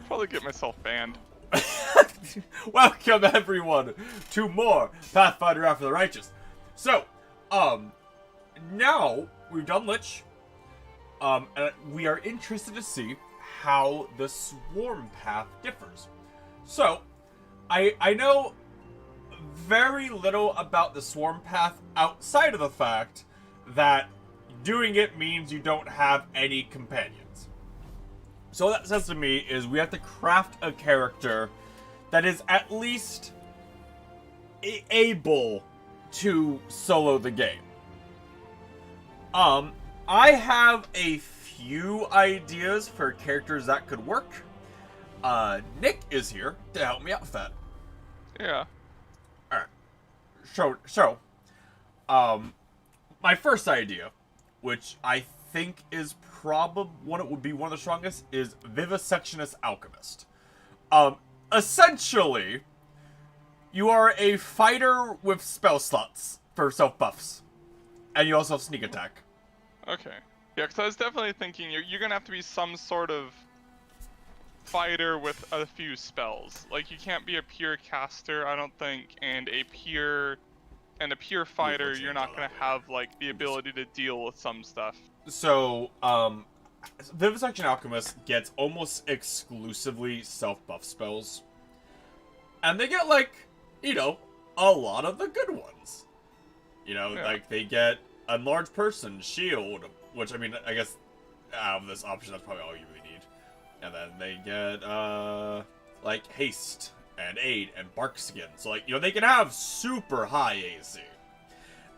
Probably get myself banned. Welcome everyone to more Pathfinder After the Righteous. So, now we've done Lich. And we are interested to see how the Swarm path differs. So, I know very little about the Swarm path outside of the fact that doing it means you don't have any companions. So what that says to me is we have to craft a character that is at least able to solo the game. I have a few ideas for characters that could work. Nick is here to help me out with that. Yeah. Alright. So, my first idea, which I think is probably one of the strongest, is Vivisectionist Alchemist. Essentially, you are a fighter with spell slots for self buffs, and you also have sneak attack. Okay. Yeah, because I was definitely thinking you're gonna have to be some sort of fighter with a few spells. Like, you can't be a pure caster, I don't think, and a pure fighter, you're not gonna have like the ability to deal with some stuff. So, Vivisection Alchemist gets almost exclusively self-buff spells. And they get, like, a lot of the good ones. Like, they get Enlarged Person, Shield, which, I mean, I guess out of this option, that's probably all you really need. And then they get, like, Haste, and Aid, and Bark Skin. So, like, they can have super high AC.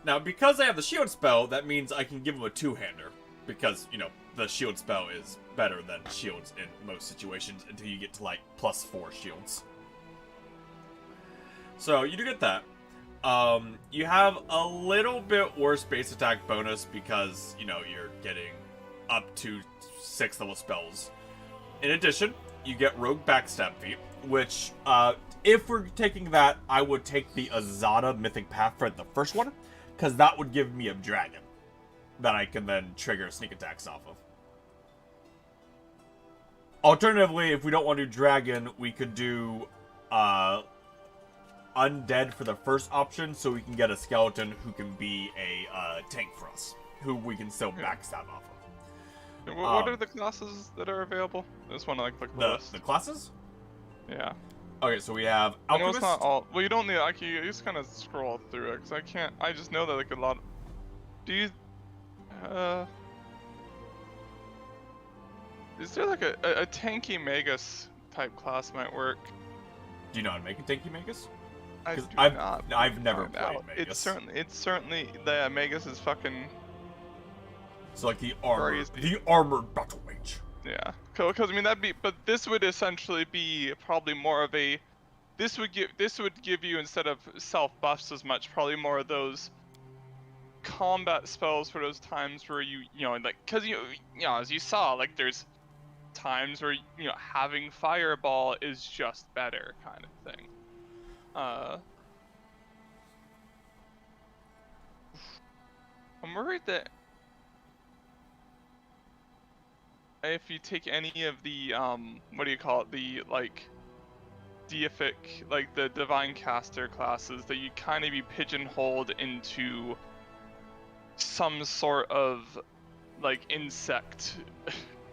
Now, because I have the Shield spell, that means I can give them a two-hander. Because, the shield spell is better than shields in most situations until you get to, like, +4 shields. So, you do get that. You have a little bit worse base attack bonus because, you're getting up to 6th level spells. In addition, you get Rogue Backstab feat, which, if we're taking that, I would take the Azada Mythic Path for the first one, because that would give me a dragon that I can then trigger sneak attacks off of. Alternatively, if we don't want to do dragon, we could do undead for the first option, so we can get a skeleton who can be a tank for us, who we can still backstab off of. What are the classes that are available? I just want to like look at the list. The classes? Yeah. Okay, so we have Alchemist. I know it's not all. Well, you don't need. You just kind of scroll through it because I can't. I just know that like a lot. Do you? Is there like a tanky Magus type class might work? Do you know how to make a tanky Magus? I've never played Magus. It's certainly the Magus is fucking. It's like the armored battle mage. Yeah, because I mean but this would essentially be probably more of a. This would give you, instead of self buffs as much, probably more of those combat spells for those times where because as you saw, like, there's times where having fireball is just better kind of thing. I'm worried that if you take any of the what do you call it, the like deific, like the divine caster classes, that you kind of be pigeonholed into some sort of like insect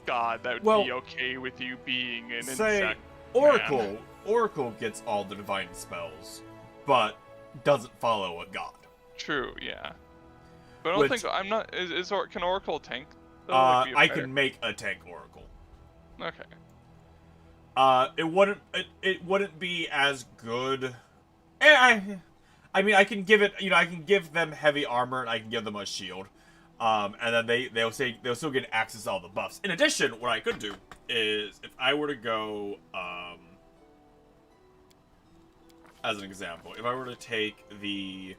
god that would be okay with you being an insect. Oracle. Man. Oracle gets all the divine spells, but doesn't follow a god. True, yeah. But I don't think I'm not. Can Oracle tank? Though, I can make a tank Oracle. Okay. It wouldn't be as good. I mean, I can give it. I can give them heavy armor and I can give them a shield. And then they'll still get access to all the buffs. In addition, what I could do is, if I were to go, as an example, if I were to take the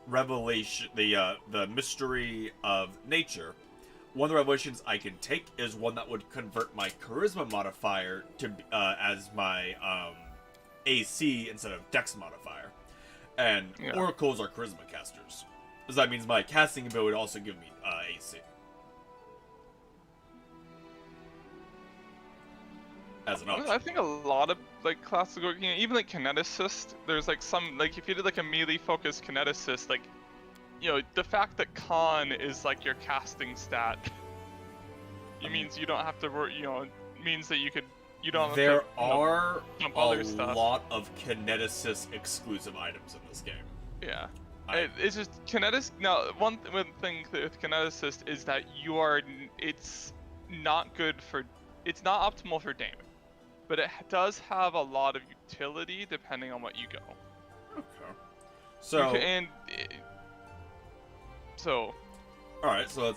revelation, the mystery of nature, one of the revelations I can take is one that would convert my charisma modifier to as my AC instead of dex modifier. And oracles are charisma casters. So that means my casting ability would also give me AC. as an I option. think a lot of like classical, even like kineticist, there's like some like if you did like a melee focused kineticist, like the fact that con is like your casting stat, it means you don't have to work. Means that you don't have There to are jump a other stuff. lot of kineticist exclusive items in this game. Yeah. It's just kinetic. Now, one thing with kineticist is that it's not good for, it's not optimal for damage, but it does have a lot of utility depending on what you go. Okay. So. All right, so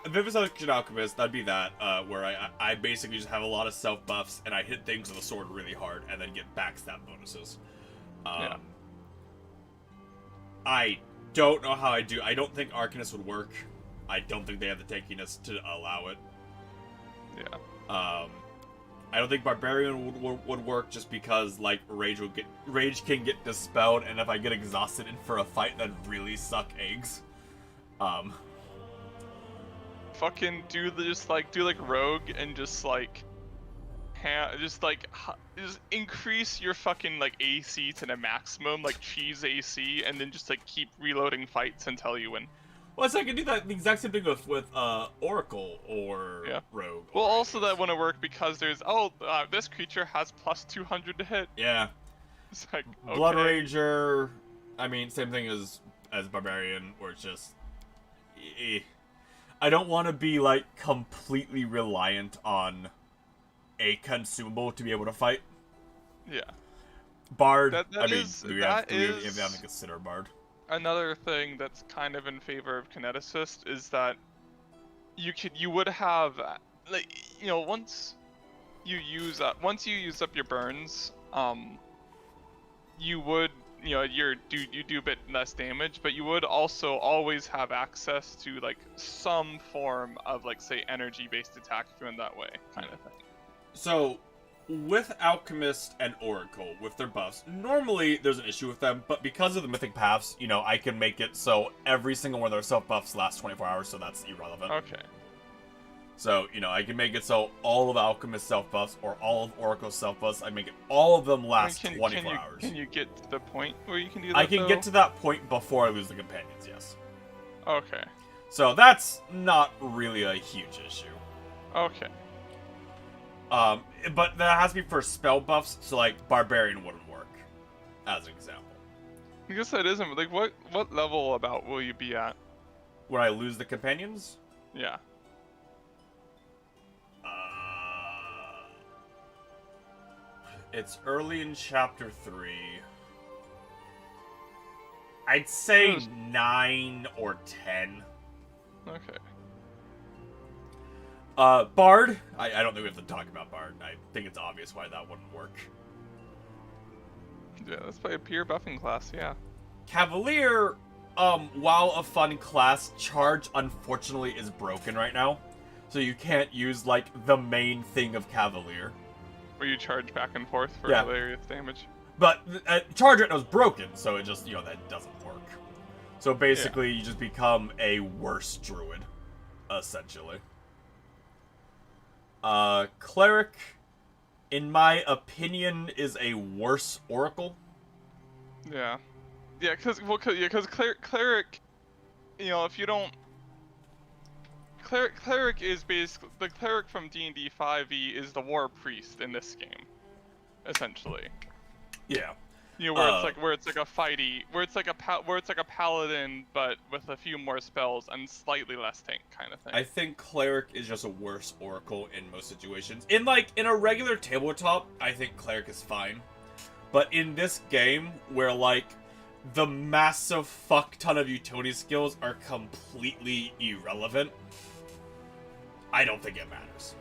Vivisection Alchemist, that'd be that, where I basically just have a lot of self buffs and I hit things with a sword really hard and then get backstab bonuses. Yeah. I don't know how I do. I don't think Arcanist would work. I don't think they have the tankiness to allow it. Yeah. I don't think Barbarian would work just because like Rage can get dispelled, and if I get exhausted in for a fight, that'd really suck eggs. Fucking do like Rogue and just increase your fucking like AC to the maximum, like cheese AC, and then just like keep reloading fights until you win. Well, so I can do that the exact same thing with Oracle or Rogue. Well, also that wouldn't work because there's this creature has plus 200 to hit. Yeah. It's like okay. Blood Rager. I mean, same thing as Barbarian, where it's just. I don't want to be like completely reliant on a consumable to be able to fight. Yeah. Bard. We have to consider Bard. Another thing that's kind of in favor of kineticist is that you would have like once you use up your burns, you would you do a bit less damage, but you would also always have access to like some form of like say energy based attack if you went that way kind of thing. So with Alchemist and Oracle, with their buffs, normally there's an issue with them, but because of the Mythic Paths, I can make it so every single one of their self-buffs lasts 24 hours, so that's irrelevant. Okay. So, I can make it so all of Alchemist self-buffs or all of Oracle self-buffs, I make it all of them last 24 hours. Can you get to the point where you can do that, I can get to that point before I lose the companions, yes. Okay. So that's not really a huge issue. Okay. But that has to be for spell buffs, so like Barbarian wouldn't work, as an example. I guess that isn't like what level about will you be at? When I lose the companions? Yeah. It's early in chapter 3. I'd say 9 or 10. Okay. Bard. I don't think we have to talk about Bard. I think it's obvious why that wouldn't work. Yeah, let's play a pure buffing class, yeah. Cavalier, while a fun class, Charge unfortunately is broken right now. So you can't use, like, the main thing of Cavalier. Where you charge back and forth for hilarious damage. But Charge right now is broken, so it just, that doesn't work. So basically, you just become a worse druid, essentially. Cleric, in my opinion, is a worse Oracle. Yeah. Yeah, because Cleric, if you don't... Cleric is basically... The Cleric from D&D 5e is the War Priest in this game, essentially. Yeah. Where it's like a paladin, but with a few more spells and slightly less tank kind of thing. I think Cleric is just a worse Oracle in most situations. In a regular tabletop, I think Cleric is fine. But in this game, where the massive fuck ton of utility skills are completely irrelevant, I don't think it matters.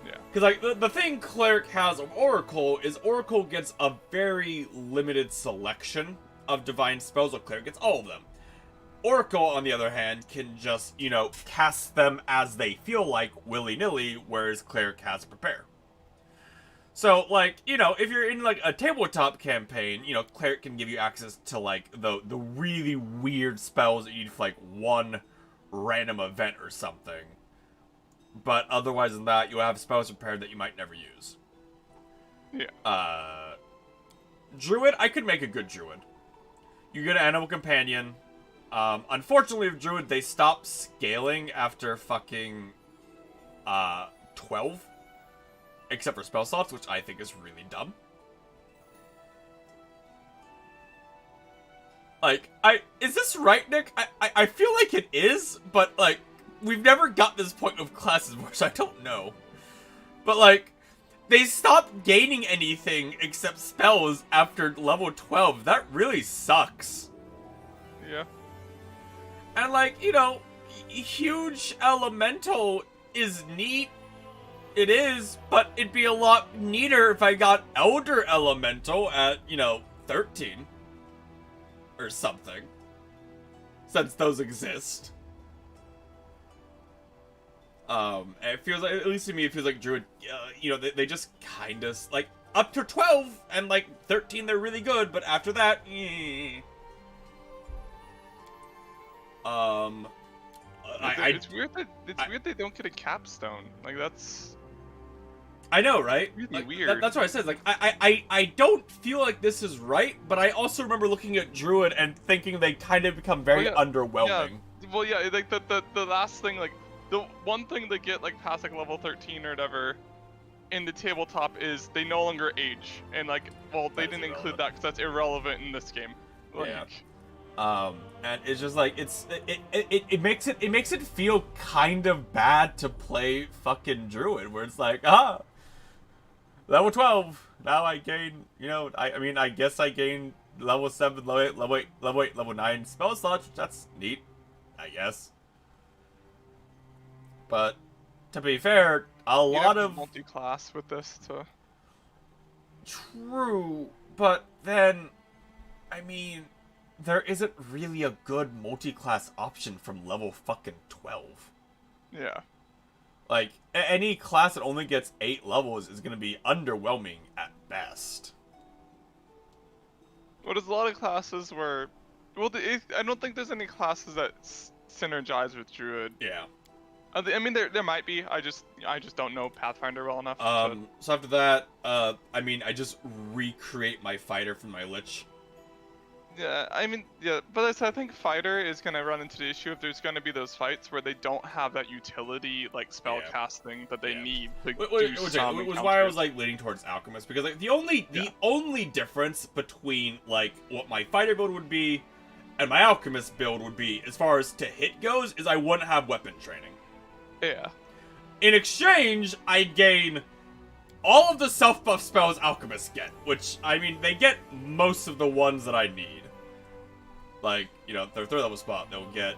Yeah. Because, the thing Cleric has of Oracle is Oracle gets a very limited selection of divine spells, while Cleric gets all of them. Oracle, on the other hand, can just, cast them as they feel like, willy-nilly, whereas Cleric has to prepare. So, if you're in, a tabletop campaign, Cleric can give you access to, the really weird spells that you need for, one random event or something. but otherwise than that, you'll have spells prepared that you might never use. Yeah. Druid, I could make a good Druid. You get an animal companion. Unfortunately, with Druid, they stop scaling after fucking 12. Except for spell slots, which I think is really dumb. Like, is this right, Nick? I feel like it is, but, like, we've never got this point of classes, which I don't know. But, like, they stopped gaining anything except spells after level 12. That really sucks. Yeah. And, like, you know, huge elemental is neat. It is, but it'd be a lot neater if I got Elder Elemental at, you know, 13. Or something. Since those exist. It feels like, at least to me, it feels like Druid, you know, they just kind of, like, up to 12, and, like, 13 they're really good, but after that, It's weird they don't get a capstone. Like, that's... I know, right? Really like, weird. That's what I said. Like, I don't feel like this is right, but I also remember looking at Druid and thinking they kind of become very underwhelming. Yeah. Well, yeah, like, the last thing, like, the one thing they get, like, past, like, level 13 or whatever, in the tabletop is they no longer age. And, like, well, they didn't include that because that's irrelevant in this game. Like, yeah. And it's just like, it makes it feel kind of bad to play fucking Druid, where it's like, level 12. Now I gain, you know, I mean, I guess I gain level 7, level 8, level 9 spell slots. That's neat, I guess. But to be fair, a lot of multi-class with this too. True, but then, I mean, there isn't really a good multi-class option from level fucking 12. Yeah. Like, any class that only gets 8 levels is going to be underwhelming at best. Well, there's a lot of classes where... Well, I don't think there's any classes that synergize with Druid. Yeah. I mean, there might be. I just don't know Pathfinder well enough. So after that, I mean, I just recreate my fighter from my Lich. Yeah, I mean, yeah, but I think Fighter is going to run into the issue if there's going to be those fights where they don't have that utility, like, spell casting that they need to do some Which was why I was, like, leaning towards Alchemist, because, like, the only difference between, like, what my Fighter build would be and my Alchemist build would be, as far as to hit goes, is I wouldn't have weapon training. Yeah. In exchange, I gain all of the self-buff spells Alchemists get, which, I mean, they get most of the ones that I need. Like, you know, their 3rd level spot, they'll get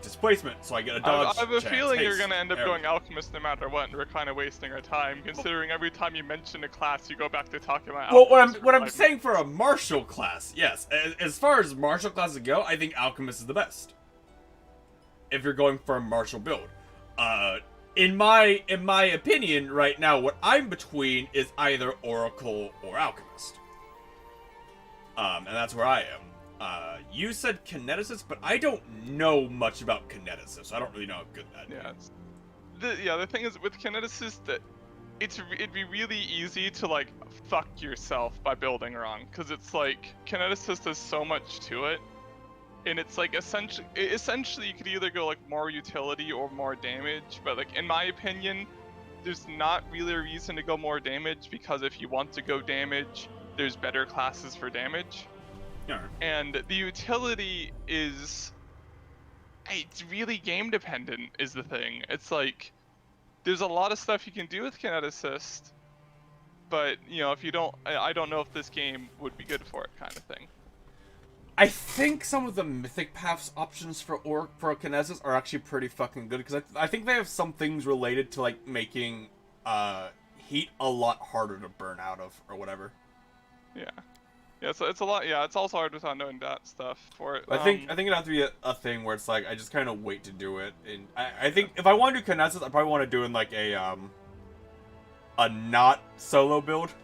displacement, so I get a dodge I have a chance, feeling haste, you're going to end up everything. going Alchemist no matter what, and we're kind of wasting our time, considering every time you mention a class, you go back to talking about Alchemist. Well, what I'm saying for a martial class, yes. As far as martial classes go, I think Alchemist is the best. If you're going for a martial build. In my opinion, right now, what I'm between is either Oracle or Alchemist. And that's where I am. You said Kineticist, but I don't know much about Kineticist. So I don't really know how good that is. The thing is, with Kineticist, that it'd be really easy to, like, fuck yourself by building wrong. Because it's like, Kineticist has so much to it. And it's like, essentially you could either go, like, more utility or more damage. But, like, in my opinion, there's not really a reason to go more damage. Because if you want to go damage, there's better classes for damage. Yeah. And the utility is... It's really game dependent, is the thing. It's like, there's a lot of stuff you can do with Kineticist, but, you know, if you don't... I don't know if this game would be good for it, kind of thing. I think some of the Mythic Paths options for Kinesis are actually pretty fucking good, because I think they have some things related to, like, making heat a lot harder to burn out of, or whatever. Yeah. Yeah, so it's a lot. Yeah, it's also hard without knowing that stuff for it. I think it'd have to be a thing where it's like I just kind of wait to do it, and I think if I want to do Kinesis, I probably want to do in like a not solo build.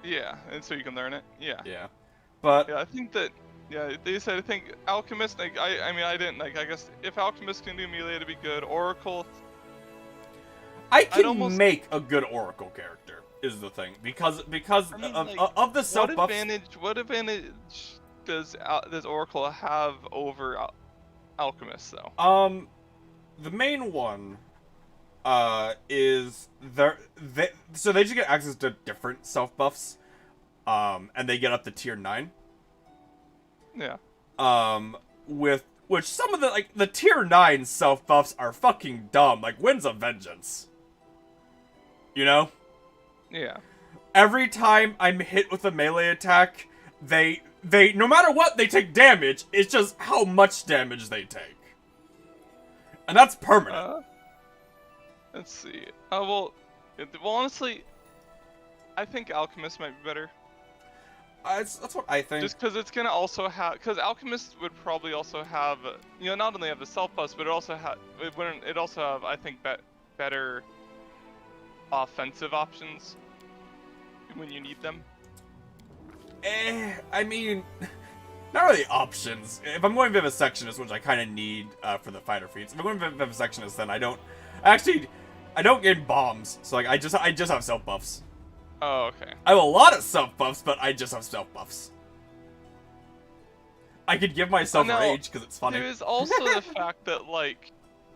Yeah, and so you can learn it. Yeah. Yeah, but yeah, I think that. Yeah, they said I think Alchemist. Like I mean I didn't like. I guess if Alchemist can do melee, it'd be good. Oracle. I can almost make a good Oracle character, is the thing. Because I mean, of, like, of the self buffs. what advantage does Oracle have over Alchemist though? The main one is so they just get access to different self buffs, and they get up to tier 9. Yeah. With which some of the like the tier 9 self buffs are fucking dumb, like Winds of Vengeance. You know? Yeah. Every time I'm hit with a melee attack, they no matter what they take damage, it's just how much damage they take. And that's permanent. Let's see. Well, honestly, I think Alchemist might be better. That's what I think. Just because it's gonna also have, because Alchemist would probably also have, not only have the self buffs, but it also have, I think, better offensive options when you need them. I mean, not really options. If I'm going Vivisectionist, which I kind of need for the fighter feats, if I'm going Vivisectionist, then I don't gain bombs. So like I just have self buffs. Oh, okay. I have a lot of self buffs, but I just have self buffs. I could give myself rage because it's funny. There is also the fact that like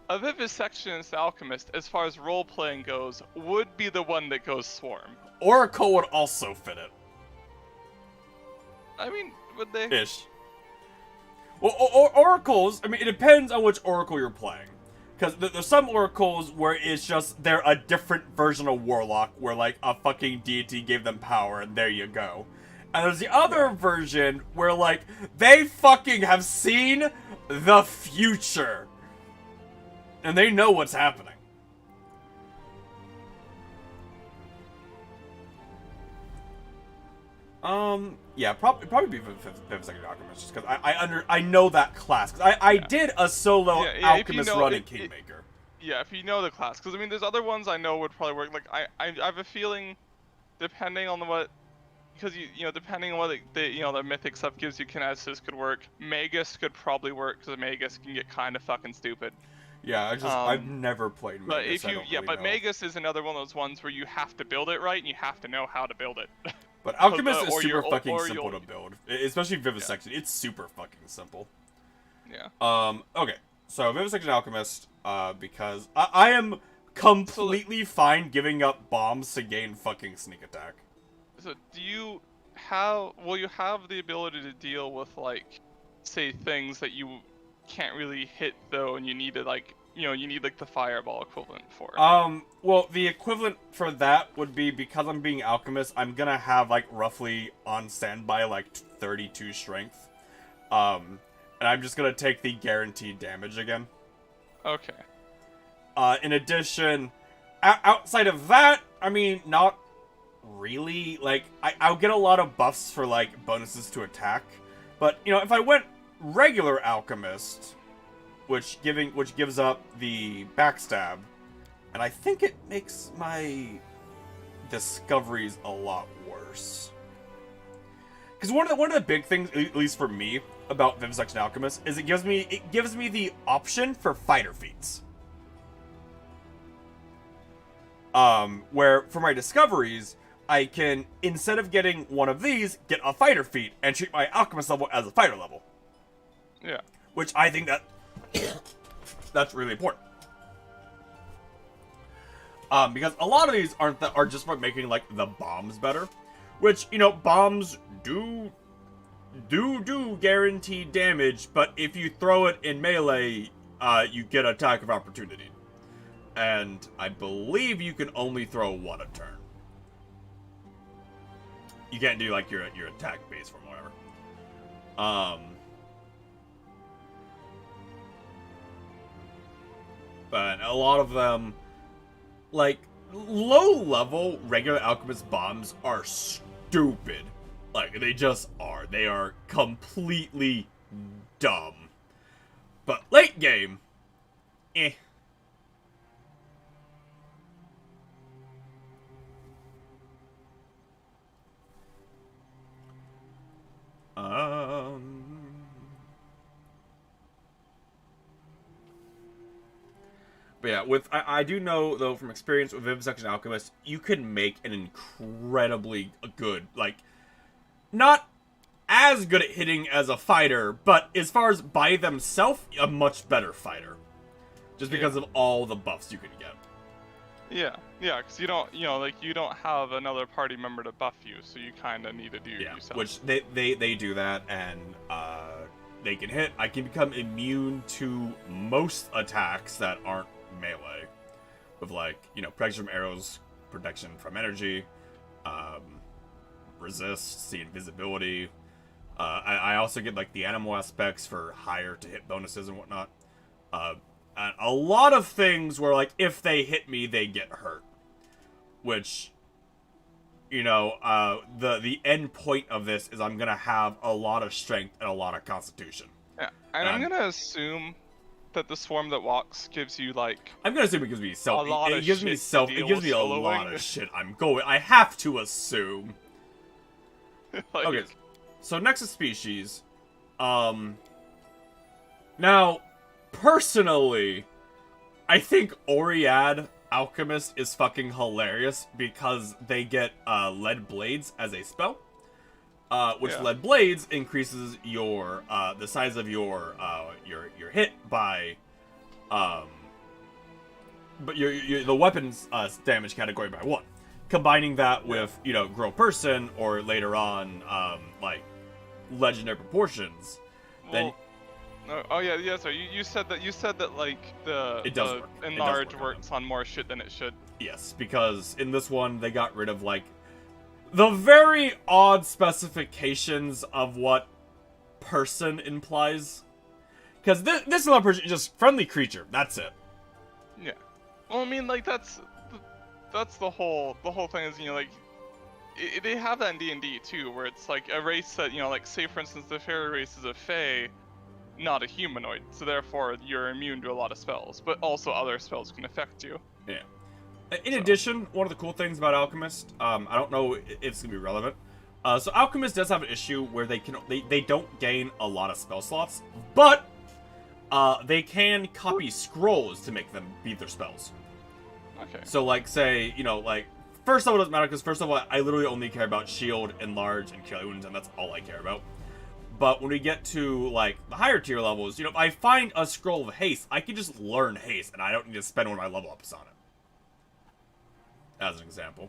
a Vivisectionist Alchemist, as far as role playing goes, would be the one that goes Swarm. Oracle would also fit it. I mean, would they? Ish. Well, oracles. I mean, it depends on which oracle you're playing. Because there's some oracles where it's just they're a different version of Warlock, where like a fucking deity gave them power, and there you go. And there's the other version where like they fucking have seen the future, and they know what's happening. Yeah, probably be Vivisecting Alchemist, just because I know that class. Cause I did a solo Alchemist run in Kingmaker. Yeah, if you know the class, because I mean, there's other ones I know would probably work. Like I have a feeling, depending on what, because depending on what the mythic stuff gives you, Kinesis could work. Magus could probably work because Magus can get kind of fucking stupid. Yeah, I've never played Magus. But Magus is another one of those ones where you have to build it right and you have to know how to build it. But Alchemist is super fucking simple to build, especially Vivisection. Yeah. It's super fucking simple. Yeah. Okay. So Vivisection Alchemist, because I am completely fine giving up bombs to gain fucking sneak attack. So you have the ability to deal with like, say things that you can't really hit though, and you need to like. You need like the fireball equivalent for. Well, the equivalent for that would be, because I'm being Alchemist, I'm gonna have like roughly on standby like 32 strength. And I'm just gonna take the guaranteed damage again. Okay. In addition, outside of that, I mean, not really. Like, I'll get a lot of buffs for like bonuses to attack. But, if I went regular Alchemist, which gives up the backstab, and I think it makes my discoveries a lot worse. Because one of the big things, at least for me, about Vivisection Alchemist is it gives me the option for fighter feats. Where for my discoveries, I can, instead of getting one of these, get a fighter feat and treat my Alchemist level as a fighter level. Yeah. Which I think that's really important. Because a lot of these are just about making like the bombs better, which bombs do guaranteed damage, but if you throw it in melee, you get attack of opportunity, and I believe you can only throw one a turn. You can't do like your attack base from whatever. But a lot of them, like, low-level regular Alchemist bombs are stupid. Like, they just are. They are completely dumb. But late game, eh. But yeah, I do know though from experience with Vivisection Alchemist, you can make an incredibly good, like, not as good at hitting as a fighter, but as far as by themselves, a much better fighter, just because of all the buffs you can get. Yeah, because you don't, you don't have another party member to buff you, so you kind of need to do it yourself. Which they do that, and they can hit. I can become immune to most attacks that aren't melee, with like protection from arrows, protection from energy, resist, see invisibility. I also get like the animal aspects for higher to hit bonuses and whatnot. And a lot of things where like if they hit me, they get hurt, which the end point of this is I'm gonna have a lot of strength and a lot of constitution. Yeah, and I'm gonna assume that the swarm that walks gives you like. I'm gonna assume it gives me self. It gives me self. It gives me a lot of shit. I have to assume. Like, okay, so Nexus species. Now, personally, I think Oriad Alchemist is fucking hilarious because they get lead blades as a spell, which lead blades increases your the size of your hit by but the weapons damage category by 1. Combining that with grow person or later on like legendary proportions, then. So you said that like the enlarge works on more shit than it should. Yes, because in this one they got rid of like the very odd specifications of what person implies. Because this is person is just friendly creature. That's it. Yeah. Well, I mean, like that's the whole thing is like they have that in D&D too, where it's like a race that like say for instance the fairy race is a fae, not a humanoid, so therefore you're immune to a lot of spells, but also other spells can affect you. Yeah. In addition, one of the cool things about Alchemist, I don't know if it's gonna be relevant. So Alchemist does have an issue where they don't gain a lot of spell slots, but they can copy scrolls to make them beat their spells. Okay. So like say like first level doesn't matter because first level I literally only care about shield, enlarge, and kill wounds, and that's all I care about. But when we get to like the higher tier levels, if I find a scroll of haste, I can just learn haste, and I don't need to spend one of my level ups on it. As an example.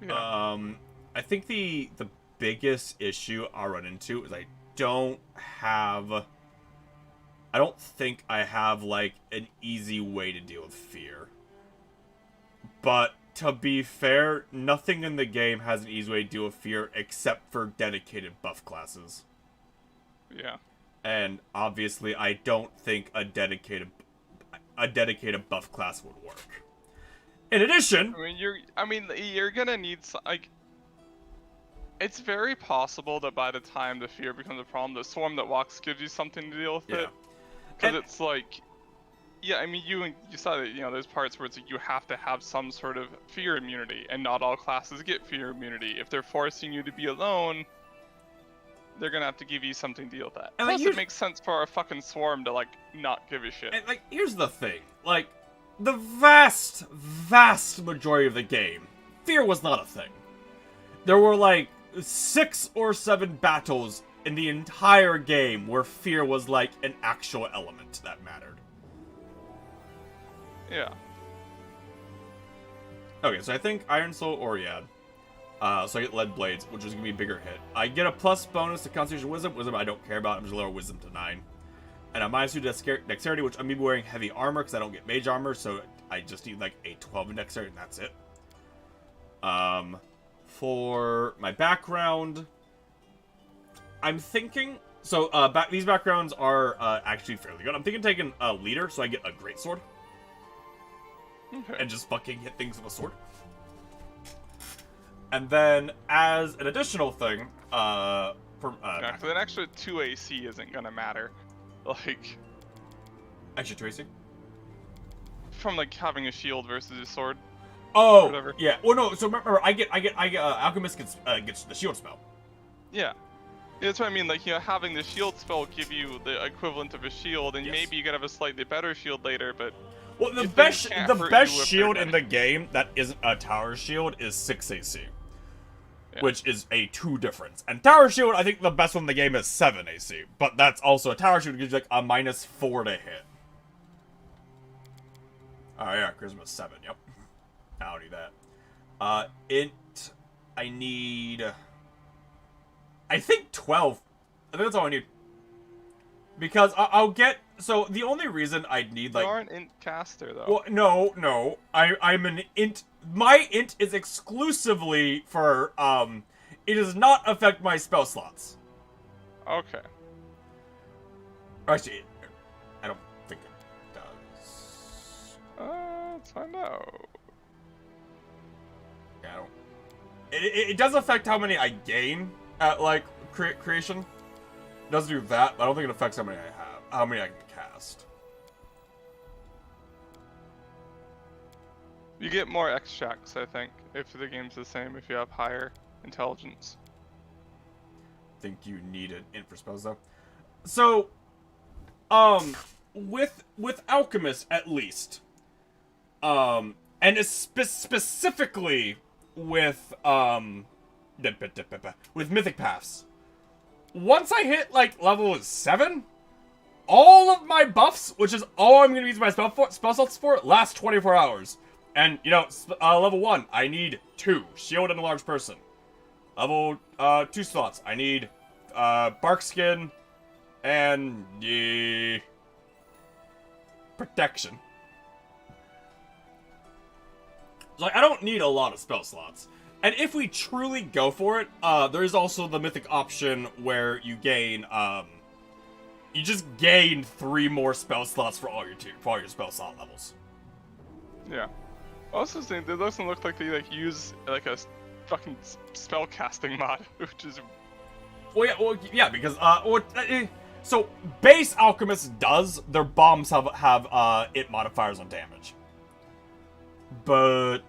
Yeah. I think the biggest issue I'll run into is I don't think I have like an easy way to deal with fear. But to be fair, nothing in the game has an easy way to deal with fear except for dedicated buff classes. Yeah. And obviously, I don't think a dedicated buff class would work. In addition, you're gonna need like. It's very possible that by the time the fear becomes a problem, the swarm that walks gives you something to deal with it. Because it's like. Yeah, I mean, you saw that, there's parts where it's like you have to have some sort of fear immunity, and not all classes get fear immunity. If they're forcing you to be alone, they're gonna have to give you something to deal with that. And plus, it makes sense for a fucking swarm to, like, not give a shit. And, like, here's the thing. Like, the vast, vast majority of the game, fear was not a thing. There were, like, 6 or 7 battles in the entire game where fear was, like, an actual element that mattered. Yeah. Okay, so I think Iron Soul Oriad. So I get Lead Blades, which is going to be a bigger hit. I get a plus bonus to Constitution Wisdom. Wisdom I don't care about. I'm just lower Wisdom to 9. And a minus 2 Dexterity, which I'm going to be wearing heavy armor because I don't get mage armor. So I just need like a 12 in Dexterity, and that's it. For my background, I'm thinking... So these backgrounds are actually fairly good. I'm thinking taking a Leader, so I get a Greatsword. Okay. And just fucking hit things with a sword. And then, as an additional thing, then extra 2 AC isn't gonna matter. Like... Extra 2 AC? From, like, having a shield versus a sword. Oh, whatever. Yeah. Well, no, so remember, Alchemist gets the shield spell. Yeah. That's what I mean, like, having the shield spell give you the equivalent of a shield, and maybe you could have a slightly better shield later, but... Well, the These best things can't the hurt best you if shield they're in the game that isn't a tower shield is 6 AC. Yeah. Which is a 2 difference. And tower shield, I think the best one in the game is 7 AC. But that's also a tower shield gives you like a -4 to hit. Oh yeah, charisma 7, yep. I don't need that. Int, I need... I think 12. I think that's all I need. Because I'll get... So, the only reason I'd need, like... You are an int caster, though. Well, no. I'm an int... My int is exclusively for, It does not affect my spell slots. Okay. Actually, I don't think it does. Let's find out. Yeah, I don't... It does affect how many I gain at, like, creation. It does do that, but I don't think it affects how many I have. How many I can cast. You get more extracts, I think, if the game's the same, if you have higher intelligence. Think you need an int for spells, though. So, with Alchemist, at least, and specifically with, with Mythic Paths, once I hit, like, level 7, all of my buffs, which is all I'm going to use my spell slots for, last 24 hours. And, you know, level 1, I need 2. Shield and a large person. Level 2 slots, I need bark skin and protection. Like, I don't need a lot of spell slots. And if we truly go for it, there is also the mythic option where you gain, you just gain 3 more spell slots for all your spell slot levels. Yeah. Also, it doesn't look like they use like a fucking spell casting mod, which is. Well, yeah, because so base Alchemist does. Their bombs have it modifiers on damage, but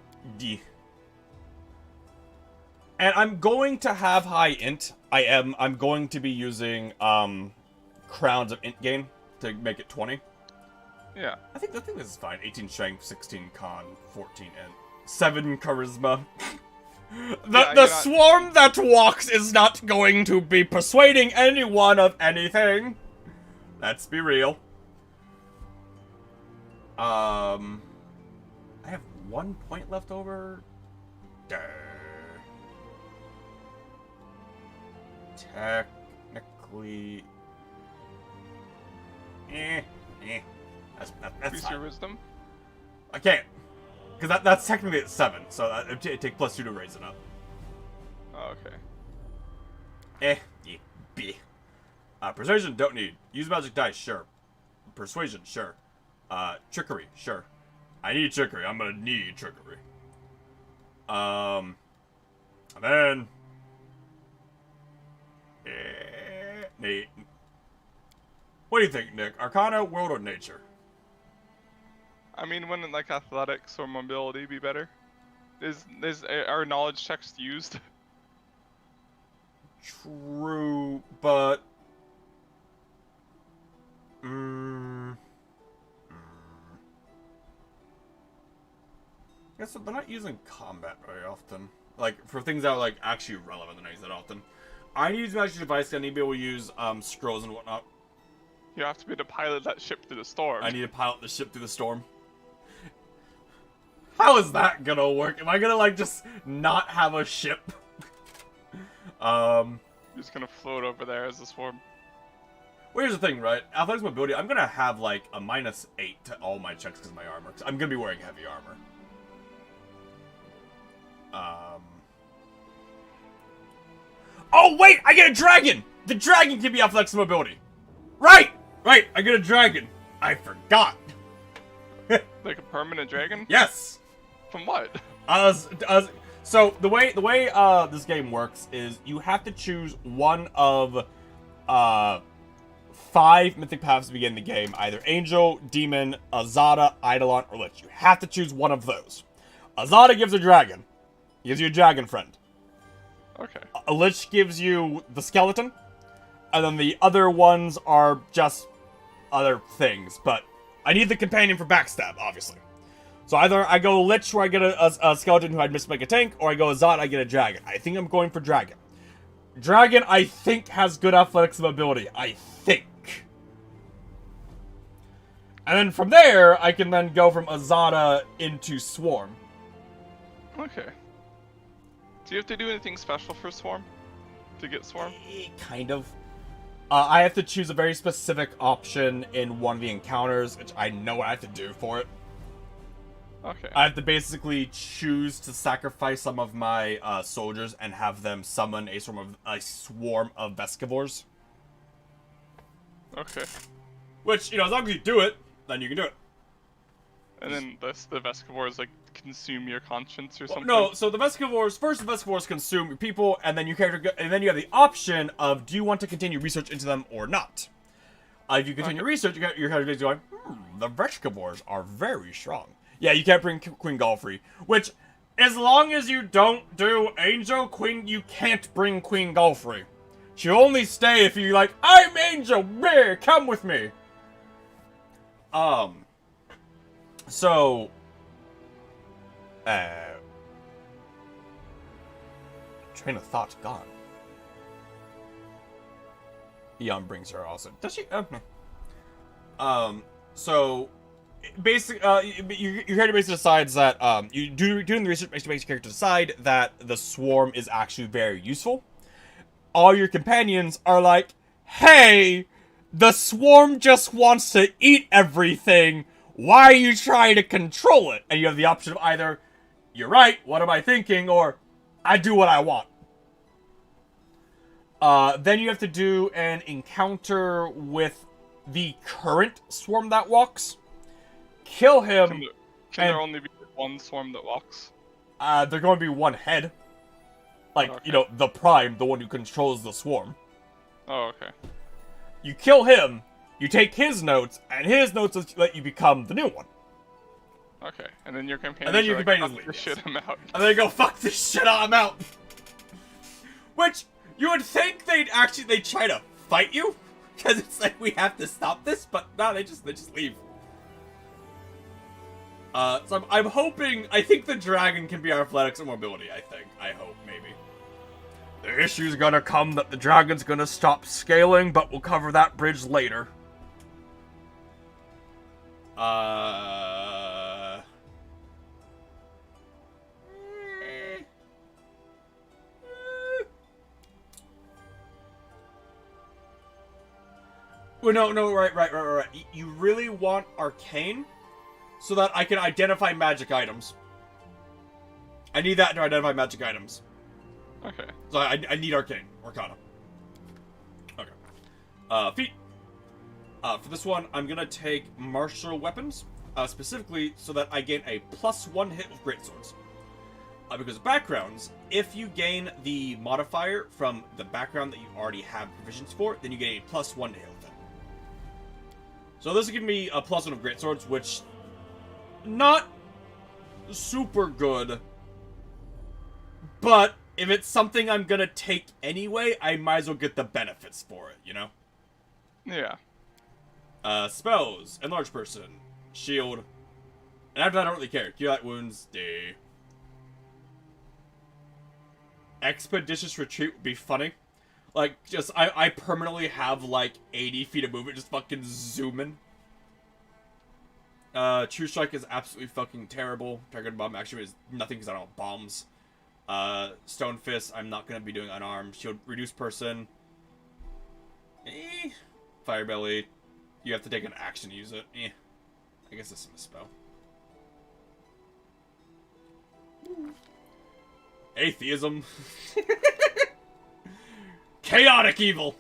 and I'm going to have high int. I'm going to be using crowns of int gain to make it 20. Yeah. I think this is fine. 18 strength, 16 con, 14 int, 7 charisma. The swarm that walks is not going to be persuading anyone of anything. Let's be real. I have 1 point left over. Technically, That's Increase fine. your wisdom. I can't, because that's technically at 7, so it take +2 to raise it up. Oh, okay. B. Persuasion, don't need. Use magic dice, sure. Persuasion, sure. Trickery, sure. I need trickery. I'm gonna need trickery. And then... Nate. What do you think, Nick? Arcana, world, or nature? I mean, wouldn't like athletics or mobility be better? Are knowledge checks used? True, but... Guess they're not using combat very often. Like, for things that are, like, actually relevant, they're not using that often. I need to use magic device, I need to be able to use, scrolls and whatnot. You have to be able to pilot that ship through the storm. I need to pilot the ship through the storm. How is that gonna work? Am I gonna, like, just not have a ship? You're just gonna float over there as a swarm. Well, here's the thing, right? Athletics mobility, I'm gonna have, like, a -8 to all my checks because of my armor. Cause I'm gonna be wearing heavy armor. Oh, wait! I get a dragon! The dragon can be athletics mobility! Right! Right, I get a dragon. I forgot. Like a permanent dragon? Yes! From what? So, the way this game works is you have to choose one of 5 mythic paths to begin the game. Either Angel, Demon, Azada, Eidolon, or Lich. You have to choose one of those. Azada gives a dragon. Gives you a dragon friend. Okay. A Lich gives you the skeleton. And then the other ones are just other things. But I need the companion for backstab, obviously. So either I go Lich, where I get a skeleton who I'd miss make a tank, or I go Azat, I get a dragon. I think I'm going for dragon. Dragon, I think, has good athletics and mobility. I think. And then from there, I can then go from Azata into Swarm. Okay. Do you have to do anything special for Swarm? To get Swarm? Kind of. I have to choose a very specific option in one of the encounters, which I know what I have to do for it. Okay. I have to basically choose to sacrifice some of my soldiers and have them summon a swarm of Vescivores. Okay. Which, as long as you do it, then you can do it. And then the Vescivores like consume your conscience or something? No, so the Vescivores consume your people, and then you have the option of, do you want to continue research into them or not? If you continue research, your character is going, the Vescivores are very strong. Yeah, you can't bring Queen Galfrey, which, as long as you don't do Angel Queen, you can't bring Queen Galfrey. She'll only stay if you're like, I'm Angel, bear, come with me. So, train of thought gone. Eon brings her also. Does she? So, basically, your character basically decides that, doing the research makes your character decide that the swarm is actually very useful. All your companions are like, hey, the swarm just wants to eat everything. Why are you trying to control it? And you have the option of either, you're right, what am I thinking, or I do what I want. Then you have to do an encounter with the current swarm that walks. Kill him. Can there only be one swarm that walks? There's going to be one head. Like, okay. The Prime, the one who controls the swarm. Oh, okay. You kill him, you take his notes, and his notes let you become the new one. Okay, and then your companions leave. This shit, I'm out. And they go, fuck this shit, I'm out. Which, you would think they'd try to fight you, because it's like, we have to stop this, but no, they just leave. So I'm hoping, I think the dragon can be our athletics and mobility, I hope, maybe. The issue's gonna come that the dragon's gonna stop scaling, but we'll cover that bridge later. Well, no, right. You really want Arcane? So that I can identify magic items. I need that to identify magic items. Okay. So I need Arcane. Arcana. Okay. Feet. For this one, I'm gonna take martial weapons. Specifically, so that I gain a +1 hit with greatswords. Because backgrounds, if you gain the modifier from the background that you already have provisions for, then you gain a +1 to hit with it. So this will give me a +1 of greatswords, which not super good, but if it's something I'm gonna take anyway, I might as well get the benefits for it, Yeah. Spells, enlarge person, shield, and after that I don't really care. Cure light wounds, D. Expeditious retreat would be funny. Like, just, I permanently have, like, 80 feet of movement, just fucking zooming. True Strike is absolutely fucking terrible. Dragon Bomb actually is nothing because I don't have bombs. Stone Fist, I'm not gonna be doing unarmed. Shield, reduce person. Fire Belly, you have to take an action to use it. I guess this is a spell. Atheism. Chaotic Evil.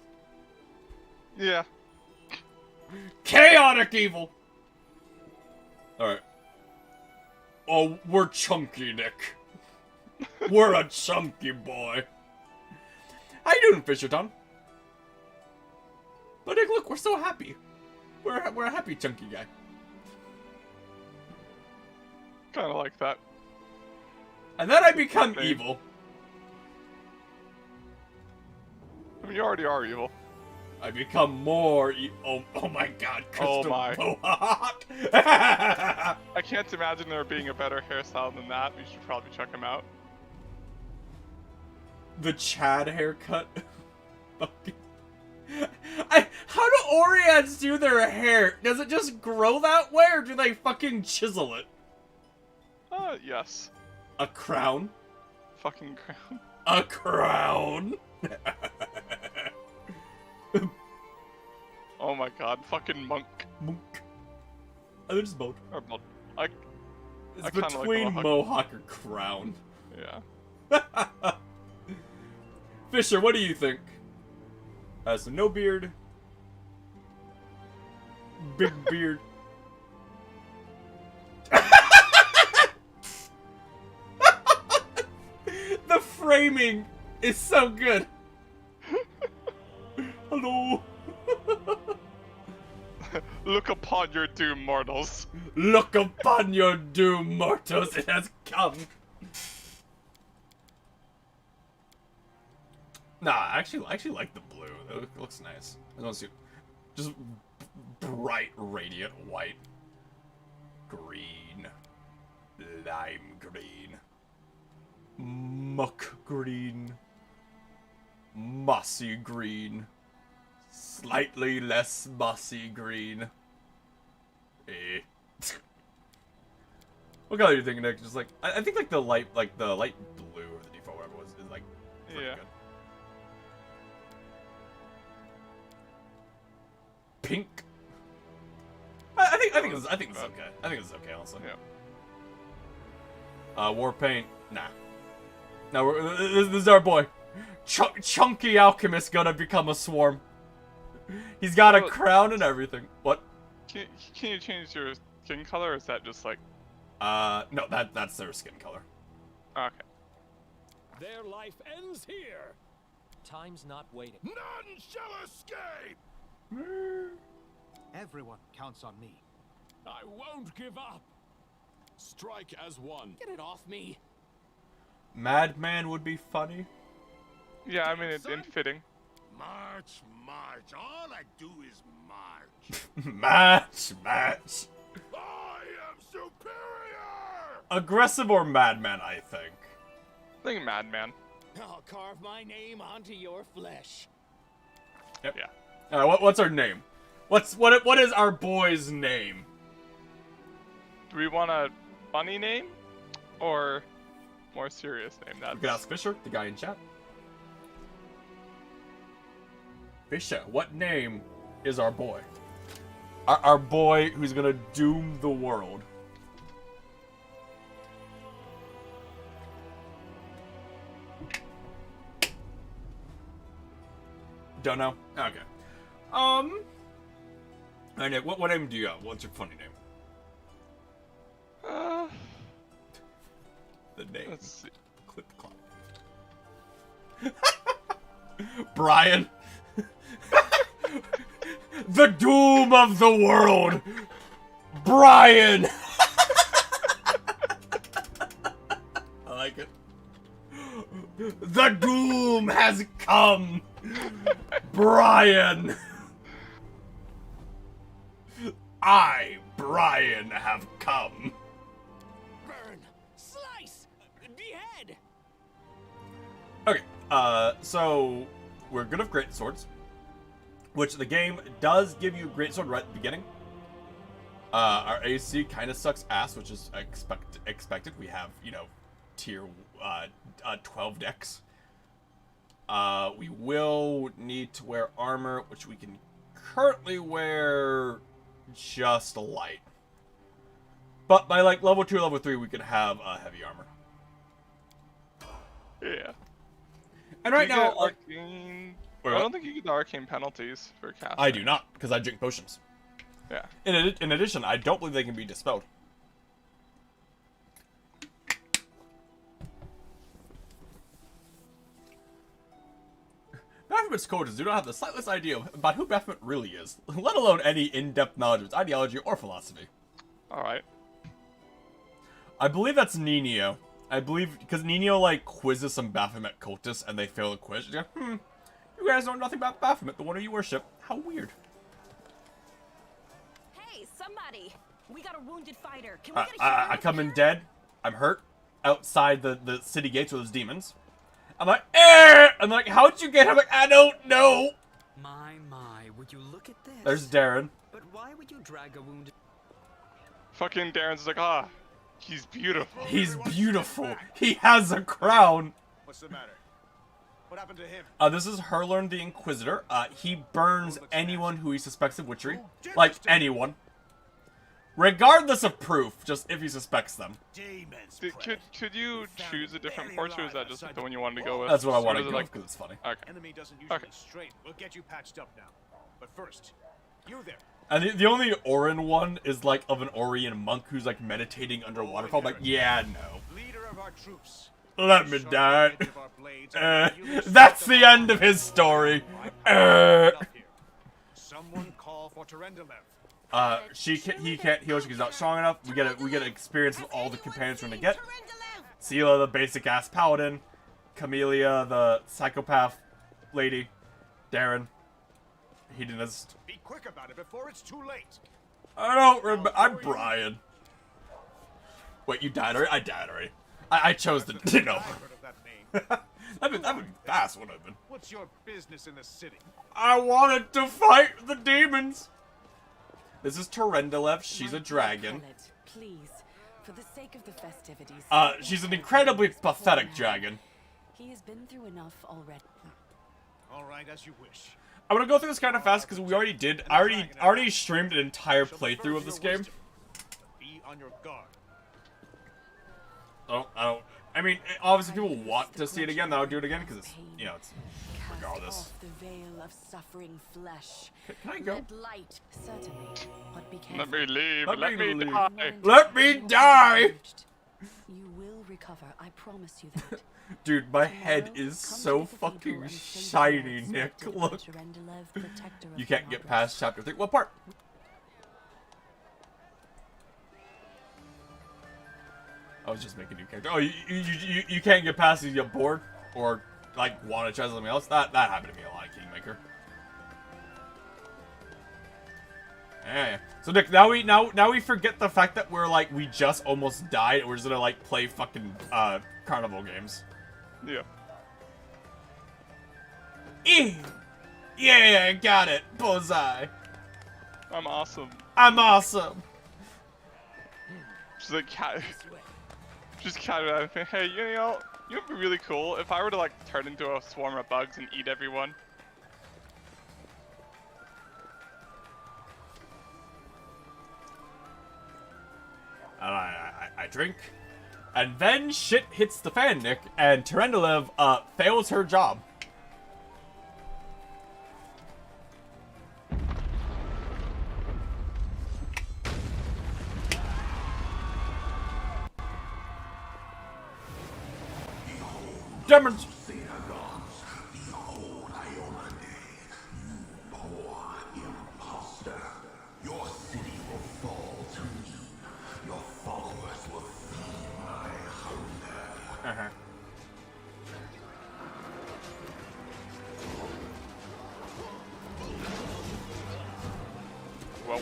Yeah. Chaotic Evil. Alright. Oh, we're chunky, Nick. We're a chunky boy. How you doing, Fisherton? But Nick, look, we're so happy. We're a happy chunky guy. Kind of like that. And then I become evil. I mean, you already are evil. I become more. Oh my God, Crystal my. Mohawk. I can't imagine there being a better hairstyle than that. We should probably check him out. The Chad haircut. How do Oriats do their hair? Does it just grow that way, or do they fucking chisel it? Yes. A crown? Fucking crown. A crown? Oh my god, fucking monk. Monk. I think it's both. Or It's I kinda between like the mohawk or crown. yeah. Fisher, what do you think? So no beard. Big beard. The framing is so good. Hello. Look upon your doom, mortals. Look upon your doom, mortals. It has come. Nah, I actually like the blue. It looks nice. I don't see just bright, radiant white, green, lime green, muck green, mossy green, slightly less mossy green. What color are you thinking, Nick? Just like I think like the light blue or the default whatever it was is like pretty good. Pink. I think this is okay. I think this is okay, honestly. Yeah. War paint. Nah. No, this is our boy. Chunky Alchemist gonna become a swarm. He's got a crown and everything. What? Can you change your skin color, or is that just like? No, that's their skin color. Okay. Their life ends here. Time's not waiting. None shall escape. Everyone counts on me. I won't give up. Strike as one. Get it off me. Madman would be funny. Yeah, I mean it's fitting. March, march. All I do is march. Match. I am superior. Aggressive or madman, I think. I think Madman. I'll carve my name onto your flesh. Yep. Yeah. What's our name? What is our boy's name? Do we want a funny name, or more serious name? We can ask Fisher, the guy in chat. Fisher, what name is our boy? Our boy who's gonna doom the world. Don't know? Okay. Alright, Nick, what name do you got? What's your funny name? The name. Let's see. Clip clop. Brian. The doom of the world. Brian. I like it. The doom has come. Brian. I, Brian, have come. Burn, slice, behead. Okay, so we're good with great swords, which the game does give you a great sword right at the beginning. Our AC kind of sucks ass, which is expected. We have, tier 12 decks. We will need to wear armor, which we can currently wear just light. But by like level 2 or level 3, we could have heavy armor. Yeah. And right now, arcane. I don't think you get the arcane penalties for casting. I do not, because I drink potions. Yeah. In addition, I don't believe they can be dispelled. Baphomet's coaches do not have the slightest idea about who Baphomet really is, let alone any in-depth knowledge of its ideology or philosophy. Alright. I believe that's Nino. I believe, because Nino, quizzes some Baphomet cultists and they fail the quiz. She's like, you're You guys know nothing about Baphomet, the one you worship. How weird. Hey, somebody! We got a wounded fighter. Can we get a I come in dead. I'm hurt. Outside the city gates with those demons. I'm like, eh! I'm like, how'd you get him? I'm like, I don't know. My, would you look at this? There's Darren. But why would you drag a wounded... Fucking Darren's like, ah, he's beautiful. He's beautiful. He has a crown. What's the matter? What happened to him? This is Herlern the Inquisitor. He burns anyone who he suspects of witchery. Like, anyone. Regardless of proof, just if he suspects them. Demons. Could you choose a different porch, or is that just the one you wanted to go with? That's what I Or want to is it go like, with, because it's funny. Okay. Enemy doesn't usually Okay. strain. We'll get you patched up now. But first, you there. And the only Orin one is like of an Orian monk who's like meditating under a waterfall. I'm like, yeah, no. Leader of our troops. Let me Sharp die. edge of our blades are you That's respect the end of his story. Someone call for Terendilev. He can't heal. She's not strong enough. We get experience of all the companions we're gonna get. Sela, the basic ass paladin. Camellia, the psychopath lady. Darren, hedonist. Be quick about it before it's too late. I don't remember. I'm Brian. Wait, you died already? I died already. I chose to, you know. I've heard of that name. That'd been fast, wouldn't it have been? What's your business in the city? I wanted to fight the demons. This is Terendilev. She's a dragon. Please, for the sake of the festivities. She's an incredibly pathetic dragon. He has been through enough already. All right, as you wish. I'm gonna go through this kind of fast because we already did. I already streamed an entire playthrough of this game. Be on your guard. I mean, obviously people want to see it again. I'll do it again because it's, you know, it's regardless. Off the veil of suffering flesh. Can I go? Let light, certainly, but be careful. Let me leave. Let Let me me leave. die. Let me die! You will recover, I promise you that. Dude, my head Tomorrow, is come so to the cathedral fucking and say the shiny, words Nick. to Look. Terendilev, protector of You can't the get progress. past chapter 3. What part? I was just making a new character. Oh, you can't get past it. You're bored or like want to try something else. That happened to me a lot, Kingmaker. Yeah. So Nick, now we forget the fact that we're like we just almost died. And we're just gonna like play fucking carnival games. Yeah. Yeah, got it. Bullseye. I'm awesome. I'm awesome. She's like, just kind of, hey, you know, it'd be really cool if I were to like turn into a swarm of bugs and eat everyone. And I drink, and then shit hits the fan, Nick, and Terendilev fails her job. Demons! Your city will fall to me. Your followers will feed my hunger. Well,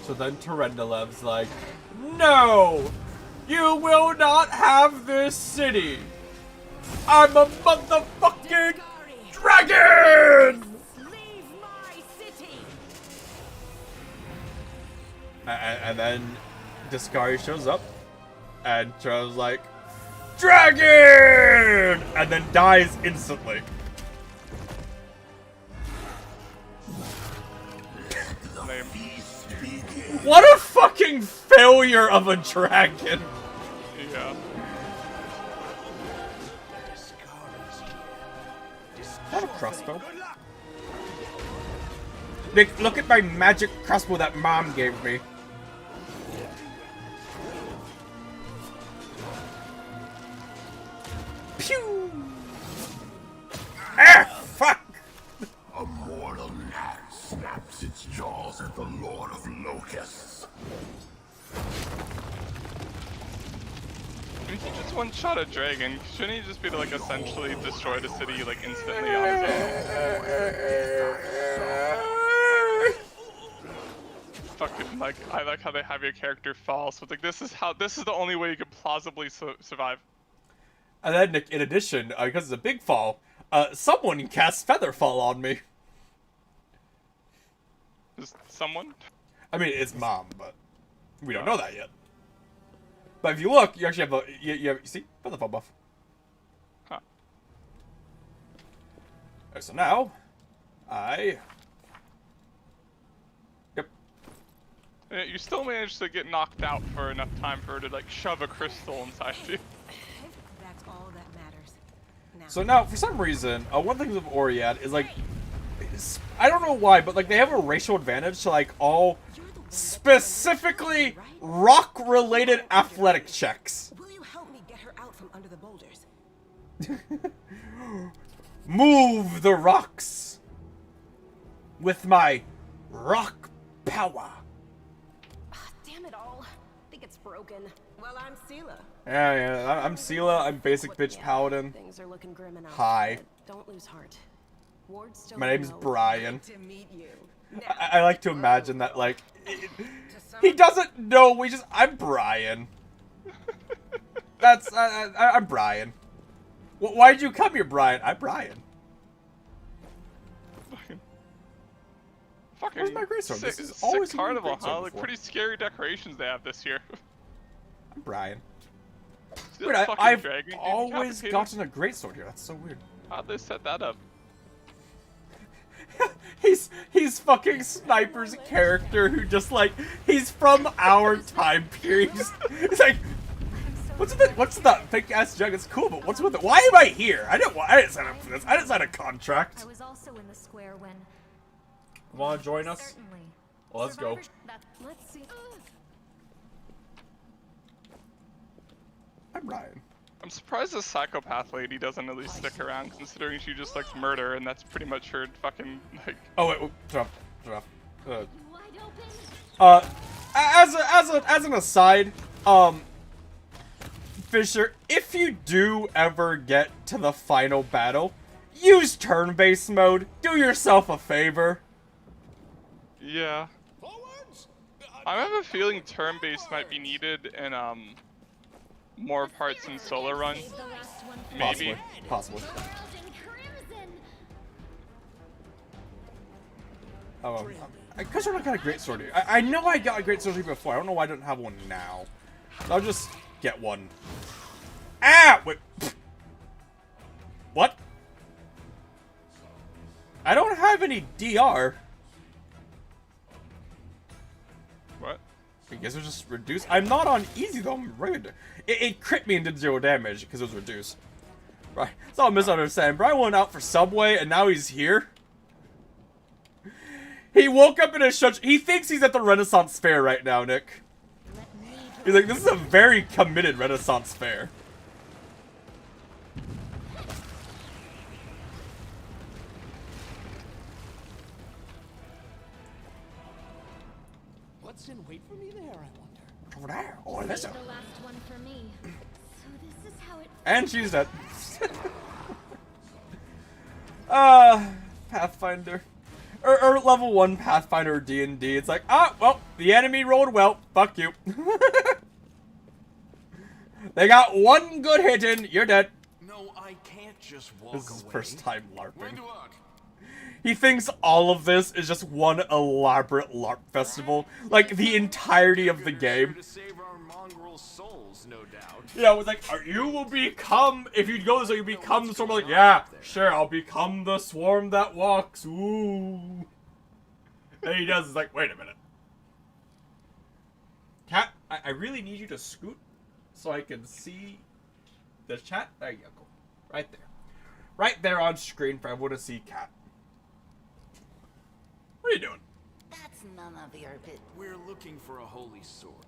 So then Terendilev's like, no! You will not have this city! I'm a motherfucking dragon! Leave my city! And then Discari shows up, and Terendilev's like, dragon! And then dies instantly. lame. What a fucking failure of a dragon! Yeah. Is that a crossbow? Good luck. Nick, look at my magic crossbow that Mom gave me. Pew! Ah, fuck! A mortal gnat snaps its jaws at the Lord of Locusts. mean, he just one-shot a dragon. Shouldn't he just be to, like, essentially destroy the city, like, instantly on his own? Fucking, like, I like how they have your character fall, so it's like, this is the only way you could plausibly survive. And then, Nick, in addition, because it's a big fall, someone cast Featherfall on me. Just someone? I mean, it's Mom, but we don't know that yet. But if you look, you actually have a, you see? Featherfall buff. Huh. Alright, so now, Yep. Yeah, you still managed to get knocked out for enough time for her to, like, shove a crystal inside you. That's all that matters. Now. So now, for some reason, one thing with Oriad is, like, I don't know why, but, like, they have a racial advantage to, like, all specifically rock-related athletic checks. Will you help me get her out from under the boulders? Move the rocks with my rock power. Damn it all. I think it's broken. Well, I'm Sela. Yeah, I'm Sela. I'm basic bitch Yeah, paladin. Things are looking grim enough. Hi. But don't lose heart. Ward's still My name's knows. Brian. To meet you. I like to imagine that, like, he doesn't know. I'm Brian. That's I'm Brian. Why'd you come here, Brian? I'm Brian. Fucking Where's my greatsword? This is sick always a new carnival, greatsword huh? Like, before. pretty scary decorations they have this year. I'm Brian. See Weird, that fucking I've dragon getting always decapitated? gotten a greatsword here. That's so weird. How'd they set that up? he's fucking Sniper's character who just, like, he's from our time period. He's like, what's that fake ass jug? It's cool, but what's with it? Why am I here? I didn't sign up for this. I didn't sign a contract. I was also in the square when. Want to join us? Certainly. Well, let's go. Let's see. I'm Ryan. I'm surprised the psychopath lady doesn't at least stick around, considering she just likes murder, and that's pretty much her fucking, like... Oh wait, drop. Wide open. As an aside, Fisher, if you do ever get to the final battle, use turn-based mode. Do yourself a favor. Yeah. I have a feeling turn-based might be needed in, more parts in solo runs. The last one. Maybe. Possibly. Crimson. Because I got a great sword here. I know I got a great sword here before. I don't know why I don't have one now. So I'll just get one. Ah! Wait. What? I don't have any DR. What? I guess it's just reduced. I'm not on easy though. I'm regular. It crit me and did 0 damage because it was reduced. Right. It's all misunderstanding. Brian went out for Subway and now he's here. He woke up in a church. He thinks he's at the Renaissance Fair right now, Nick. He's like, this is a very committed Renaissance Fair. What's in wait for me there, I wonder? Over there. Oh, listen. The last one for me. So this is how it. And she's dead. Pathfinder. Or level 1 Pathfinder D&D. It's like, well, the enemy rolled well. Fuck you. They got one good hit in. You're dead. No, I can't just walk This is away. first time Good LARPing. luck. He thinks all of this is just one elaborate LARP festival. Like, the entirety of the game. To save our mongrel souls, no doubt. Yeah, it was like, you will become, if you go this way, you become the swarm. Like, yeah, sure, I'll become the swarm that walks. Ooh. And he does, it's like, wait a minute. Cat, I really need you to scoot so I can see the chat. There you go. Right there. Right there on screen for everyone to see Cat. What are you doing? That's none of your bit. We're looking for a holy sword.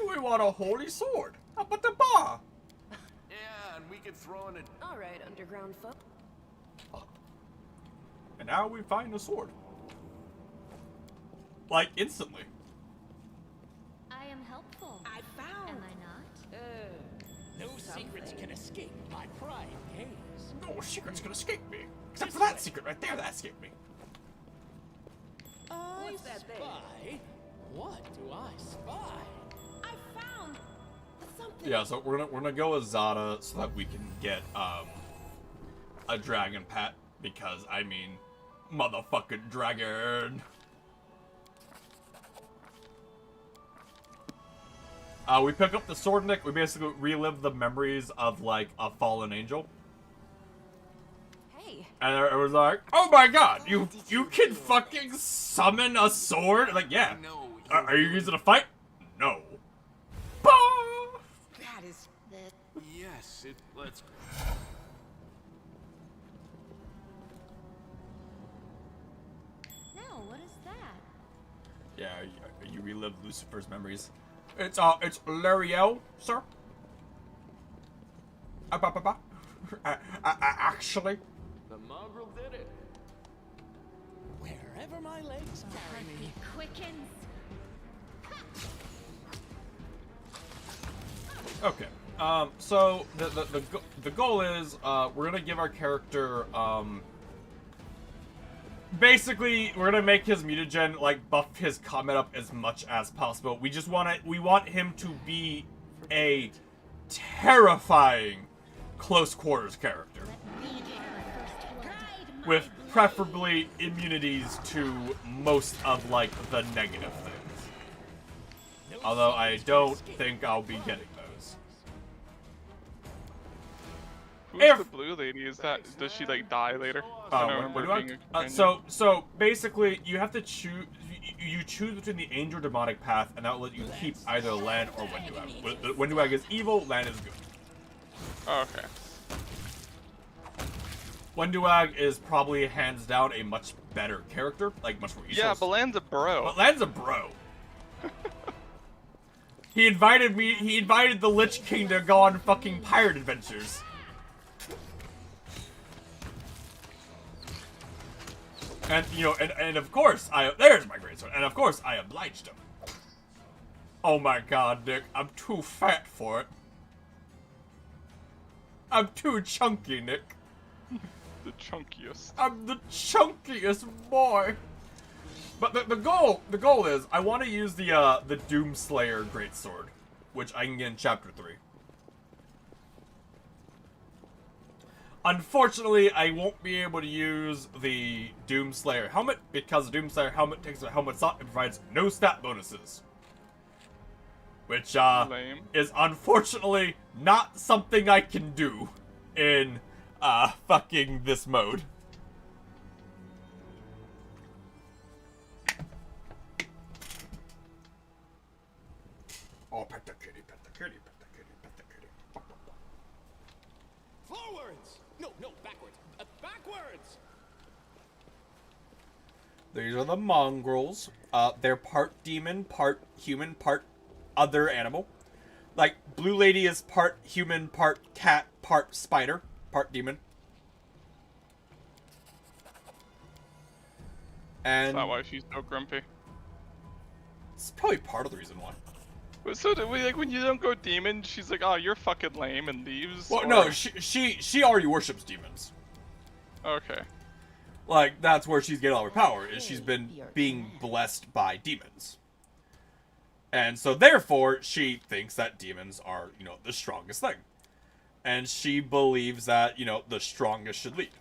We want a holy sword. How about the bar? Yeah, and we could throw in a... All right, underground folk. And now we find the sword. Like, instantly. I am helpful. I found. Am I not? No secrets can escape my prying gaze. No secret's gonna escape me. Except for that secret right there, that escaped me. I that thing? spy. What do I spy? I found something. Yeah, so we're gonna go with Zada so that we can get a dragon pet, because I mean, motherfucking dragon. We pick up the sword, Nick. We basically relive the memories of like a fallen angel. Hey. And it was like, oh my god, you can fucking summon a sword? Like, yeah. Are you using a fight? No. Bah! That is. Yes, let's. No, what is that? Yeah, you relive Lucifer's memories. It's L'Ariel, sir. Actually. The mongrel did it. Wherever my legs carry me. It quickens. Okay. So the goal is we're gonna give our character basically we're gonna make his mutagen like buff his combat up as much as possible. We want him to be a terrifying close quarters character with preferably immunities to most of like the negative things. Although I don't think I'll be getting those. Who's the blue lady? Does she like die later? I don't remember being a companion. So basically, you have to choose. You choose between the angel or demonic path, and that will let you keep either Lan or Wenduag. Wenduag is evil, Lan is good. Oh, okay. Wenduag is probably hands down a much better character, like much more useful. Yeah, but Lan's a bro. But Lan's a bro. He invited the Lich King to go on fucking pirate adventures. And, you know, and of course, there's my greatsword, and of course, I obliged him. Oh my god, Nick, I'm too fat for it. I'm too chunky, Nick. The chunkiest. I'm the chunkiest boy. But the goal is, I want to use the Doomslayer greatsword, which I can get in Chapter 3. Unfortunately, I won't be able to use the Doomslayer helmet, because the Doomslayer helmet takes a helmet slot and provides no stat bonuses. Which, Lame. is unfortunately not something I can do in, fucking this mode. Oh, pet the kitty, pet the kitty, pet the kitty, pet the kitty. Forwards! No, backwards. Backwards! These are the mongrels. They're part demon, part human, part other animal. Like, Blue Lady is part human, part cat, part spider, part demon. And Is that why she's so grumpy? it's probably part of the reason why. But so do we, like, when you don't go demon, she's like, oh, you're fucking lame, and leaves? Well, or... no, she already worships demons. Okay. Like, that's where she's getting all her power, is she's been being blessed by demons. And so, therefore, she thinks that demons are, you know, the strongest thing. And she believes that, you know, the strongest should lead.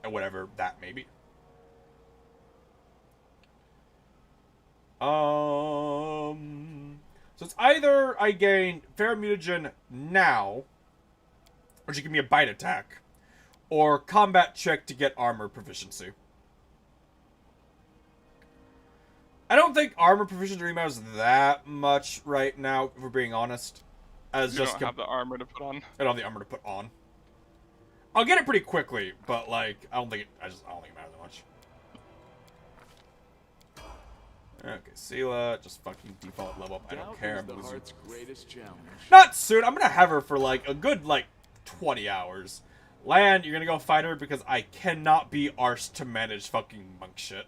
And whatever that may be. So it's either I gain Fair Mutagen now, or she give me a bite attack, or combat check to get armor proficiency. I don't think armor proficiency really matters that much right now, if we're being honest. As You just don't have the armor to put on. I don't have the armor to put on. I'll get it pretty quickly, but like I don't think it matters that much. Okay, Seela, just fucking default level up. I don't care. I'm losing. Heart's greatest challenge. Not soon. I'm gonna have her for like a good 20 hours. Lan, you're gonna go fight her because I cannot be arsed to manage fucking monk shit.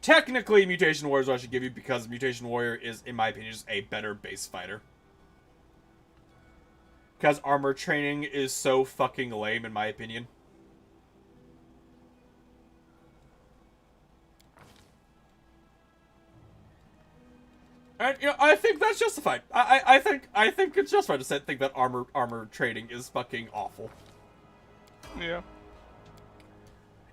technically Mutation Warrior is what I should give you, because Mutation Warrior is, in my opinion, just a better base fighter. Because armor training is so fucking lame, in my opinion. And you know, I think that's justified. I think it's justified to think that armor training is fucking awful. Yeah.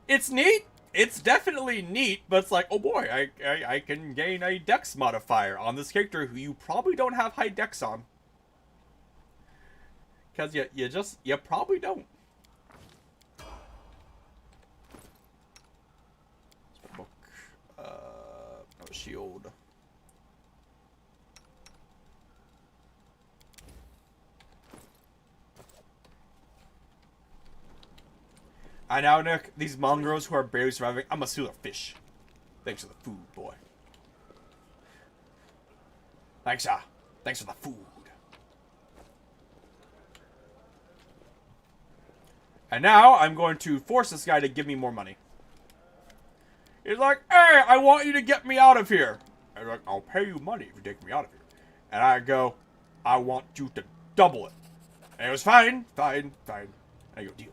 It's neat. It's definitely neat, but it's like, oh boy, I can gain a dex modifier on this character who you probably don't have high dex on. Because you probably don't. Book. No shield. I now, Nick, these mongrels who are barely surviving, I'm a steal their fish. Thanks for the food, boy. Thanks, thanks for the food. And now, I'm going to force this guy to give me more money. He's like, hey, I want you to get me out of here. I'm like, I'll pay you money if you take me out of here. And I go, I want you to double it. And it was fine. And I go, deal.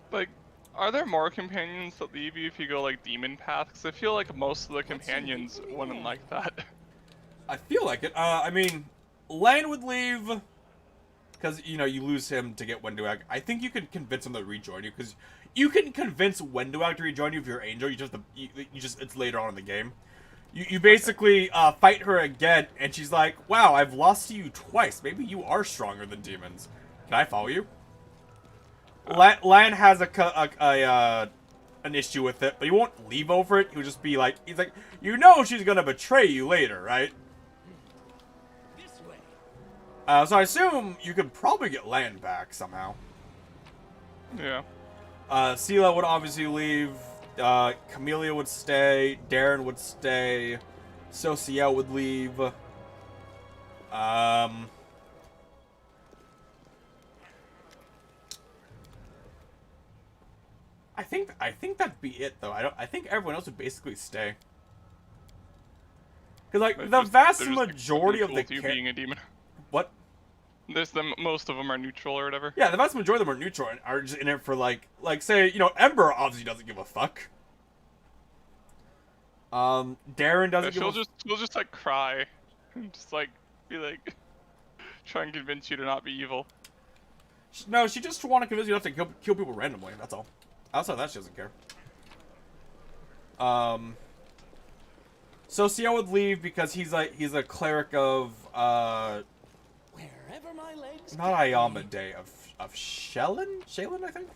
Like, are there more companions that leave you if you go like demon path? Because I feel like most of the companions wouldn't like that. I feel like it. I mean, Lan would leave because, you know, you lose him to get Wenduag. I think you can convince him to rejoin you, because you can convince Wenduag to rejoin you if you're Angel. It's later on in the game. You basically fight her again, and she's like, wow, I've lost to you twice. Maybe you are stronger than demons. Can I follow you? Lan has an issue with it, but he won't leave over it. He'll just be like, he's like, you know she's gonna betray you later, right? This way. So I assume you could probably get Lan back somehow. Yeah. Sela would obviously leave. Camellia would stay. Darren would stay. Sociel would leave. I think that'd be it, though. I think everyone else would basically stay. Cause like the vast majority of the being a demon. What? Most of them are neutral or whatever. Yeah, the vast majority of them are neutral and are just in it for like say, you know, Ember obviously doesn't give a fuck. Darren doesn't. She'll just like cry, and just like be like, try and convince you to not be evil. No, she just want to convince you not to kill people randomly. That's all. Outside of that, she doesn't care. Sociel would leave because he's a cleric of Wherever my legs not carry me. Iyamade, of Shelyn, I think.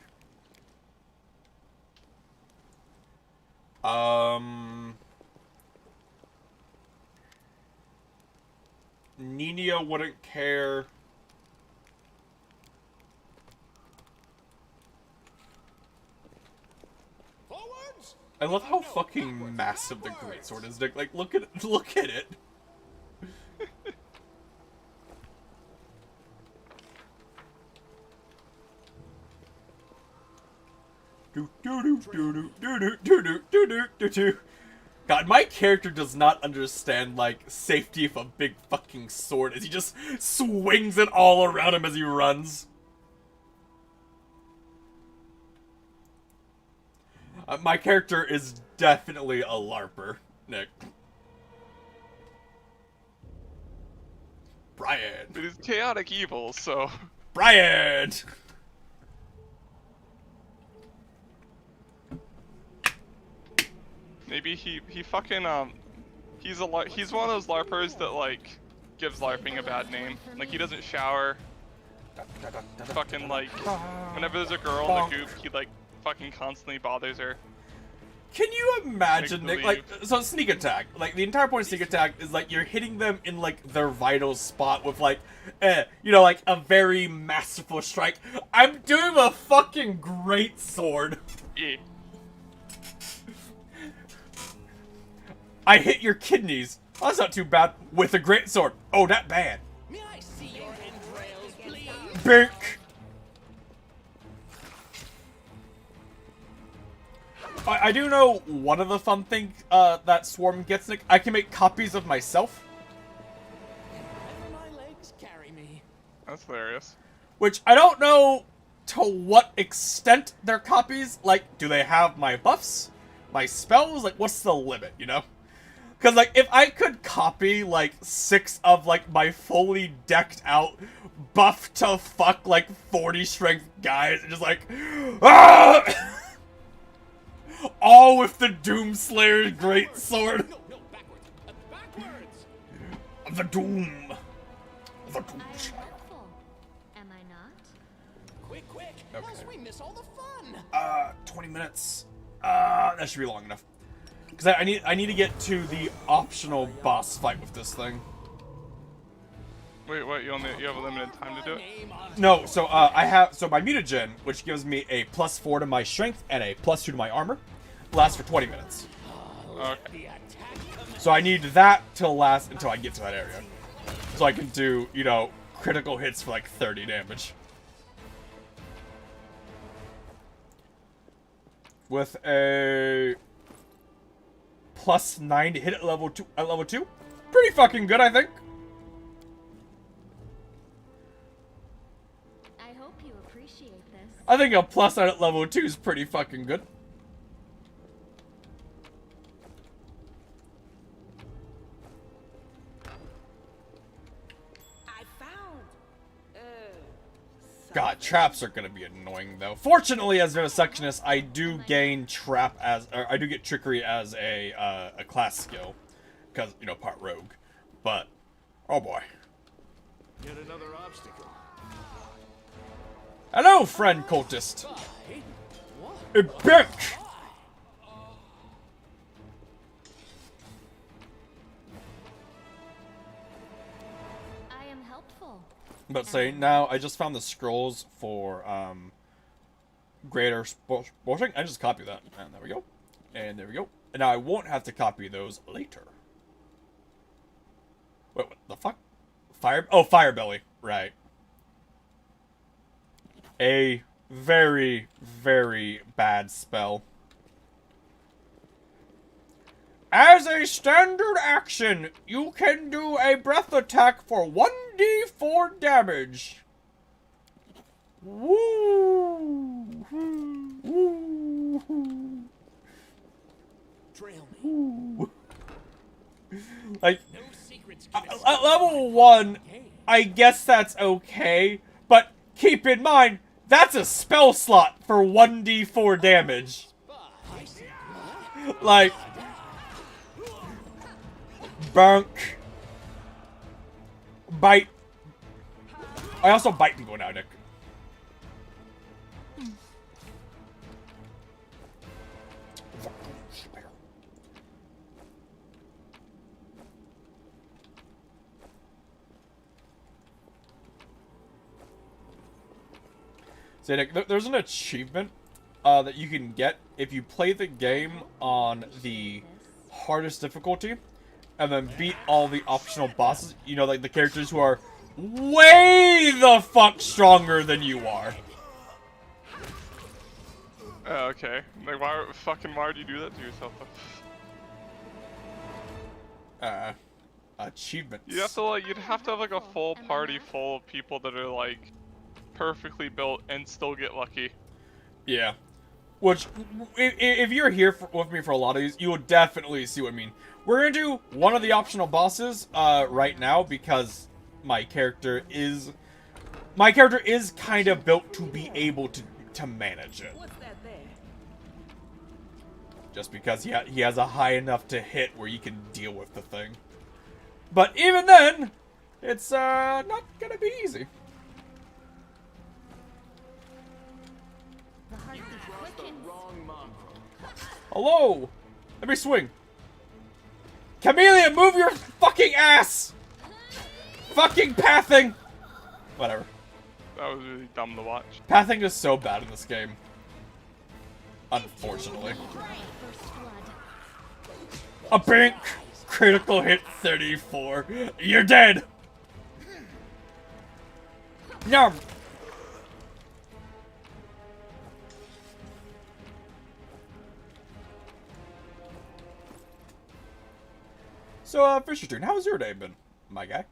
Nina wouldn't care. Forwards. I love how fucking massive the greatsword is, Nick. Like, look at it. God, my character does not understand, like, safety of a big fucking sword as he just swings it all around him as he runs. My character is definitely a LARPer, Nick. Brian. But he's chaotic evil, so. Brian! Maybe he fucking he's one of those LARPers that like gives LARPing a bad name. Like he doesn't shower. Fucking like whenever there's a girl in the goop, he like fucking constantly bothers her. Can you imagine, Nick? Like, so sneak attack. Like, the entire point of sneak attack is, like, you're hitting them in, like, their vital spot with, like, you know, like, a very masterful strike. I'm doing a fucking great sword. Yeah. I hit your kidneys. Oh, that's not too bad. With a great sword. Oh, that bad. May I see your entrails, please? Bink. I do know one of the fun things that Swarm gets, Nick. I can make copies of myself. Wherever my legs carry me. That's hilarious. Which I don't know to what extent they're copies. Like, do they have my buffs? My spells? Like, what's the limit, you know? Because, like, if I could copy, like, 6 of, like, my fully decked out, buff to fuck, like, 40 strength guys, and just, like, ah! All with the Doomslayer's great sword. No, backwards. Backwards. The Doom. The I Doom. am helpful. Am I not? Quick, Okay. else we miss all the fun. 20 minutes. That should be long enough. Because I need to get to the optional boss fight with this thing. Wait, what? You have a limited time to do it? No, so I have my mutagen, which gives me a +4 to my strength and a +2 to my armor, lasts for 20 minutes. Okay. So I need that to last until I get to that area, so I can do, you know, critical hits for like 30 damage. With a +9 to hit at level 2. Pretty fucking good, I think. I hope you appreciate this. I think a +9 at level 2 is pretty fucking good. I found. God, traps are gonna be annoying though. Fortunately, as Vivisectionist, I do gain trap as, or I do get trickery as a class skill, because, you know, part rogue. But oh boy. Yet another obstacle. Hello, friend cultist. A bitch. I am helpful. But say now, I just found the scrolls for greater sporting. I just copy that, and there we go, and there we go. And now I won't have to copy those later. Wait, what the fuck? Fire belly, right? A very, very bad spell. As a standard action, you can do a breath attack for 1d4 damage. Woo! Woo! Trail me. Woo! Like, No secrets. at level 1, I guess that's okay, but keep in mind, that's a spell slot for 1d4 damage. Like, bonk. Bite. I also bite and go now, Nick. So, Nick, there's an achievement that you can get if you play the game on the hardest difficulty and then beat all the optional bosses. You know, like the characters who are way the fuck stronger than you are. Oh, okay. Like, why would you do that to yourself? Achievements. You'd have to have like a full party full of people that are like perfectly built and still get lucky. Yeah. Which, if you're here with me for a lot of these, you will definitely see what I mean. We're gonna do one of the optional bosses right now because my character is kind of built to be able to manage it. What's that there? Just because he has a high enough to hit where you can deal with the thing. But even then, it's not gonna be easy. The heartbeat quickens. Hello! Let me swing. Chameleon, move your fucking ass! Fucking pathing! Whatever. That was really dumb to watch. Pathing is so bad in this game. Unfortunately. First blood. A bank! Critical hit 34. You're dead! No! So, Fisher Turn, how's your day been, my guy?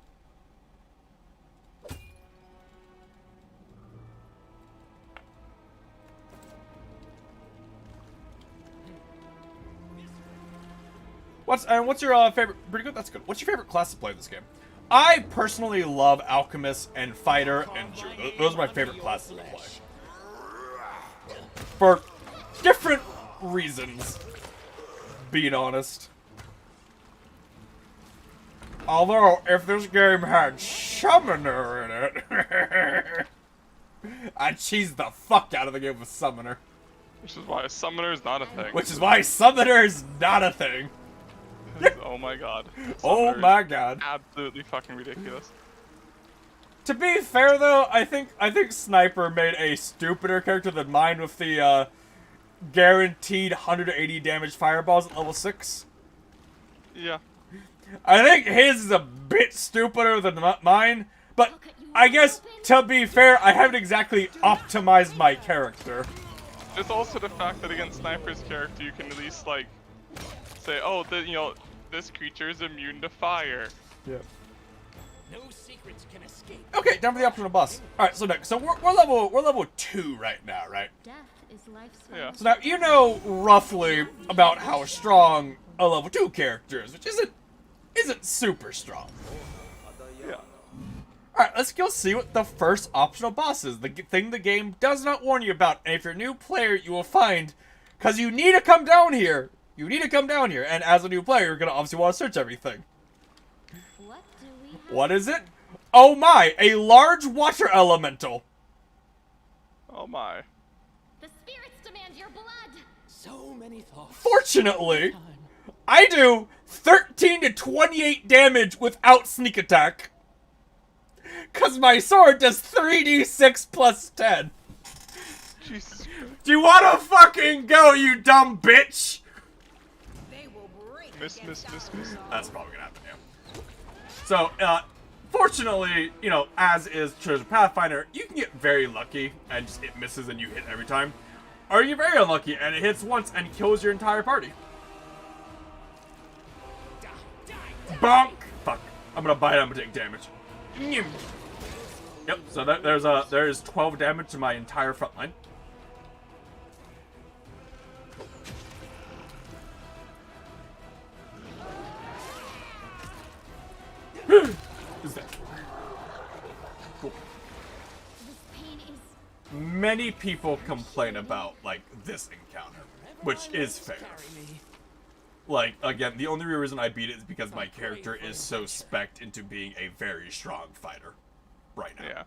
What's your favorite? Pretty good. That's good. What's your favorite class to play in this game? I personally love Alchemist and Fighter and Jew. Those are my favorite classes to play. For different reasons, being honest. Although, if this game had Summoner in it, I'd cheese the fuck out of the game with Summoner. Which is why a summoner is not a thing. Which is why Summoner is not a thing. Oh my god. Oh Summoner my is god. Absolutely fucking ridiculous. To be fair though, I think Sniper made a stupider character than mine with the guaranteed 180 damage fireballs at level 6. Yeah. I think his is a bit stupider than mine, but I guess, to be fair, I haven't exactly optimized my character. There's also the fact that against Sniper's character, you can at least, like, say, oh, this creature is immune to fire. Yeah. No secrets can escape. Okay, down for the optional boss. Alright, so next, so we're level 2 right now, right? Death is life's Yeah. So now, you know roughly about how strong a level 2 character is, which isn't super strong. Yeah. Alright, let's go see what the first optional boss is. The thing the game does not warn you about. And if you're a new player, you will find, because you need to come down here. You need to come down here. And as a new player, you're going to obviously want to search everything. What do we have? What is it? Oh my, a large water elemental. Oh my. The spirits demand your blood. So many thoughts. Fortunately, I do 13 to 28 damage without sneak attack. Because my sword does 3d6 plus 10. Jesus. Do you want to fucking go, you dumb bitch? They will break Miss. That's probably gonna happen, yeah. So, fortunately, you know, as is Treasure Pathfinder, you can get very lucky and just it misses and you hit every time. Or you're very unlucky and it hits once and kills your entire party. Bonk! Fuck. I'm gonna bite, I'm gonna take damage. Yep, so there's 12 damage to my entire front line. Who's that? Cool. This pain is. Many people complain about, like, this encounter, which is fair. Like, again, the only reason I beat it is because my character is so spec'd into being a very strong fighter right now. Yeah.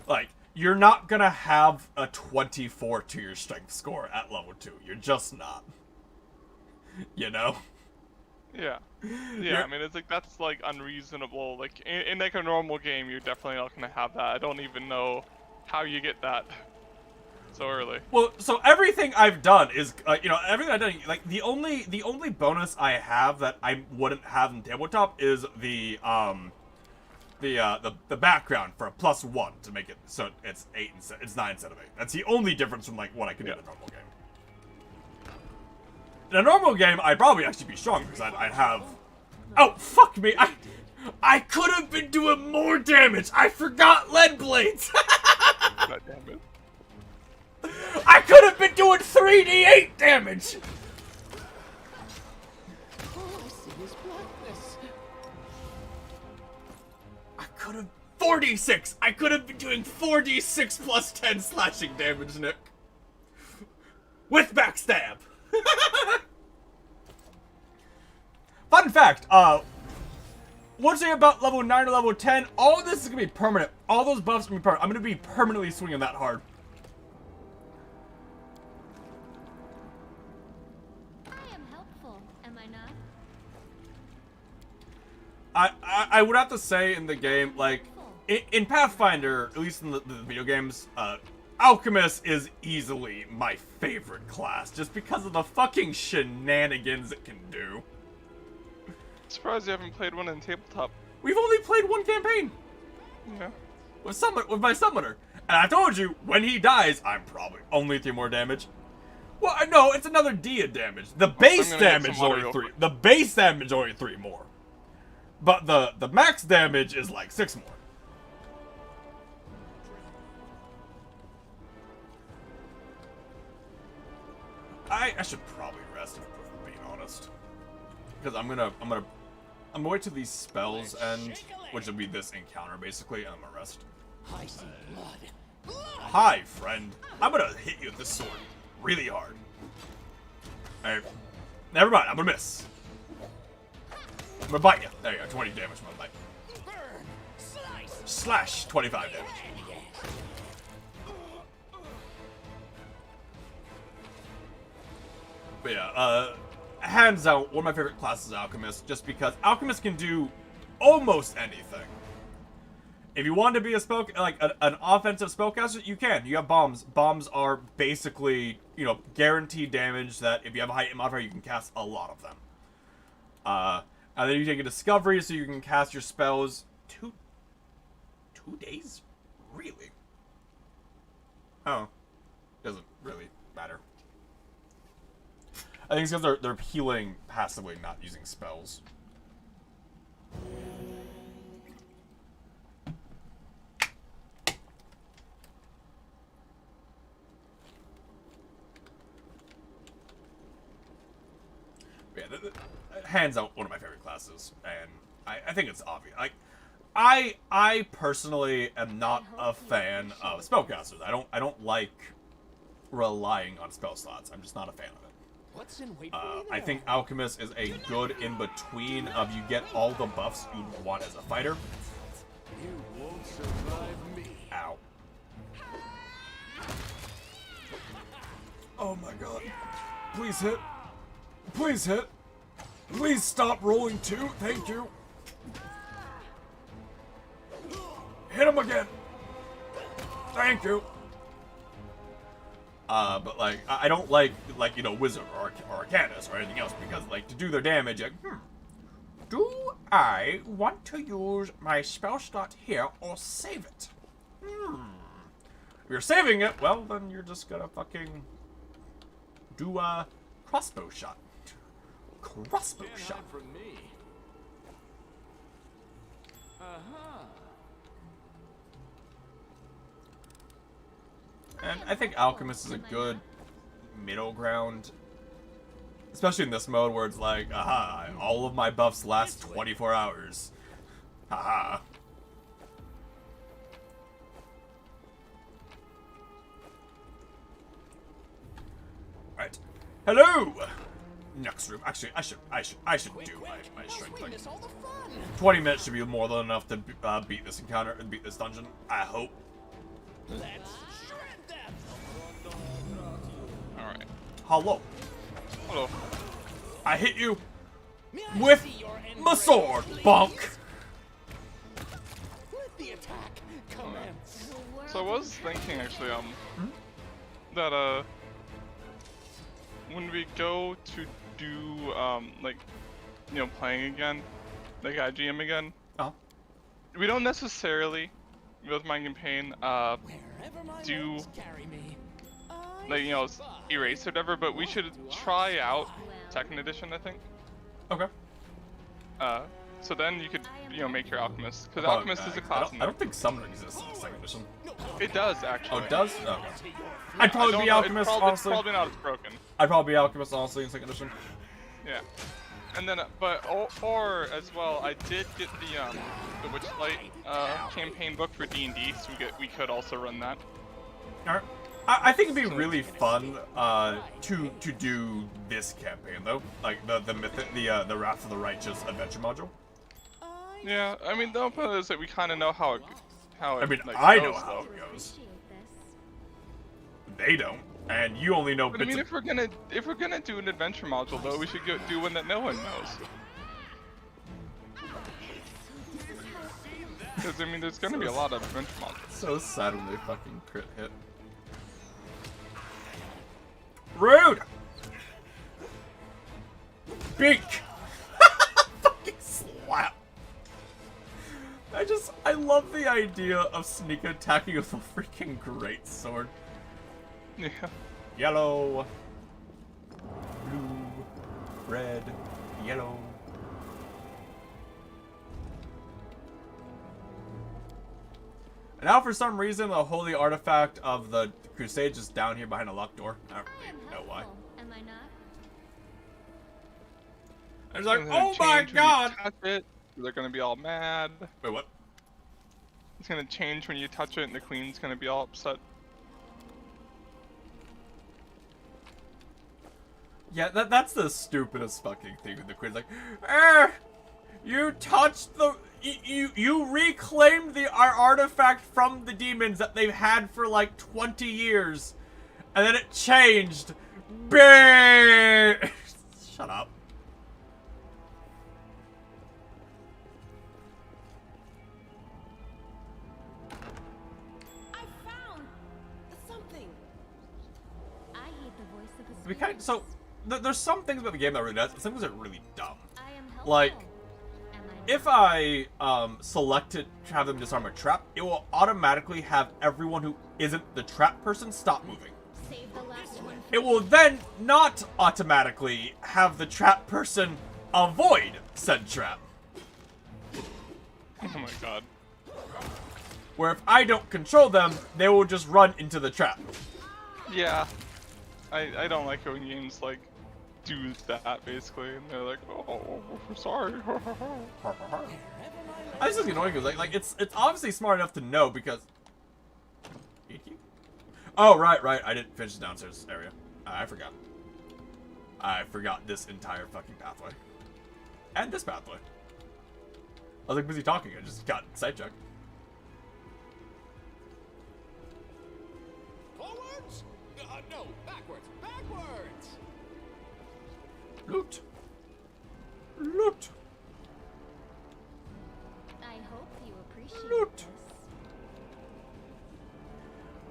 Like, you're not gonna have a 24 to your strength score at level 2. You're just not. You know? Yeah. Yeah, I mean, it's like, that's, like, unreasonable. Like, in like, a normal game, you're definitely not gonna have that. I don't even know how you get that so early. Well, so everything I've done is, you know, everything I've done, like, the only bonus I have that I wouldn't have in tabletop is the background for a +1 to make it so it's 9 instead of 8. That's the only difference from, like, what I can do in a normal game. In a normal game, I'd probably actually be stronger because I'd have. Oh, fuck me! I could have been doing more damage. I forgot lead blades. God damn it. I could have been doing 3d8 damage. All I see is blackness. I could have 4d6. I could have been doing 4d6 plus 10 slashing damage, Nick. With backstab. Fun fact, one thing about level 9 to level 10, all of this is gonna be permanent. All those buffs are gonna be permanent. I'm gonna be permanently swinging that hard. I am helpful, am I not? I would have to say in the game, like, in Pathfinder, at least in the video games, Alchemist is easily my favorite class, just because of the fucking shenanigans it can do. Surprised you haven't played one in tabletop. We've only played one campaign Yeah. with my summoner, and I told you when he dies, I'm probably only 3 more damage. Well, no, it's another D of damage. The base I'm gonna get damage is some water only real 3. quick. The base damage is only 3 more. But the max damage is like 6 more. I should probably rest if we're being honest. Because I'm gonna wait till these spells end, which will be this encounter basically, and I'm gonna rest. I see blood. Hi, friend. I'm gonna hit you with this sword really hard. Alright. Never mind, I'm gonna miss. I'm gonna bite you. There you go, 20 damage from my bite. Burn. Slice. Slash, 25 damage. But yeah, hands out, one of my favorite classes is Alchemist, just because Alchemist can do almost anything. If you want to be a spell, like an offensive spellcaster, you can. You have bombs. Bombs are basically, you know, guaranteed damage that if you have a high modifier, you can cast a lot of them. And then you take a discovery, so you can cast your spells 2 days? Really? Oh. Doesn't really matter. I think it's because they're healing passively, not using spells. Yeah, hands out one of my favorite classes, and I think it's obvious. I personally am not a fan of spellcasters. I don't like relying on spell slots. I'm just not a fan of it. What's in wait I think Alchemist is a good in-between of you get all the buffs you want as a fighter. You won't survive me. Ow. Oh my god. Please hit. Please hit. Please stop rolling 2. Thank you. Hit him again. Thank you. But like, I don't like, you know, Wizard or Arcanist or anything else because, like, to do their damage, like, do I want to use my spell slot here or save it? If you're saving it, well, then you're just gonna fucking do a crossbow shot. Crossbow shot. From me. And I think Alchemist is a good middle ground. Especially in this mode where it's like, aha, all of my buffs last 24 hours. Haha. Right. Hello! Next room. Actually, I should do my strength thing. 20 minutes should be more than enough to beat this encounter and beat this dungeon. I hope. Let's shred them. Alright. Hello. Hello. I hit you May I with see your end my sword, please? bonk. Let the attack commence. So I was thinking actually, that when we go to do like, you know, playing again, like IGM again, Oh. we don't necessarily, with my campaign, Wherever my do legs carry me, I like, you know, survive. erase or whatever, but we should try out Second Edition, I think. Okay. So then you could, you know, make your Alchemist, because Oh, Alchemist is a class. I don't think Summoner exists in the second edition. It does actually. Oh, it does? Oh, okay. I'd probably be Alchemist, it's honestly. probably not as broken. I'd probably be Alchemist, honestly, in second edition. Yeah. And then, or as well, I did get the Witchlight campaign book for D&D, so we could also run that. Alright. I think it'd be really fun to do this campaign though, like the Mythic, the Wrath of the Righteous adventure module. Yeah, I mean the open is that we kind of know how it I mean, like, I goes, know how though. it goes. Appreciate this. They don't, and you only know But I bits mean, of... if we're gonna do an adventure module though, we should do one that no one knows. Because I mean, there's gonna be a lot of adventure modules. So sad when they fucking crit hit. Rude! Beak! Fucking slap! I love the idea of sneak attacking with a freaking great sword. Yeah. Yellow, blue, red, yellow. And now, for some reason, the holy artifact of the Crusades is down here behind a locked door. I don't I am really know why. helpful, am I not? I was like, It's gonna oh my change when you god! touch it. They're gonna be all mad. Wait, what? It's gonna change when you touch it, and the queen's gonna be all upset. Yeah, that's the stupidest fucking thing with the Queen's like, you touched the... You reclaimed our artifact from the demons that they've had for like 20 years. And then it changed. Shut up. I found something. I hate the voice of the We spirits. so there's some things about the game that are really nuts, and some things that are really dumb. I am helpful. Like, Am I not? if I selected to have them disarm a trap, it will automatically have everyone who isn't the trap person stop moving. Save the last one for It will then not automatically have the trap person avoid said trap. Oh my god. Where if I don't control them, they will just run into the trap. Yeah. I don't like it when games like do that basically, and they're like, oh, sorry. I just think annoying because like it's obviously smart enough to know because. Oh right, I didn't finish the downstairs area. I forgot. I forgot this entire fucking pathway, and this pathway. I was like busy talking. I just got sidetracked. Forwards? No, backwards. Backwards! Loot. Loot. I hope you appreciate Loot. this.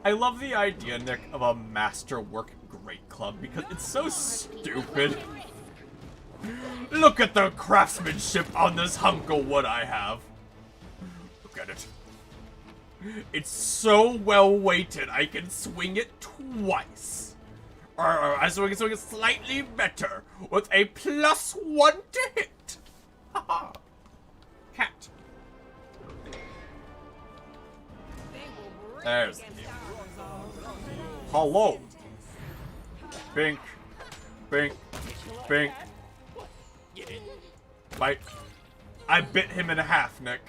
I love the idea, Nick, of a masterwork great club because it's so stupid. Look at the craftsmanship on this hunk of wood I have. Look at it. It's so well weighted, I can swing it twice. I swing it slightly better with a +1 to hit. Haha. Cat. There's the hello. Bink. Bink. Bink. Bite. I bit him in half, Nick.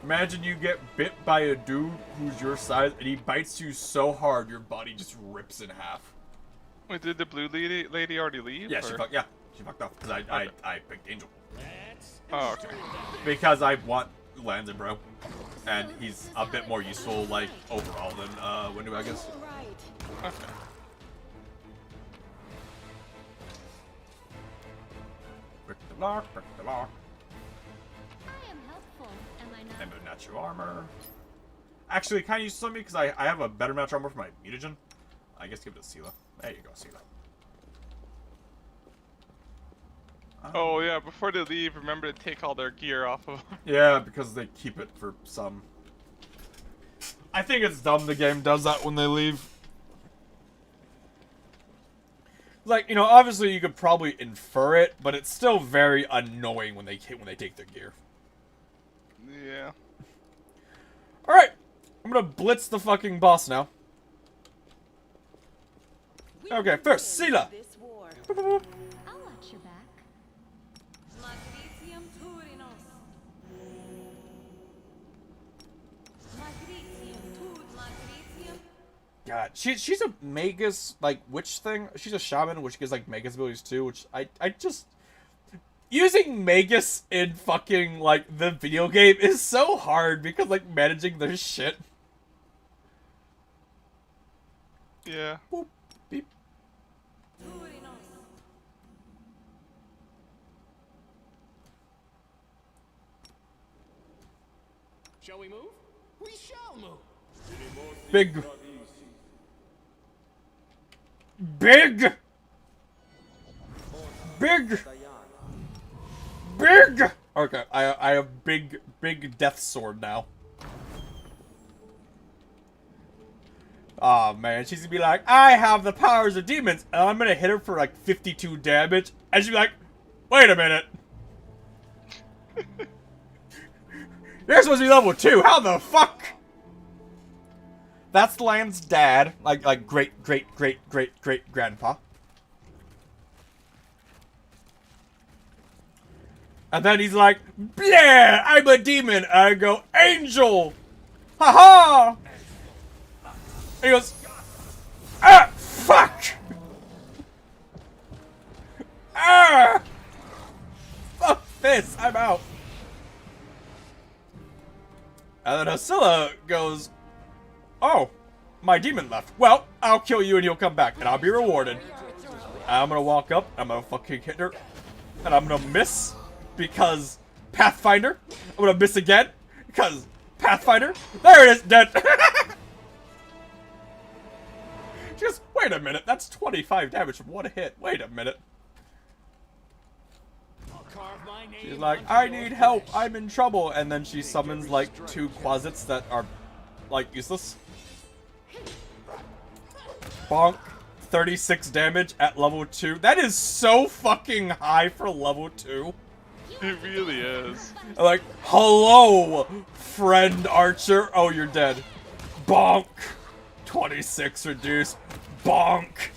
Imagine you get bit by a dude who's your size and he bites you so hard your body just rips in half. Wait, did the blue lady already leave? Yeah, or? she fucked off because I picked Angel. Oh, okay. Because I want Lanzenbro. And he's a bit more useful, like, overall than Windu, I guess. Okay. Brick the lock, brick the lock. I am helpful, am I not? And natural armor. Actually, kind of use something because I have a better natural armor for my mutagen. I guess give it to Sela. There you go, Sela. Oh yeah, before they leave, remember to take all their gear off of them. Yeah, because they keep it for some. I think it's dumb the game does that when they leave. Like, you know, obviously you could probably infer it, but it's still very annoying when they take their gear. Yeah. All right, I'm gonna blitz the fucking boss now. Okay, first, Sela. I'll watch your back. Magritium Turinos. Magritium Tur Magritium. God, she's a Magus, like, witch thing. She's a shaman, which gives, like, Magus abilities, too, which I just... Using Magus in fucking, like, the video game is so hard because, like, managing their shit. Yeah. Boop, beep. Turinos. Shall we move? We shall move. Big. Big! Big! Big! Okay, I have big death sword now. Oh man, she's gonna be like, I have the powers of demons, and I'm gonna hit her for like 52 damage, and she'll be like, wait a minute. You're supposed to be level 2. How the fuck? That's Lan's dad, like great grandpa. And then he's like, "Yeah, I'm a demon." I go, "Angel, haha." He goes, "Ah, fuck, ah, fuck this, I'm out." And then Asilla goes, "Oh, my demon left. Well, I'll kill you and you'll come back, and I'll be rewarded." I'm gonna walk up, I'm gonna fucking hit her, and I'm gonna miss because Pathfinder. I'm gonna miss again because Pathfinder. There it is, dead. She goes, "Wait a minute, that's 25 damage from one hit. Wait a minute." She's like, "I need help, I'm in trouble." And then she summons like 2 closets that are like useless. Bonk. 36 damage at level 2. That is so fucking high for level 2. It really is. Like, hello, friend Archer. Oh, you're dead. Bonk. 26 reduced. Bonk.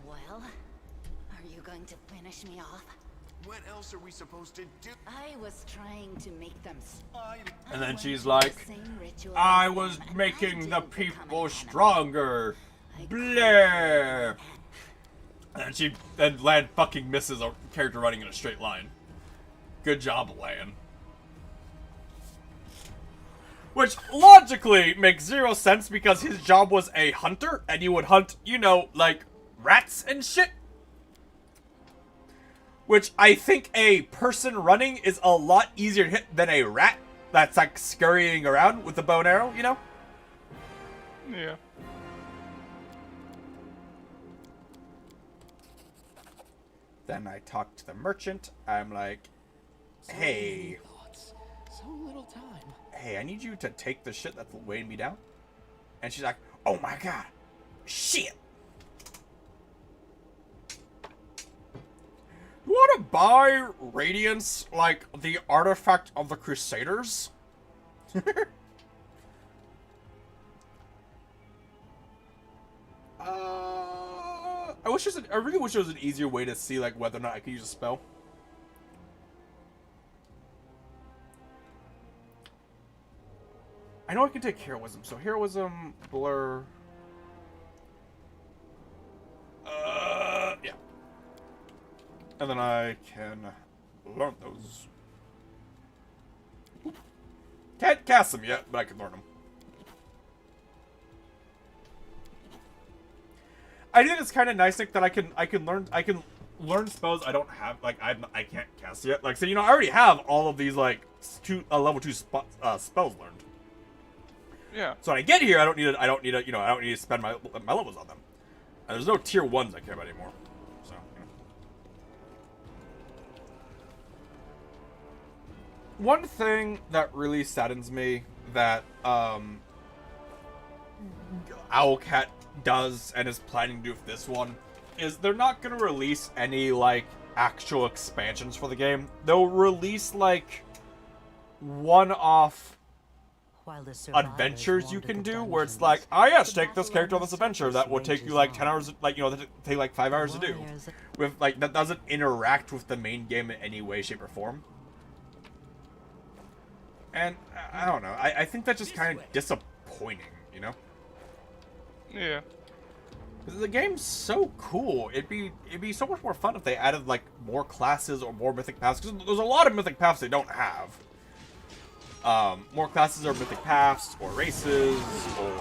Well, are you going to finish me off? What else are we supposed to do? I was trying to make them. And then she's like, "I was making the people stronger. Blair." And then Lan fucking misses a character running in a straight line. Good job, Lan. Which logically makes 0 sense because his job was a hunter and he would hunt, you know, like rats and shit. Which I think a person running is a lot easier to hit than a rat that's like scurrying around with the bow and arrow, you know? Yeah. Then I talk to the merchant. I'm like, "Hey, So little time. hey, I need you to take the shit that's weighing me down." And she's like, "Oh my god, shit. You want to buy Radiance, like the artifact of the Crusaders?" I really wish there was an easier way to see like whether or not I could use a spell. I know I can take Heroism, so Heroism, Blur. Yeah. And then I can learn those. Can't cast them yet, but I can learn them. I think it's kind of nice, Nick, that I can learn spells I don't have, like I can't cast yet. Like, so you know, I already have all of these like level 2 spells learned. Yeah. So when I get here, I don't need to spend my levels on them. And there's no tier 1s I care about anymore. So, you know. One thing that really saddens me that Owlcat does and is planning to do with this one is they're not going to release any like actual expansions for the game. They'll release like one-off adventures you can do where it's like, "Oh yes, take this character on this adventure that will take you like 10 hours, like, you know, that take like 5 hours to do." With like, that doesn't interact with the main game in any way, shape, or form. And I don't know. I think that's just kind of disappointing, you know? Yeah. The game's so cool. It'd be so much more fun if they added like more classes or more mythic paths. Because there's a lot of mythic paths they don't have. More classes or mythic paths or races or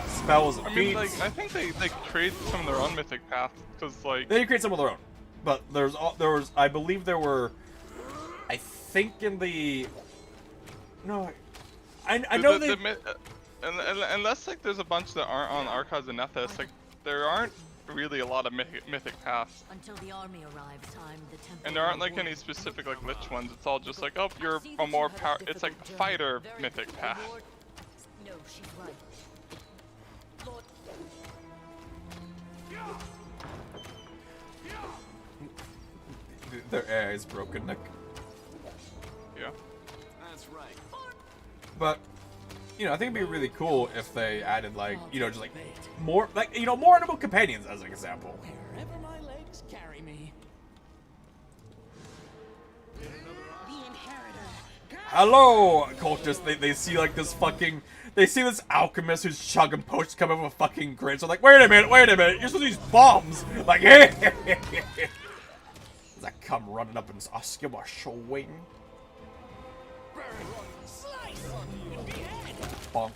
spells and feats. Like, I think they create some of their own mythic paths because like they create some of their own. But I believe there were, I think in the, no, I know unless like there's a bunch that aren't on Archives of Nethys, like there aren't really a lot of mythic paths. Until the army arrives, time the temple. And there aren't like any specific like lich ones. It's all just like, oh, you're a more power. It's like a fighter mythic path. No, she's right. Lord, their AI is broken, Nick. Yeah. That's right. But, you know, I think it'd be really cool if they added, like, you know, just like more, like, you know, more animal companions as an example. Wherever my legs carry me. The inheritor. Hello, cultists. They see like this fucking, they see this alchemist who's chugging potions come up with a fucking grid. So like, wait a minute, you're supposed to use bombs. Like, hey. Does that come running up and ask you a swing? Slice! Behead! Bonk.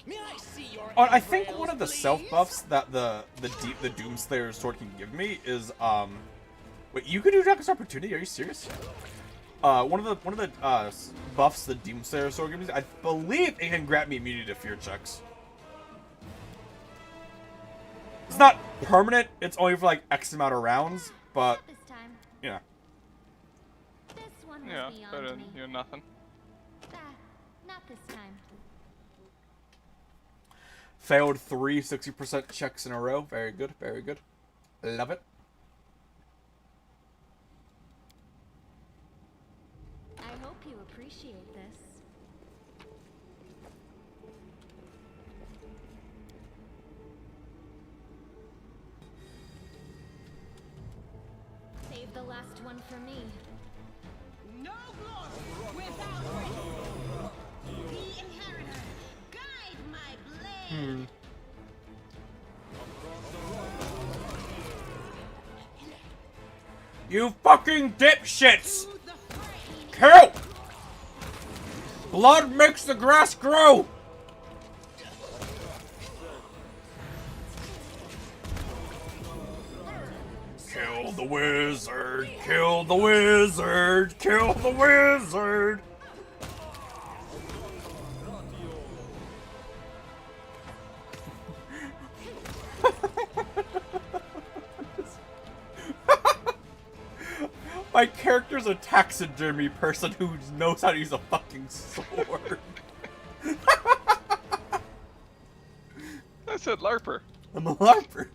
May I see your Oh, I think entrails, one of the please? self buffs that the Doomslayer sword can give me is wait, you can do Darkest Opportunity? Are you serious? One of the buffs the Doomslayer sword gives me, I believe it can grant me immunity to fear checks. It's not permanent. It's only for like X amount of rounds, but Not this time. you know. This one was Yeah, beyond better me. than you're nothing. Ah, not this time. Failed 3 60% checks in a row. Very good, very good. Love it. I hope you appreciate this. Save the last one for me. No glory without risk. The inheritor. Guide my blade. You fucking dipshits! To the fray. Kill! Blood makes the grass grow! Kill the wizard! Kill the wizard! Kill the wizard! My character's a taxidermy person who knows how to use a fucking sword. I said LARPer. I'm a LARPer.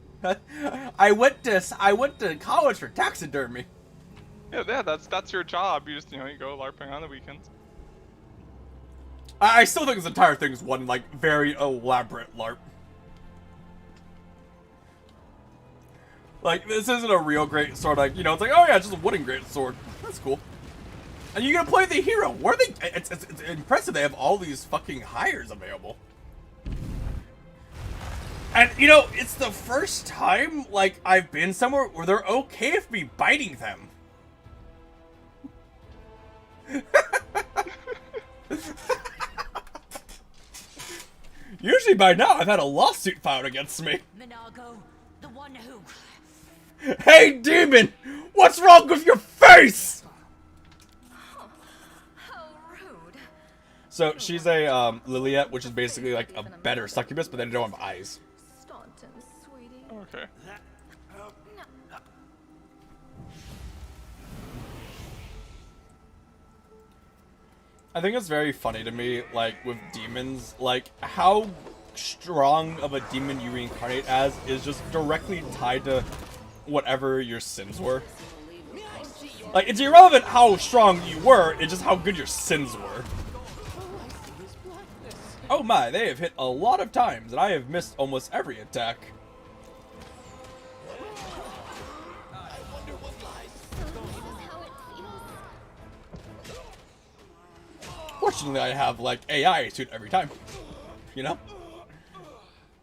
I went to college for taxidermy. Yeah, that's your job. You just you go LARPing on the weekends. I still think this entire thing is one like very elaborate LARP. Like, this isn't a real great sword, like, it's like, oh yeah, it's just a wooden great sword. That's cool. And you're gonna play the hero. Where are they? It's impressive they have all these fucking hires available. And, it's the first time, like, I've been somewhere where they're okay with me biting them. Usually by now, I've had a lawsuit filed against me. Minago, the one who. Hey, demon! What's wrong with your face? How rude. So, she's a, Liliette, which is basically, like, a better succubus, but they don't have eyes. Staunton, sweetie. Okay. I think it's very funny to me, like, with demons, like, how strong of a demon you reincarnate as is just directly tied to whatever your sins were. Like, it's irrelevant how strong you were, it's just how good your sins were. Oh my, they have hit a lot of times, and I have missed almost every attack. Fortunately, I have, like, AI shoot every time.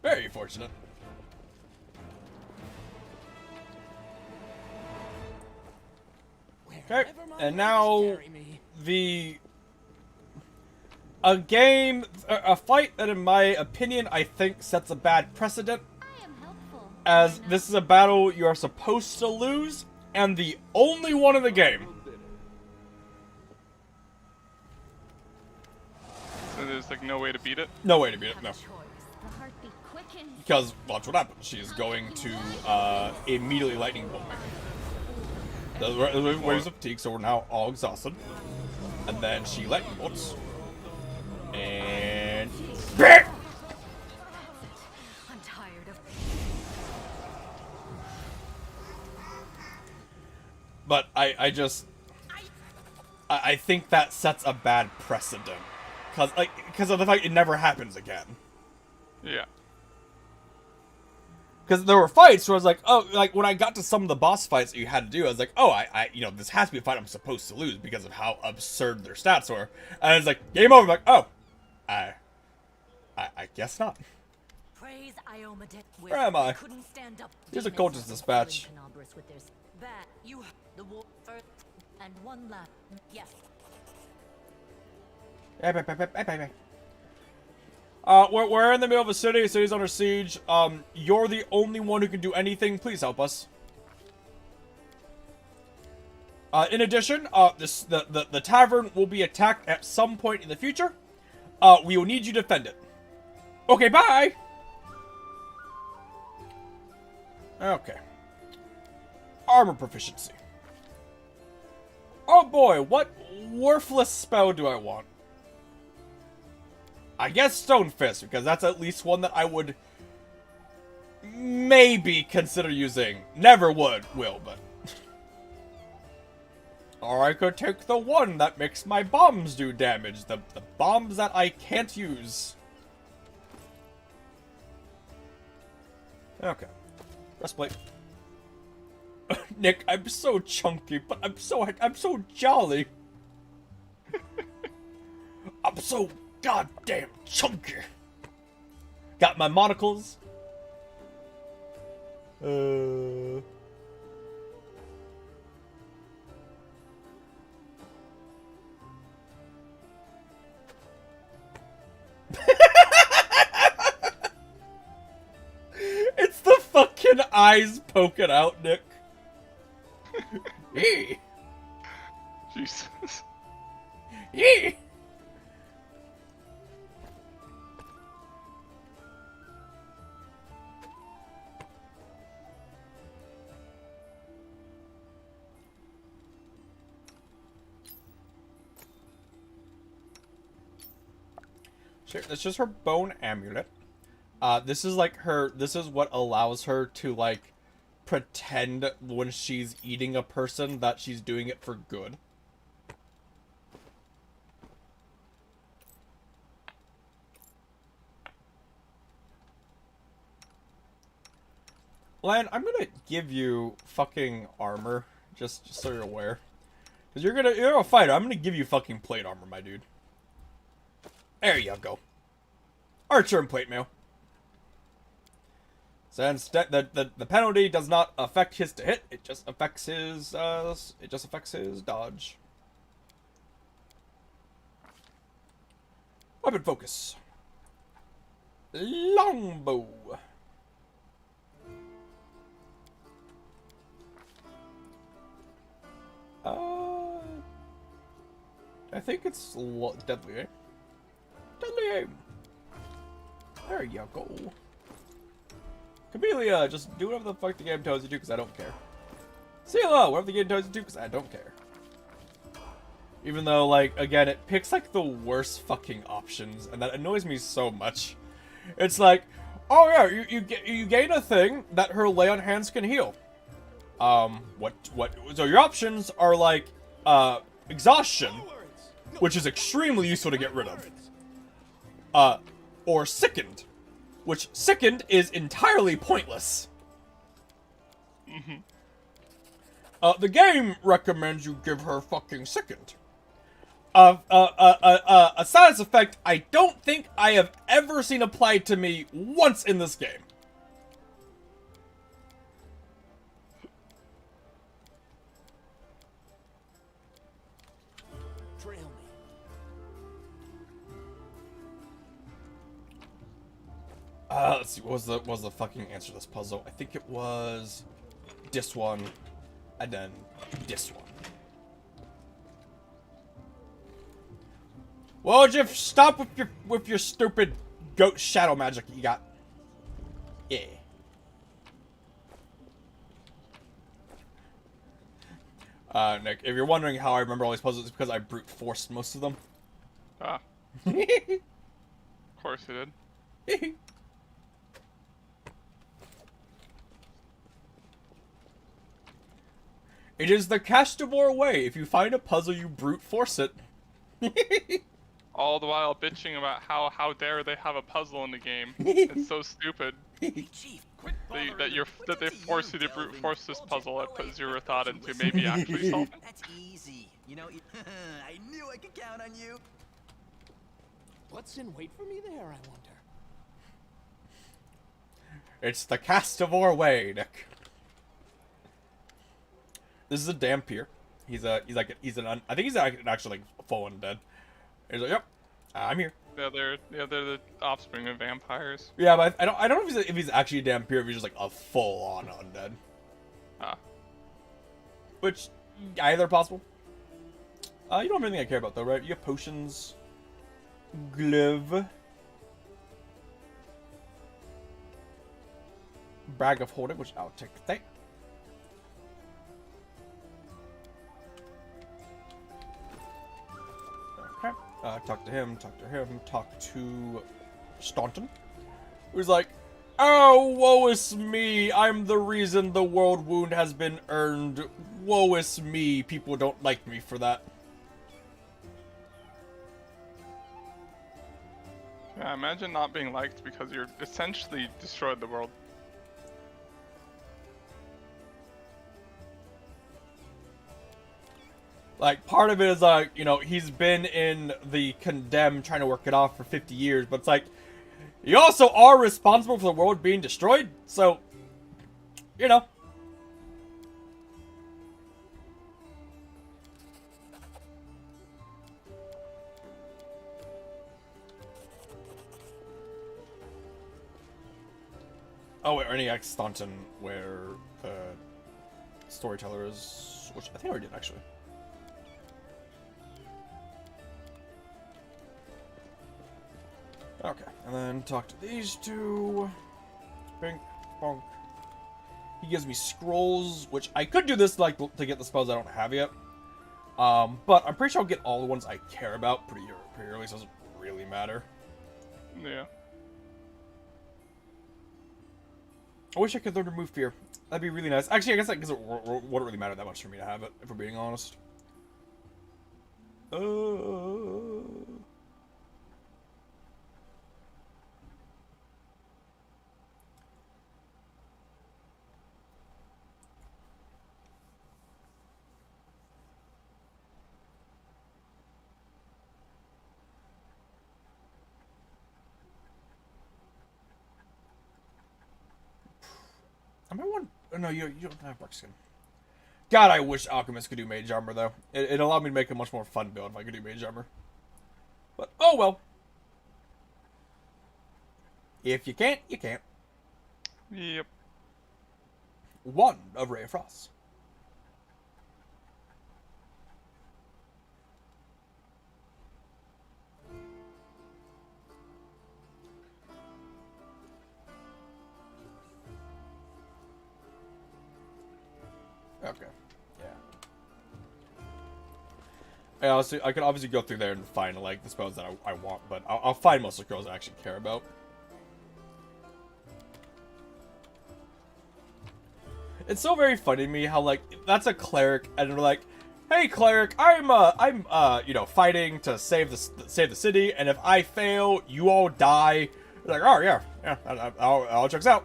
Very fortunate. Okay, and now a fight that in my opinion I think sets a bad precedent, I am helpful. as this is a battle you are supposed to lose, and the only one in the game. So there's like no way to beat it. No way to beat it, no. The heartbeat quickens. Because, watch what happens. She is going to immediately lightning bolt me. The waves of fatigue, so we're now all exhausted. And then she lightning bolts. And... I'm tired of. But I think that sets a bad precedent. Because of the fact it never happens again. Yeah. Because there were fights where I was like, oh, like when I got to some of the boss fights that you had to do, I was like, oh, you know, this has to be a fight I'm supposed to lose because of how absurd their stats were. And I was like, game over. I'm like, oh, I guess not. Praise Iomedet. Where am I? Couldn't stand up. Here's a demons cultist dispatch. with their that you the war first and one lap. Yes. We're in the middle of a city. The city's under siege. You're the only one who can do anything. Please help us. In addition, the tavern will be attacked at some point in the future. We will need you to defend it. Okay, bye! Okay. Armor proficiency. Oh boy, what worthless spell do I want? I guess Stone Fist, because that's at least one that I would maybe consider using. Never will, but... Or I could take the one that makes my bombs do damage. The bombs that I can't use. Okay. Breastplate. Nick, I'm so chunky, but I'm so jolly. I'm so goddamn chunky. Got my monocles. It's the fucking eyes poking out, Nick. Hey. Jesus. Hey. Sure, that's just her bone amulet. This is like this is what allows her to like pretend when she's eating a person that she's doing it for good. Lan, I'm gonna give you fucking armor, just so you're aware. Cause you're a fighter. I'm gonna give you fucking plate armor, my dude. There you go. Archer and plate mail. Since the penalty does not affect his to hit, it just affects his dodge. Weapon focus. Longbow. I think it's deadly aim. Deadly aim. There you go. Camellia, just do whatever the fuck the game tells you to, because I don't care. Seela, whatever the game tells you to, because I don't care. Even though, like, again, it picks, like, the worst fucking options, and that annoys me so much. It's like, oh yeah, you gain a thing that her lay on hands can heal. So your options are, like, exhaustion, which is extremely useful to get rid of. Or sickened, which sickened is entirely pointless. The game recommends you give her fucking sickened. A status effect I don't think I have ever seen applied to me once in this game. Trail me. Let's see, what was the fucking answer to this puzzle? I think it was this one, and then this one. Well, Jeff, stop with your stupid goat shadow magic you got. Yeah. Nick, if you're wondering how I remember all these puzzles, it's because I brute forced most of them. Ah. Of course he did. It is the Castamore way. If you find a puzzle, you brute force it. All the while bitching about how dare they have a puzzle in the game. It's so stupid Chief, quit that they force you to brute force this puzzle and put zero thought into maybe actually solving. That's easy. You know, I knew I could count on you. What's in wait for me there, I wonder? It's the Castamore way, Nick. This is a Dampier. I think he's actually like full undead. He's like, yep, I'm here. Yeah, they're the offspring of vampires. Yeah, but I don't know if he's actually a Dampier, if he's just like a full on undead. Ah. Which either possible. You don't have anything I care about though, right? You have potions, glove, bag of holding, which I'll take that. Okay. Talk to him, talk to Staunton. Who's like, oh, woe is me, I'm the reason the world wound has been earned. Woe is me, people don't like me for that. Yeah, imagine not being liked because you're essentially destroyed the world. Like, part of it is, like, you know, he's been in the Condemned trying to work it off for 50 years, but it's like, you also are responsible for the world being destroyed, so, you know. Oh, wait, any X Staunton where the storyteller is, which I think I already did, actually. Okay, and then talk to these two. Bink, bonk. He gives me scrolls, which I could do this like to get the spells I don't have yet. But I'm pretty sure I'll get all the ones I care about pretty early, so it doesn't really matter. Yeah. I wish I could learn to remove fear. That'd be really nice. Actually, I guess that because it wouldn't really matter that much for me to have it, if we're being honest. Am I one? Oh, no, you don't have Buckskin. God, I wish Alchemist could do Mage Armor, though. It allowed me to make a much more fun build if I could do Mage Armor. But, oh well. If you can't, you can't. Yep. One of Ray of Frost. Okay. Yeah. I could obviously go through there and find like the spells that I want, but I'll find most of the girls I actually care about. It's so very funny to me how like that's a cleric and they're like, "Hey cleric, I'm you know, fighting to save the city, and if I fail, you all die." They're like, "Oh yeah, all checks out.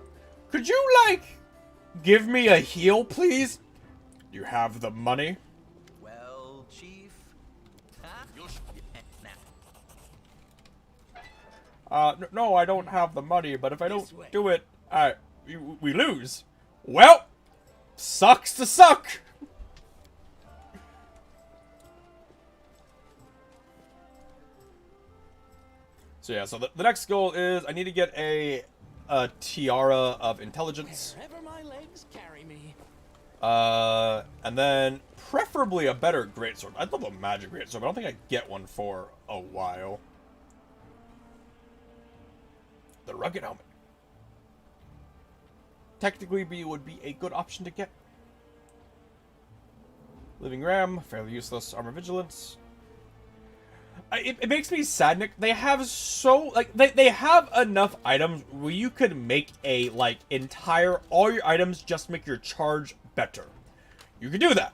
Could you like give me a heal, please? You have the money?" Well, Chief. Huh? No, I don't have the money, but if I don't do it, we lose. Well, sucks to suck. So yeah, so the next goal is I need to get a tiara of intelligence. Wherever my legs carry me. And then preferably a better greatsword. I'd love a magic greatsword, but I don't think I get one for a while. The rugged helmet. Technically, would be a good option to get. Living ram, fairly useless. Armor vigilance. it makes me sad, Nick. They have they have enough items where you could make a all your items just make your charge better. You could do that.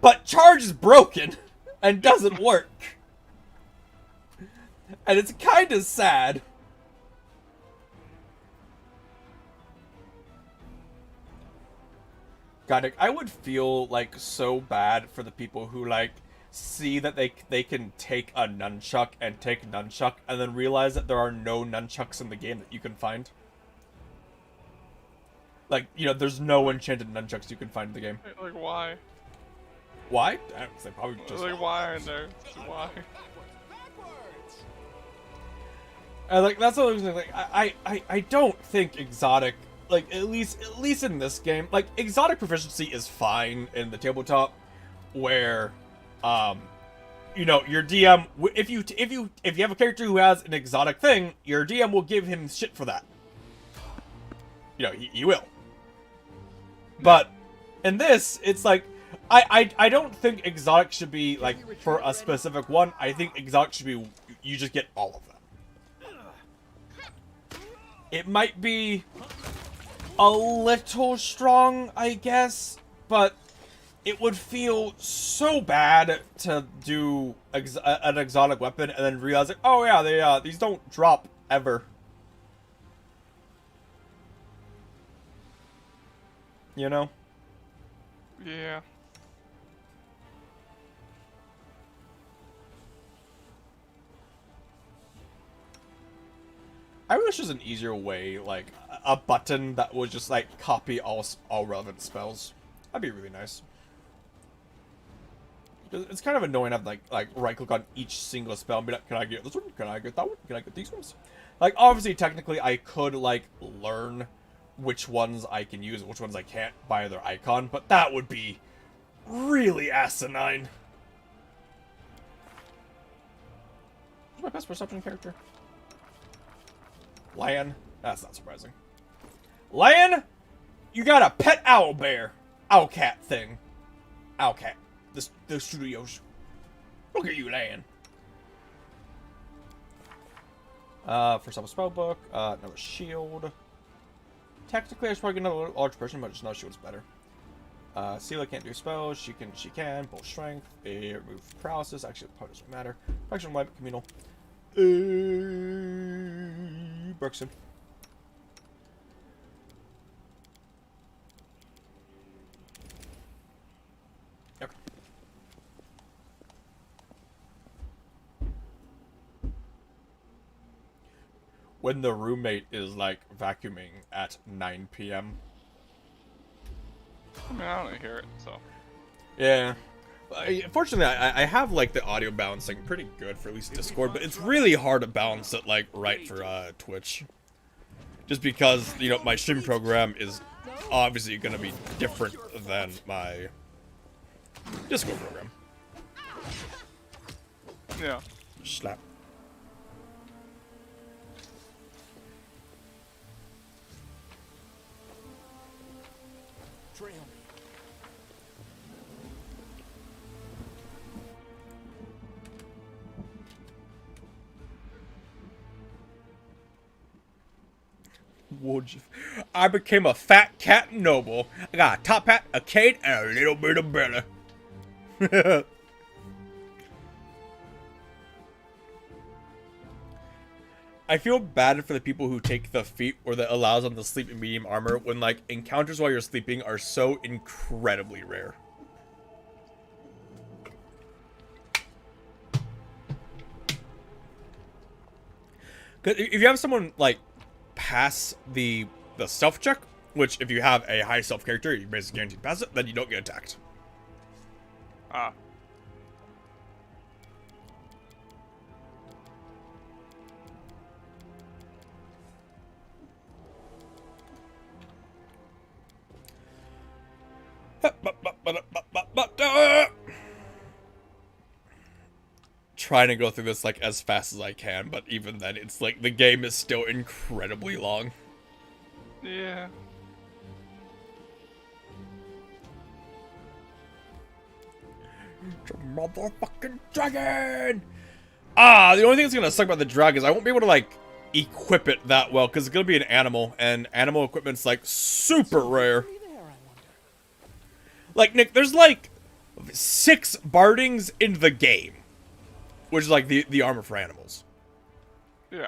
But charge is broken and doesn't work. And it's kind of sad. God, Nick, I would feel so bad for the people who see that they can take a nunchuck and then realize that there are no nunchucks in the game that you can find. There's no enchanted nunchucks you can find in the game. Like, why? Why? They probably just... why aren't there? Why? And that's what I was like. I don't think exotic, at least in this game, exotic proficiency is fine in the tabletop, where, your DM, if you have a character who has an exotic thing, your DM will give him shit for that. He will. But in this, it's I don't think exotic should be for a specific one. I think exotic should be you just get all of them. It might be a little strong, I guess, but it would feel so bad to do an exotic weapon and then realize oh yeah, these don't drop ever. You know? Yeah. I wish there's an easier way, a button that would just copy all relevant spells. That'd be really nice. It's kind of annoying to have right click on each single spell and be like, can I get this one? Can I get that one? Can I get these ones? Obviously, technically, I could learn which ones I can use and which ones I can't by their icon, but that would be really asinine. Who's my best perception character? Lan? That's not surprising. Lan, you got a pet owl bear. Owlcat thing. Owlcat. The studios. Look at you, Lan. First up a spellbook. Another shield. Technically, I should probably get another large person, but just no shield's better. Seela can't do spells. She can. Both strength. Remove paralysis. Actually, it probably doesn't matter. Protection, light, communal. Berkson. Okay. When the roommate is vacuuming at 9 p.m. I mean, I don't hear it, so. Yeah. Fortunately, I have the audio balancing pretty good for at least Discord, but it's really hard to balance it right for Twitch. Just because my stream program is obviously going to be different than my Discord program. Yeah. Slap. Trail me. Would you? I became a fat cat noble. I got a top hat, a cane, and a little bit of belly. I feel bad for the people who take the feat or that allows them to sleep in medium armor when encounters while you're sleeping are so incredibly rare. Cause if you have someone pass the stealth check, which if you have a high stealth character, you basically guaranteed to pass it, then you don't get attacked. Ah. Trying to go through this as fast as I can, but even then it's the game is still incredibly long. Yeah. It's a motherfucking dragon! Ah, the only thing that's gonna suck about the dragon is I won't be able to, like, equip it that well, because it's gonna be an animal, and animal equipment's, like, super rare. Like, Nick, there's, like, 6 bardings in the game, which is, like, the armor for animals. Yeah.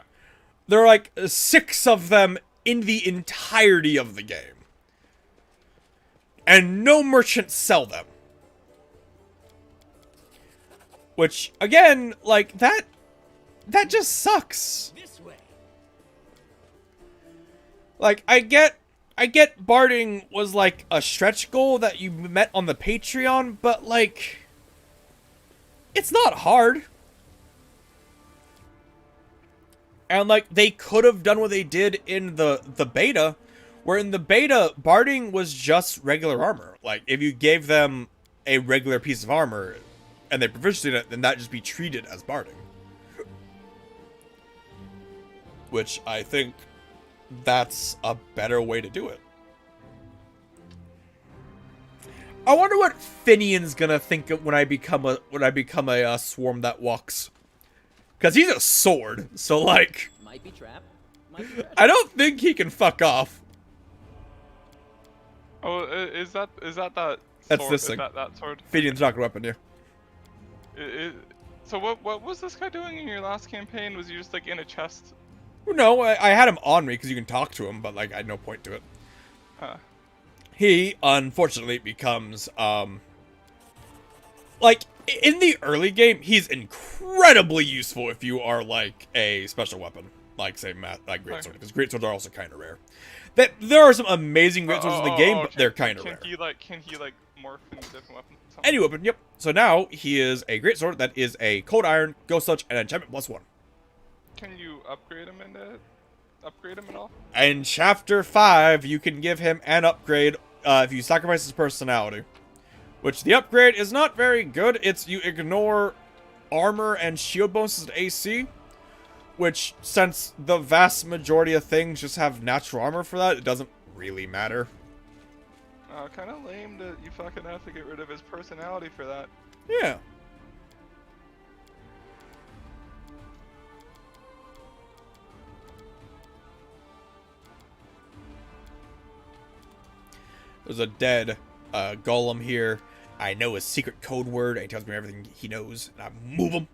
There are, like, 6 of them in the entirety of the game. And no merchants sell them. Which, again, like, that just sucks. This way. Like, I get barding was, like, a stretch goal that you met on the Patreon, but, like, it's not hard. And, like, they could have done what they did in the beta, where in the beta, barding was just regular armor. Like, if you gave them a regular piece of armor, and they proficiency in it, then that just be treated as barding. Which I think that's a better way to do it. I wonder what Finian's gonna think of when I become a swarm that walks. Cause he's a sword, so like Might be trap. Might be trash. I don't think he can fuck off. Oh, is that That's sword? this Is thing. that sword? Finian's not a weapon here. So what was this guy doing in your last campaign? Was he just like in a chest? No, I had him on me because you can talk to him, but like I had no point to it. Huh. He unfortunately becomes like in the early game, he's incredibly useful if you are like a special weapon, like say like greatsword, because greatswords are also kind of rare. There are some amazing greatswords in the game, but they're kind of rare. Can he morph into different weapons? Any weapon, yep. So now he is a greatsword that is a cold iron, ghost touch, and enchantment +1. Can you upgrade him at all? In chapter 5, you can give him an upgrade if you sacrifice his personality. Which the upgrade is not very good. It's you ignore armor and shield bonuses to AC. Which, since the vast majority of things just have natural armor for that, it doesn't really matter. Kind of lame that you fucking have to get rid of his personality for that. Yeah. There's a dead golem here. I know his secret code word. He tells me everything he knows, and I move him.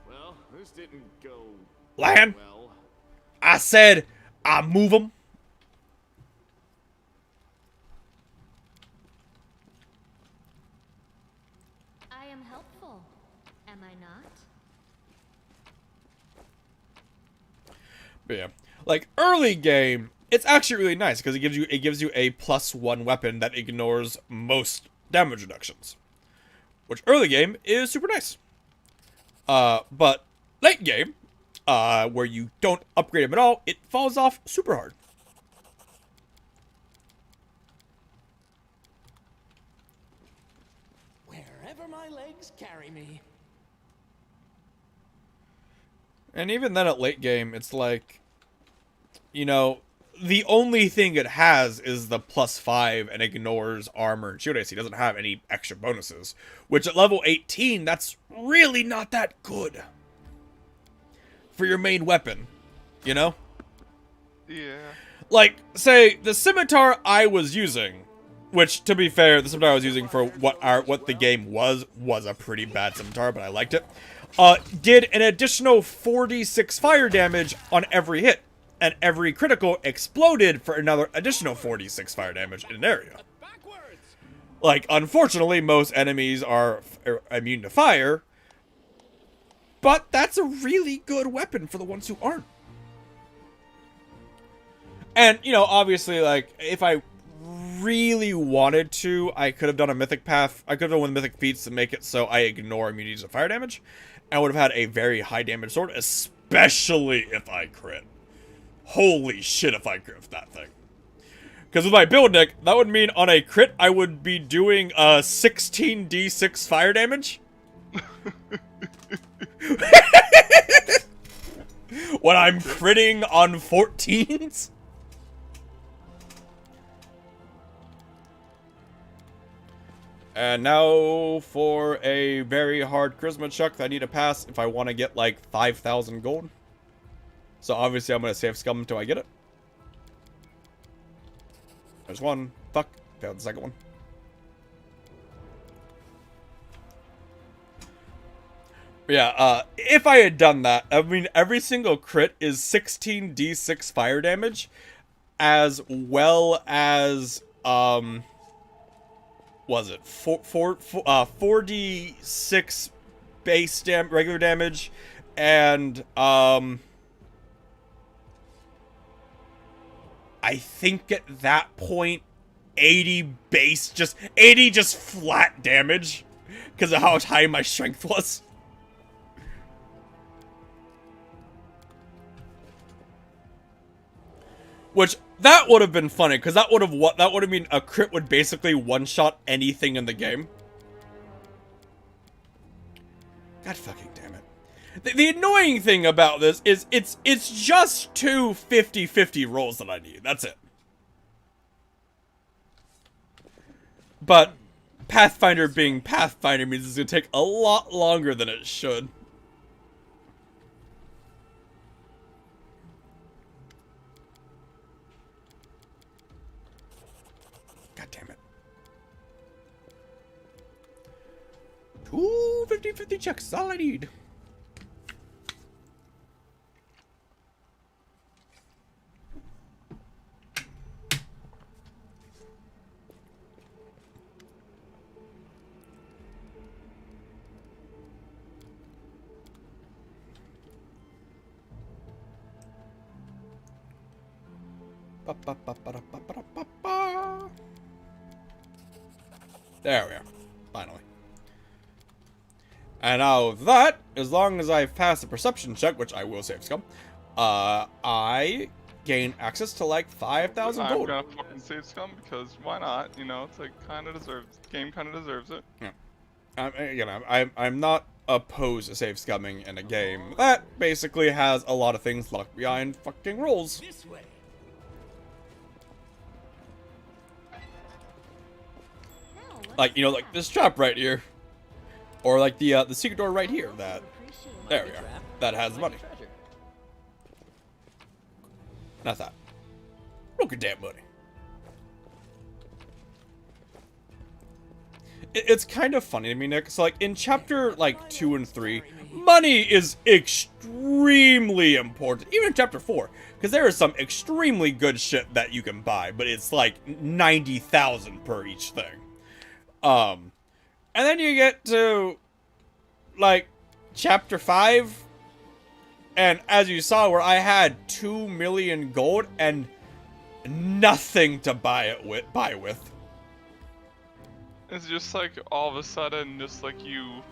Well, this didn't go Lan, well. I said I move him. I am helpful, am I not? But yeah, like early game, it's actually really nice because it gives you a +1 weapon that ignores most damage reductions, which early game is super nice. But late game, where you don't upgrade him at all, it falls off super hard. Wherever my legs carry me. And even then at late game, it's like, you know, the only thing it has is the +5 and ignores armor and shield AC. It doesn't have any extra bonuses. Which at level 18, that's really not that good. For your main weapon. You know? Yeah. Like, say, the scimitar I was using, which, to be fair, the scimitar I was using for what the game was a pretty bad scimitar, but I liked it, did an additional 46 fire damage on every hit. And every critical exploded for another additional 46 fire damage in an area. Like, unfortunately, most enemies are immune to fire. But that's a really good weapon for the ones who aren't. And, you know, obviously, like, if I really wanted to, I could have done a mythic path. I could have done one of the mythic feats to make it so I ignore immunities to fire damage. And would have had a very high damage sword, especially if I crit. Holy shit if I crit with that thing. Because with my build, Nick, that would mean on a crit, I would be doing 16d6 fire damage. When I'm critting on 14s? And now for a very hard charisma check that I need to pass if I want to get like 5,000 gold. So obviously I'm going to save scum until I get it. There's one. Fuck. Failed the second one. Yeah, if I had done that, I mean, every single crit is 16d6 fire damage, as well as, was it 4d6 base regular damage, and, I think at that point, 80 just flat damage, because of how high my strength was. Which, that would have been funny, because that would have mean a crit would basically one-shot anything in the game. God fucking damn it. The annoying thing about this is it's just two 50-50 rolls that I need. That's it. But Pathfinder being Pathfinder means it's going to take a lot longer than it should. God damn it. 2 50-50 checks is all I need. There we are. Finally. And now that, as long as I've passed the perception check, which I will save scum, I gain access to like 5,000 gold. I'm gonna fucking save scum because why not? You know, it's like game kind of deserves it. Yeah. I'm not opposed to save scumming in a game that basically has a lot of things locked behind fucking rules. This way. Like, you know, like this trap right here. Or like the secret door right here that, there we are, that has money. Not that. Real good damn money. It's kind of funny to me, Nick. So like in chapter like 2 and 3, money is extremely important. Even in chapter 4, because there is some extremely good shit that you can buy, but it's like 90,000 per each thing. And then you get to, like, chapter 5, and as you saw, where I had 2 million gold and nothing to buy with. It's just like all of a sudden, just like you get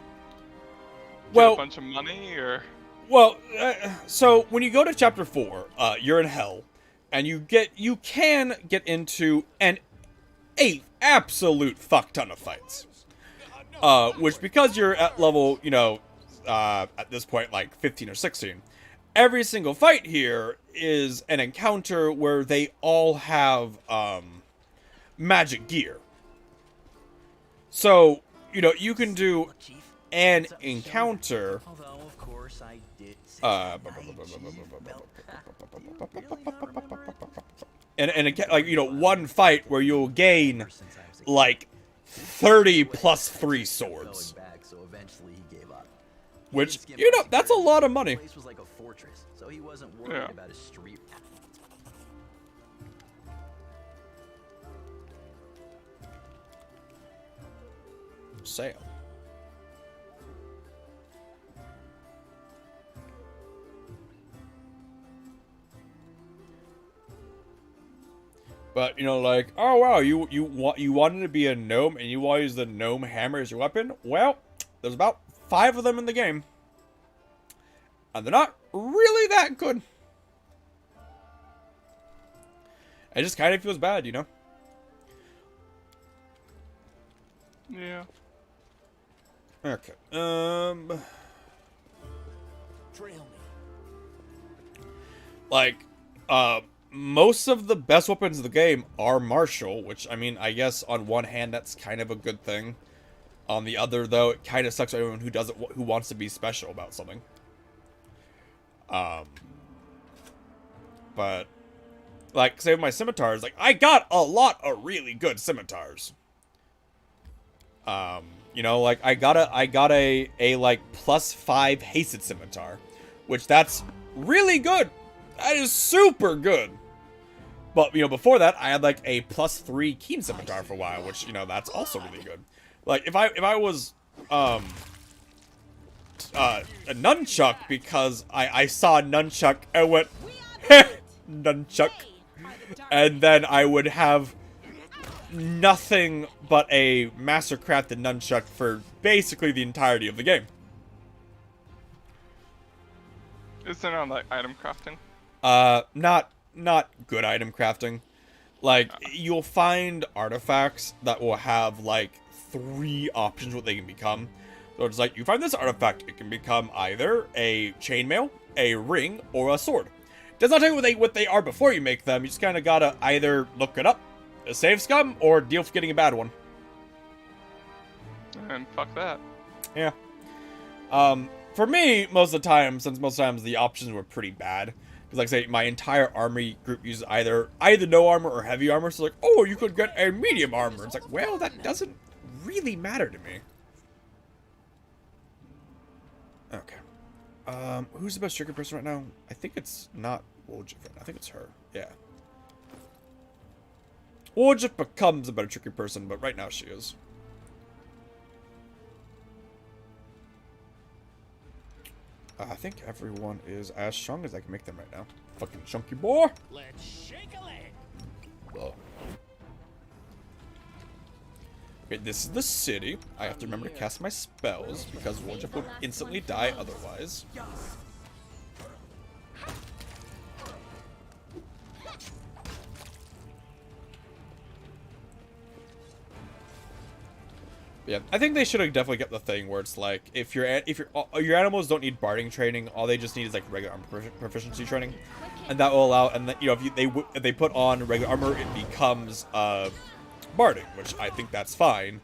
Well, a bunch of money, or well, so when you go to chapter 4, you're in hell, and you can get into an absolute fuck ton of fights. Which, because you're at level, you know, at this point, like 15 or 16, every single fight here is an encounter where they all have, magic gear. So, you know, you can do an encounter. Although, of course, I did say and like, you know, one fight where you'll gain like 30 plus 3 swords. Which, you know, that's a lot of money. The place was like a fortress, so he wasn't worried about his street. Sale. But, you know, like, oh wow, you wanted to be a gnome and you want to use the gnome hammer as your weapon? Well, there's about 5 of them in the game. And they're not really that good. It just kind of feels bad, you know? yeah. Okay. Trail me. Like, most of the best weapons in the game are martial, which, I mean, I guess on one hand, that's kind of a good thing. On the other, though, it kind of sucks for anyone who wants to be special about something. But like, say with my scimitars, like I got a lot of really good scimitars. You know, like I got a like +5 hasted scimitar, which that's really good. That is super good. But you know, before that, I had like a +3 keen scimitar for a while, which, you know, that's also really good. Like if I was a nunchuck, because I saw a nunchuck and went nunchuck, and then I would have nothing but a mastercrafted nunchuck for basically the entirety of the game. Isn't it on like item crafting? Not good item crafting. Like, you'll find artifacts that will have like 3 options what they can become. So it's like, you find this artifact, it can become either a chainmail, a ring, or a sword. It does not tell you what they are before you make them. You just kind of gotta either look it up, save scum, or deal with getting a bad one. And fuck that. Yeah. For me, most of the time, since most times the options were pretty bad, because like I say, my entire army group uses either no armor or heavy armor. So like, oh, you could get a medium armor. It's like, well, that doesn't really matter to me. Okay. Who's the best trigger person right now? I think it's not Woljif. I think it's her. Yeah. Woljif becomes a better tricky person, but right now she is. I think everyone is as strong as I can make them right now. Fucking chunky boy! Let's shake a leg. Whoa. Okay, this is the city. I have to remember to cast my spells, because Woljif would instantly die otherwise. Yeah, I think they should have definitely kept the thing where it's like, if your animals don't need barding training, all they just need is like regular armor proficiency training, and that will allow. And then, you know, if they put on regular armor, it becomes barding, which I think that's fine.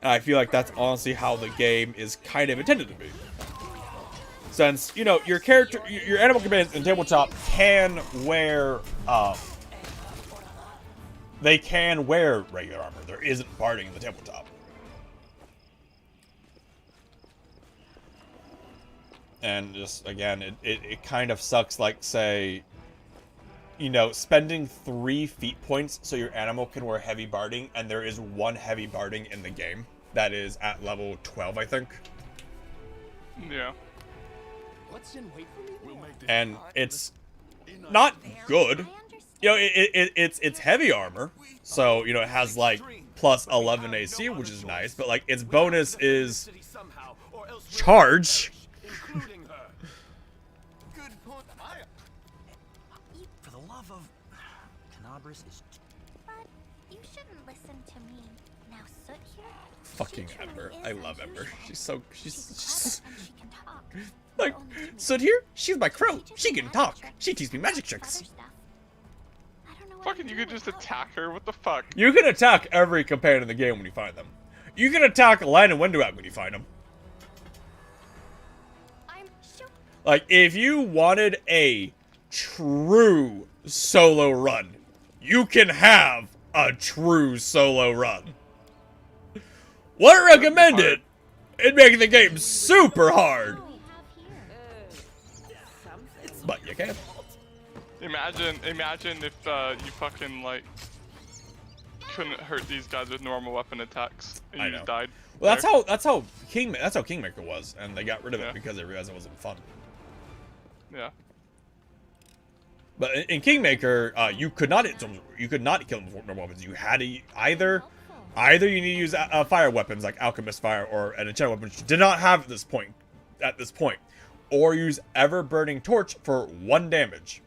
And I feel like that's honestly how the game is kind of intended to be. Since, you know, your animal companions in tabletop can wear they can wear regular armor. There isn't barding in the tabletop. And just, again, it kind of sucks, like, say, you know, spending 3 feat points so your animal can wear heavy barding, and there is 1 heavy barding in the game that is at level 12, I think. Yeah. What's in wait for me? And it's not good. You know, it's heavy armor, so, you know, it has, like, plus 11 AC, which is nice, but, like, its bonus is charge. For the love of... Canabris is... But you shouldn't listen to me. Now Soot here. Fucking she truly Ember. is I love Ember. unusual. She's so... She's clever and she can talk. Like, Only human. Soot here? She's my crow. teaches She me can magic talk. tricks She teaches me magic and tricks. other stuff. I don't know what Fucking, I'd you do could just without attack her. What the fuck? You can attack every companion in the game when you find them. You can attack Lan and Winduak when you find them. I'm sure. Like, if you wanted a true solo run, you can have a true solo run. Wouldn't recommend it. It'd make the game super hard. What we have here. But you can. Imagine if you fucking like couldn't hurt these guys with normal weapon attacks and I you know. just died. Well, there. that's how Kingmaker was, and they got rid of it Yeah. because they realized it wasn't fun. Yeah. But in Kingmaker, you could not kill them with normal weapons. You had to either you need to use fire weapons like Alchemist Fire or an enchanted weapon, which you did not have at this point, or use Ever Burning Torch for 1 damage,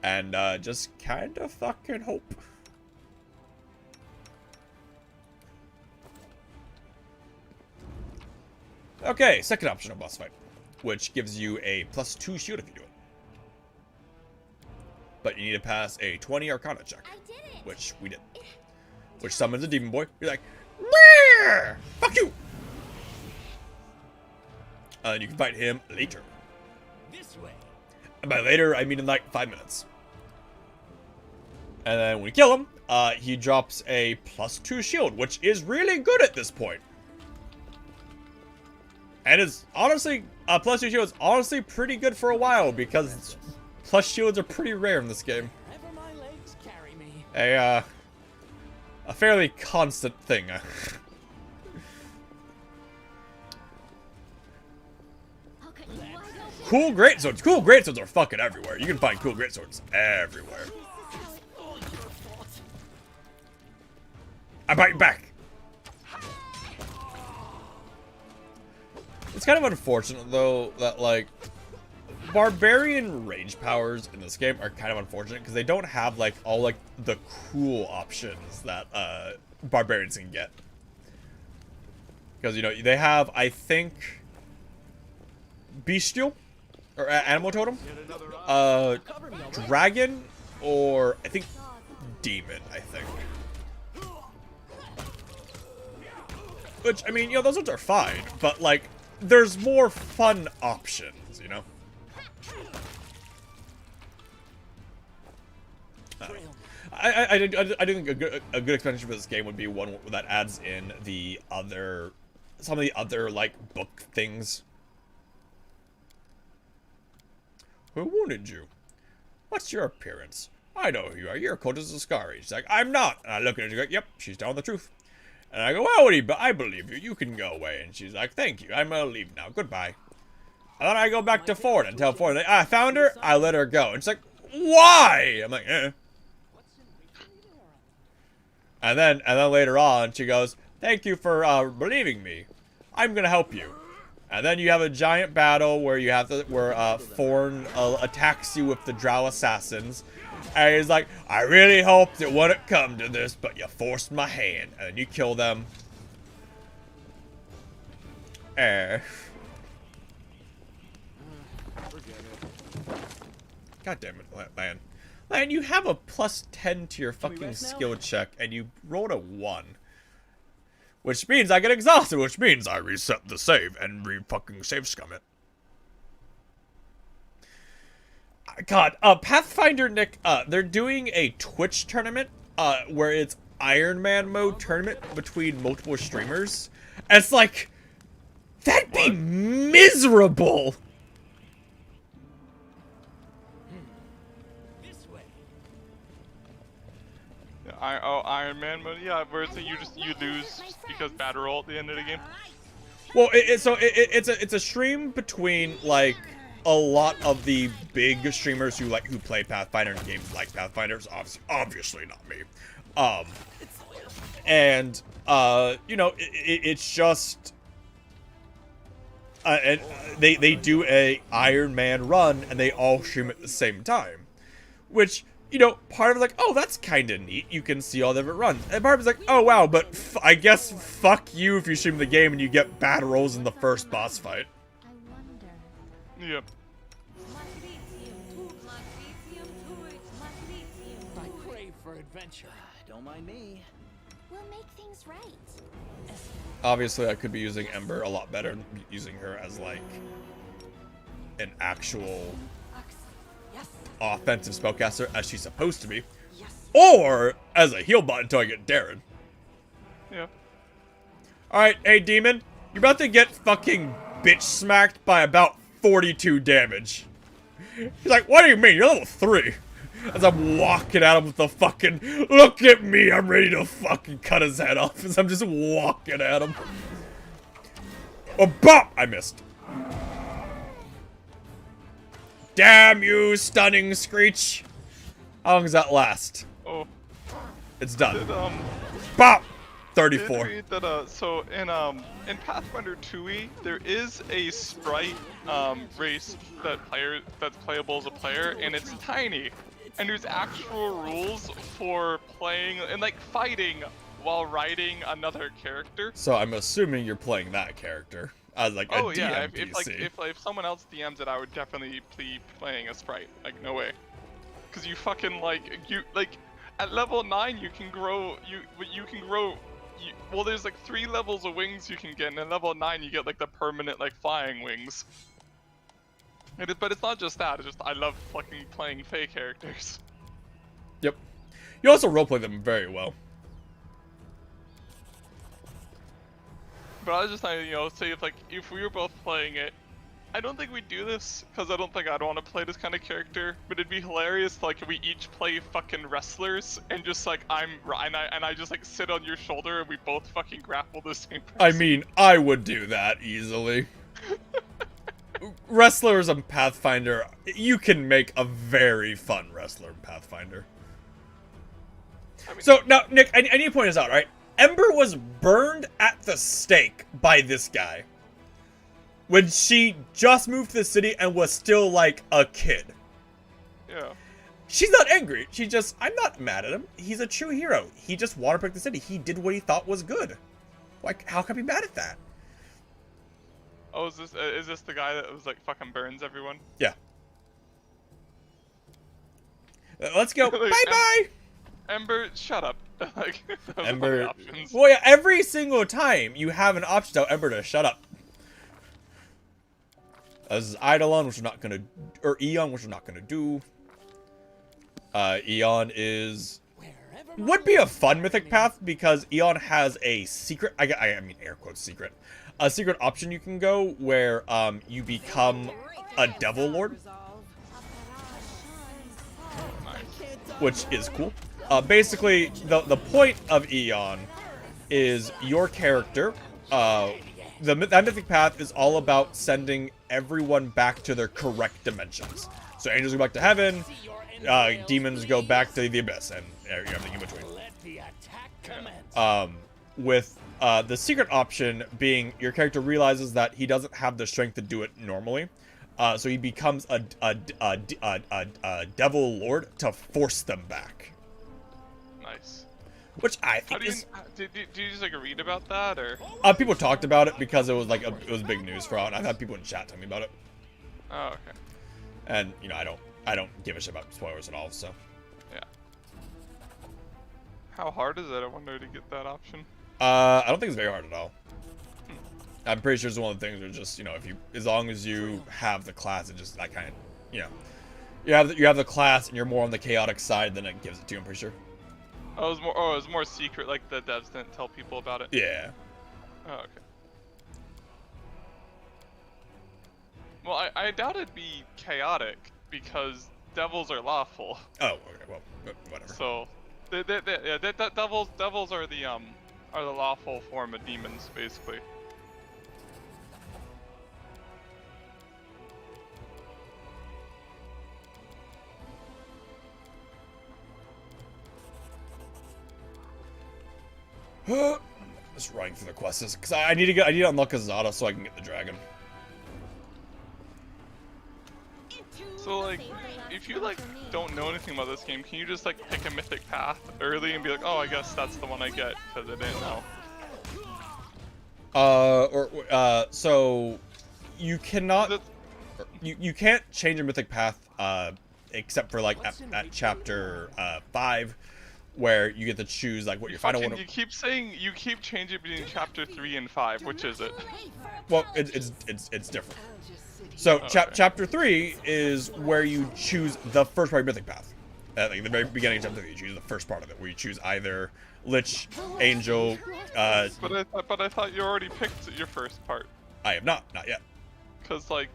and just kind of fucking hope. Okay, second optional boss fight, which gives you a +2 shield if you do it. But you need to pass a 20 Arcana check, I did it. which we did. Which summons a demon boy. You're like, Fuck you! And you can fight him later. This way. And by later, I mean in like 5 minutes. And then when you kill him, he drops a +2 shield, which is really good at this point. And is honestly, +2 shield is honestly pretty good for a while because plus shields are pretty rare in this game. Wherever my legs carry me. A fairly constant thing. Okay, why don't Cool greatswords. Cool greatswords are fucking everywhere. You can find cool greatswords everywhere. I bite back. It's kind of unfortunate though that like barbarian range powers in this game are kind of unfortunate because they don't have like all like the cool options that barbarians can get. Because you know they have, I think, bestial or animal totem, dragon, or I think demon. I think. Which, I mean, you know, those ones are fine, but, like, there's more fun options, you know? I do think a good expansion for this game would be one that adds in the other, some of the other, like, book things. Who wounded you? What's your appearance? I know who you are. You're Countess Ascari. She's like, I'm not. And I look at her and go, yep, she's telling the truth. And I go, well, I believe you. You can go away. And she's like, thank you. I'm gonna leave now. Goodbye. And then I go back to Ford and tell Ford, I found her. I let her go. And she's like, why? I'm like, eh. And then later on, she goes, thank you for believing me. I'm gonna help you. And then you have a giant battle where you have to, where Thorn attacks you with the Drow assassins. And he's like, I really hoped it wouldn't come to this, but you forced my hand. And you kill them. God damn it, man. Man, you have a +10 to your fucking skill check, and you rolled a 1. Which means I get exhausted, which means I reset the save and re-fucking save scum it. God, Pathfinder, Nick, they're doing a Twitch tournament, where it's Iron Man mode tournament between multiple streamers. And it's like, that'd be miserable! This way. Iron Man mode, yeah, where it's you lose because bad roll at the end of the game. Well, it's a stream between, like, a lot of the big streamers who play Pathfinder and games like Pathfinder's, obviously not me. And you know, it's just and they do a Iron Man run and they all stream at the same time, which, you know, part of it like, oh, that's kind of neat. You can see all the different runs. And part of it's like, oh wow, but I guess fuck you if you stream the game and you get bad rolls in the first boss fight. Yep. I crave for adventure. Don't mind me. we'll make things right? Obviously, I could be using Ember a lot better than using her as, like, an actual offensive spellcaster, as she's supposed to be. Or as a heal bot until I get Darren. Yeah. Alright, hey, Demon. You're about to get fucking bitch smacked by about 42 damage. He's like, what do you mean? You're level 3. As I'm walking at him with the fucking, look at me, I'm ready to fucking cut his head off as I'm just walking at him. Oh, bop! I missed. Damn you, stunning Screech. How long does that last? Oh. It's done. Did, Bop! did 34. read that, so in Pathfinder 2e, there is a sprite race that's playable as a player, and it's tiny. And there's actual rules for playing and like fighting while riding another character. So I'm assuming you're playing that character as like a Oh yeah, DMPC. if someone else DMs it, I would definitely be playing a sprite. Like no way, because you fucking like at level 9 you can grow well, there's like 3 levels of wings you can get, and in level 9 you get like the permanent like flying wings. But it's not just that. It's just I love fucking playing Fae characters. Yep. You also roleplay them very well. But I was just saying, you know, say if we were both playing it, I don't think we'd do this because I don't think I'd want to play this kind of character. But it'd be hilarious, like if we each play fucking wrestlers and just like I just like sit on your shoulder and we both fucking grapple the same person. I mean, I would do that easily. Wrestlers and Pathfinder, you can make a very fun wrestler in Pathfinder. I mean, So now, Nick, I need to point this out, right? Ember was burned at the stake by this guy when she just moved to the city and was still like a kid. yeah. She's not angry. She just, I'm not mad at him. He's a true hero. He just wanted to protect the city. He did what he thought was good. Like, how can I be mad at that? Oh, is this the guy that was like fucking burns everyone? Yeah. Let's go. Like, Bye-bye. Ember, shut up. Like, those are Ember. the options. Well, yeah, every single time you have an option to tell Ember to shut up. This is Eidolon, which we're not gonna, or Eon, which we're not gonna do. Eon would be a fun mythic path because Eon has a secret. I mean, air quotes secret. A secret option you can go where you become a Devil Lord, which is cool. Basically, the point of Eon is your character. That mythic path is all about sending everyone back to their correct dimensions. So angels go back to heaven, demons go back to the abyss, and everything in between. With the secret option being your character realizes that he doesn't have the strength to do it normally, so he becomes a devil lord to force them back. Nice. Which I How think do you, is. did you just like read about that or? People talked about it because it was like it was big news for all, and I've had people in chat tell me about it. Oh, okay. And you know, I don't give a shit about spoilers at all. So. Yeah. How hard is it? I wonder to get that option. I don't think it's very hard at all. I'm pretty sure it's one of the things where just, you know, if you, as long as you have the class, it just, that kind of, you know, you have the class and you're more on the chaotic side, then it gives it to you, I'm pretty sure. Oh, it was more secret, like the devs didn't tell people about it. Yeah. Oh, okay. Well, I doubt it'd be chaotic because devils are lawful. Oh, okay, well, whatever. So, devils are the lawful form of demons, basically. Just running through the quests because I need to unlock Azada so I can get the dragon. So like, if you like don't know anything about this game, can you just like pick a mythic path early and be like, oh, I guess that's the one I get because I didn't know. So you cannot, you can't change a mythic path, except for like at chapter 5. Where you get to choose like what your final one. You keep changing between chapter 3 and 5. Which is it? Well, it's different. So chapter 3 is where you choose the first part of mythic path. Like the very beginning of chapter 3, you choose the first part of it, where you choose either Lich, Angel. But I thought you already picked your first part. I have not yet. Cause like,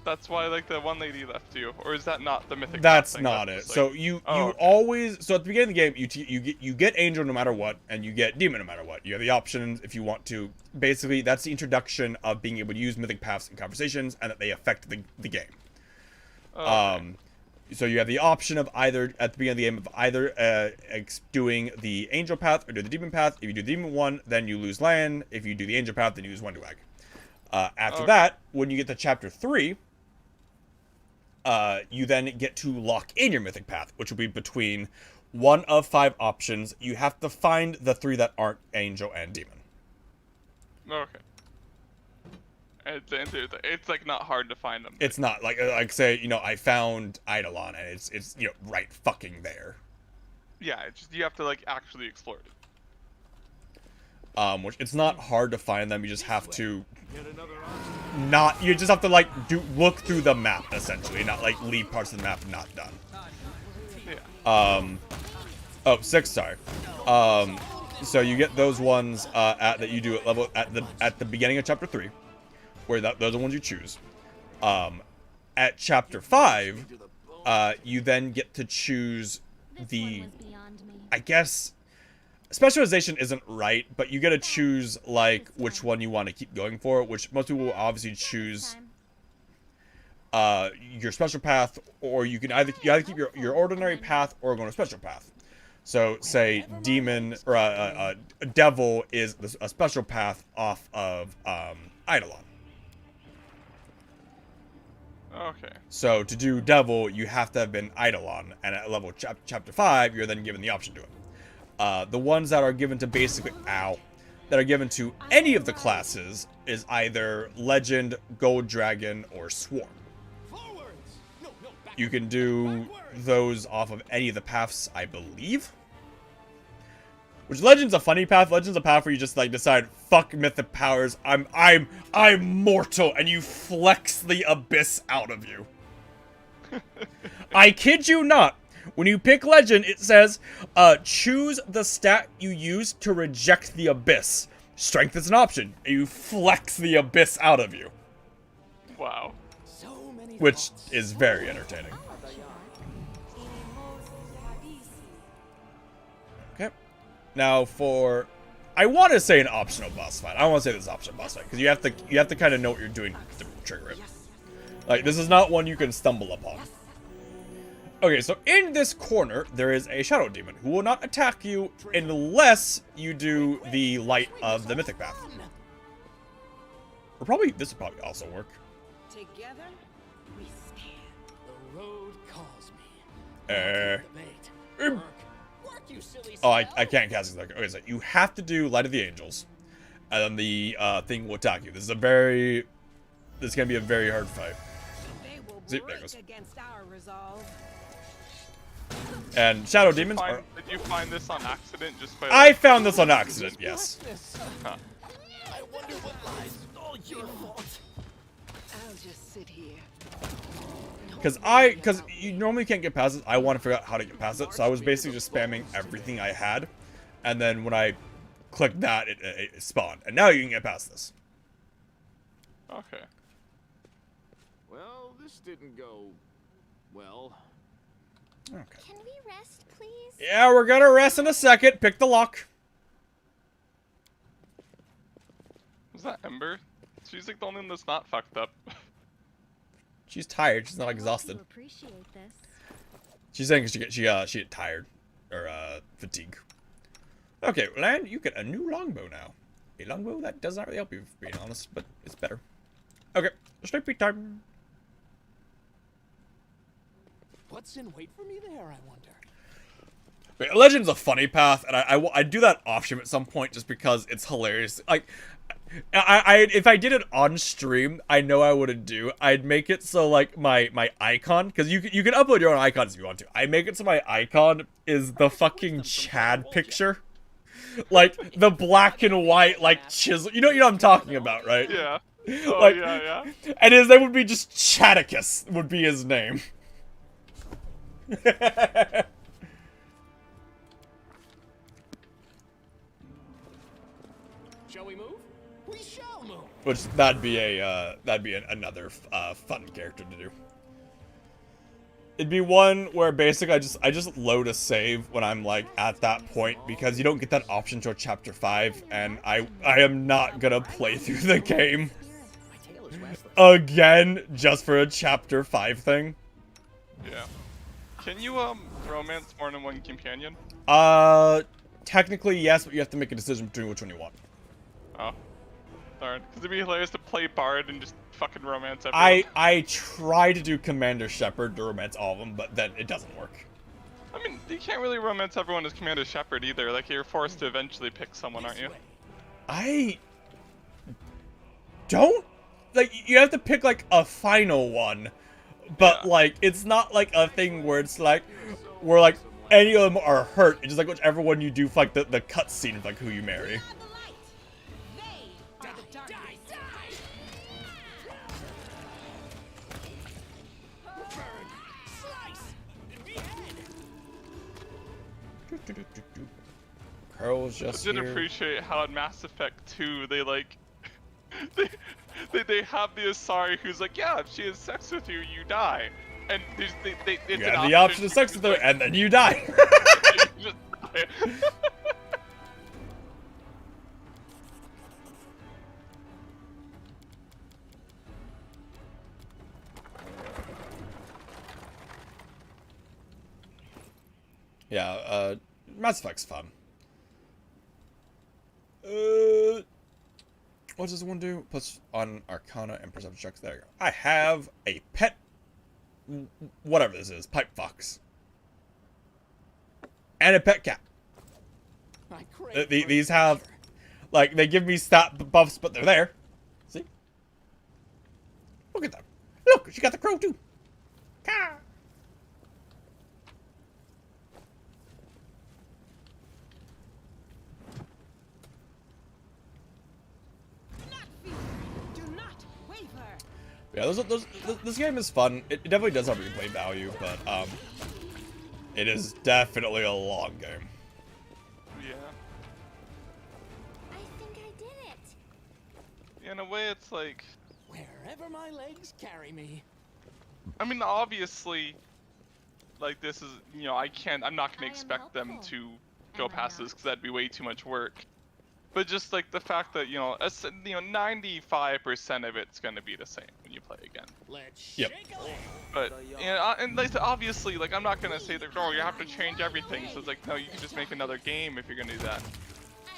that's why like the one lady left you, or is that not the mythic? That's thing? not That's it. like... So you okay. always, so at the beginning of the game you get Angel no matter what, and you get Demon no matter what. You have the options if you want to. Basically, that's the introduction of being able to use mythic paths in conversations, and that they affect the game. Okay. So you have the option of either at the beginning of the game of either doing the Angel path or do the Demon path. If you do the Demon one, then you lose land. If you do the Angel path, then you lose one Wag. After that, when you get to chapter 3. You then get to lock in your mythic path, which will be between one of 5 options. You have to find the 3 that aren't Angel and Demon. Okay. It's like not hard to find them. It's not like say, you know, I found Eidolon and it's you know right fucking there. Yeah, it's just you have to like actually explore it. which it's not hard to find them. You just have to you just have to like look through the map essentially, not like leave parts of the map not done. Oh, 6, sorry. So you get those ones that you do at the beginning of chapter 3, where those are the ones you choose. At chapter 5, you then get to choose the, I guess, specialization isn't right, but you get to choose like which one you want to keep going for, which most people will obviously choose your special path, or you can either keep your ordinary path or go on a special path. So say demon or devil is a special path off of Eidolon. Okay. So to do devil, you have to have been Eidolon, and at level chapter 5, you're then given the option to it. The ones that are given to basically that are given to any of the classes is either Legend, Gold Dragon, or Swarm. You can do those off of any of the paths, I believe. Which Legend's a funny path. Legend's a path where you just like decide, fuck mythic powers. I'm mortal, and you flex the abyss out of you. I kid you not. When you pick Legend, it says, choose the stat you use to reject the abyss. Strength is an option. You flex the abyss out of you. Wow. Which is very entertaining. Okay. Now for, I want to say an optional boss fight. I want to say this optional boss fight because you have to kind of know what you're doing to trigger it. Like this is not one you can stumble upon. Okay, so in this corner there is a shadow demon who will not attack you unless you do the light of the mythic path. Or probably this would probably also work. Together we stand. The road calls me. Oh, I can't cast it. Okay, so you have to do Light of the Angels, and then the thing will attack you. This is gonna be a very hard fight. See, there it goes. And shadow demons are. Did you find this on accident? Just by. I found this on accident. Yes. Huh. I wonder what lies. All your fault. I'll just sit here. Because you normally can't get past it. I want to figure out how to get past it, so I was basically just spamming everything I had, and then when I clicked that, it spawned, and now you can get past this. Okay. Well, this didn't go well. Okay. Can we rest, please? Yeah, we're gonna rest in a second. Pick the lock. Was that Ember? She's like the only one that's not fucked up. She's tired. She's not exhausted. Appreciate this. She's saying she get tired or fatigue. Okay, Lan, you get a new longbow now. A longbow that does not really help you, being honest, but it's better. Okay, sleepy time. What's in wait for me there, I wonder? Wait, Legend's a funny path, and I do that off stream at some point just because it's hilarious. Like, if I did it on stream, I know I wouldn't do. I'd make it so like my icon, because you can upload your own icons if you want to. I make it so my icon is the fucking Chad picture, like the black and white like chisel. You know what I'm talking about, right? Yeah. Oh, like, yeah. And his name would be just Chadicus. Would be his name. Shall we move? We shall move. Which that'd be another fun character to do. It'd be one where basically I just load a save when I'm like at that point, because you don't get that option till chapter 5, and I am not gonna play through the game again just for a chapter 5 thing. Yeah. Can you romance more than one companion? Technically yes, but you have to make a decision between which one you want. Oh. Darn. Because it'd be hilarious to play Bard and just fucking romance everyone. I try to do Commander Shepard to romance all of them, but then it doesn't work. I mean, you can't really romance everyone as Commander Shepard either. Like, you're forced to eventually pick someone, aren't you? I don't. Like, you have to pick, like, a final one. But, Yeah. like, it's not, like, a thing where it's, like, where, like, any of them are hurt. It's just, like, whichever one you do for, like, the cutscene of, like, who you marry. Carl's I just did here. appreciate how in Mass Effect 2 they like they have the Asari who's like, yeah, if she has sex with you, you die, and it's You an have the option of sex with her, like, and then you die. you just die. Yeah, Mass Effect's fun. What does one do? Plus on Arcana and Perception checks. There you go. I have a pet, whatever this is, pipe fox, and a pet cat. I crave These have, like, they give me stat buffs, but they're there. See? Look at them. Look, she got the crow too. Caw. Do not waver. Yeah, this game is fun. It definitely does have replay value, but it is definitely a long game. Yeah. I think I did it. In a way, it's like, Wherever my legs carry me. I mean, obviously, like, this is, you know, I'm not gonna I am expect them helpful. to go Am I past not? this because that'd be way too much work. But just like the fact that, you know, 95% of it's gonna be the same when you play again. Let's Yep. shake a leg. But, you know, and like, obviously, like, I'm not gonna say that, oh, you have to change everything. So it's like, no, you can just make another game if you're gonna do that.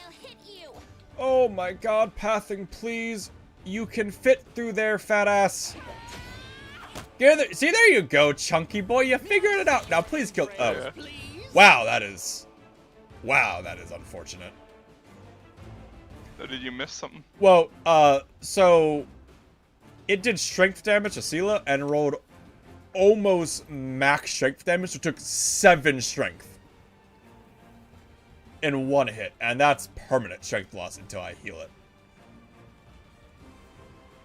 I'll hit you. Oh my god, pathing, please. You can fit through there, fat ass. See, there you go, chunky boy. You figured it out. Now, please kill. Oh, Yeah. wow, that is unfortunate. So did you miss something? Well, so it did strength damage to Sela and rolled almost max strength damage, so it took 7 strength in one hit, and that's permanent strength loss until I heal it.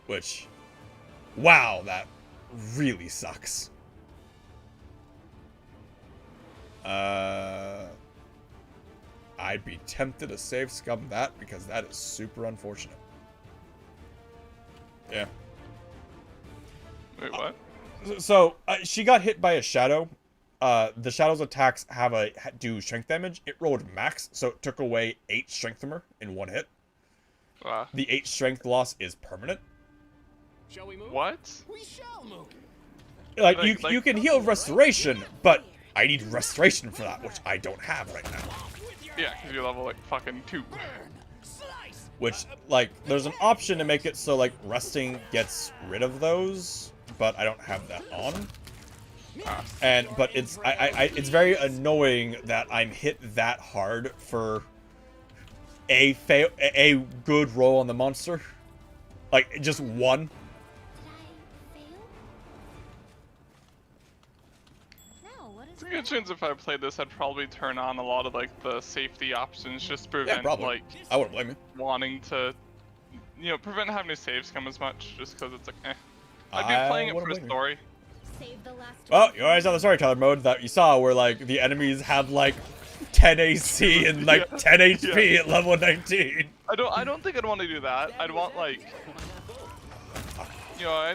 Which, wow, that really sucks. I'd be tempted to save Scum that because that is super unfortunate. Yeah. Wait, what? So she got hit by a shadow. The shadow's attacks do strength damage. It rolled max, so it took away 8 strength from her in one hit. The 8 strength loss is permanent. Shall we move? What? We shall move. Like, Like- you can heal restoration, but I need restoration for that, which I don't have right now. Yeah, because you're level like fucking 2. Slice. Which, like, there's an option to make it so, like, resting gets rid of those, but I don't have that on. But it's it's very annoying that I'm hit that hard for a good roll on the monster. Like, just one. Did I fail? No, what is It's a good chance if I played this, I'd probably turn on a lot of like the safety options just to Yeah, prevent probably. like I wouldn't blame you. wanting to, you know, prevent having to save Scum as much, just because it's like, eh. I'd I be playing it for wouldn't the blame you. story. Save the last Well, one. you always have the storyteller mode that you saw where, like, the enemies have, like, 10 AC and, like, Yeah. 10 HP at level 19. I don't think I'd want to do that. I'd want like, you know,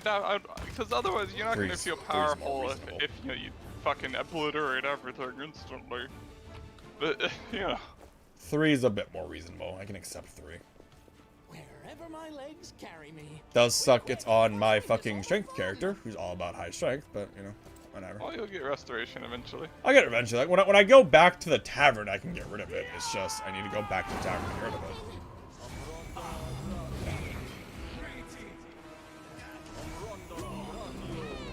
because otherwise you're not gonna Three's- feel three's more powerful reasonable. if you know you fucking obliterate everything instantly. But you know, 3 is a bit more reasonable. I can accept 3. Wherever my legs carry me. Does suck it's on my fucking strength character, who's all about high strength, but, you know, whatever. well, you'll get restoration eventually. I'll get it eventually. Like, when I go back to the tavern, I can get rid of it. It's just, I need to go back to the tavern and get rid of it.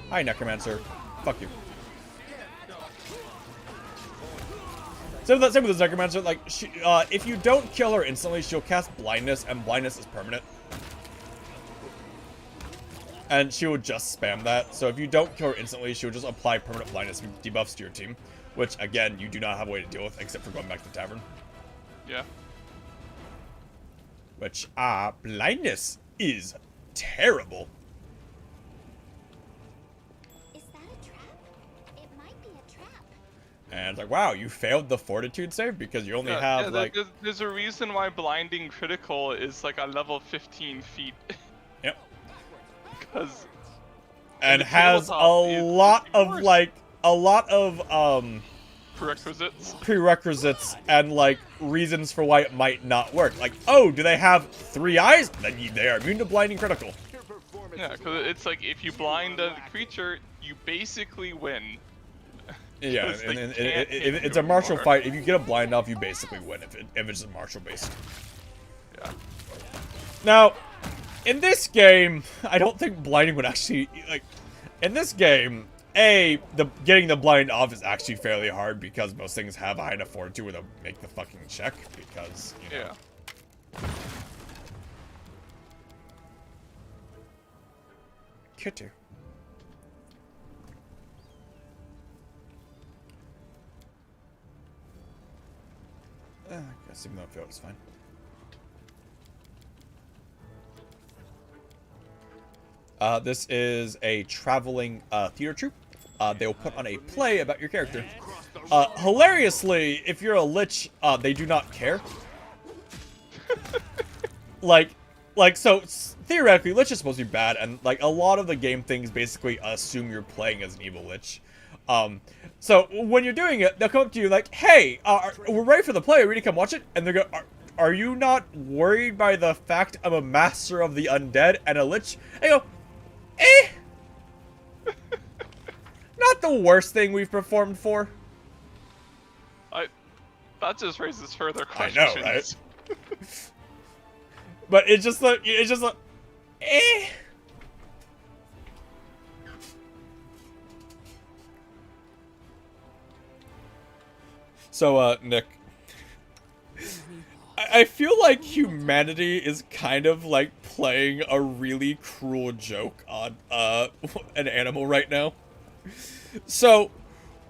Hi, Necromancer. Fuck you. Same with this Necromancer, like, if you don't kill her instantly, she'll cast Blindness, and Blindness is permanent. And she will just spam that, so if you don't kill her instantly, she'll just apply permanent Blindness debuffs to your team. Which, again, you do not have a way to deal with, except for going back to the tavern. Yeah. Which, Blindness is terrible. Is that a trap? It might be a trap. And it's like, wow, you failed the fortitude save because you only Yeah, have like. there's a reason why blinding critical is like a level 15 feat. Yep. Because. And has a lot of prerequisites and like reasons for why it might not work. Like, oh, do they have 3 eyes? Then they are immune to blinding critical. Yeah, because it's like if you blind a creature, you basically win. Yeah, and it's a martial fight. If you get a blind off, you basically win if it's a martial based. Yeah. Now, in this game, I don't think blinding would actually like. In this game, getting the blind off is actually fairly hard because most things have a high enough fortitude where they'll make the fucking check because you know. Yeah. Kitty. I guess even though I feel it's fine. This is a traveling theater troupe. They'll put on a play about your character. Hilariously, if you're a lich, they do not care. So theoretically, lich is supposed to be bad, and like a lot of the game things basically assume you're playing as an evil lich. So when you're doing it, they'll come up to you like, "Hey, we're ready for the play. Are you ready to come watch it?" And they go, "Are you not worried by the fact I'm a master of the undead and a lich?" I go, not the worst thing we've performed for. That just raises further questions. I know, right? But it's just like, So, Nick, I feel like humanity is kind of like playing a really cruel joke on an animal right now. So,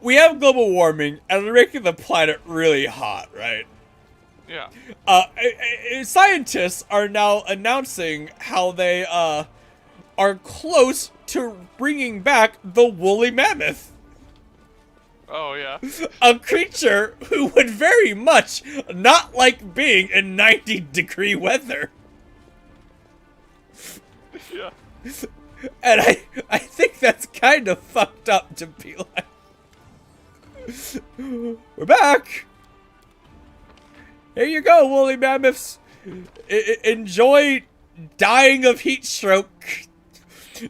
we have global warming and we're making the planet really hot, right? Yeah. Scientists are now announcing how they are close to bringing back the woolly mammoth. Oh, yeah. A creature who would very much not like being in 90-degree weather. Yeah. And I think that's kind of fucked up to be like, we're back. Here you go, woolly mammoths. Enjoy dying of heat stroke.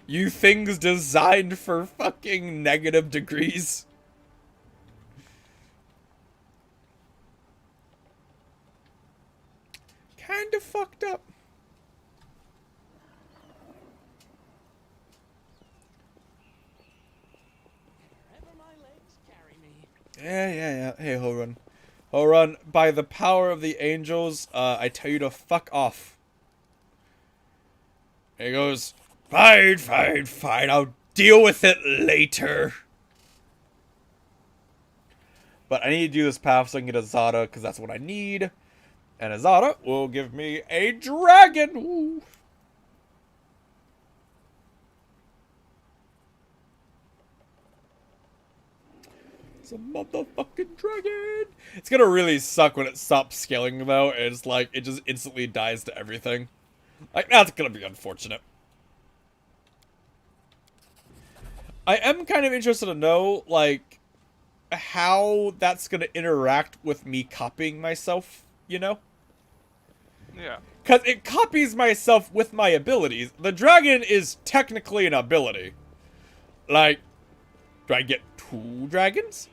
You things designed for fucking negative degrees. Kind of fucked up. Yeah. Hey, Horun. Horun, by the power of the angels, I tell you to fuck off. He goes, fine, I'll deal with it later. But I need to do this path so I can get a Zada, because that's what I need. And a Zada will give me a dragon. Ooh. It's a motherfucking dragon. It's gonna really suck when it stops scaling though, and it's like it just instantly dies to everything. Like, that's gonna be unfortunate. I am kind of interested to know, like, how that's gonna interact with me copying myself, you know? Yeah. Because it copies myself with my abilities. The dragon is technically an ability. Like, do I get 2 dragons?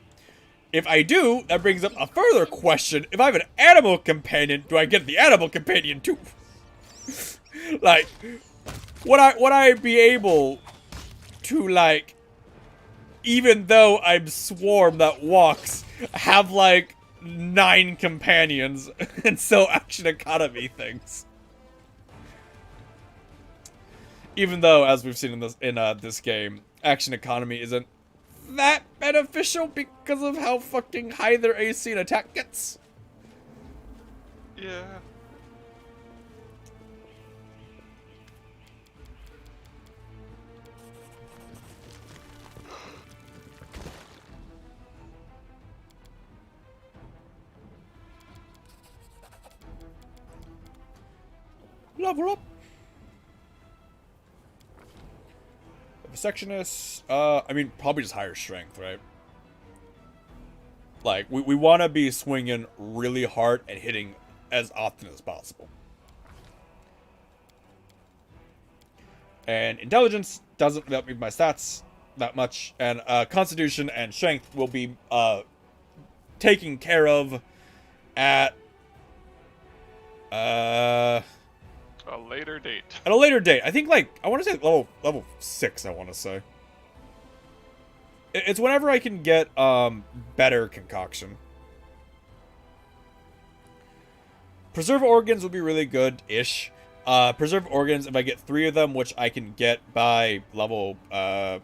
If I do, that brings up a further question. If I have an animal companion, do I get the animal companion too? Like, would I be able to, like, even though I'm Swarm that walks, have, like, 9 companions and so action economy things? Even though, as we've seen in this game, action economy isn't that beneficial because of how fucking high their AC and attack gets. Yeah. Level up. Sectionist, I mean, probably just higher strength, right? Like, we want to be swinging really hard and hitting as often as possible. And intelligence doesn't help me with my stats that much. And constitution and strength will be taken care of at a later date. At a later date. I think, like, I want to say level 6, I want to say. It's whenever I can get better concoction. Preserve organs will be really good-ish. Preserve organs, if I get 3 of them, which I can get by level 4,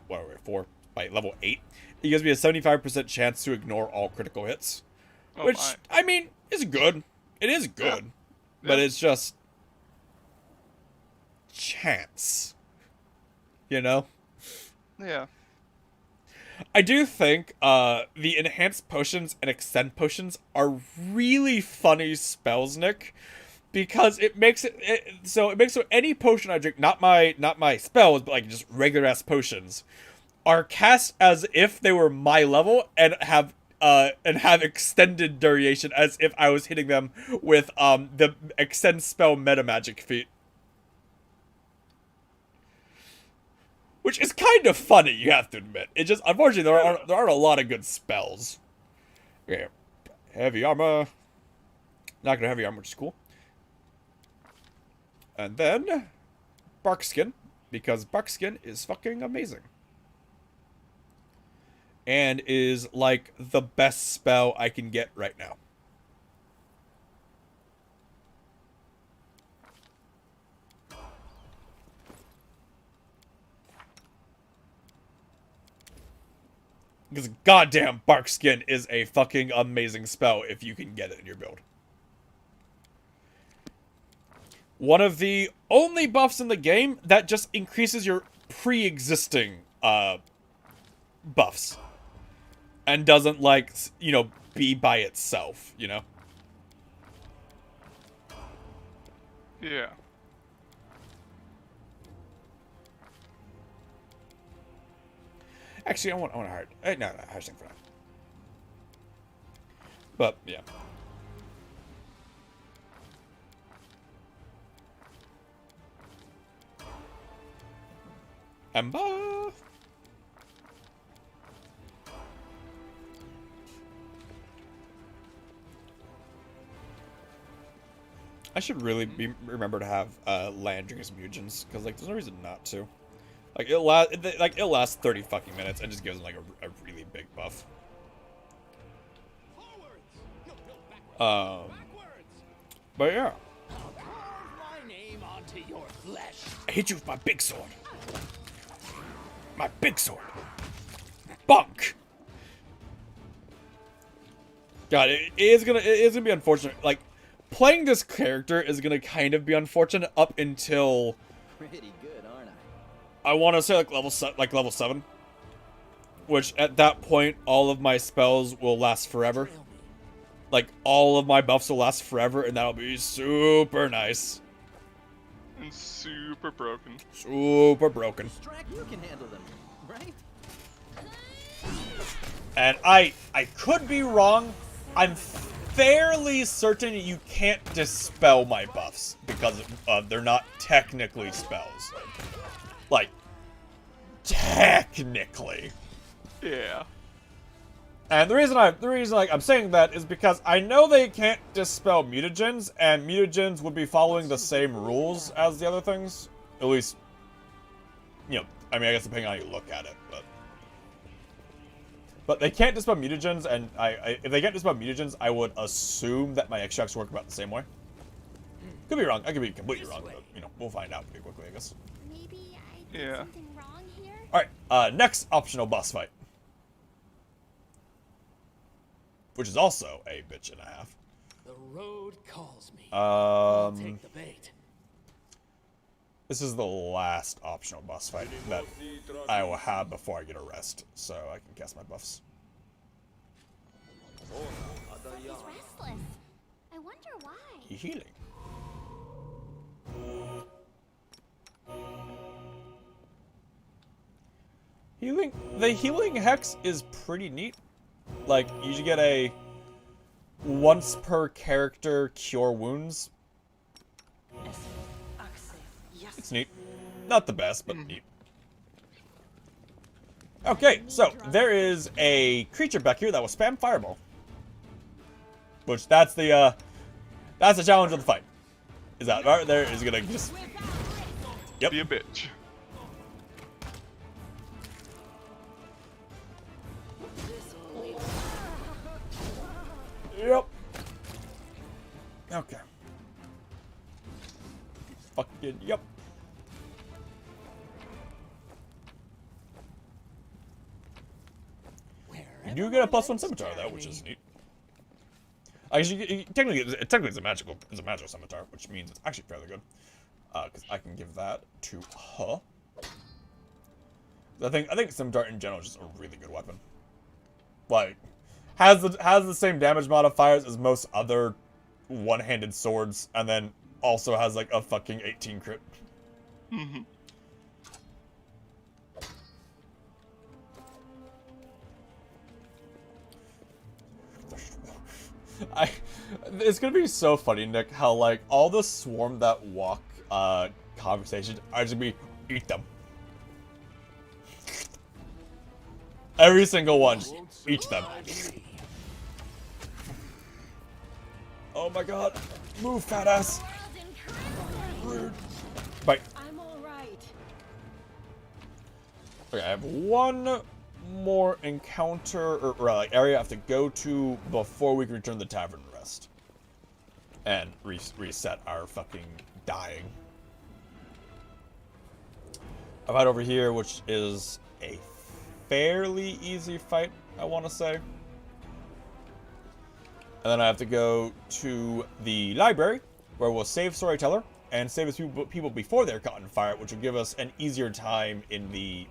by level 8, it gives me a 75% chance to ignore all critical hits. Oh which, my. I mean, is good. It is good. Yeah. But Yeah. it's just chance. You know? Yeah. I do think the enhanced potions and extend potions are really funny spells, Nick, because it makes it so any potion I drink, not my spells, but like just regular ass potions, are cast as if they were my level and have extended duration as if I was hitting them with the extend spell meta magic feat. Which is kind of funny, you have to admit. It just, unfortunately, there aren't a lot of good spells. Okay, heavy armor. Not gonna heavy armor, which is cool. And then, bark skin, because bark skin is fucking amazing. And is, like, the best spell I can get right now. Because goddamn bark skin is a fucking amazing spell if you can get it in your build. One of the only buffs in the game that just increases your pre-existing buffs. And doesn't, like, you know, be by itself, you know? Yeah. Actually, I want a hard. No, hard thing for that. But yeah. Ember. I should really remember to have Landry as mutagens, because like there's no reason not to. Like it'll last 30 fucking minutes and just gives them like a really big buff. But yeah. My name onto your flesh. I hit you with my big sword. My big sword. Bonk. God, it is gonna be unfortunate. Like, playing this character is gonna kind of be unfortunate up until Pretty good, aren't I want to say like level 7, which at that point all of my spells will last forever. Like all of my buffs will last forever, and that'll be super nice. And super broken. Super broken. You can handle them, right? And I could be wrong. I'm fairly certain you can't dispel my buffs because they're not technically spells. Like, technically. Yeah. And the reason I'm saying that is because I know they can't dispel mutagens, and mutagens would be following the same rules as the other things. At least, you know, I mean, I guess depending on how you look at it, but they can't dispel mutagens, and if they can't dispel mutagens, I would assume that my extracts work about the same way. Could be wrong. I could be completely wrong, but you know, we'll find out pretty quickly, I guess. Maybe I did something wrong here? Alright, next optional boss fight. Which is also a bitch and a half. The road calls me. I'll take the bait. This is the last optional boss fight that I will have before I get a rest, so I can cast my buffs. He's restless. I wonder why. Healing. The healing hex is pretty neat. Like, you should get a once per character cure wounds. It's neat. Not the best, but neat. Okay, so there is a creature back here that will spam fireball. Which that's the challenge of the fight. Is that right there is gonna just Be a bitch. Yep. Okay. Fucking yep. You do get a +1 scimitar though, which is neat. Actually, technically it's a magical scimitar, which means it's actually fairly good. Because I can give that to her. I think scimitar in general is just a really good weapon. Like, has the same damage modifiers as most other one-handed swords, and then also has like a fucking 18 crit. Mm-hmm. It's gonna be so funny, Nick, how like all the swarm that walk conversations are just gonna be eat them. Every single one, just eat them. Oh my god, move, fat ass. Rude. Bite. I'm alright. Okay, I have one more encounter or like area I have to go to before we can return to the tavern and rest. And reset our fucking dying. I've had over here, which is a fairly easy fight, I want to say. And then I have to go to the library, where we'll save Storyteller, and save his people before they're caught in fire, which will give us an easier time in the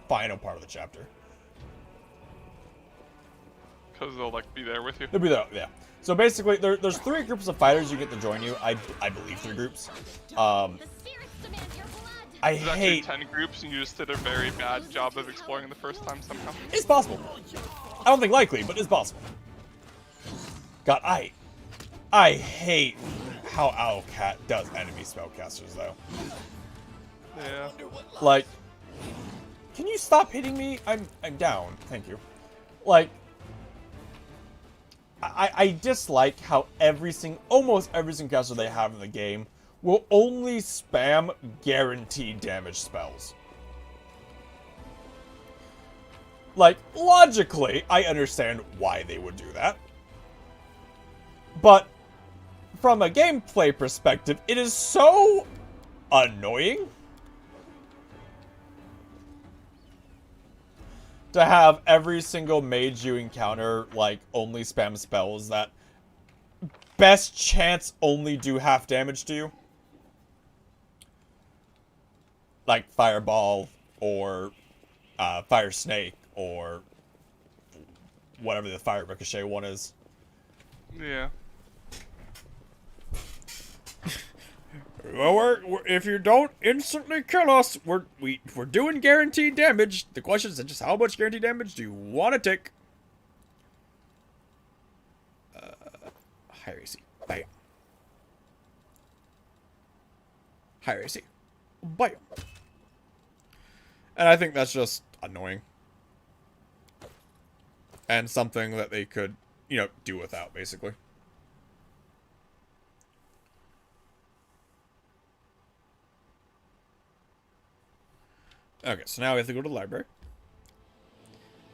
final part of the chapter. Because they'll like be there with you. They'll be there, yeah. So basically, there's 3 groups of fighters you get to join you. I believe 3 groups. I There's actually hate. 10 groups, and you just did a very bad job of exploring the first time somehow. It's possible. I don't think likely, but it's possible. God, I hate how Owlcat does enemy spellcasters, though. Yeah. Like, can you stop hitting me? I'm down. Thank you. Like, I dislike how almost every single caster they have in the game will only spam guaranteed damage spells. Like, logically, I understand why they would do that. But, from a gameplay perspective, it is so annoying to have every single mage you encounter, like, only spam spells that best chance only do half damage to you. Like Fireball, or Fire Snake, or whatever the Fire Ricochet one is. Yeah. Well, if you don't instantly kill us, we're doing guaranteed damage. The question is just how much guaranteed damage do you want to take? Higher AC. Bam. Higher AC. Bam. And I think that's just annoying. And something that they could, do without, basically. Okay, so now we have to go to the library.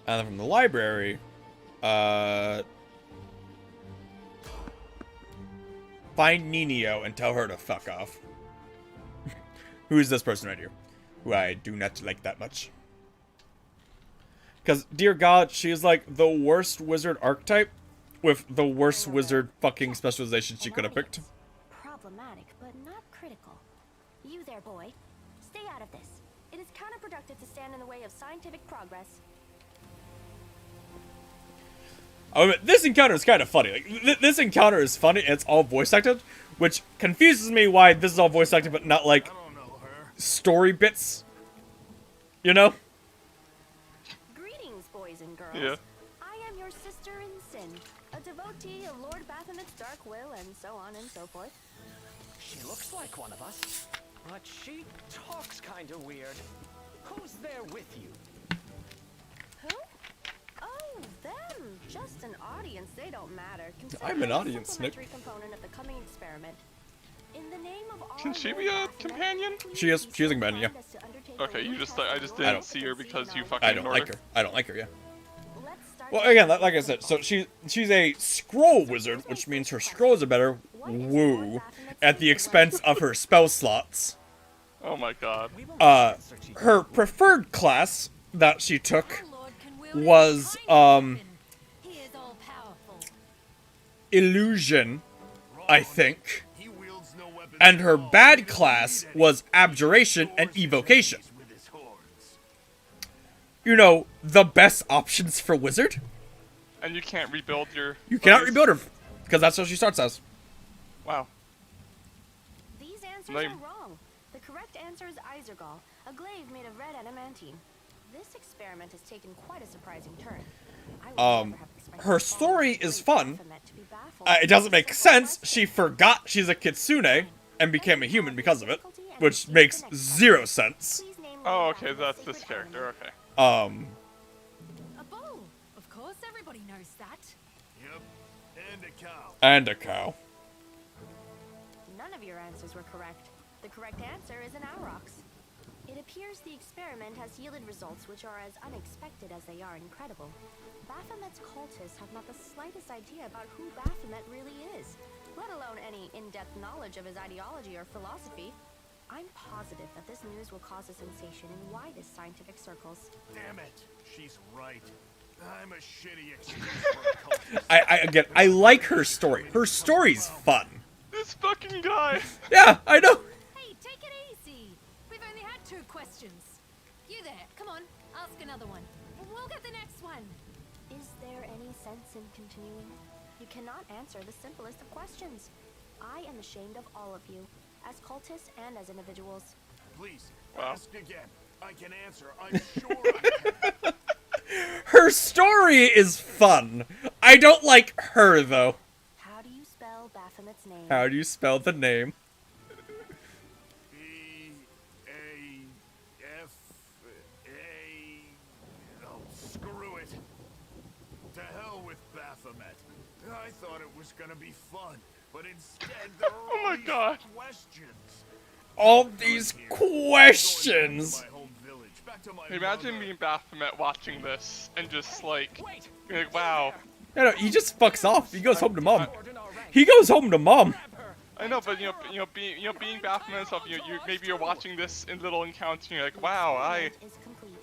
And then from the library, find Ninio and tell her to fuck off. Who is this person right here? Who I do not like that much. Because, dear God, she is like the worst wizard archetype with the worst wizard fucking specialization she could have picked. Problematic, but not critical. You there, boy. Stay out of this. It is counterproductive to stand in the way of scientific progress. I mean, this encounter is kind of funny. Like, this encounter is funny, and it's all voice acted, which confuses me why this is all voice acted, but not like story bits. You know? Yeah. I am your sister in sin, a devotee of Lord Baphomet's dark will, and so on and so forth. She looks like one of us, but she talks kinda weird. Who's there with you? Who? Oh, them. Just an audience. They don't matter. Consider I'm an them a audience, Nick. supplementary component of the coming experiment. In the name of our Can she Lord be a Baphomet, companion? please She is. be She's a so companion, yeah. kind as to undertake a Okay, you little just test I of just your didn't see her efficacy because you knowledge. fucking I don't ignored like her. her. I don't like her, yeah. Let's start Well, with again, something like I said, so simple. she's a scroll wizard, which means her scrolls are better. Woo. At the expense of her spell slots. Oh my god. Her preferred class that she took Our Lord can wield any was, kind of weapon. He is all powerful. illusion, I think. He wields no weapons And her at all. bad He doesn't class need any. was abjuration He and forces evocation. enemies with his horns. You know, the best options for wizard. And you can't rebuild your. You cannot buddies? rebuild her, because that's what she starts as. Wow. These answers Lame. are wrong. The correct answer is Isergall, a glaive made of red adamantine. This experiment has taken quite a surprising turn. I would never have expected Her the story following is great fun. Baphomet to be baffled. It doesn't make Simple sense. question. She forgot she's a kitsune and became a human because of it, which makes zero sense. Please name Oh, Lord okay, Baphomet's that's this sacred character. animal. Okay. A bull. Of course, everybody knows that. Yep. And a cow. And a cow. None of your answers were correct. The correct answer is an Aurochs. It appears the experiment has yielded results which are as unexpected as they are incredible. Baphomet's cultists have not the slightest idea about who Baphomet really is, let alone any in-depth knowledge of his ideology or philosophy. I'm positive that this news will cause a sensation in widest scientific circles. Damn it. She's right. I'm a shitty excuse for a cultist. Again, I like her story. Her story's fun. This fucking guy. Yeah, I know. Hey, take it easy. We've only had 2 questions. You there? Come on, ask another one. We'll get the next one. Is there any sense in continuing? You cannot answer the simplest of questions. I am ashamed of all of you, as cultists and as individuals. Please, Wow. ask again. I can answer. I'm sure I can. Her story is fun. I don't like her, though. How do you spell Baphomet's name? How do you spell the name? B-A-F-A... Oh, screw it. To hell with Baphomet. I thought it was gonna be fun, but instead there are Oh my all these God. questions. All these questions. Back to my home village, back to my Imagine mother. being Baphomet watching this and just like, Wait! being like, wow. No, he just fucks off. He goes home to mom. He goes home to mom. I know, but being Baphomet and stuff, maybe you're watching this in little encounter and you're like, wow, I Is complete.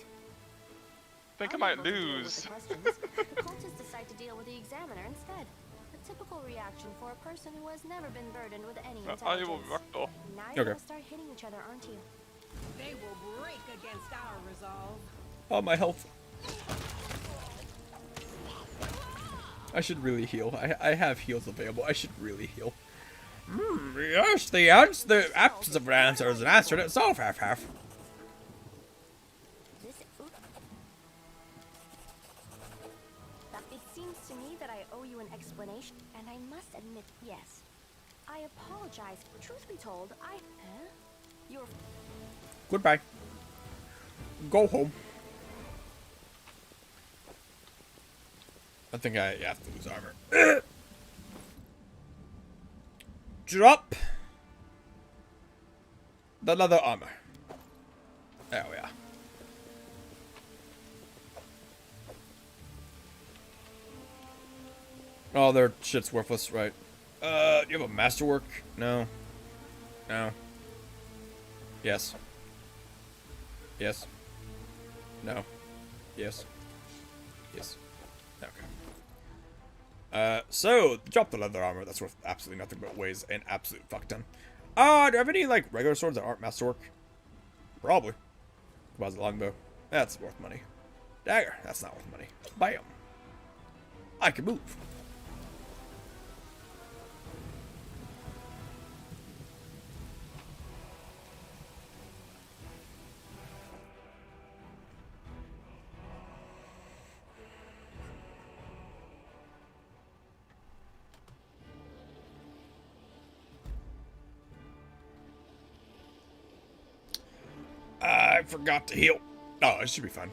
think I might Unable to deal with lose. the questions, the cultists decide to deal with the examiner instead. A typical reaction for a person who has never been burdened with any I will intelligence. rectal. Now you're Okay. gonna start hitting each other, aren't you? They will break against our resolve. Oh, my health. I should really heal. I have heals available. I should really heal. Yes, the absence of an answer is an answer in itself, half. This. It seems to me that I owe you an explanation, and I must admit, yes. I apologize. Truth be told, You're. Goodbye. Go home. I think I have to lose armor. Drop the leather armor. There we are. Oh, their shit's worthless, right? You have a masterwork? No. No. Yes. Yes. No. Yes. Yes. Okay. So, drop the leather armor. That's worth absolutely nothing but weighs an absolute fuck ton. Do I have any, like, regular swords that aren't masterwork? Probably. Composite longbow. That's worth money. Dagger. That's not worth money. Bam. I can move. I forgot to heal. Oh, it should be fine.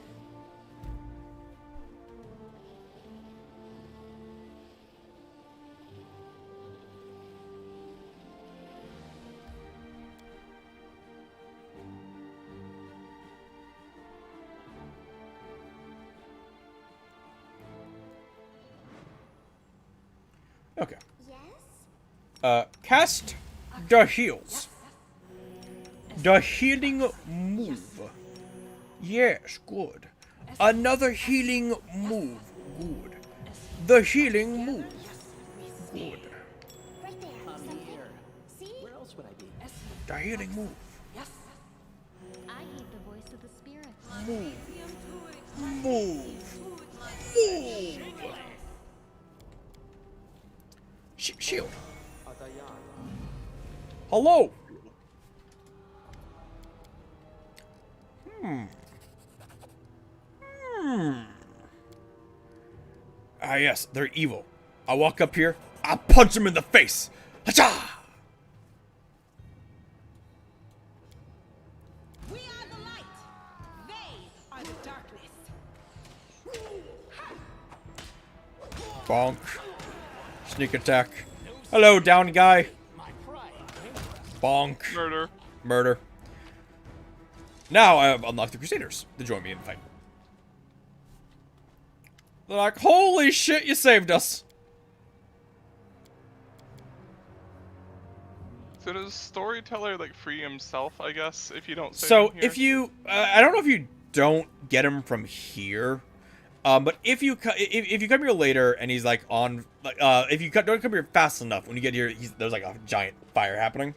Okay. Yes? Cast the heals. The healing move. Yes, good. Another healing move. Good. The healing move. Good. Right there. Something. See? Where else would I be? The healing move. I heed the voice of the spirit. Move. Move. Move. Shield. Hello. Ah, yes, they're evil. I walk up here, I punch them in the face. Hacha! We are the light. They are the darkness. Bonk. Sneak attack. Hello, down guy. Bonk. Murder. Murder. Now I have unlocked the Crusaders to join me in the fight. They're like, holy shit, you saved us. So does storyteller like free himself? I guess if you don't. Save So him here? if you, I don't know if you don't get him from here, but if you if you come here later and he's like on, if you don't come here fast enough, when you get here, there's like a giant fire happening.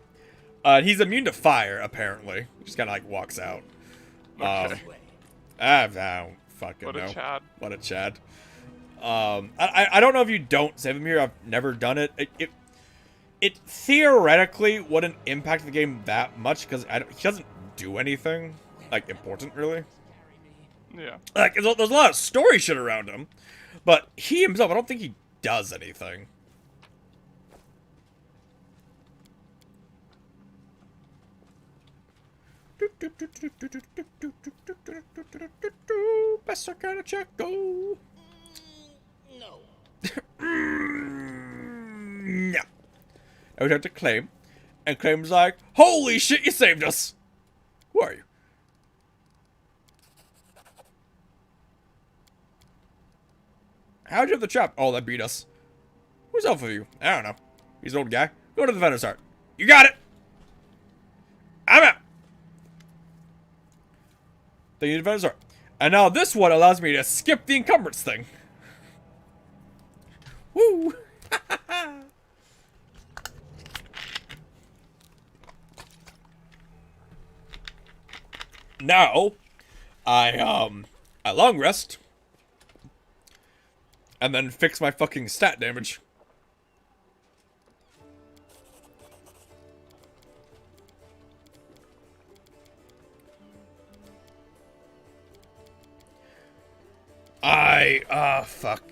He's immune to fire apparently. He just kind of like walks out. Okay. I don't fucking What know. a Chad. What a Chad. I don't know if you don't save him here. I've never done it. It theoretically wouldn't impact the game that much because he doesn't do anything like important really. Yeah. Like there's a lot of story shit around him, but he himself, I don't think he does anything. Best I can check go. No. No. I would have to claim, and claim's like, holy shit, you saved us. Who are you? How'd you have the trap? Oh, that beat us. Who's up for you? I don't know. He's an old guy. Go to the vendor's heart. You got it. I'm out. Then you vendor's heart. And now this one allows me to skip the encumbrance thing. Woo! Now, I long rest. And then fix my fucking stat damage. Fuck.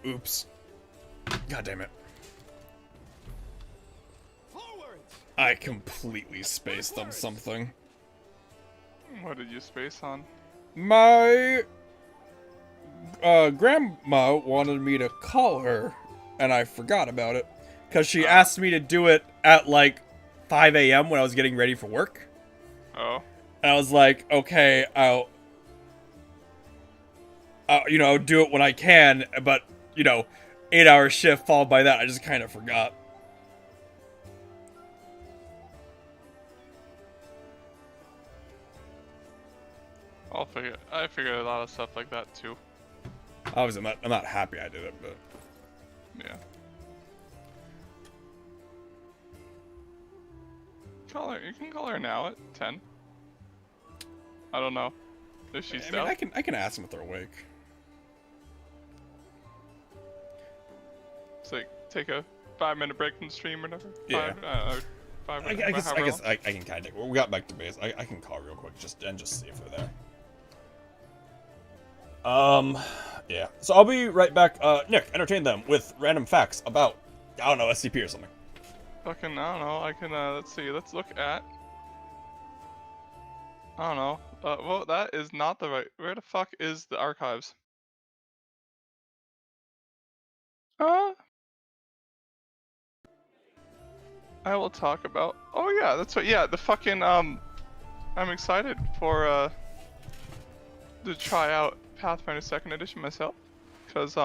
Oops. God damn it. I completely spaced on something. What did you space on? My grandma wanted me to call her, and I forgot about it. Because she asked me to do it at like 5 a.m. when I was getting ready for work. Oh. And I was like, okay, I'll do it when I can, but, 8-hour shift followed by that, I just kind of forgot. I figured a lot of stuff like that too. Obviously, I'm not happy I did it, but Yeah. You can call her now at 10. I don't know if she's down. I can ask them if they're awake. It's like take a 5-minute break from the stream or whatever. Yeah. 5 I minutes. guess I can kind of. We got back to base. I can call real quick just see if they're there. Yeah. So I'll be right back. Nick, entertain them with random facts about, I don't know, SCP or something. Fucking, I don't know. I can, let's see. Let's look at I don't know. Well, that is not the right. Where the fuck is the archives? I will talk about. Oh yeah, that's what. Yeah, the fucking I'm excited for to try out Pathfinder 2nd Edition myself, because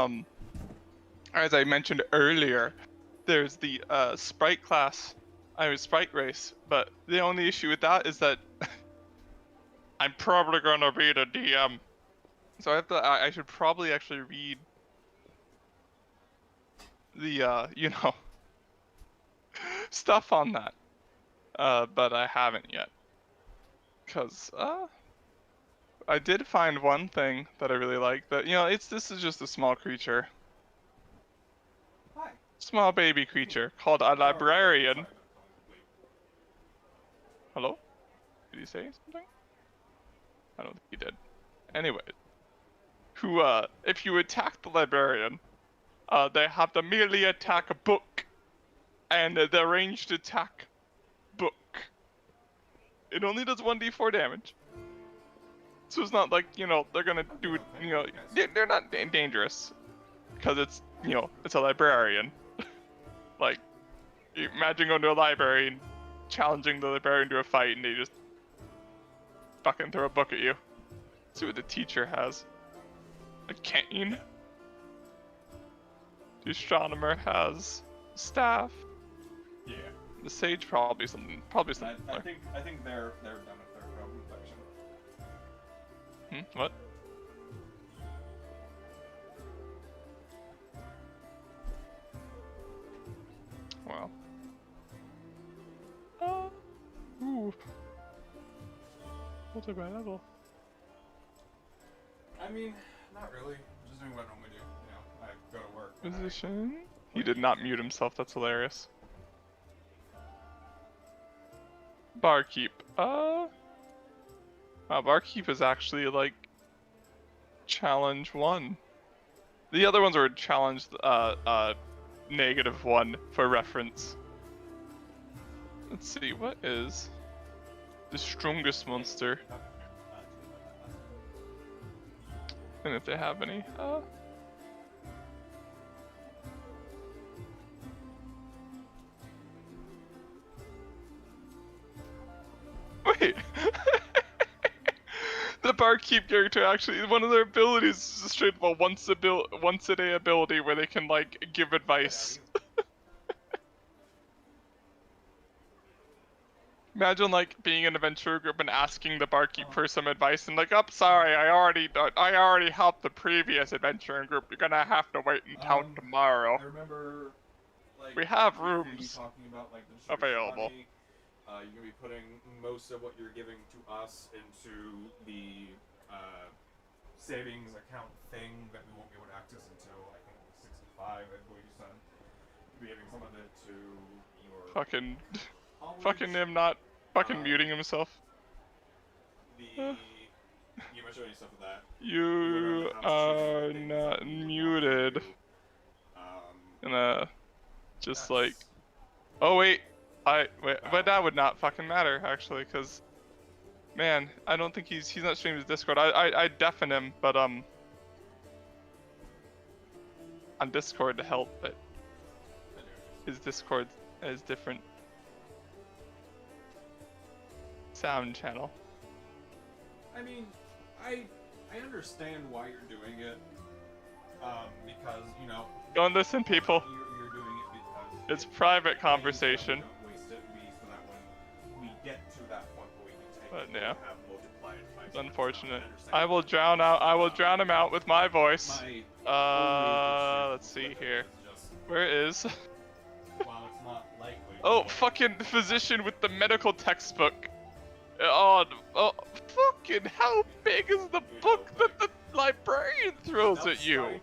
as I mentioned earlier, there's the sprite class, sprite race, but the only issue with that is that I'm probably gonna be the DM, so I have to. I should probably actually read the you know, stuff on that, but I haven't yet, cause I did find one thing that I really like. That, you know, this is just a small creature. Hi. Small baby creature called a librarian. Hello? Did he say something? I don't think he did. Anyway, who if you attack the librarian, they have to merely attack a book, and the ranged attack book. It only does 1d4 damage. So it's not like, you know, they're gonna do it, you know, they're not dangerous. Because it's, you know, it's a librarian. Like, imagine going to a library and challenging the librarian to a fight and they just fucking throw a book at you. See what the teacher has. A cane. The astronomer has staff. Yeah. The sage probably something. I think they're done with their code infection. What? Wow. Ooh. Multi-by level. I mean, not really. I'm just doing what I normally do. You know, I go to work. Position. He did not mute himself. That's hilarious. Barkeep. Barkeep is actually like challenge 1. The other ones were challenge -1 for reference. Let's see, what is the strongest monster? And if they have any, wait. The barkeep character actually, one of their abilities is a straight up a once a day ability where they can like give advice. Imagine like being in an adventure group and asking the barkeep for some advice and like, oh, sorry, I already helped the previous adventuring group. You're gonna have to wait until tomorrow. I remember, like, we have you're rooms talking about, like, the available. money. You're gonna be putting most of what you're giving to us into the savings account thing that we won't be able to access until I think 65. I believe you said. You'll be giving some of it to your Fucking him not fucking muting himself. You might show any stuff with that. You are not muted. Just like, oh wait, but that would not fucking matter actually, cause, man, I don't think he's not streaming his Discord. I deafen him, but on Discord to help, but his Discord is different sound channel. I mean, I understand why you're doing it, because, you know, Don't listen, people. You're doing it because it's private conversation. Don't waste it, so that when we get to that point where we can take But yeah, have multiplied by it's unfortunate. I will drown him out with my voice. Let's see here. Where is? While it's not likely. Oh, fucking physician with the medical textbook. Oh, fucking how big is the book that the librarian throws at you?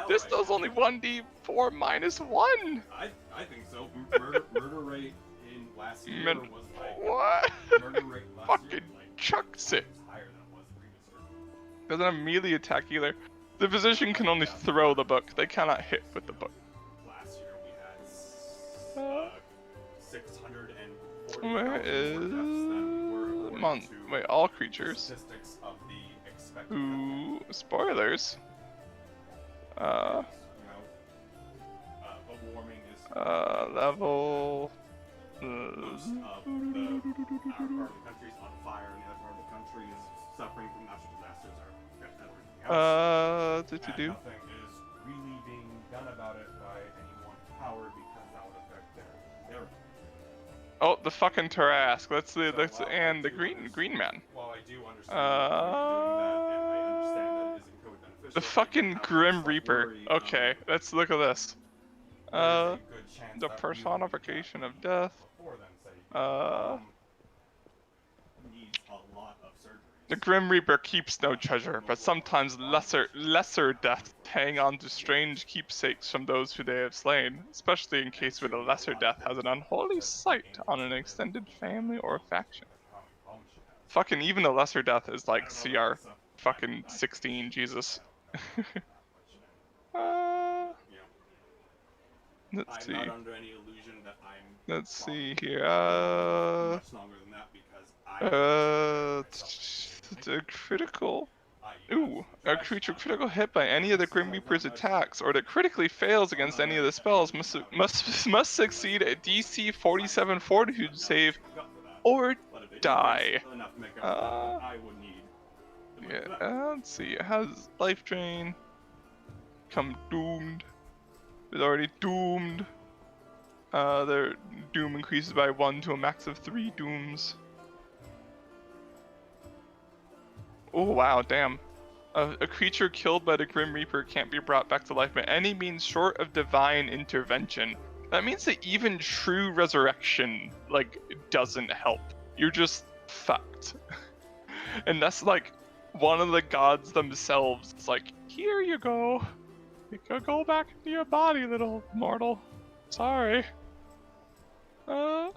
This does only 1d4 -1. I think so. Murder rate in last year was like... What? Murder rate last Fucking year was like chucks it. higher than it was the previous year. Doesn't have melee attack either. The physician can only throw the book. They cannot hit with the book. Last year we had 640. Where is according to wait, all the creatures. statistics of the expected Ooh, spoilers. you know, global warming is Level. most of the part of the country is on fire, and the other part of the country is suffering from natural disasters or everything else. Did you And do? nothing is really being done about it by anyone in power because that would affect their. Oh, the fucking Tarrasque. That's the So that's while and I the do green man. While I do understand the point of doing that, and I understand that it isn't code beneficial, The I fucking have Grim slight Reaper. worry, Okay, let's look at this. there is a good chance The that we will need personification that of death. before then, say, needs a lot of surgeries. The Grim Reaper keeps no treasure, but sometimes lesser death hang on to strange keepsakes from those who they have slain, especially in case where the lesser death has an unholy sight on an extended family or faction. Fucking even the lesser death is like CR fucking 16, Jesus. Let's see. I'm not under any illusion that I'm Let's see here. much longer than that because The critical. Ooh, a creature critical hit by any of the Grim Reaper's attacks, or that critically fails against any of the spells, must succeed a DC 47 Fortitude save, or die. Yeah, let's see. It has life drain. Become doomed. It's already doomed. Their doom increases by 1 to a max of 3 dooms. Oh wow, damn. A creature killed by the Grim Reaper can't be brought back to life by any means short of divine intervention. That means that even true resurrection, like, doesn't help. You're just fucked. And that's like one of the gods themselves. It's like, here you go. You can go back into your body, little mortal. Sorry. Huh.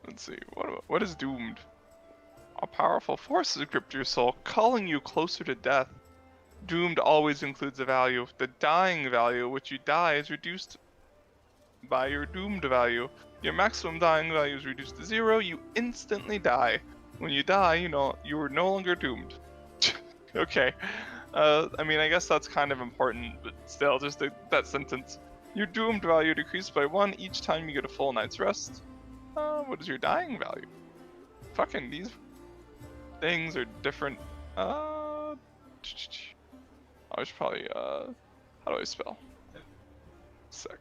Let's see. What is doomed? A powerful force has gripped your soul, calling you closer to death. Doomed always includes a value. The dying value, which you die, is reduced by your doomed value. Your maximum dying value is reduced to 0. You instantly die. When you die, you are no longer doomed. Okay. I mean, I guess that's kind of important, but still, just that sentence. Your doomed value decreases by 1 each time you get a full night's rest. What is your dying value? Fucking these things are different. I should probably, how do I spell? Sec.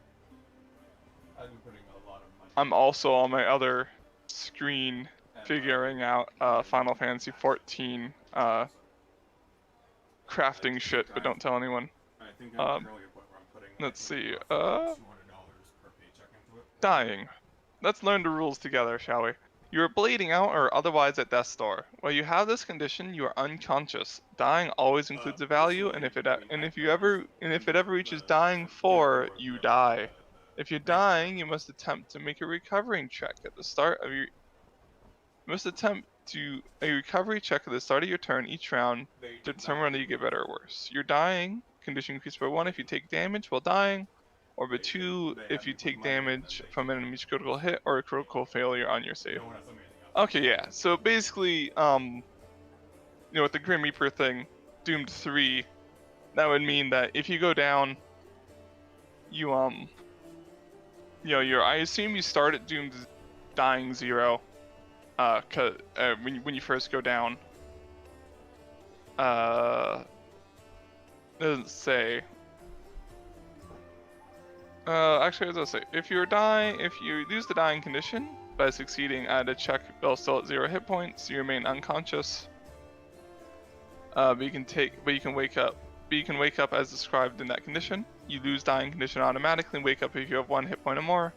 I'm also on my other screen figuring out Final Fantasy 14 crafting shit, but don't tell anyone. Let's see. Dying. Let's learn the rules together, shall we? You are bleeding out or otherwise at death's door. While you have this condition, you are unconscious. Dying always includes a value, and if it ever reaches dying 4, you die. If you're dying, you must attempt to make a recovering check at the start of your. You must attempt to a recovery check at the start of your turn each round to determine whether you get better or worse. Your dying condition increased by 1 if you take damage while dying, or by 2 if you take damage from an enemy's critical hit or a critical failure on your save. Okay, yeah. So basically, with the Grim Reaper thing, doomed 3, that would mean that if you go down, you I assume you start at doomed dying 0. When you first go down, doesn't say. Actually, it does say if you lose the dying condition by succeeding at a check while still at 0 hit points, you remain unconscious. But you can wake up as described in that condition. You lose dying condition automatically and wake up if you have 1 hit point or more.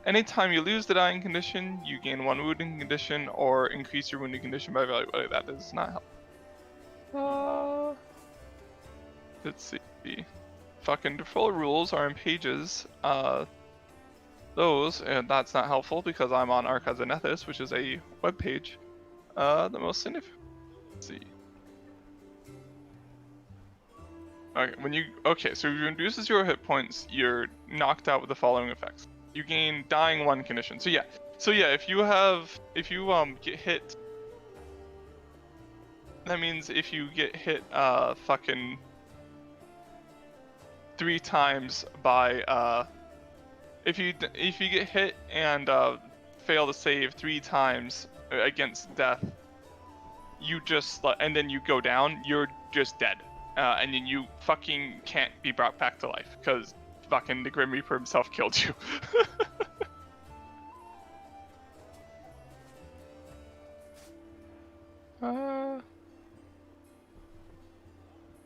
Anytime you lose the dying condition, you gain 1 wounding condition or increase your wounding condition by value. Oh, that does not help. Let's see. Fucking default rules are in pages. And that's not helpful because I'm on Archives of Nethys, which is a web page. The most significant. Let's see. Okay, so if you reduce 0 hit points, you're knocked out with the following effects. You gain dying 1 condition. So yeah, if you get hit, that means if you get hit fucking 3 times by if you get hit and fail to save 3 times against death, you just and then you go down, you're just dead. And then you fucking can't be brought back to life because fucking the Grim Reaper himself killed you.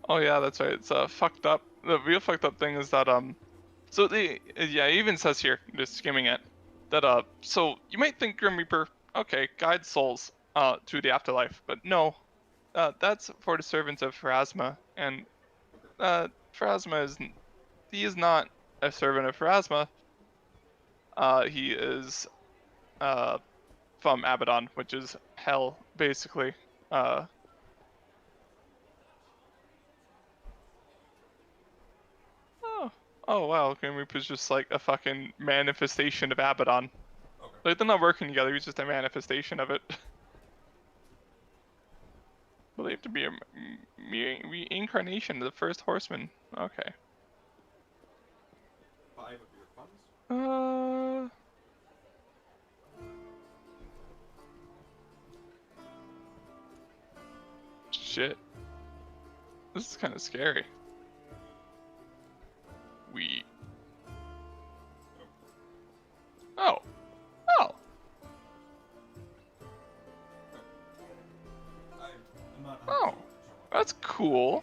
Oh yeah, that's right. It's fucked up. The real fucked up thing is that so it even says here, just skimming it, that so you might think Grim Reaper, okay, guides souls to the afterlife, but no, that's for the servants of Pharasma, and Pharasma he is not a servant of Pharasma. He is from Abaddon, which is hell, basically. Oh wow, Grim Reaper's just like a fucking manifestation of Abaddon. Okay. Like they're not working together, he's just a manifestation of it. Believed to be a reincarnation of the first horseman. Okay. 5 of your funds? Shit. This is kind of scary. Oh. Oh. That's cool.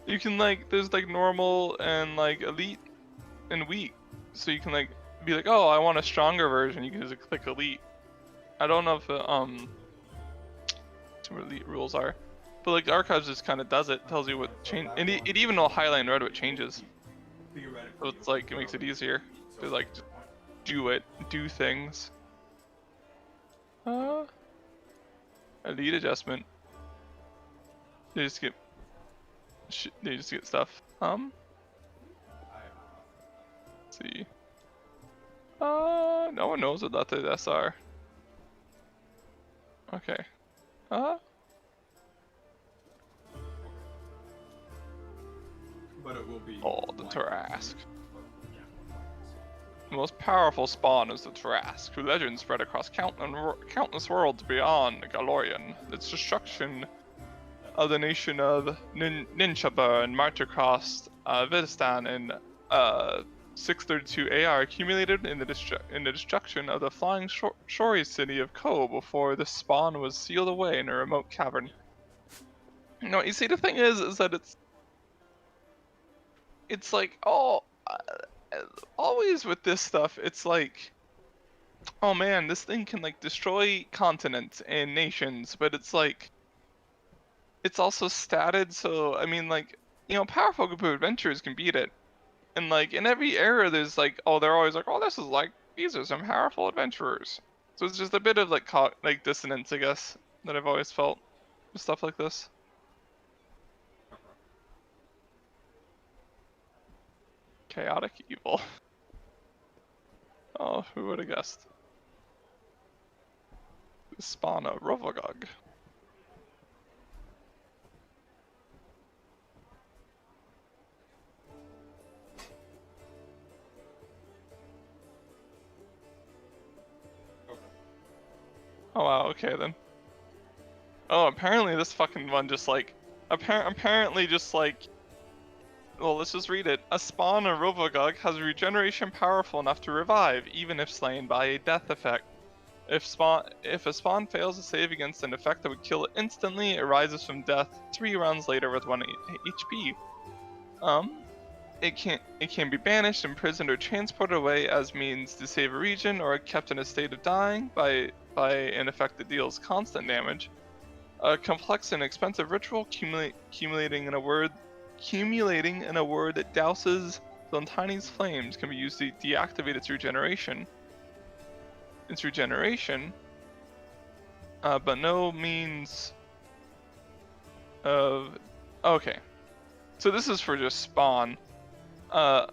You can like, there's like normal and like elite and weak. So you can like be like, oh, I want a stronger version. You can just click elite. I don't know if some elite rules are. But like Archives just kind of does it, tells you what change, and it even will highlight in red what changes. So it's like, it makes it easier to like do things. Elite adjustment. They just get stuff. Let's see. No one knows what that is are. Okay. But it will be. Oh, the Tarrasque. The most powerful spawn is the Tarrasque, whose legend spread across countless worlds beyond Galorian. Its destruction of the nation of Ninchaba and Martyr-crossed Vidistan in 632 AR accumulated in the destruction of the flying shory city of Ko before the spawn was sealed away in a remote cavern. No, you see, the thing is that it's like, always with this stuff, it's like, oh man, this thing can like destroy continents and nations, but it's like, it's also statted, so I mean, like, you know, powerful group of adventurers can beat it. And like in every era there's like, oh, they're always like, oh, this is like, these are some powerful adventurers. So it's just a bit of like dissonance, I guess, that I've always felt with stuff like this. Chaotic evil. Oh, who would have guessed? Spawn of Rovagog. Oh wow, okay then. Oh, apparently this fucking one just like, apparently just like, well, let's just read it. A spawn of Rovagog has regeneration powerful enough to revive, even if slain by a death effect. If a spawn fails to save against an effect that would kill it instantly, it rises from death 3 rounds later with 1 HP. It can be banished, imprisoned, or transported away as means to save a region, or kept in a state of dying by an effect that deals constant damage. A complex and expensive ritual accumulating in a word that douses Zontani's flames can be used to deactivate its regeneration. But no means of... Okay. So this is for just spawn. Can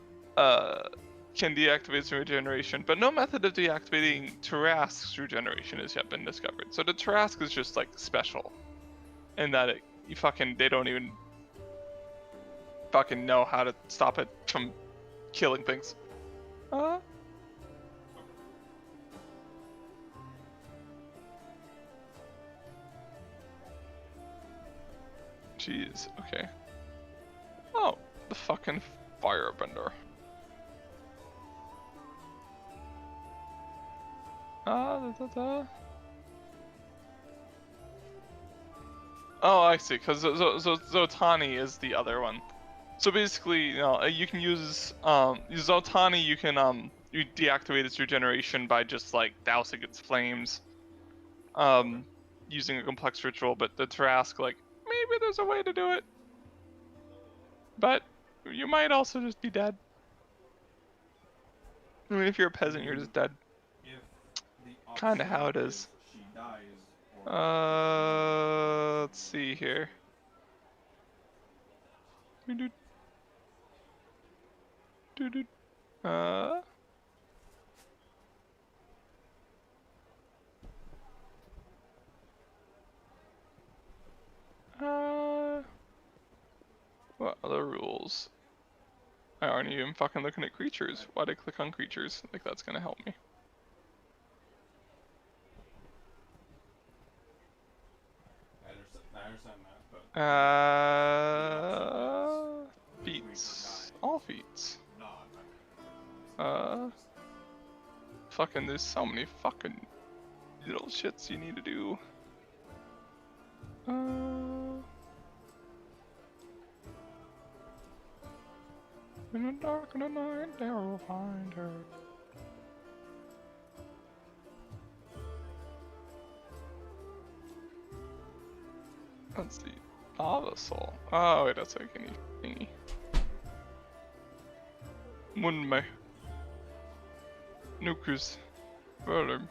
deactivate through regeneration, but no method of deactivating Tarrasque's regeneration has yet been discovered. So the Tarrasque is just like special, in that they don't even fucking know how to stop it from killing things. Jeez. Okay. Oh, the fucking firebender. Oh, I see. Because Zotani is the other one. So basically, you can use Zotani. You can you deactivate its regeneration by just like dousing its flames, using a complex ritual. But the Tarrasque, like, maybe there's a way to do it. But you might also just be dead. I mean, if you're a peasant, you're just dead. Kinda how it is. Let's see here. What other rules? I aren't even fucking looking at creatures. Why'd I click on creatures? Like that's gonna help me. Feats. All feats. Fucking there's so many fucking little shits you need to do. In the dark of the night, they will find her. Let's see. Lava Soul. Oh, wait, that's like any thingy. Munme. Nukus. Verlum.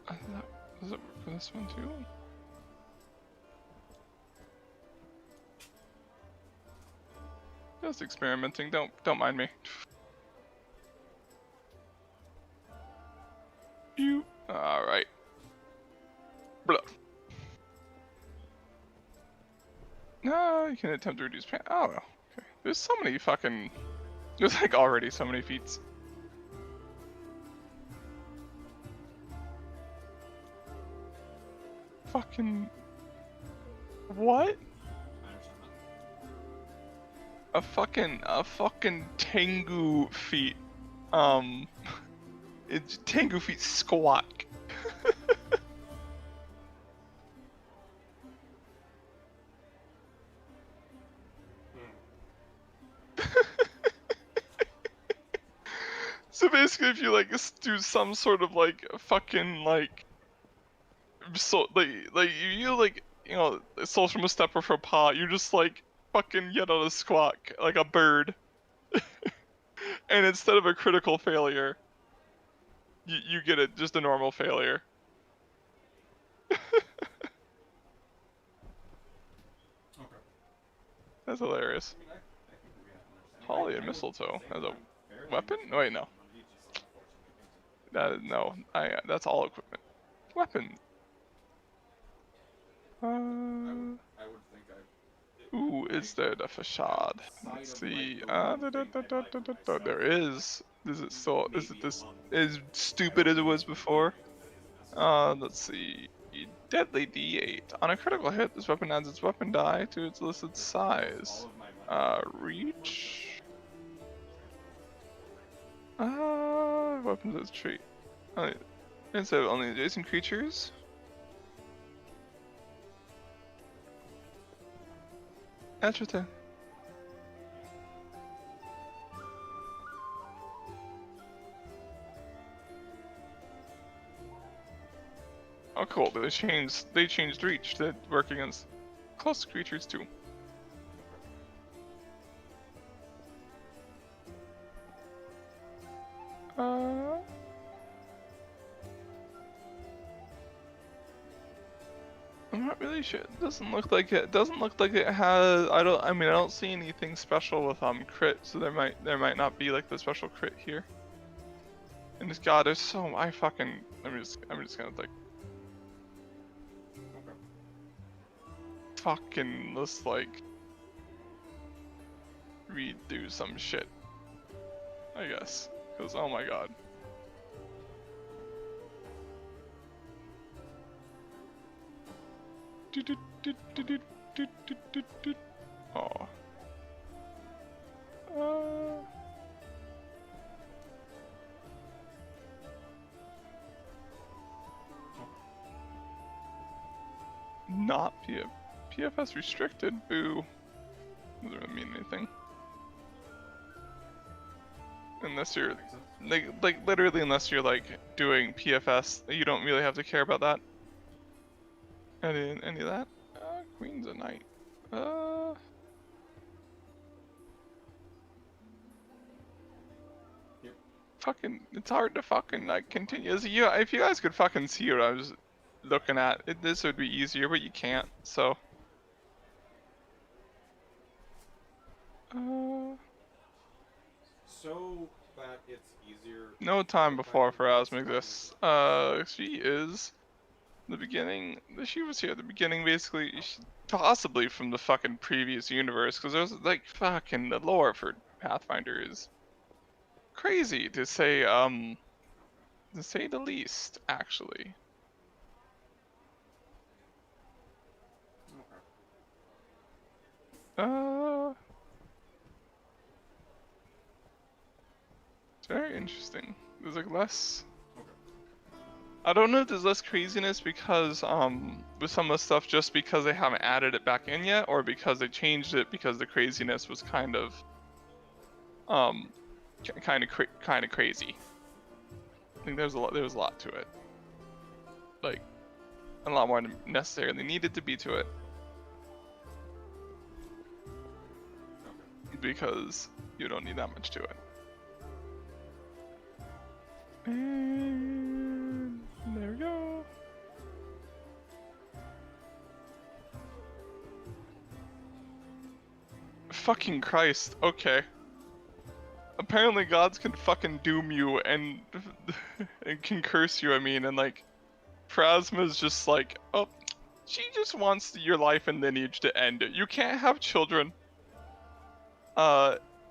Does it work for this one too? Just experimenting. Don't mind me. You. All right. Bluff. No, you can attempt to reduce pain. Oh, okay. There's so many fucking. There's like already so many feats. Fucking. What? A fucking Tengu feat. It's Tengu feat squawk. So basically, if you like do some sort of like fucking like, so like you know social misstepper for paw, you just like fucking yet on a squawk like a bird, and instead of a critical failure, you get just a normal failure. Okay. That's hilarious. Holly and mistletoe as a weapon? Oh, wait, no. No, that's all equipment. Weapon. Ooh, is there the facade? Let's see. There is. Is it this as stupid as it was before? Let's see. Deadly D8. On a critical hit, this weapon adds its weapon die to its listed size. Reach. Weapons as trait. Instead of only adjacent creatures. Interesting. Oh, cool. They changed reach to work against close creatures too. I'm not really sure. It doesn't look like it. Doesn't look like it has. I don't see anything special with crit. So there might not be like the special crit here. And this god is so. I'm just gonna like. Fucking let's like. Redo some shit. I guess. Cause oh my god. Oh. Not PFS restricted. Boo. Doesn't really mean anything. Unless you're like literally unless you're like doing PFS, you don't really have to care about that. Any of that? Queen's a knight. Yep. Fucking, it's hard to fucking like continue. If you guys could fucking see what I was looking at, this would be easier, but you can't. So. So that it's easier. No time before Pharasma exists. She is. The beginning, she was here at the beginning, basically, possibly from the fucking previous universe, because there's like fucking the lore for Pathfinder is crazy to say the least, actually. It's very interesting. There's like less. I don't know if there's less craziness because with some of the stuff just because they haven't added it back in yet, or because they changed it because the craziness was kind of crazy. I think there was a lot to it, like a lot more than necessarily needed to be to it, because you don't need that much to it. And there we go. Fucking Christ, okay. Apparently gods can fucking doom you and can curse you, I mean, and like Pharasma's just like, oh, she just wants your life and lineage to end. You can't have children.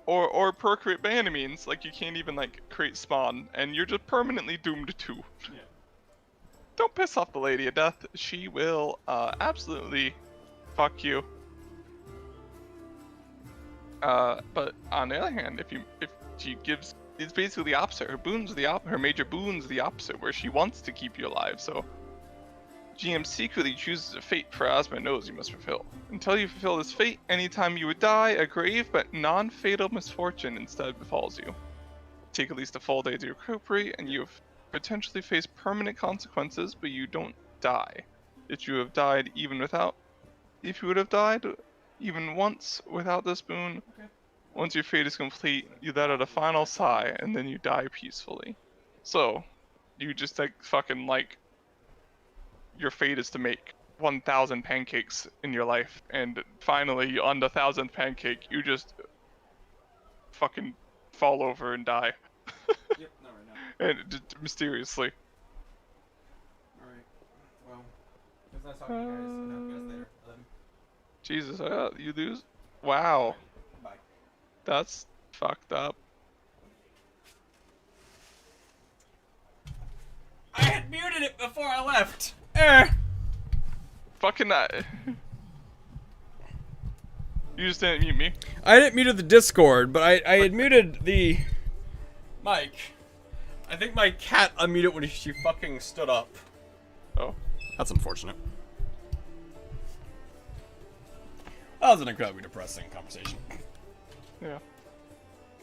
Or procreate by any means, like you can't even like create spawn, and you're just permanently doomed to. Yeah. Don't piss off the Lady of Death. She will absolutely fuck you. But on the other hand, if she gives, it's basically the opposite. Her boons are her major boons are the opposite, where she wants to keep you alive. So GM secretly chooses a fate Pharasma knows you must fulfill. Until you fulfill this fate, anytime you would die, a grave but non-fatal misfortune instead befalls you. Take at least a full day to recuperate, and you have potentially face permanent consequences, but you don't die. If you would have died even once without this boon, once your fate is complete, you let out a final sigh, and then you die peacefully. So, you just like fucking like, your fate is to make 1,000 pancakes in your life, and finally, on the 1,000th pancake, you just fucking fall over and die. Yep, not right now. And mysteriously. Alright, well, it was nice talking to you guys, and I'll see you guys later. I love you. Jesus, you lose? Wow. Bye. That's fucked up. I had muted it before I left! Fucking that. You just didn't mute me. I didn't mute the Discord, but I had muted the mic. I think my cat unmuted when she fucking stood up. Oh. That's unfortunate. That was an incredibly depressing conversation. Yeah.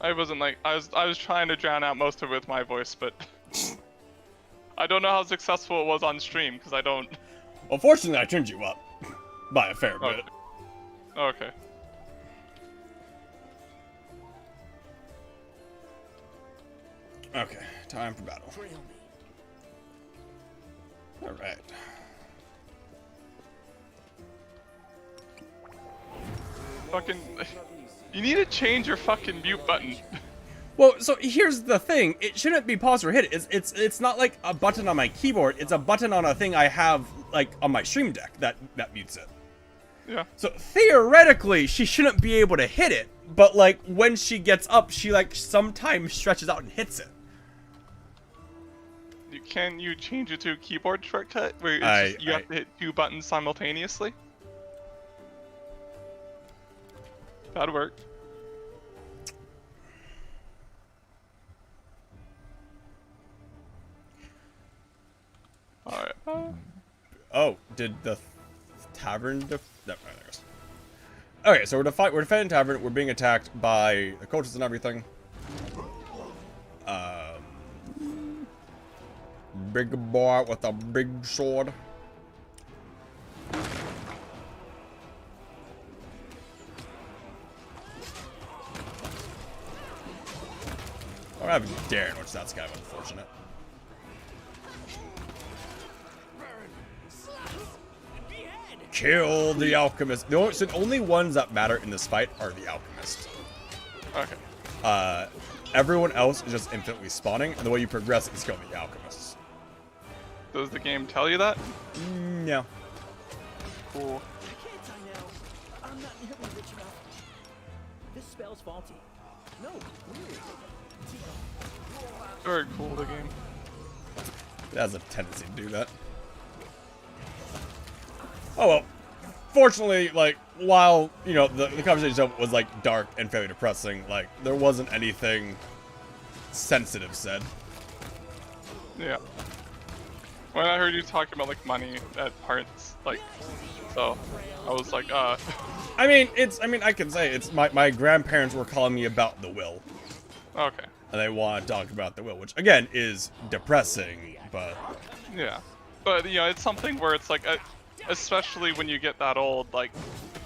I wasn't like, I was trying to drown out most of it with my voice, but I don't know how successful it was on stream, because I don't... Well, fortunately, I turned you up by a fair bit. Okay. Okay, time for battle. Alright. fucking. You need to change your fucking mute button. Well, so here's the thing. It shouldn't be pause or hit. It's not like a button on my keyboard. It's a button on a thing I have, like, on my Stream Deck that mutes it. Yeah. So theoretically, she shouldn't be able to hit it. But, like, when she gets up, she, like, sometimes stretches out and hits it. Can you change it to a keyboard shortcut where you have to hit 2 buttons simultaneously? That'd work. Alright. Oh, did the tavern no, there it goes. Okay, so we're defending tavern, we're being attacked by the coaches and everything. Big boy with a big sword. I don't have Darren, which that's kind of unfortunate. Kill the alchemist. The only ones that matter in this fight are the alchemists. Okay. Everyone else is just infinitely spawning, and the way you progress is killing the alchemists. Does the game tell you that? No. Cool. Can't I now? I'm not nearly rich enough. This spell's faulty. No, really. Very cool, the game. It has a tendency to do that. Oh well. Fortunately, like, while, you know, the conversation itself was, like, dark and fairly depressing, like, there wasn't anything sensitive said. Yeah. When I heard you talking about, like, money at parts, like, so, I was like, I mean, I can say it's my grandparents were calling me about the will. Okay. And they want to talk about the will, which, again, is depressing, but... Yeah. But, you know, it's something where it's like, especially when you get that old, like,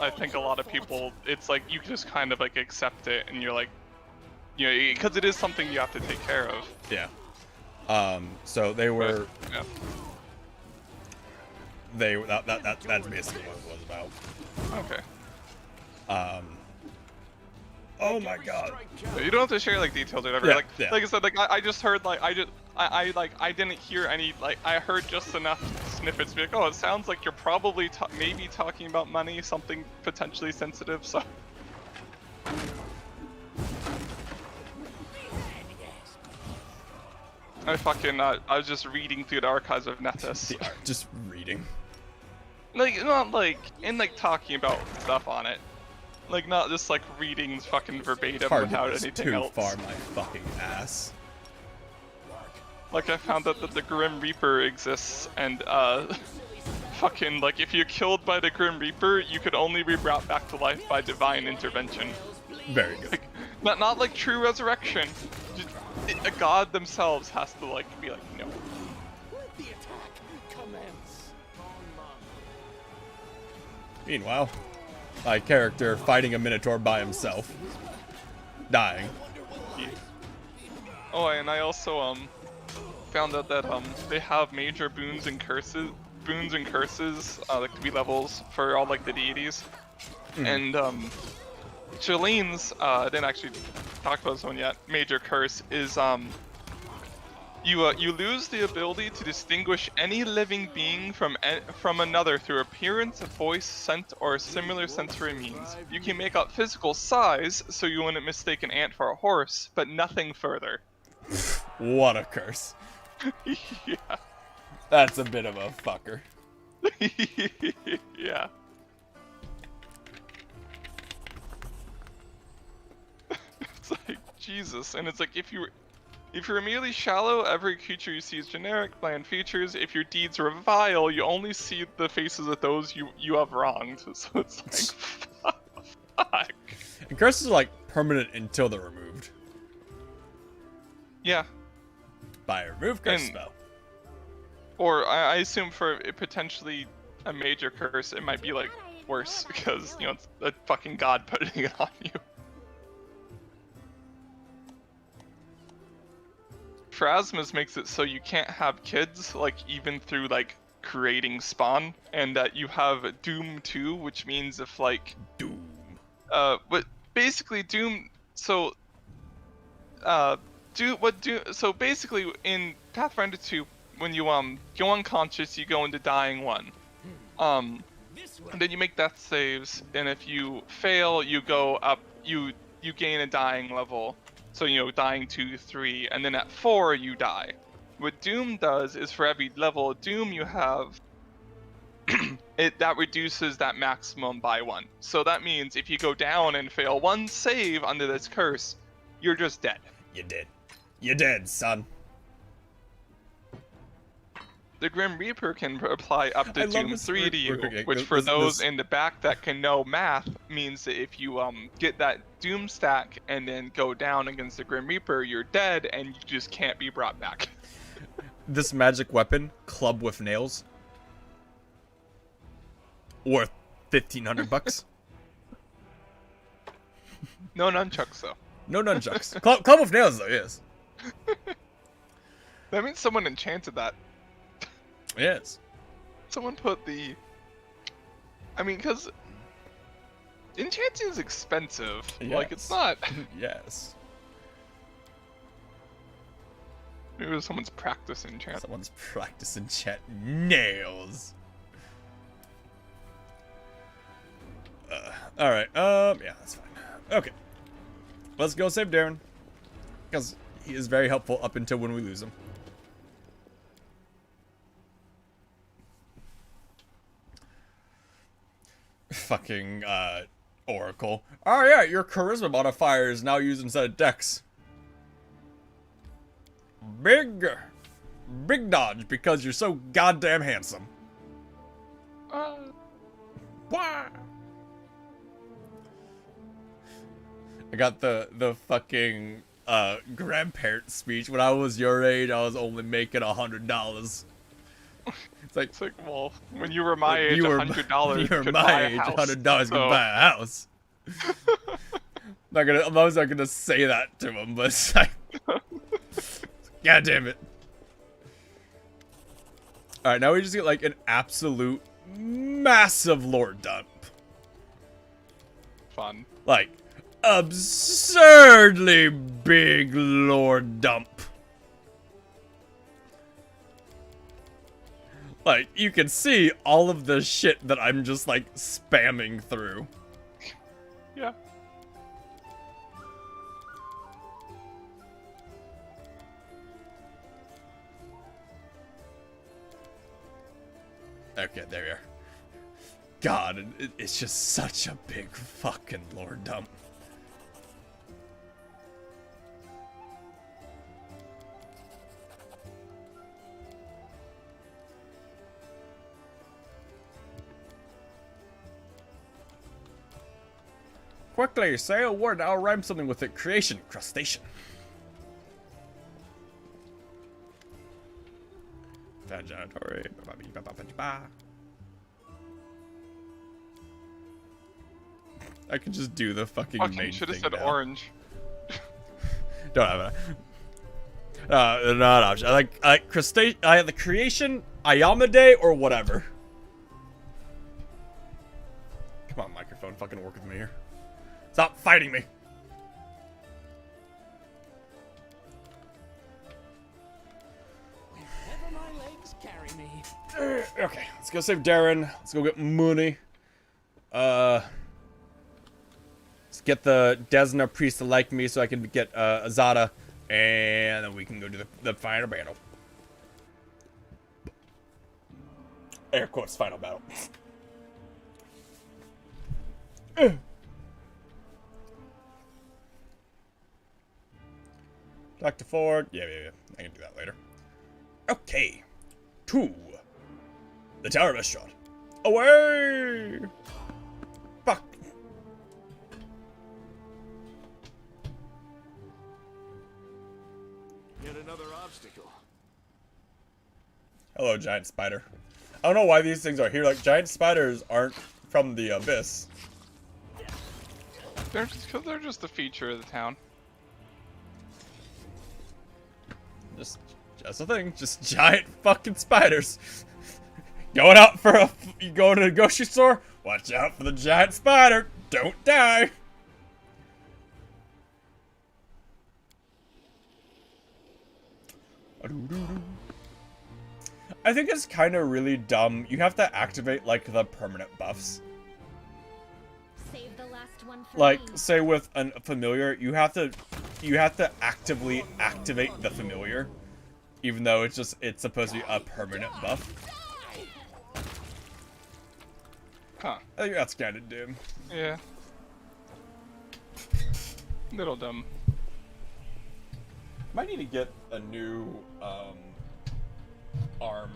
I think a lot of people, it's like, you just kind of, like, accept it, and you're like, you know, because it is something you have to take care of. Yeah. So they were... But, yeah. That's basically what it was about. Okay. Oh my god. You don't have to share, like, details or whatever. Yeah, like, yeah. like I said, like, I just heard, like, I didn't hear any, like, I heard just enough snippets to be like, oh, it sounds like you're probably maybe talking about money, something potentially sensitive, so. I was just reading through the archives of Nethys. Just reading. Like, not like, and like talking about stuff on it. Like, not just like reading fucking verbatim without anything too else. far my fucking ass. Like, I found out that the Grim Reaper exists, and fucking, like, if you're killed by the Grim Reaper, you could only be brought back to life by divine intervention. Very good. Like, not like true resurrection. Just, a god themselves has to, like, be like, no. Let the attack commence. Meanwhile, my character fighting a Minotaur by himself. Dying. Oh, and I also, found out that, they have major boons and curses, like, to be levels for all, like, the deities. And, Jolene's, I didn't actually talk about this one yet, major curse is, you lose the ability to distinguish any living being from another through appearance, voice, scent, or similar sensory means. You can make out physical size, so you wouldn't mistake an ant for a horse, but nothing further. What a curse. Yeah. That's a bit of a fucker. Yeah. It's like, Jesus, and it's like, if you're merely shallow, every creature you see is generic, bland features. If your deeds are vile, you only see the faces of those you have wronged. So it's like, fuck. And curses are like permanent until they're removed. Yeah. By a remove curse spell. Or I assume for potentially a major curse, it might be like worse because, you know, it's a fucking god putting it on you. Phrasmus makes it so you can't have kids, like, even through, like, creating spawn, and that you have Doom 2, which means if, like... Doom. But basically Doom. So so basically in Pathfinder 2, when you go unconscious, you go into dying 1. And then you make death saves, and if you fail, you go up. You gain a dying level. So dying 2, 3, and then at 4 you die. What Doom does is for every level of Doom you have, that reduces that maximum by 1. So that means if you go down and fail 1 save under this curse, you're just dead. You're dead. You're dead, son. The Grim Reaper can apply up to Doom 3 to you, which for this- those in the back that can know math means that if you get that Doom stack and then go down against the Grim Reaper, you're dead and you just can't be brought back. This magic weapon, club with nails, worth $1,500. No nunchucks though. No nunchucks. Club with nails though, yes. That means someone enchanted that. Yes. Someone put the... I mean, because... enchanting is expensive. Like, it's not... Yes. Maybe it was someone's practice enchant. Someone's practice enchant nails. Alright, yeah, that's fine. Okay. Let's go save Darren. Because he is very helpful up until when we lose him. Fucking, Oracle. Oh yeah, your charisma modifier is now used instead of dex. Big dodge because you're so goddamn handsome. Wah! I got the fucking grandparent speech. When I was your age, I was only making $100. It's like, well, when you were my age, you were $100 you were could my buy a age, house. $100 could So- buy a house. I'm always not gonna say that to him, but it's like, god damn it. All right, now we just get like an absolute massive lore dump. Fun. Like, absurdly big lore dump. Like, you can see all of the shit that I'm just, like, spamming through. Yeah. Okay, there we are. God, it's just such a big fucking lore dump. Quickly, say a word, I'll rhyme something with it. Creation, crustacean. Vaginatory. I can just do the fucking main should have thing said now. orange. Don't have it. Not an option. I like crustacean. I have the creation, Iamade, or whatever. Come on, microphone, fucking work with me here. Stop fighting me. Wherever my legs carry me. Okay, let's go save Darren. Let's go get money. Let's get the Desna priest to like me so I can get Azada, and then we can go do the final battle. Air quotes, final battle. Dr. Ford. Yeah. I can do that later. Okay. To the Tower Restaurant. Away! Fuck. Yet another obstacle. Hello, giant spider. I don't know why these things are here. Like, giant spiders aren't from the abyss. They're just a feature of the town. Just a thing. Just giant fucking spiders. Going to the grocery store? Watch out for the giant spider. Don't die. I think it's kind of really dumb. You have to activate, like, the permanent buffs. Save the last one for Like, me. say with a familiar, you have to actively activate the familiar. Even though it's supposed to be a permanent buff. Huh. I think that's kind of dumb. Yeah. Little dumb. Might need to get a new arm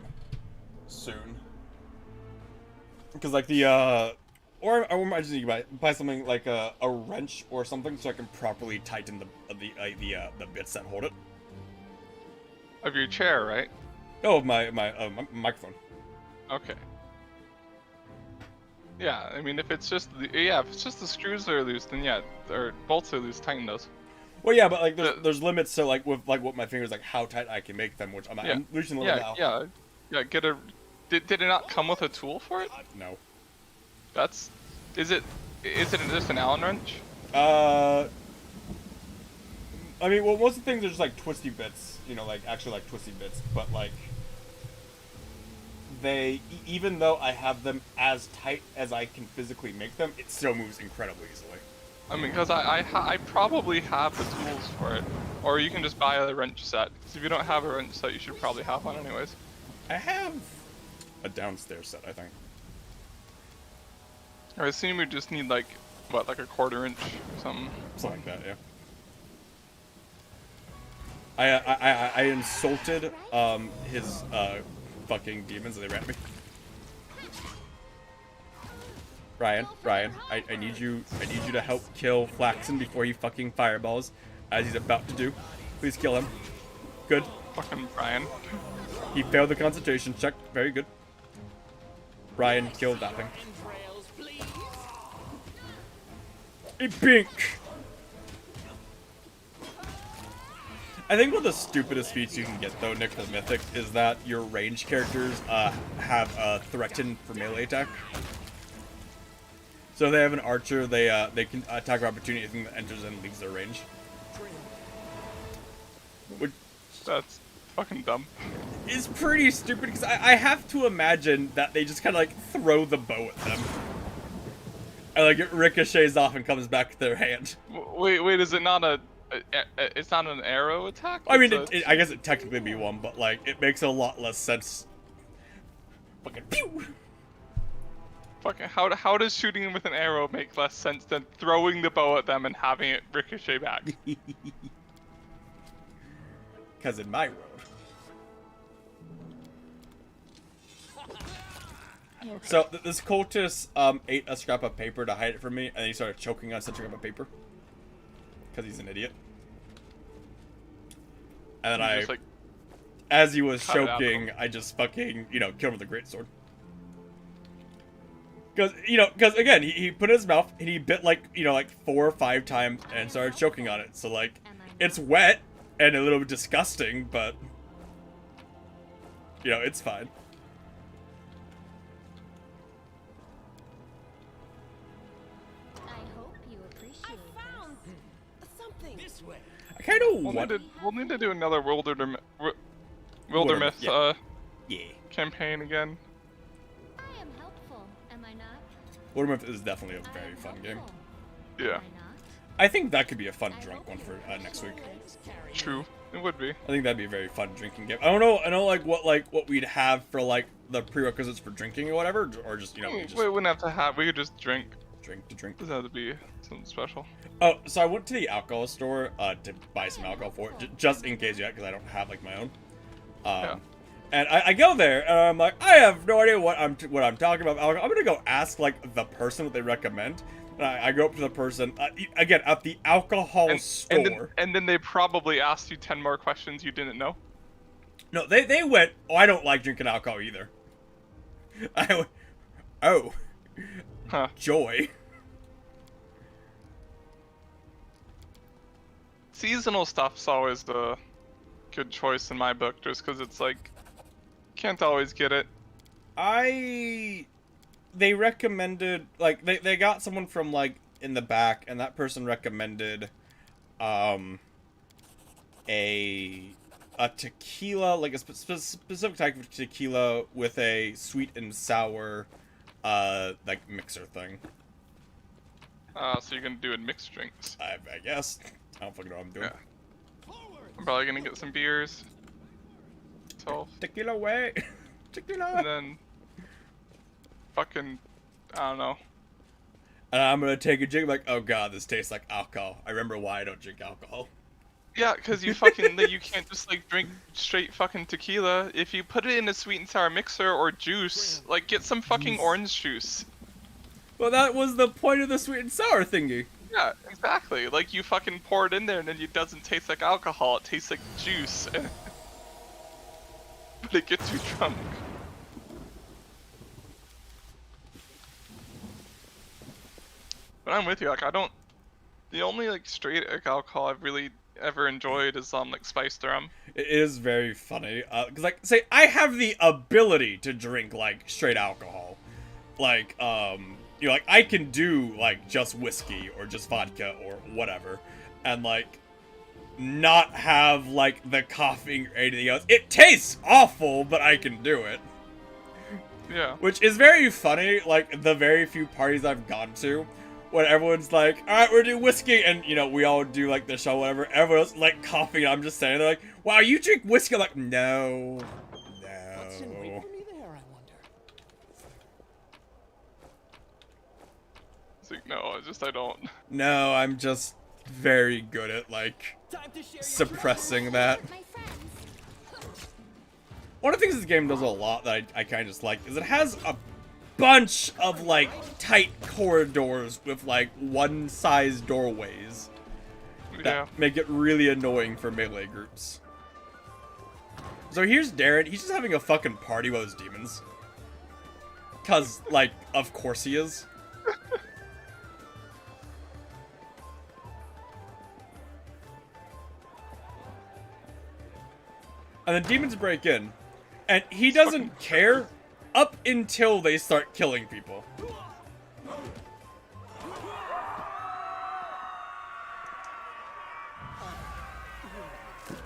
soon. Because like the or I just need to buy something like a wrench or something so I can properly tighten the bits that hold it. Of your chair, right? Oh, my microphone. Okay. Yeah, I mean, if it's just the screws that are loose, then yeah, or bolts are loose, tighten those. Well, yeah, but like there's limits. So like with like what my fingers like how tight I can make them, which I'm losing a little now. Yeah. Get a. Did it not come with a tool for it? No. That's. Is it just an Allen wrench? I mean, well, most of the things are just like twisty bits, you know, like actually like twisty bits, but like they, even though I have them as tight as I can physically make them, it still moves incredibly easily. I mean, because I probably have the tools for it, or you can just buy a wrench set. Because if you don't have a wrench set, you should probably have one anyways. I have a downstairs set, I think. I assume you just need like what, like a 1/4 inch or something. Something like that, yeah. I insulted his fucking demons and they ran at me. Ryan, I need you to help kill Flaxen before he fucking fireballs, as he's about to do. Please kill him. Good. Fucking Brian. He failed the concentration check. Very good. Ryan killed that thing. A pink. I think one of the stupidest feats you can get, though, Nick the Mythic, is that your range characters have a threaten for melee attack. So if they have an archer, they can attack of opportunity anything that enters and leaves their range. Which That's fucking dumb. is pretty stupid, because I have to imagine that they just kind of like throw the bow at them. And like it ricochets off and comes back to their hand. Wait, is it not it's not an arrow attack? I mean, I guess it technically be one, but like it makes a lot less sense. Fucking pew! Fucking how does shooting them with an arrow make less sense than throwing the bow at them and having it ricochet back? Because in my world. So this cultist ate a scrap of paper to hide it from me, and then he started choking on such a scrap of paper. Because he's an idiot. And then Just, like, as he was cut it out. choking, I just fucking, killed him with a greatsword. Because again, he put it in his mouth, and he bit like 4 or 5 times, and started choking on it. So like, it's wet, and a little bit disgusting, but, it's fine. I hope you appreciate this. Something this way. I kind of want. We'll need to do another Wildermyth Wildermyth, yeah. campaign again. I am helpful, am I not? Wildermyth is definitely a very fun game. Yeah, I think that could be a fun drunk one for next week. true. It would be. I think that'd be a very fun drinking game. I don't know. I know what we'd have for like the prerequisites for drinking or whatever, or just we just We wouldn't have to have. We could just drink. drink. Doesn't have to be something special. Oh, so I went to the alcohol store to buy some alcohol for it, just in case yet, because I don't have like my own. And I go there and I'm like, I have no idea what I'm talking about. I'm gonna go ask like the person what they recommend. And I go up to the person again at the alcohol store. And then they probably asked you 10 more questions you didn't know. No, they went, oh, I don't like drinking alcohol either. I went, oh, Huh. joy. Seasonal stuff's always the good choice in my book, just because it's like, can't always get it. They recommended, like, they got someone from, like, in the back, and that person recommended, a a tequila, like a specific type of tequila with a sweet and sour, like mixer thing. So you're gonna do it mixed drinks. I guess. I don't fucking know what I'm doing. Yeah. I'm probably gonna get some beers. So. Tequila away. Tequila. And then. Fucking. I don't know. And I'm gonna take a drink like, oh god, this tastes like alcohol. I remember why I don't drink alcohol. Yeah, because you fucking you can't just like drink straight fucking tequila. If you put it in a sweet and sour mixer or juice, like get some fucking orange juice. Well, that was the point of the sweet and sour thingy. Yeah, exactly. Like you fucking pour it in there and then it doesn't taste like alcohol. It tastes like juice. But it gets you drunk. But I'm with you. Like I don't. The only like straight alcohol I've really ever enjoyed is like spiced rum. It is very funny, cause like say I have the ability to drink like straight alcohol, like you know, like I can do like just whiskey or just vodka or whatever, and like not have like the coughing or anything else. It tastes awful, but I can do it. Yeah. Which is very funny. Like the very few parties I've gone to, when everyone's like, alright, we're doing whiskey, and, you know, we all do, like, the show, whatever, everyone's, like, coughing, and I'm just saying, they're like, wow, you drink whiskey? I'm like, no. What's in wait for me there, I wonder? It's like, no, I don't. No, I'm just very good at, like, suppressing that. One of the things this game does a lot that I kind of just like is it has a bunch of like tight corridors with like one-size doorways that make it really annoying for melee groups. So here's Darren. He's just having a fucking party with his demons. Cause like, of course he is. And the demons break in, and he doesn't care up until they start killing people.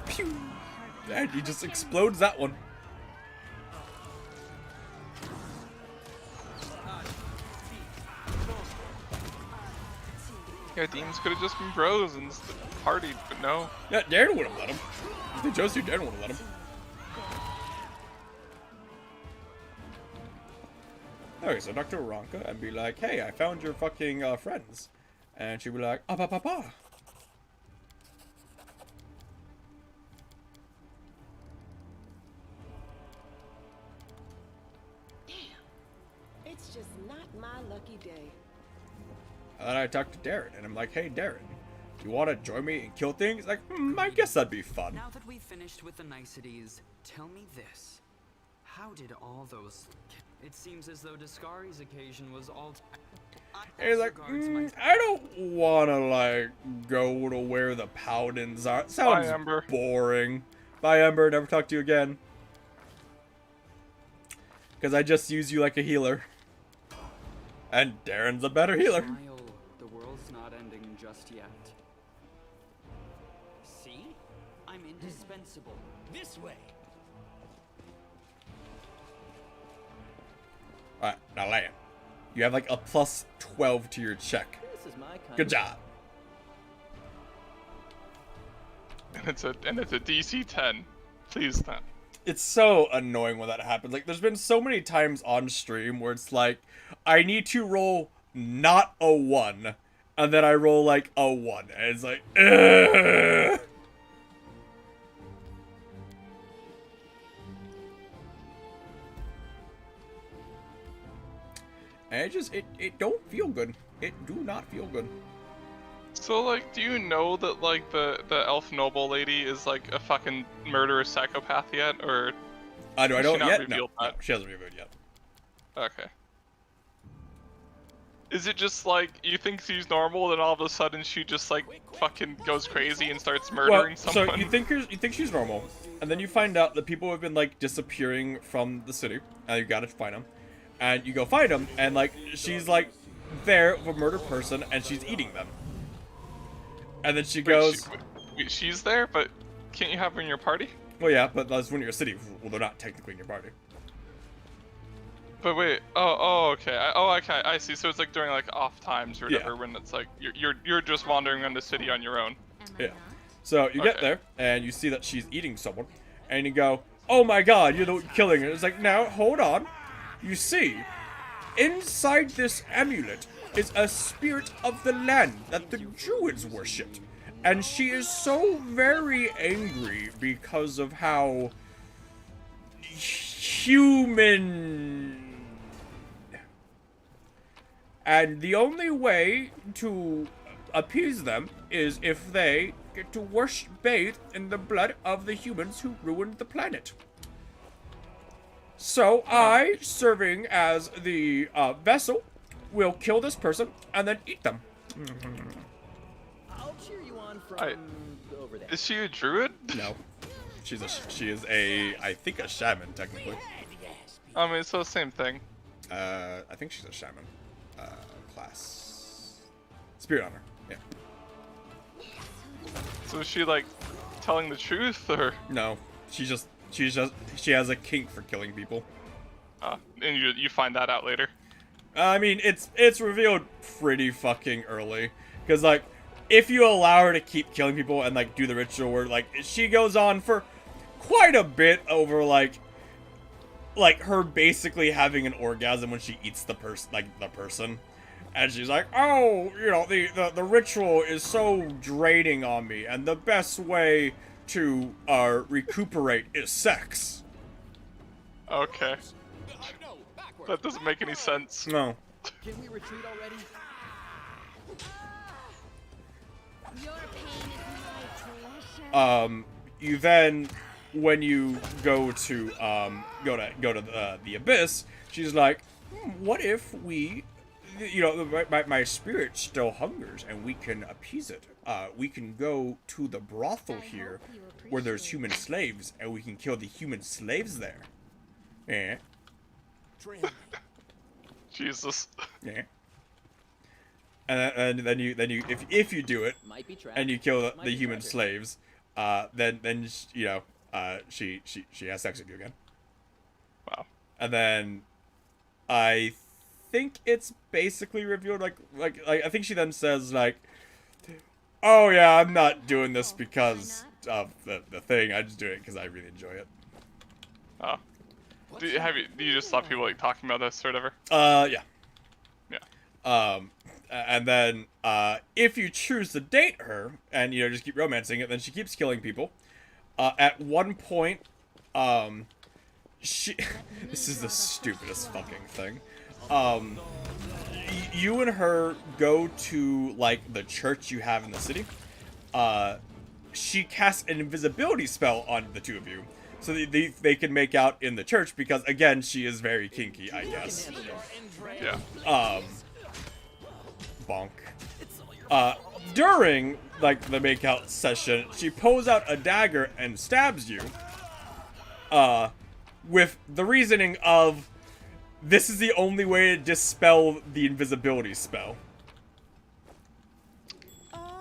Pew! And he just explodes that one. Yeah, demons could have just been bros and partied, but no. Yeah, Darren would have let him. If they chose to, Darren would have let him. Okay, so Dr. Aranka and be like, hey, I found your fucking friends. And she'd be like, ah, ba, ba, ba. Damn, it's just not my lucky day. And then I talk to Darren, and I'm like, hey, Darren, you want to join me and kill things? Like, I guess that'd be fun. Now that we've finished with the niceties, tell me this. How did all those... It seems as though Discari's occasion was all... He's like, I don't want to, like, go to where the paladins are. Sounds boring. Bye, Ember. Never talk to you again. Because I just use you like a healer. And Darren's a better healer. Smile. The world's not ending just yet. See? I'm indispensable. This way. Alright, now land. You have like a plus 12 to your check. This is my kind Good job. And it's a DC 10. Please not. It's so annoying when that happens. Like, there's been so many times on stream where it's like, I need to roll not a 1, and then I roll like a 1, and it's like, ugh. And it don't feel good. It do not feel good. So, like, do you know that, like, the elf noble lady is, like, a fucking murderous psychopath yet, or... Do I know it yet? No, she hasn't revealed yet. Okay. Is it just, like, you think she's normal, then all of a sudden she just, like, fucking goes crazy and starts murdering someone? So you think she's normal, and then you find out that people have been, like, disappearing from the city, and you gotta find them. And you go find them, and, like, she's, like, there with a murdered person, and she's eating them. And then she goes... Wait, she's there, but can't you have her in your party? Well, yeah, but that's when you're a city. Well, they're not technically in your party. But wait, okay, okay, I see. So it's like during like off times or whatever, when it's like you're just wandering around the city on your own. Yeah. So you get there and you see that she's eating someone, and you go, "Oh my God, you're the one killing her." It's like, now hold on. You see, inside this amulet is a spirit of the land that the Druids worshipped, and she is so very angry because of how human. And the only way to appease them is if they get to bathe in the blood of the humans who ruined the planet. So I, serving as the vessel, will kill this person and then eat them. I'll cheer you on from over there. Is she a druid? No. She is a, I think, a shaman, technically. I mean, so same thing. I think she's a shaman. Class. Spirit Honor, yeah. So is she like telling the truth, or? No, she has a kink for killing people. And you find that out later. I mean, it's revealed pretty fucking early, because like, if you allow her to keep killing people and like do the ritual where like she goes on for quite a bit over like her basically having an orgasm when she eats the person, and she's like, oh, you know, the ritual is so draining on me, and the best way to recuperate is sex. Okay. That doesn't make any sense. No. Can we retreat already? Your pain is my pleasure. You then, when you go to the abyss, she's like, what if we, you know, my spirit still hungers and we can appease it. We can go to the brothel here where there's human slaves and we can kill the human slaves there. Yeah. Jesus. Yeah. And then you if you do it and you kill the human slaves, then you know, she has sex with you again. Wow. And then I think it's basically revealed like I think she then says like, oh yeah, I'm not doing this because of the thing. I just do it because I really enjoy it. Oh. Do you just saw people like talking about this or whatever? Yeah. Yeah. And then if you choose to date her and you know just keep romancing it, then she keeps killing people. At one point, she this is the stupidest fucking thing. You and her go to like the church you have in the city. She casts an invisibility spell on the two of you, so they can make out in the church because again she is very kinky, I guess. Yeah. Bonk. During like the makeout session, she pulls out a dagger and stabs you. With the reasoning of this is the only way to dispel the invisibility spell.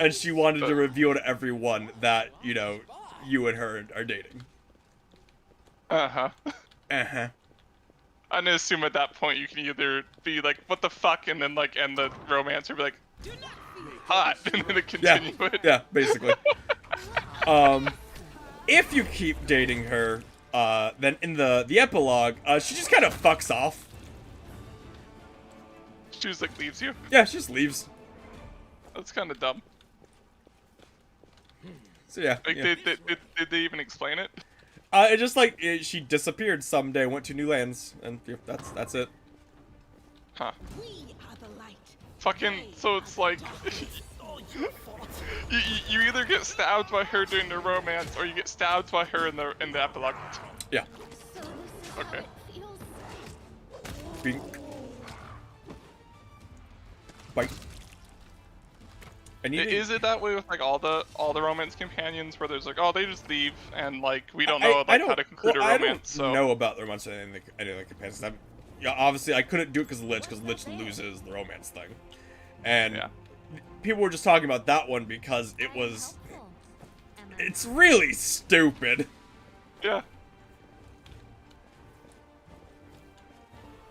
And she wanted to reveal to everyone that, you know, you and her are dating. Uh-huh. Uh-huh. I'm gonna assume at that point you can either be like, what the fuck, and then like end the romance, or be like, hot, and then continue it. Yeah, basically. If you keep dating her, then in the epilogue, she just kind of fucks off. She just like leaves you? Yeah, she just leaves. That's kind of dumb. So yeah. Like, yeah. Did they even explain it? It just like she disappeared someday, went to new lands, and yeah, that's it. Huh. We are the light. Fucking, so it's like you either get stabbed by her during the romance, or you get stabbed by her in the epilogue. Yeah. Okay. Bink. Bite. And Is it that way with like all the romance companions, where there's like, oh, they just leave and like we don't know like how to conclude a romance? I don't know about the romance and any of the companions. Yeah, obviously I couldn't do it because Lich loses the romance thing, and people were just talking about that one because it's really stupid. Yeah.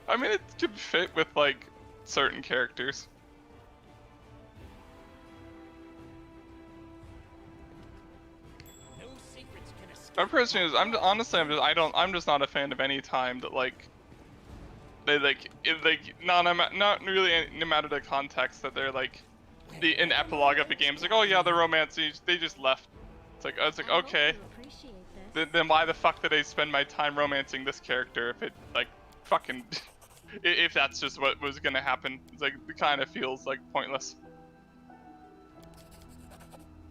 I mean, it could fit with, like, certain characters. My person is, I'm just not a fan of any time that, like, they, like, not really, no matter the context, that they're, like, an epilogue of the game is like, oh yeah, the romance, they just left. It's like, okay. Then why the fuck did I spend my time romancing this character if it, like, fucking, if that's just what was gonna happen? It's like, it kind of feels, like, pointless.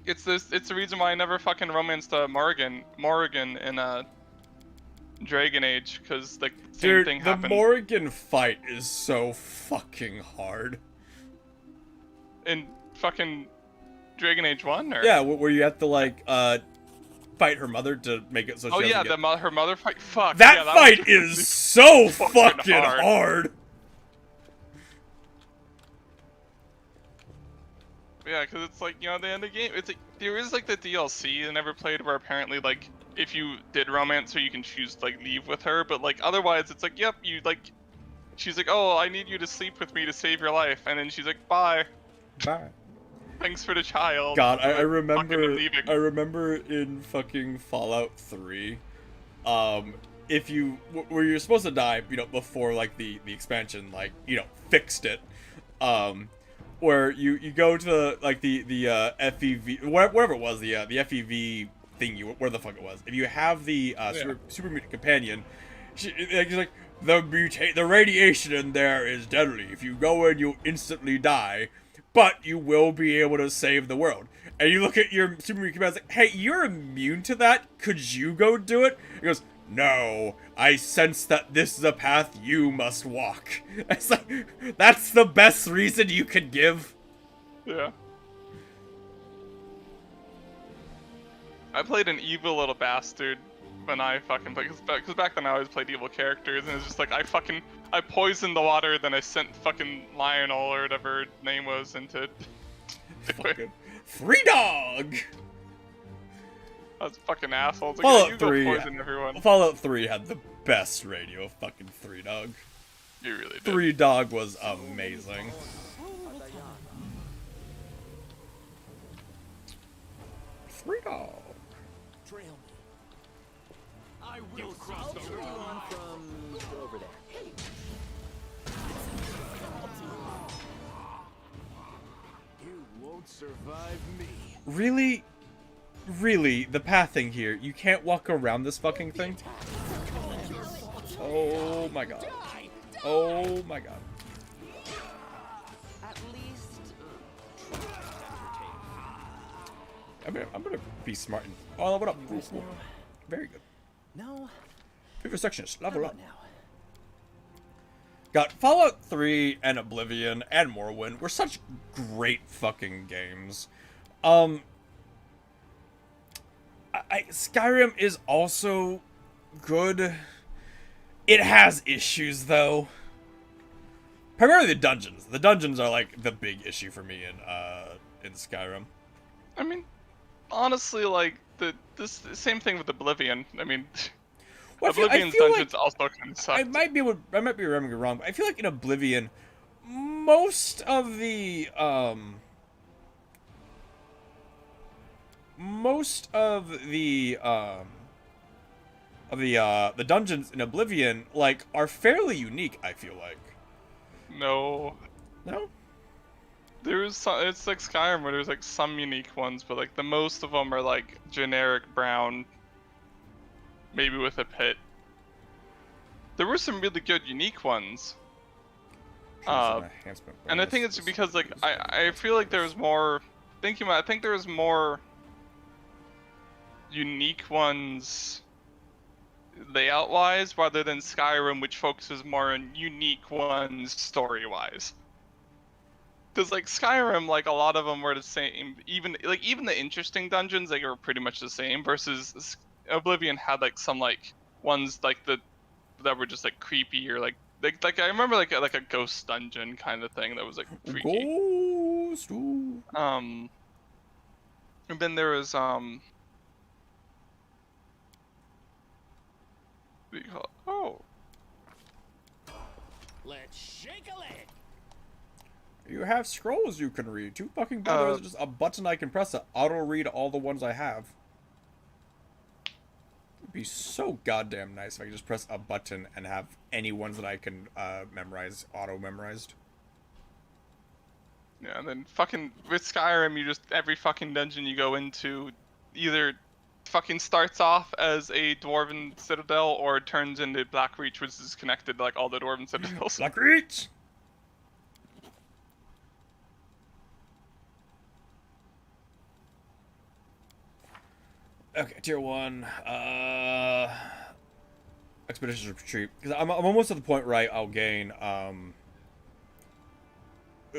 It's the reason why I never fucking romanced Morrigan in Dragon Age, because, like, same thing happened. The Morrigan fight is so fucking hard. In fucking Dragon Age 1, or? Yeah, where you have to, like, fight her mother to make it so she oh doesn't yeah, get... her mother fight. Fuck. That yeah, fight is so fucking hard. Yeah, because it's like, you know, the end of the game, it's like, there is like the DLC I never played where apparently, like, if you did romance her, you can choose to, like, leave with her, but, like, otherwise it's like, yep, you, like, she's like, oh, I need you to sleep with me to save your life, and then she's like, bye. Bye. Thanks for the child. God, I remember in fucking Fallout 3, if you, where you're supposed to die, you know, before, like, the expansion, like, you know, fixed it, where you go to the, like, the FEV, wherever it was, the FEV thing, where the fuck it was. If you have the super mutant companion, she's like, the radiation in there is deadly. If you go in, you'll instantly die, but you will be able to save the world. And you look at your super mutant companion, like, hey, you're immune to that. Could you go do it? He goes, no, I sense that this is a path you must walk. It's like, that's the best reason you could give. Yeah. I played an evil little bastard when I fucking played, because back then I always played evil characters, and it's just like, I poisoned the water, then I sent fucking Lionel, or whatever her name was, into... Fucking Free Dog! That's a fucking asshole. It's like, Fallout you 3, go poison everyone. Fallout 3 had the best radio of fucking Free Dog. You really did. Free Dog was amazing. Free Dog. Trail me. I will cross the road from over there. You won't survive me. Really? Really? The pathing here, you can't walk around this fucking thing? Oh my god. Oh my god. At least I'm gonna be smart and... Oh, level up. Cool, cool. Very good. No. Favorite section is level up. Now. Got Fallout 3 and Oblivion and Morrowind were such great fucking games. Skyrim is also good. It has issues, though. Primarily the dungeons. The dungeons are, like, the big issue for me in Skyrim. I mean, honestly, like, the same thing with Oblivion. I mean, well, Oblivion's dungeons also kind of suck. I might be remembering it wrong, but I feel like in Oblivion, most of the dungeons in Oblivion, like, are fairly unique, I feel like. No. No? There's some, it's like Skyrim where there's like some unique ones, but like the most of them are like generic brown, maybe with a pit. There were some really good unique ones. And I think it's because like I feel like there was more, I think there was more unique ones layout-wise rather than Skyrim, which focuses more on unique ones story-wise. Because like Skyrim, like a lot of them were the same. Even the interesting dungeons, like, were pretty much the same. Versus Oblivion had like some like ones like that were just like creepy, or like I remember like a ghost dungeon kind of thing that was like freaky. Ghost. And then there was Oh. Let's shake a leg. You have scrolls you can read. Too fucking bad there's just a button I can press to auto-read all the ones I have. It'd be so goddamn nice if I could just press a button and have any ones that I can memorize auto-memorized. Yeah, and then fucking with Skyrim, you just every fucking dungeon you go into either fucking starts off as a dwarven citadel or turns into Blackreach, which is connected to, like, all the dwarven citadels. Blackreach! Okay, tier 1. Expeditious Retreat. Because I'm almost at the point where I'll gain,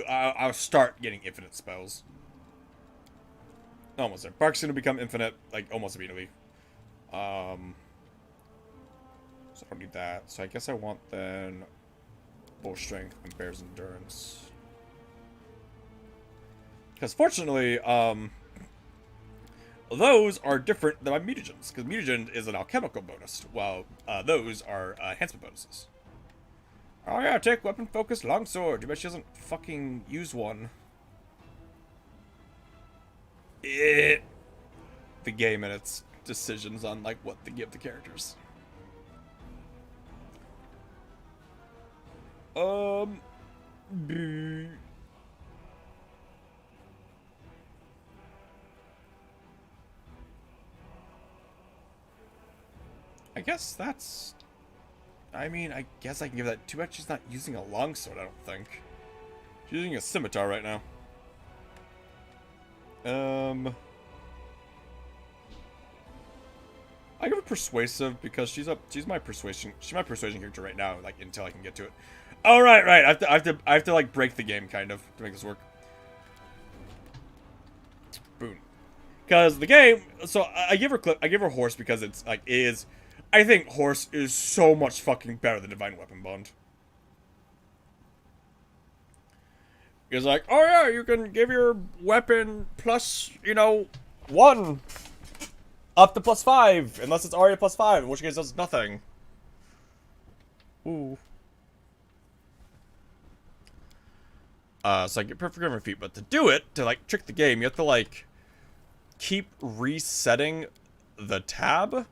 I'll start getting infinite spells. Almost there. Bark's gonna become infinite, like, almost immediately. So I don't need that. So I guess I want, then, Bull Strength and Bear's Endurance. Because fortunately, those are different than my mutagens, because mutagen is an alchemical bonus, while those are enhancement bonuses. Oh yeah, take weapon focused longsword. You bet she doesn't fucking use one. The game and its decisions on like what to give the characters. I guess that's... I mean, I guess I can give that... Too bad she's not using a longsword, I don't think. She's using a scimitar right now. I give her persuasive because she's my persuasion character right now, like until I can get to it. Oh right. I have to like break the game kind of to make this work. Boom. Because the game, so I give her horse because it's like I think horse is so much fucking better than Divine Weapon Bond. He's like, oh yeah, you can give your weapon plus, 1 up to +5, unless it's already +5, in which case it does nothing. Ooh. So I get perfect grammar feet, but to do it, to like trick the game, you have to like keep resetting the tab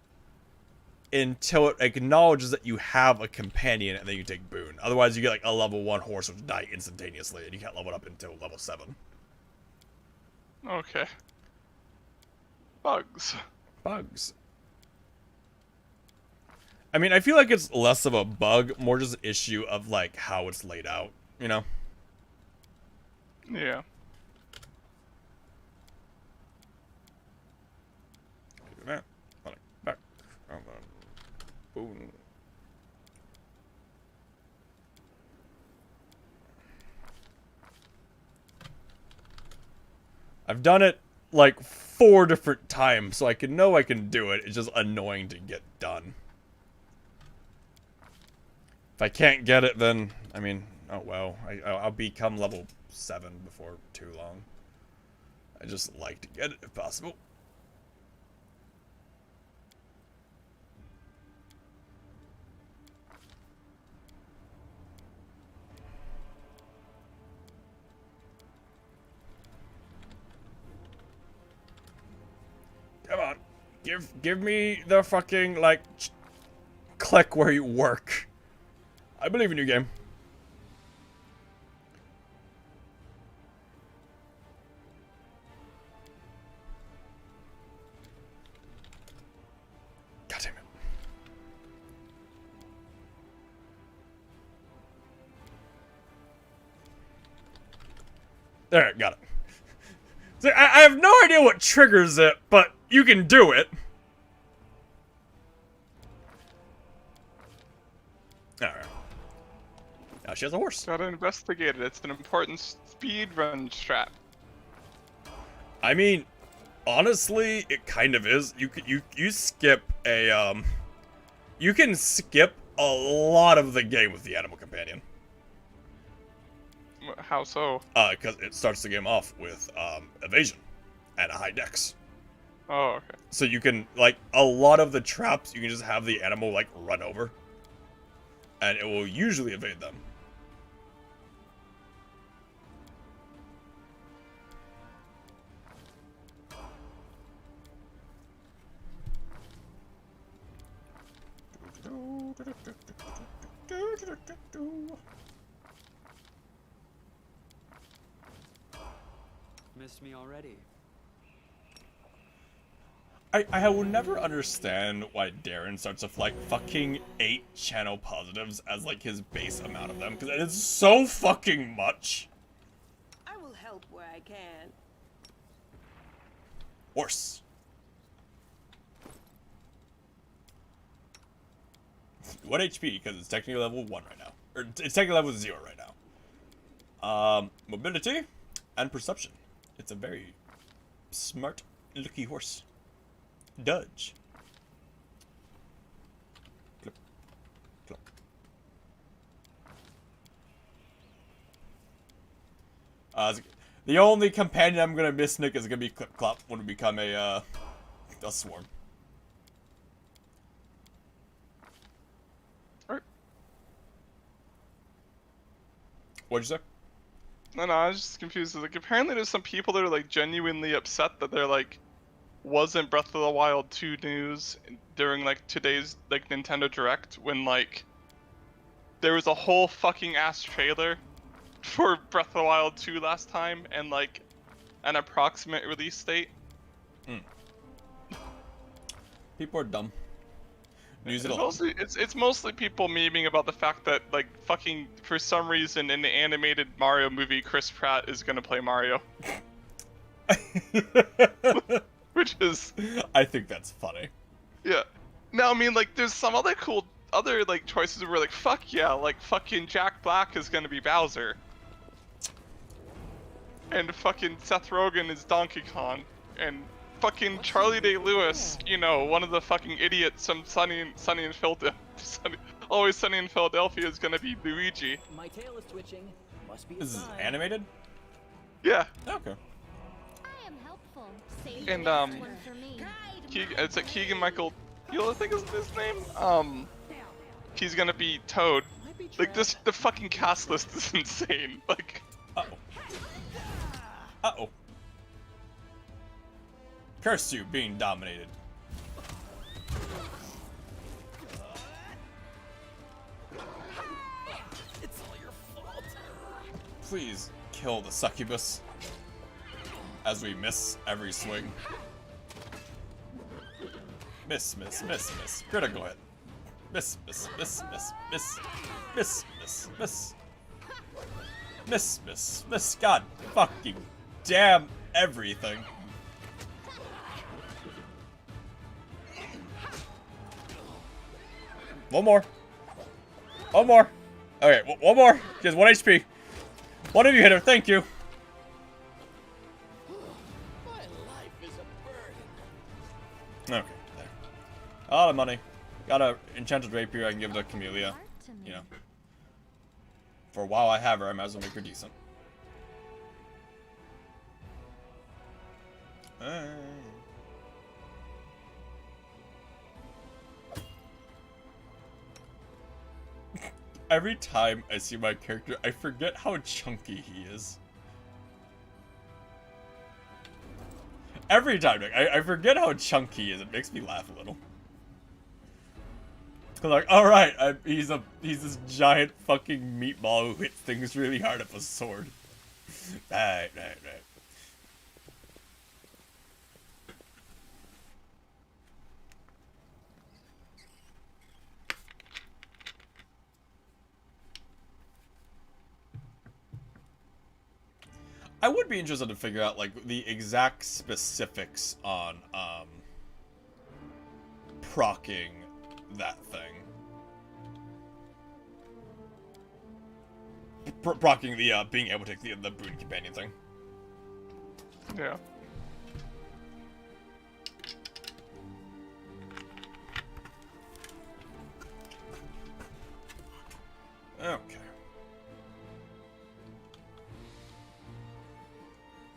until it acknowledges that you have a companion, and then you take boon. Otherwise, you get like a level 1 horse which die instantaneously, and you can't level it up until level 7. Okay. Bugs. I mean, I feel like it's less of a bug, more just an issue of like how it's laid out, you know? Yeah. Do that. Back. Boom. I've done it like 4 different times, so I know I can do it. It's just annoying to get done. If I can't get it, then I mean, oh well. I'll become level 7 before too long. I just like to get it if possible. Come on. Give me the fucking, like, click where you work. I believe in you, game. God damn it. There, got it. So I have no idea what triggers it, but you can do it. Alright. Now she has a horse. Gotta investigate it. It's an important speedrun strat. I mean, honestly, it kind of is. You skip a you can skip a lot of the game with the animal companion. How so? Because it starts the game off with evasion at a high dex. Oh, okay. So you can, like, a lot of the traps, you can just have the animal, like, run over. And it will usually evade them. Missed me already. I will never understand why Darren starts with like fucking 8 channel positives as like his base amount of them, because it is so fucking much. I will help where I can. Horse. 1 HP, because it's technically level 1 right now. Or it's technically level 0 right now. Mobility and perception. It's a very smart, looky horse. Dodge. Clip. Clip. The only companion I'm gonna miss, Nick, is gonna be Clip Clop when we become a swarm. Alright. What'd you say? No, I was just confused. Like, apparently there's some people that are, like, genuinely upset that they're, like, wasn't Breath of the Wild 2 news during, like, today's, like, Nintendo Direct, when, like, there was a whole fucking ass trailer for Breath of the Wild 2 last time, and, like, an approximate release date. People are dumb. It's mostly people memeing about the fact that, like, fucking, for some reason in the animated Mario movie, Chris Pratt is gonna play Mario. Which is... I think that's funny. Yeah. No, I mean, like, there's some other cool, like, choices where, like, fuck yeah, like, fucking Jack Black is gonna be Bowser. And fucking Seth Rogen is Donkey Kong. And fucking Charlie Day-Lewis, you know, one of the fucking idiots from Always Sunny in Philadelphia is gonna be Luigi. My tail is twitching. Must be This is animated? Yeah. Okay. I am helpful. Save And, one for me. it's like Keegan-Michael, I think is his name? He's gonna be Toad. Like, the fucking cast list is insane. Like... Uh-oh. Uh-oh. Curse you, being dominated. It's all your fault. Please kill the succubus. As we miss every swing. Miss, miss, miss, miss. Critical hit. Miss, miss, miss, miss, miss. Miss, miss, miss. Miss, miss, miss. God fucking damn everything. One more. One more. Okay, one more. She has 1 HP. One of you hit her. Thank you. My life is a burden. Okay, there. A lot of money. Got a enchanted rapier I can give to Camellia. You know. For a while I have her, I might as well make her decent. Every time I see my character, I forget how chunky he is. Every time, I forget how chunky he is. It makes me laugh a little. Cause like, all right, he's this giant fucking meatball who hits things really hard with a sword. Right. I would be interested to figure out like the exact specifics on proccing that thing. Proccing the being able to take the boon companion thing. Yeah. Okay.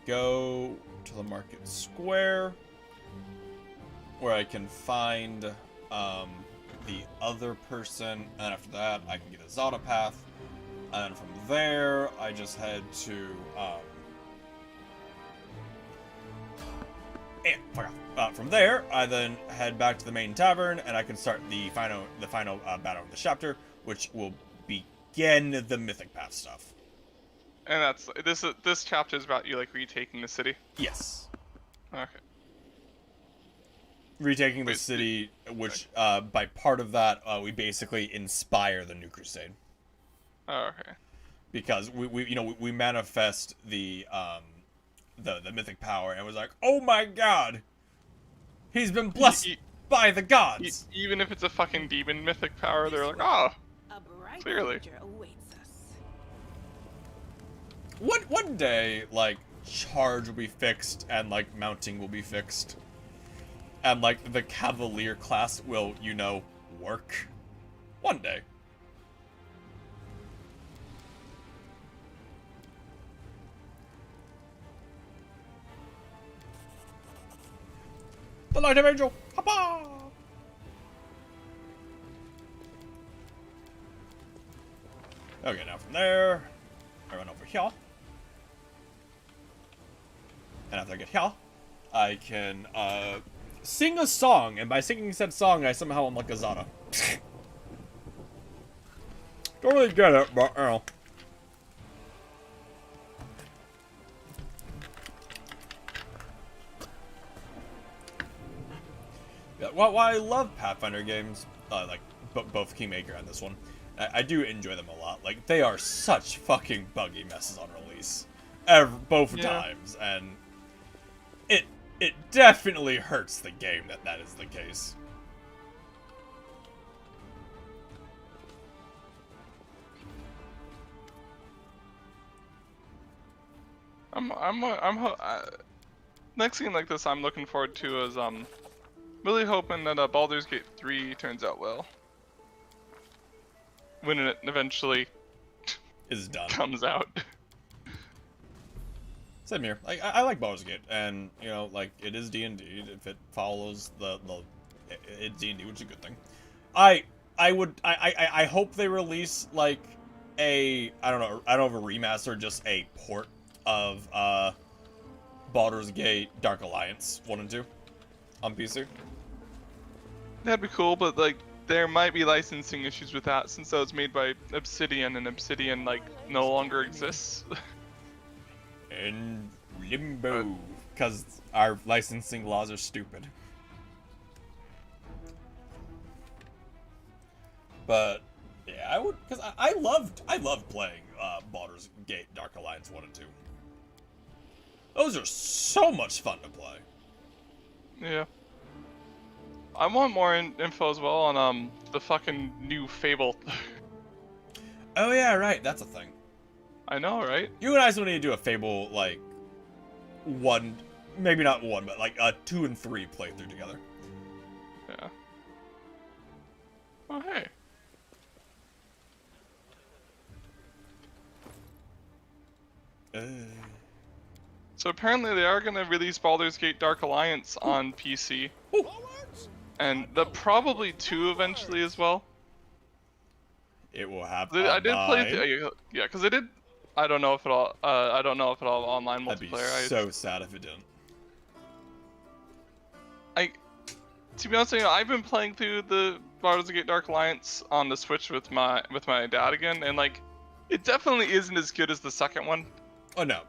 Go to the market square. where I can find the other person, and after that I can get a Zada path, and then from there I just head to from there I then head back to the main tavern, and I can start the final battle of the chapter, which will begin the Mythic Path stuff. And this chapter is about you like retaking the city. Yes. Okay. Retaking the city, which by part of that we basically inspire the New Crusade. Oh, okay. Because we manifest the mythic power, and it was like, oh my god, he's been blessed by the gods. Even if it's a fucking demon mythic power, they're like, oh, clearly. One day, like, charge will be fixed, and like mounting will be fixed, and like the cavalier class will, work. One day. The Light of Angel! Hoppa! Okay, now from there, I run over here. And after I get here, I can sing a song, and by singing said song, I somehow unlock a Zada. Don't really get it, but Yeah, while I love Pathfinder games, like both Kingmaker and this one, I do enjoy them a lot. Like, they are such fucking buggy messes on release, both times, and it definitely hurts the game that is the case. Next game like this I'm looking forward to is really hoping that Baldur's Gate 3 turns out well. When it eventually is done. Comes out. Same here. Like, I like Baldur's Gate, and like, it is D&D. If it follows it's D&D, which is a good thing. I hope they release like I don't know if a remaster, just a port of Baldur's Gate Dark Alliance 1 and 2 on PC. That'd be cool, but like there might be licensing issues with that since that was made by Obsidian, and Obsidian like no longer exists. In limbo, because our licensing laws are stupid. But yeah, I would, because I loved playing Baldur's Gate Dark Alliance 1 and 2. Those are so much fun to play. Yeah. I want more info as well on the fucking new Fable. Oh yeah, right. That's a thing. I know, right? You and I still need to do a Fable, like, maybe not 1, but like a 2 and 3 playthrough together. Yeah. Oh hey. So apparently they are gonna release Baldur's Gate Dark Alliance on PC. Ooh. And probably 2 eventually as well. It will happen. I did play, yeah, because it did. I don't know if it all. I don't know if it all online multiplayer. That'd be so sad if it didn't. To be honest with you, I've been playing through the Baldur's Gate Dark Alliance on the Switch with my dad again, and like, it definitely isn't as good as the second one. Oh no.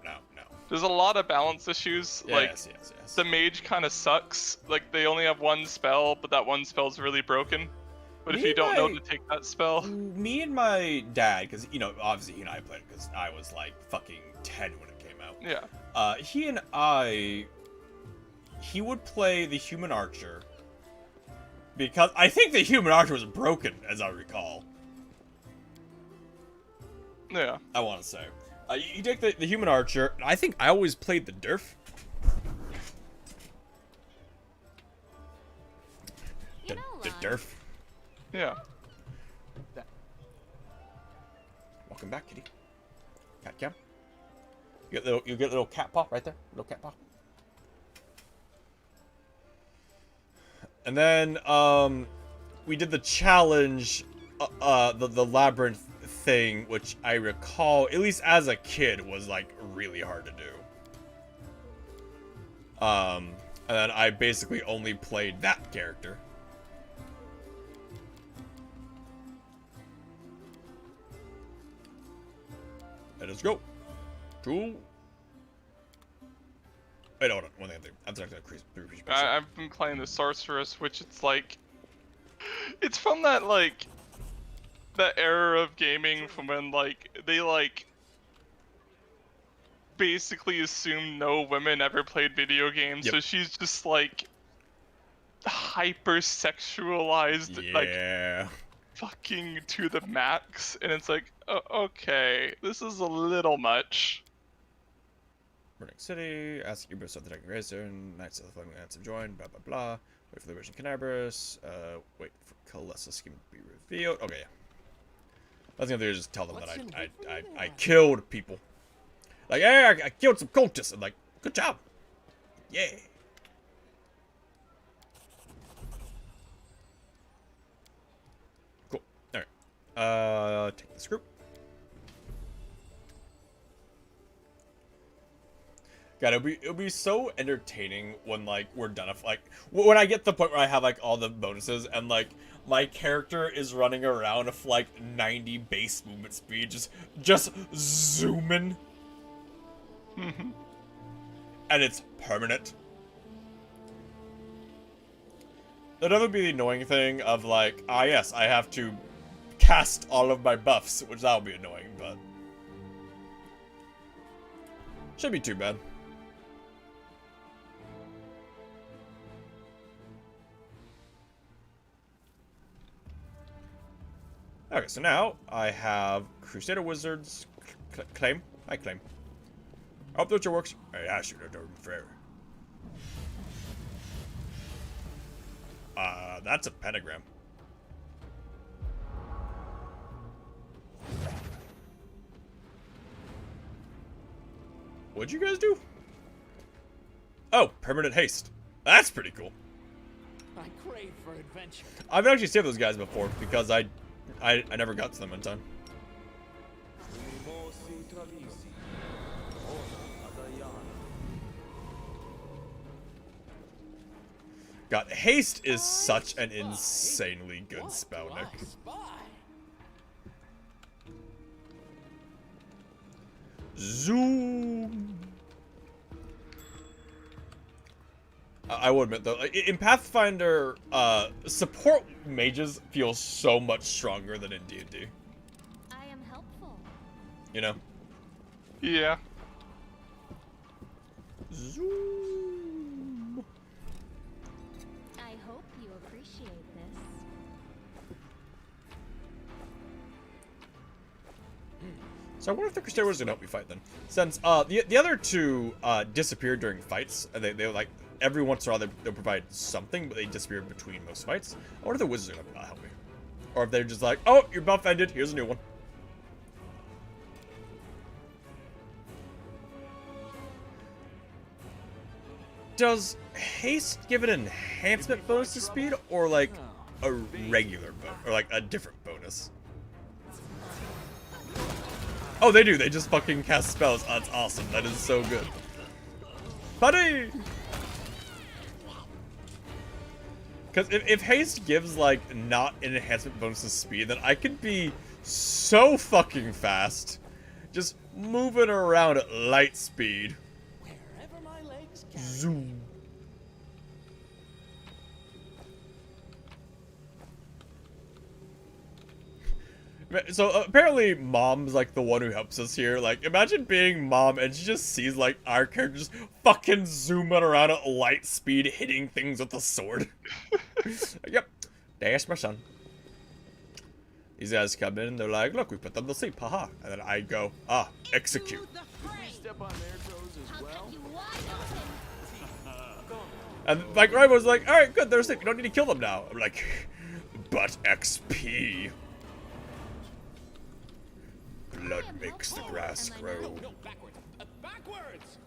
There's a lot of balance issues. Yes. The mage kind of sucks. Like, they only have one spell, but that one spell's really broken. But if you don't know to take that spell... Me and my dad, because, obviously he and I played it because I was, like, fucking 10 when it came out. Yeah. He would play the Human Archer. Because I think the Human Archer was broken, as I recall. Yeah. I want to say. You take the Human Archer. I think I always played the Durf. The Durf. Yeah. Welcome back, kitty. Cat cam. You get little cat paw right there. Little cat paw. And then, we did the challenge, the labyrinth thing, which I recall, at least as a kid, was, like, really hard to do. And then I basically only played that character. Let us go. Wait, hold on. One thing. I'm sorry. I've been playing the Sorceress, which it's like... It's from that, like... That era of gaming from when, like, they, like... basically assumed no women ever played video games, so she's just, like... hyper-sexualized, like... fucking to the max, and it's like, oh, okay, this is a little much. Burning City, ask Ubisoft of the Dragon Racer, and Knights of the Flaming Lance have joined, blah blah blah. Wait for the Virgin Canabras, wait for Kalessa's scheme to be revealed. Okay, yeah. I was gonna do is just tell them that I killed people. Like, hey, I killed some cultists, and like, good job. Yeah. Cool. Alright. Take this group. God, it'll be so entertaining when, like, we're done. If, like, when I get to the point where I have, like, all the bonuses and, like, my character is running around with, like, 90 base movement speed, just zooming. And it's permanent. That'll never be the annoying thing of, like, yes, I have to cast all of my buffs, which that'll be annoying, but... shouldn't be too bad. Okay, so now I have Crusader Wizards claim. I claim. I hope that your works. I asked you to do fair. That's a pentagram. What'd you guys do? Oh, permanent haste. That's pretty cool. I crave for adventure. I've actually saved those guys before because I never got to them in time. God, haste is such an insanely good spell, Nick. Zoom. I will admit though, in Pathfinder, support mages feel so much stronger than in D&D. I am helpful. You know? Yeah. Zoom. I hope you appreciate this. So I wonder if the Crusader was gonna help me fight then, since the other two disappeared during fights. They like. Every once in a while, they'll provide something, but they disappear between most fights. I wonder if the wizards are gonna help me. Or if they're just like, oh, your buff ended, here's a new one. Does haste give it an enhancement bonus to speed, or like a regular bonus, or like a different bonus? Oh, they do. They just fucking cast spells. Oh, that's awesome. That is so good. Buddy! Because if haste gives, like, not an enhancement bonus to speed, then I could be so fucking fast. Just moving around at light speed. Wherever my legs Zoom. So apparently Mom's like the one who helps us here. Like, imagine being Mom and she just sees like our characters fucking zooming around at light speed, hitting things with a sword. Yep, there's my son. These guys come in and they're like, look, we put them to sleep, haha. And then I go, execute. step on their toes as well. And like Ryan was like, all right, good, they're asleep. You don't need to kill them now. I'm like, but XP. Blood makes the grass grow. No, backwards. Backwards.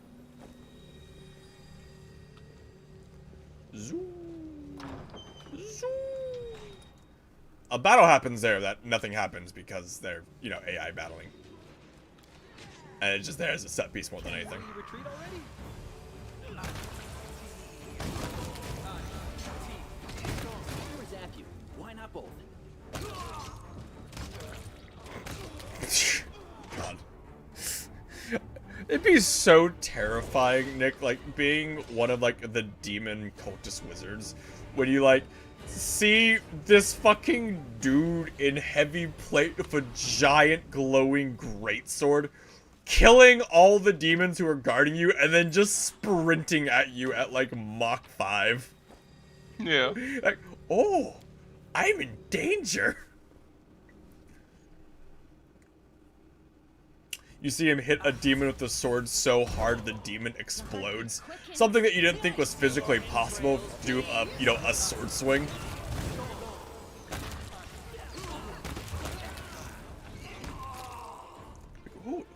Zoom. A battle happens there that nothing happens because they're, you know, AI battling. And it's just there as a set piece more than anything. Why not both? God. It'd be so terrifying, Nick, like, being one of, like, the demon cultist wizards. When you, like, see this fucking dude in heavy plate with a giant glowing greatsword killing all the demons who are guarding you and then just sprinting at you at, like, Mach 5. Yeah. Like, oh, I'm in danger. You see him hit a demon with the sword so hard the demon explodes. Something that you didn't think was physically possible to do a, you know, a sword swing.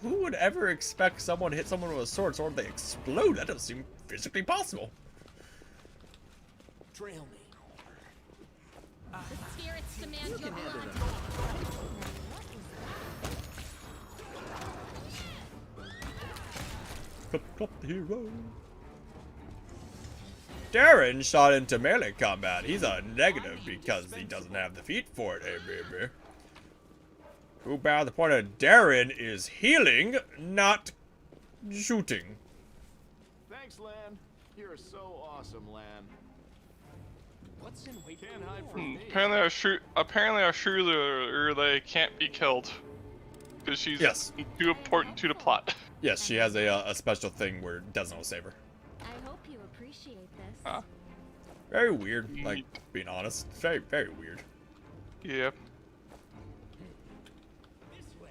Who would ever expect someone to hit someone with a sword so they explode? That doesn't seem physically possible. Trail me. The spirits demand your blood. Clup the hero. Darren shot into melee combat. He's a negative because he doesn't have the feat for it, hey baby. Who bad the point of Darren is healing, not shooting. Thanks, Lan. You're so awesome, Lan. What's in wait? Can't hide from me. Apparently our Shirley can't be killed because she's too important to the plot. Yes, she has a special thing where Desno will save her. I hope you appreciate this. Very weird, like, being honest. Very, very weird. Yep. This way.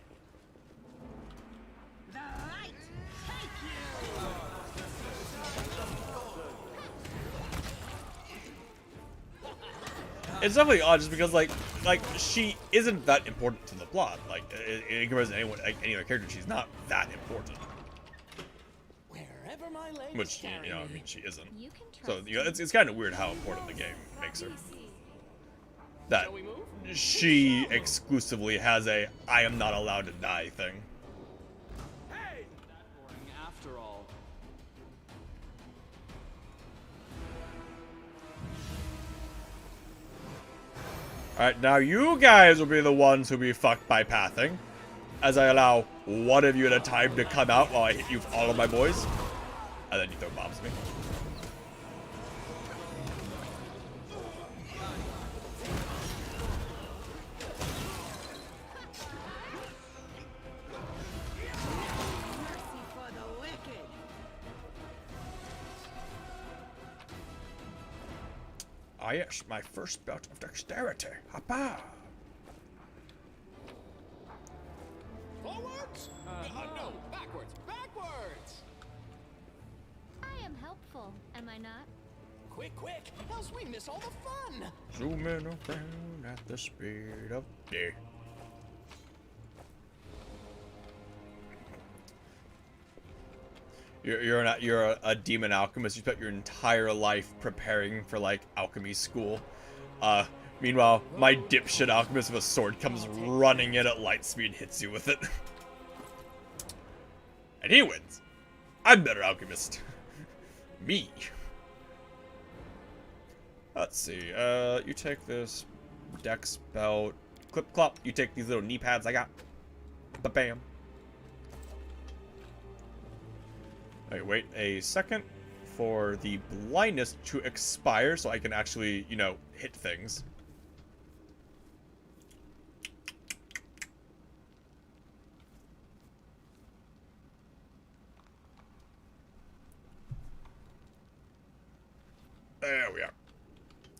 The light, take you. It's definitely odd just because, like she isn't that important to the plot. Like, in comparison to anyone, like, any other character, she's not that important. Wherever my legs Which, carry you know, I me. mean, she isn't. You can So, trust you know, me. it's kind of weird how important the game makes her. That she exclusively has a I am not allowed to die thing. Hey! That boring after all. Alright, now you guys will be the ones who be fucked by pathing. As I allow one of you at a time to come out while I hit you with all of my boys. And then you throw bombs at me. Mercy for the wicked. Ah yes, my first belt of dexterity. Hapa! Forwards? No, backwards, backwards! I am helpful, am I not? Quick, quick! Else we miss all the fun! Zooming around at the speed of day. You're a demon alchemist. You spent your entire life preparing for, like, alchemy school. Meanwhile, my dipshit alchemist with a sword comes running in at light speed and hits you with it. And he wins. I'm better alchemist. Me. Let's see. You take this dex belt. Clip clop. You take these little knee pads I got. Ba-bam. Okay, wait a second for the blindness to expire so I can actually, you know, hit things. There we are.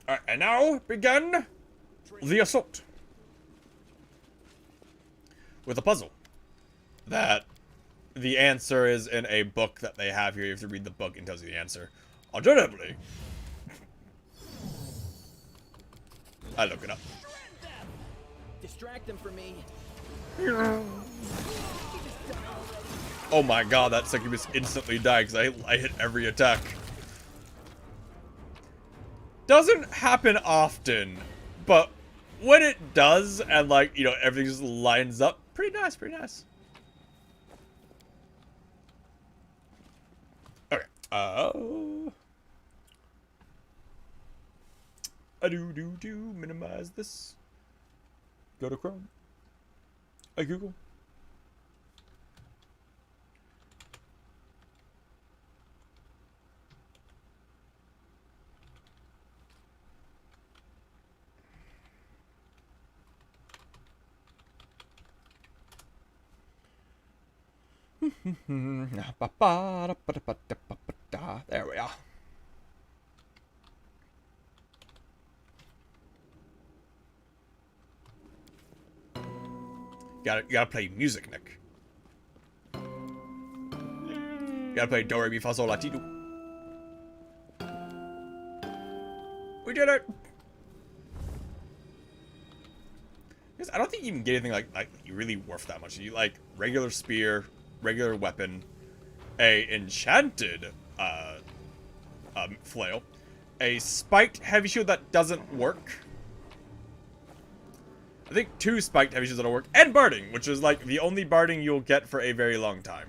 Alright, and now begin the assault. With a puzzle that the answer is in a book that they have here. You have to read the book and it tells you the answer. Alternatively, I look it up. Distract them from me. Oh my god, that succubus instantly died because I hit every attack. doesn't happen often, but when it does, and like, you know, everything just lines up, pretty nice, pretty nice. Okay. Minimize this. Go to Chrome. Google. There we are. Gotta play music, Nick. Gotta play Do Re Mi Fa Sol La Ti Do. We did it! Because I don't think you can get anything like really worth that much. You like regular spear, regular weapon, a enchanted flail, a spiked heavy shield that doesn't work. I think 2 spiked heavy shields that'll work, and barding, which is like the only barding you'll get for a very long time.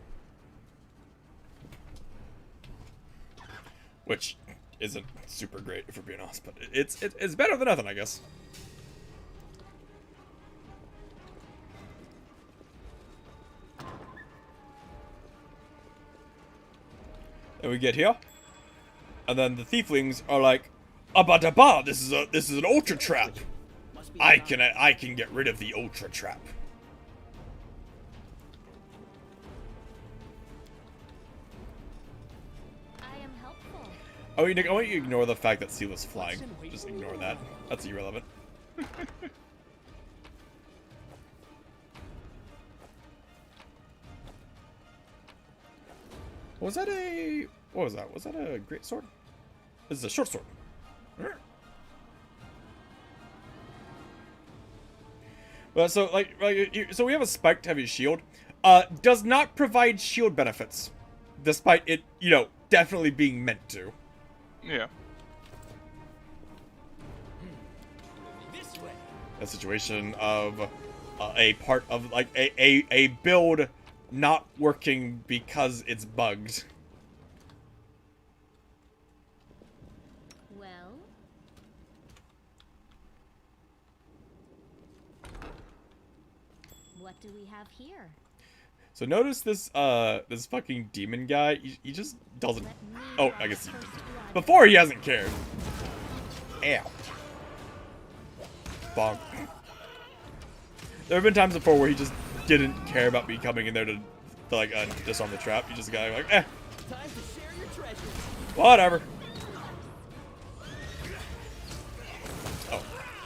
Which isn't super great, if we're being honest, but it's better than nothing, I guess. And we get here, and then the thieflings are like, "Abadaba, this is an ultra trap. I can get rid of the ultra trap." I am helpful. Oh, Nick, I want you to ignore the fact that Seal is flying. Just ignore that. That's irrelevant. Was that a... What was that? Was that a great sword? This is a short sword. Well, so so we have a spiked heavy shield. Does not provide shield benefits, despite it, you know, definitely being meant to. Yeah. A situation of a part of like a build not working because it's bugged. Well, what do we have here? So notice this this fucking demon guy. He just doesn't. Oh, I guess he did. Before he hasn't cared. Ow. Bonk. There have been times before where he just didn't care about me coming in there to like disarm the trap. He just got like, eh. Time to share your treasures. Whatever. Oh.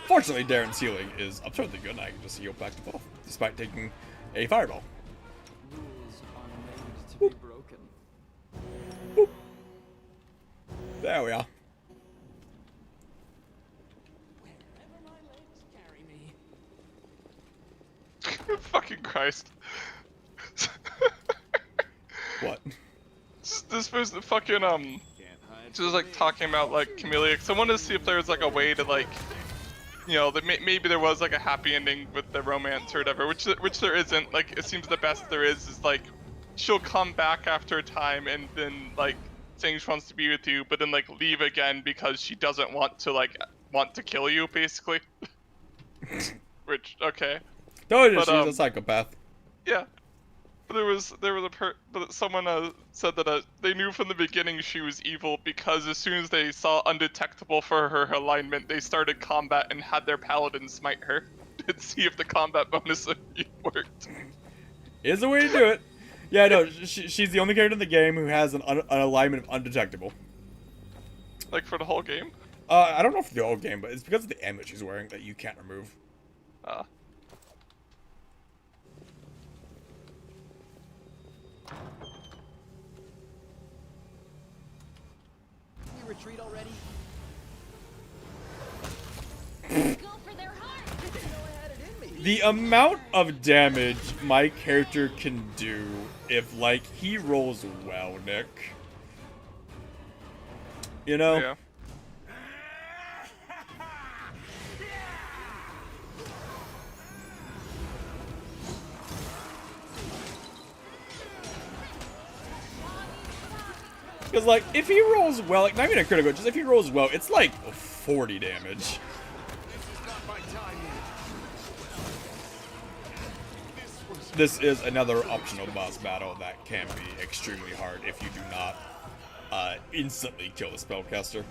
Fortunately, Darren's healing is absurdly good, and I can just heal back to full, despite taking a fireball. Rules are made to be broken. Boop. There we are. Wherever my legs carry me. Fucking Christ. What? This person fucking just like talking about like Camellia. So I wanted to see if there was like a way to like, you know, that maybe there was like a happy ending with the romance or whatever, which there isn't. Like it seems the best there is like she'll come back after a time and then like saying she wants to be with you, but then like leave again because she doesn't want to kill you basically. Which okay. Told you But, she's a psychopath. Yeah. But someone said that they knew from the beginning she was evil because as soon as they saw undetectable for her alignment, they started combat and had their paladin smite her to see if the combat bonus worked. Is a way to do it. Yeah, no, she's the only character in the game who has an alignment of undetectable. Like for the whole game? I don't know for the whole game, but it's because of the amulet she's wearing that you can't remove. We retreat already? Go for their heart. Didn't know I had it in me. The amount of damage my character can do if, like, he rolls well, Nick. You know? Yeah. Because, like, if he rolls well, like, not even a critical, just if he rolls well, it's like 40 damage. This is another optional boss battle that can be extremely hard if you do not instantly kill the spellcaster.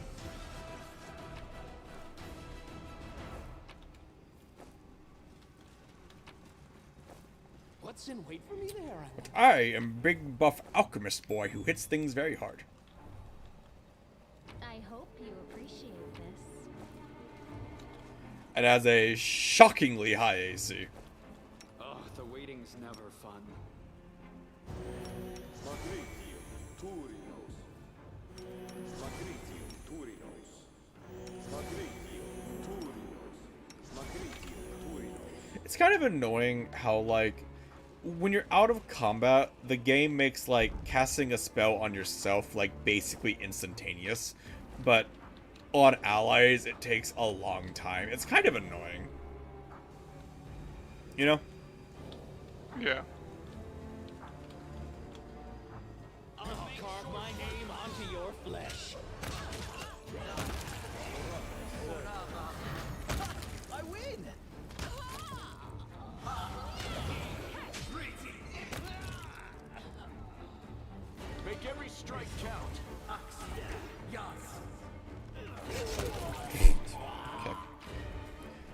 What's in wait for me there? I am big buff alchemist boy who hits things very hard. I hope you appreciate this. And has a shockingly high AC. Oh, the waiting's never fun. It's kind of annoying how, like, when you're out of combat, the game makes, like, casting a spell on yourself, like, basically instantaneous. But on allies, it takes a long time. It's kind of annoying. You know? Yeah. I'll carve my name onto your flesh. I win! Make every strike count. Okay.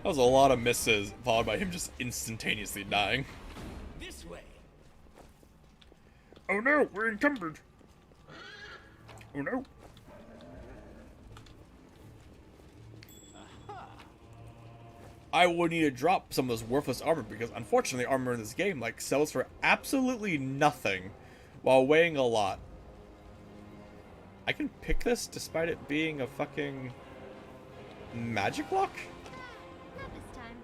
That was a lot of misses, followed by him just instantaneously dying. This way. Oh no, we're encumbered. Oh no. I will need to drop some of this worthless armor because unfortunately armor in this game like sells for absolutely nothing while weighing a lot. I can pick this despite it being a fucking magic lock? Not this time.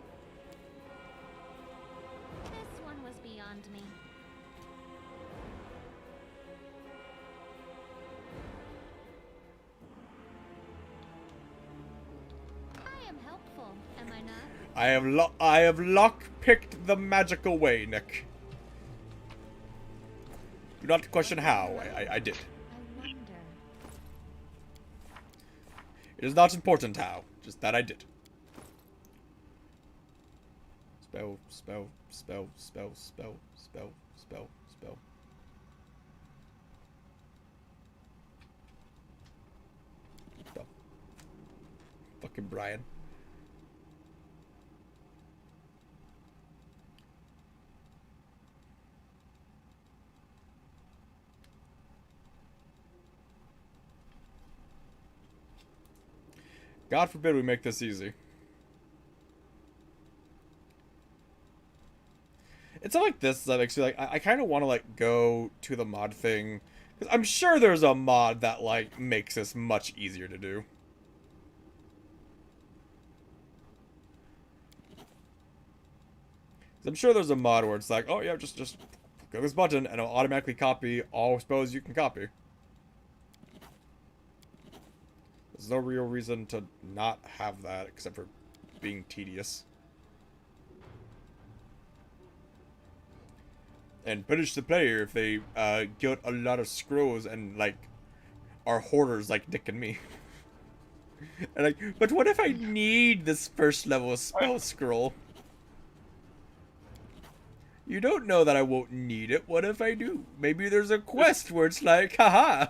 This one was beyond me. I am helpful, am I not? I have lock-picked the magical way, Nick. Do not question how. I did. I wonder. It is not important how, just that I did. Spell, spell, spell, spell, spell, spell, spell, spell. Spell. Fucking Brian. God forbid we make this easy. It's not like this that makes me like, I kind of want to like go to the mod thing. Because I'm sure there's a mod that like makes this much easier to do. I'm sure there's a mod where it's like, oh yeah, just click this button and it'll automatically copy all spells you can copy. There's no real reason to not have that except for being tedious. And punish the player if they get a lot of scrolls and like are hoarders like Nick and me. And like, but what if I need this first level spell scroll? You don't know that I won't need it. What if I do? Maybe there's a quest where it's like, haha,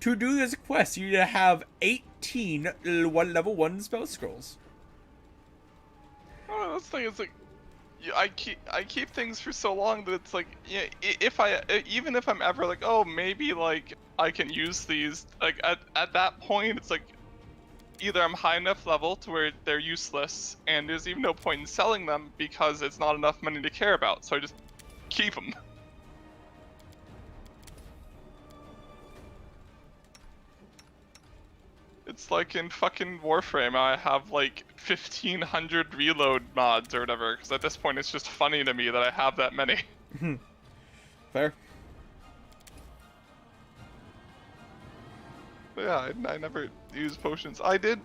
to do this quest, you need to have 18 level 1 spell scrolls. Oh, that's the thing. It's like, I keep things for so long that it's like, yeah, even if I'm ever like, oh, maybe like I can use these, like at that point, it's like, either I'm high enough level to where they're useless, and there's even no point in selling them because it's not enough money to care about, so I just keep them. It's like in fucking Warframe, I have like 1,500 reload mods or whatever, because at this point it's just funny to me that I have that many. Fair. But yeah, I never use potions. I did.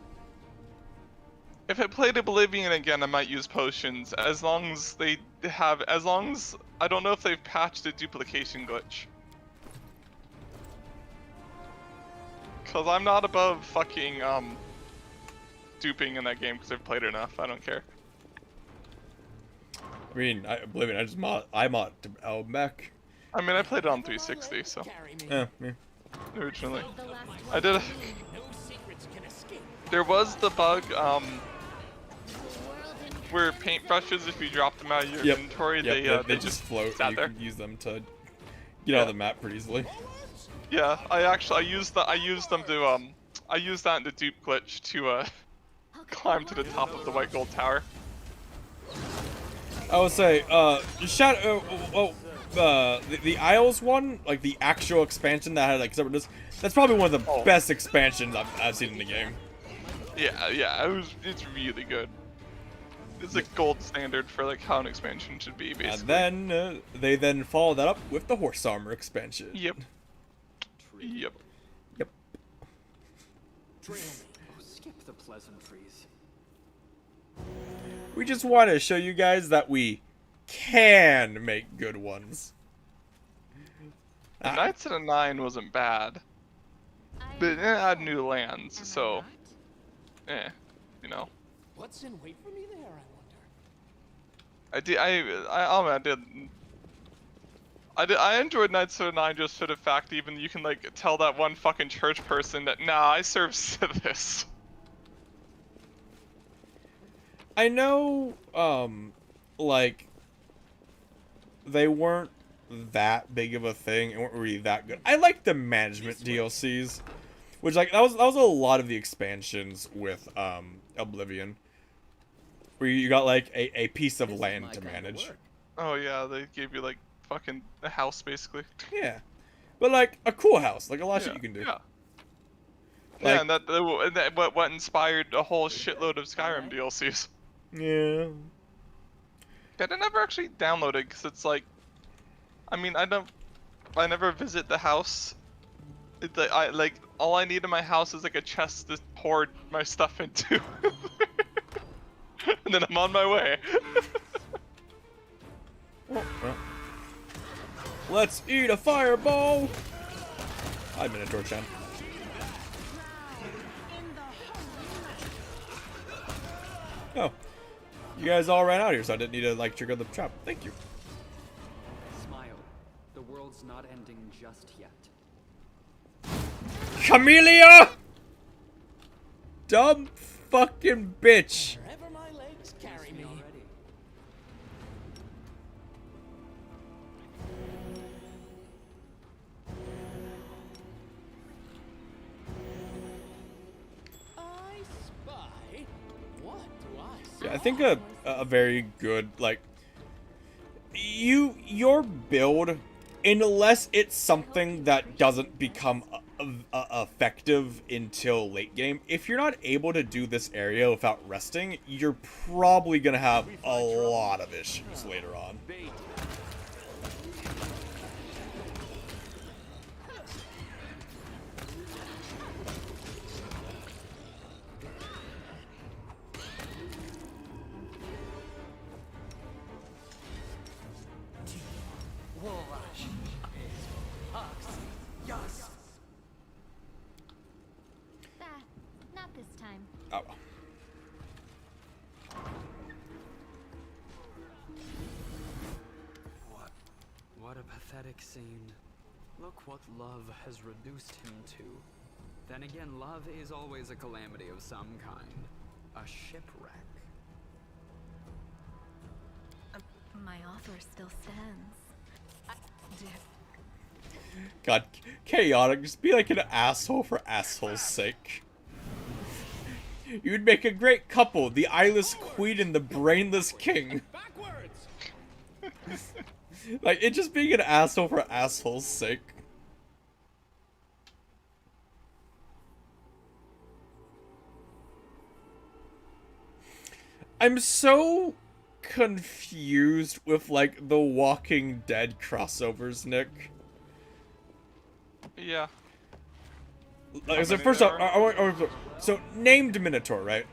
If I played Oblivion again, I might use potions, as long as they have, I don't know if they've patched the duplication glitch. Cause I'm not above fucking duping in that game because I've played enough. I don't care. I mean, believe me, I mod mech. I mean, I played it on 360, so. Yeah. Originally, I did. There was the bug where paintbrushes, if you drop them out of your inventory, they just float. And you can use them to get out of the map pretty easily. Yeah, I used that in the dupe glitch to climb to the top of the white gold tower. I would say, the Isles one, like the actual expansion that had like that's probably one of the best expansions I've seen in the game. Yeah, it's really good. It's a gold standard for like how an expansion should be, basically. And then they then follow that up with the horse armor expansion. Yep. Skip the pleasantries. We just want to show you guys that we can make good ones. Knights of the Nine wasn't bad, but it had new lands, so you know. What's in wait for me there, I enjoyed Knights of the Nine just for the fact even you can like tell that one fucking church person that nah, I serve Sithis. I know, like, they weren't that big of a thing and weren't really that good. I like the management DLCs, which like that was a lot of the expansions with Oblivion, where you got like a piece of land to manage. Oh yeah, they gave you like fucking a house basically. Yeah, but like a cool house, like a lot of shit you can do. Yeah. Like, and that what inspired a whole shitload of Skyrim DLCs. Yeah. I never actually downloaded because it's like, I mean, I never visit the house. I like all I need in my house is like a chest to pour my stuff into, and then I'm on my way. Let's eat a fireball. Hi, Minotaur-chan. Oh. You guys all ran out here, so I didn't need to, like, trigger the trap. Thank you. Smile. The world's not ending just yet. Camellia! Dumb fucking bitch. Wherever my legs carry me. I spy. What do I see? Yeah, I think a very good, like, your build, unless it's something that doesn't become effective until late game, if you're not able to do this area without resting, you're probably gonna have a lot of issues later on. Not this time. Oh. What a pathetic scene. Look what love has reduced him to. Then again, love is always a calamity of some kind. A shipwreck. My offer still stands. God, chaotic. Just be like an asshole for asshole's sake. You'd make a great couple, the eyeless queen and the brainless king. Like, it just being an asshole for asshole's sake. I'm so confused with, like, the Walking Dead crossovers, Nick. Yeah. So first off, so named Minotaur, right?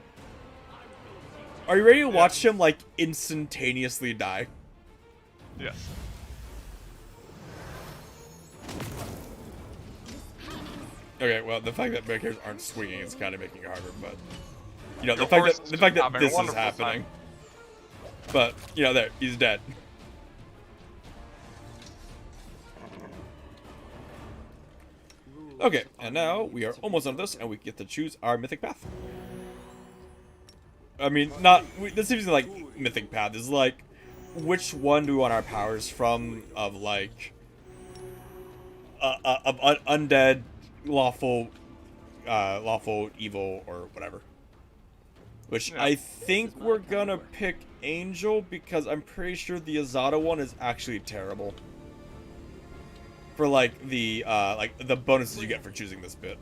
Are you ready to watch him, like, instantaneously die? Yes. Okay, well, the fact that Medicars aren't swinging is kind of making it harder, but you know, Your the fact horse that is the just fact that having a this is wonderful happening. time. But you know, there, he's dead. Okay, and now we are almost done with this, and we get to choose our mythic path. I mean, this seems like mythic path is like, which one do we want our powers from? Of like, undead, lawful, evil, or whatever. Which Yeah. I think we're gonna pick Angel because I'm pretty sure the Azada one is actually terrible. For like the bonuses you get for choosing this bit.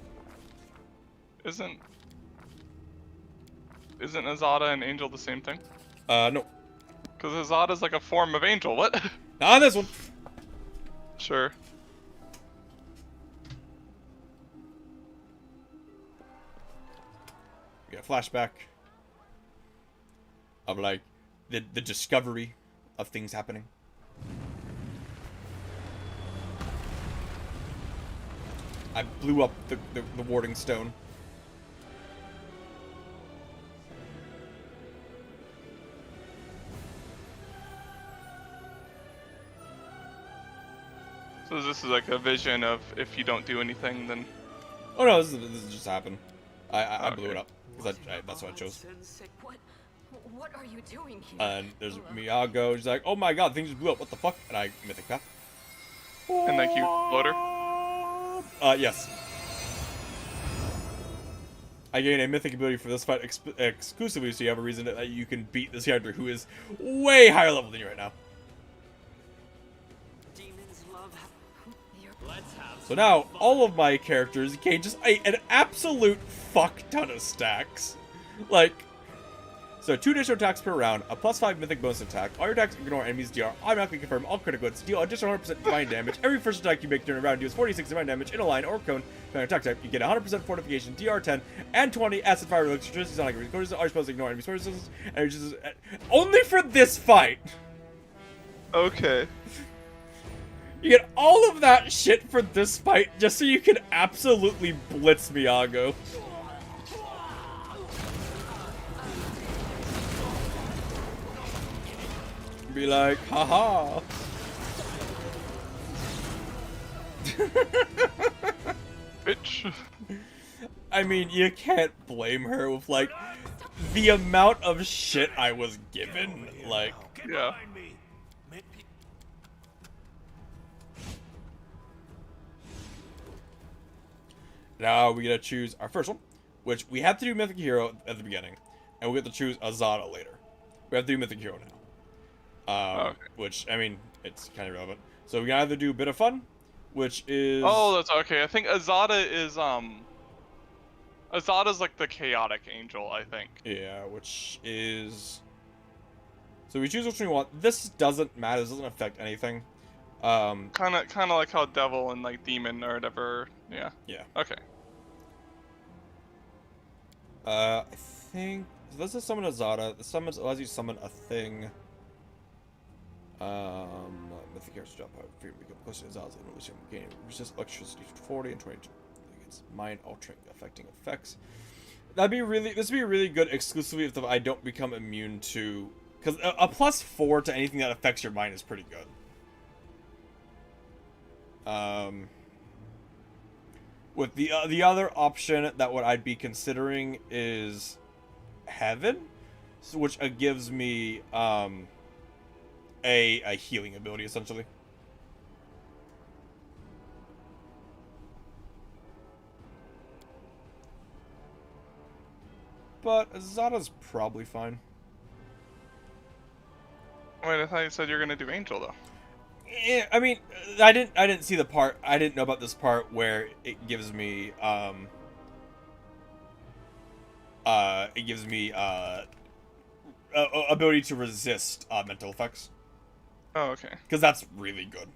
Isn't Azada and Angel the same thing? No. Because Azada's like a form of Angel. What? Not on this one. Sure. We get a flashback of like the discovery of things happening. I blew up the warding stone. So this is like a vision of if you don't do anything, then. Oh no, this just happened. I blew it up because that's what I chose. What are you doing here? And there's Miyago. She's like, "Oh my god, things just blew up. What the fuck?" And I mythic path. And thank you, Floater. Yes. I gain a mythic ability for this fight exclusively, so you have a reason that you can beat this character who is way higher level than you right now. So now, all of my characters gain just an absolute fuck ton of stacks. Like, so 2 additional attacks per round, a +5 mythic bonus attack. All your attacks ignore enemies' DR, automatically confirm all critical hits, deal additional 100% divine damage. Every first attack you make during a round deals 46 divine damage in a line or cone. Depending on attack type, you get 100% fortification, DR 10, and 20 acid fire elixir. Just sound like recorders are supposed to ignore enemies' forces, and just only for this fight. Okay. You get all of that shit for this fight just so you can absolutely blitz Miyago. Be like, haha. Bitch. I mean, you can't blame her with, like, the amount of shit I was given. Like, yeah. Now we get to choose our first one, which we have to do Mythic Hero at the beginning, and we get to choose Azada later. We have to do Mythic Hero now. Okay. Which, I mean, it's kind of relevant. So we can either do Bit of Fun, which is... Oh, that's okay. I think Azada is, Azada's like the chaotic angel, I think. Yeah, which is... So we choose which one we want. This doesn't matter. This doesn't affect anything. Kind of like how devil and like demon or whatever. Yeah. Yeah. Okay. I think so this is summon Azada. The summons allows you to summon a thing. Mythic Heroes drop out. If you become closer to Azada's evolution, gain resist electricity for 40 and 20 against mind altering affecting effects. That'd be really. This would be really good exclusively if I don't become immune to. Because a +4 to anything that affects your mind is pretty good. With the other option that what I'd be considering is Heaven, so which gives me a healing ability essentially. But Azada's probably fine. Wait, I thought you said you were gonna do angel though. Yeah, I mean, I didn't see the part. I didn't know about this part where it gives me ability to resist mental effects. Oh, okay. Because that's really good.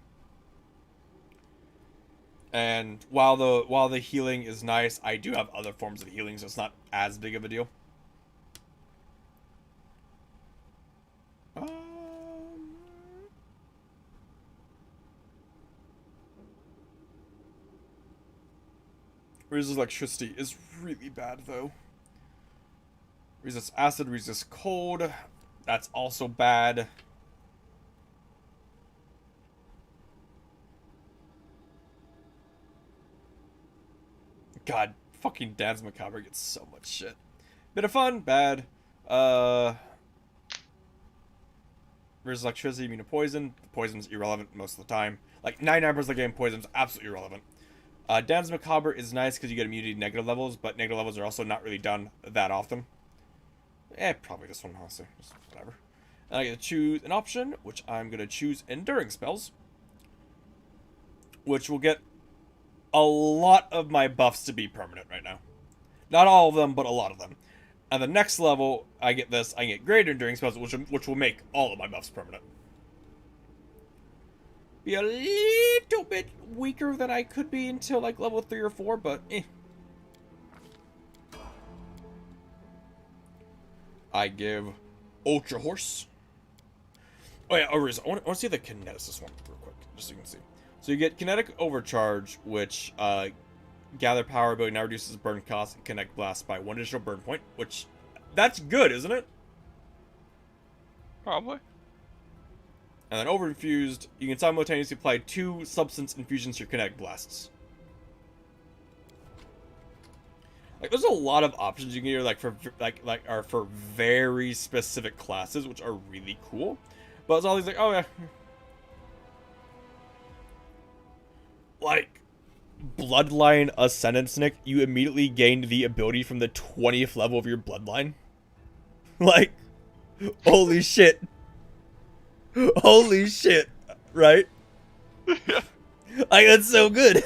And while the healing is nice, I do have other forms of healing, so it's not as big of a deal. Resist electricity is really bad, though. Resist acid, resist cold. That's also bad. God, fucking Danse Macabre gets so much shit. Bit of fun, bad. Resist electricity, immune to poison. Poison's irrelevant most of the time. Like, 99% of the game, poison's absolutely irrelevant. Danse Macabre is nice because you get immunity to negative levels, but negative levels are also not really done that often. Probably this one, honestly. Just whatever. And I get to choose an option, which I'm going to choose Enduring Spells. Which will get a lot of my buffs to be permanent right now. Not all of them, but a lot of them. And the next level, I get this. I get Greater Enduring Spells, which will make all of my buffs permanent. Be a little bit weaker than I could be until like level 3 or 4, but eh. I give Ultra Horse. Oh yeah, I want to see the Kineticist one real quick, just so you can see. So you get Kinetic Overcharge, which gather power ability now reduces burn cost and Kinetic Blast by 1 additional burn point, which that's good, isn't it? Probably. And then Over Infused, you can simultaneously apply 2 substance infusions to your Kinetic Blasts. Like, there's a lot of options you can get, like for very specific classes, which are really cool. But it's always like, oh yeah. Like, Bloodline Ascendance, Nick, you immediately gained the ability from the 20th level of your Bloodline. Like, holy shit. Holy shit, right? Yeah. Like, that's so good.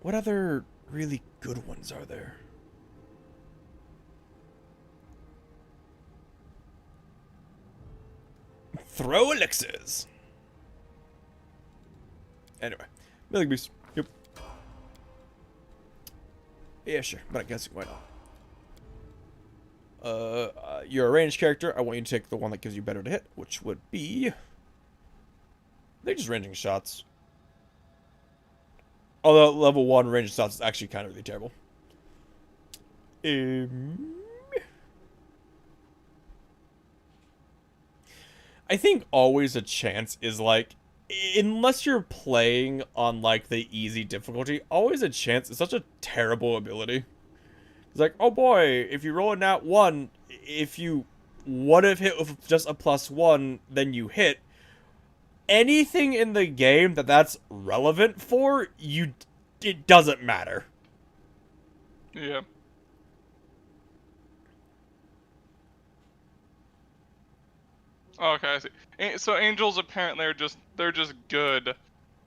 What other really good ones are there? Throw elixirs. Anyway, Milling Beast. Yep. Yeah, sure, but I guess why not? You're a ranged character. I want you to take the one that gives you better to hit, which would be. They're just ranging shots. Although level 1 ranged shots is actually kind of really terrible. I think always a chance is like, unless you're playing on like the easy difficulty, always a chance is such a terrible ability. It's like, oh boy, if you roll a nat 1, if you would have hit with just a +1, then you hit. Anything in the game that's relevant for you, it doesn't matter. Yeah. Okay, I see. So angels apparently are they're just good.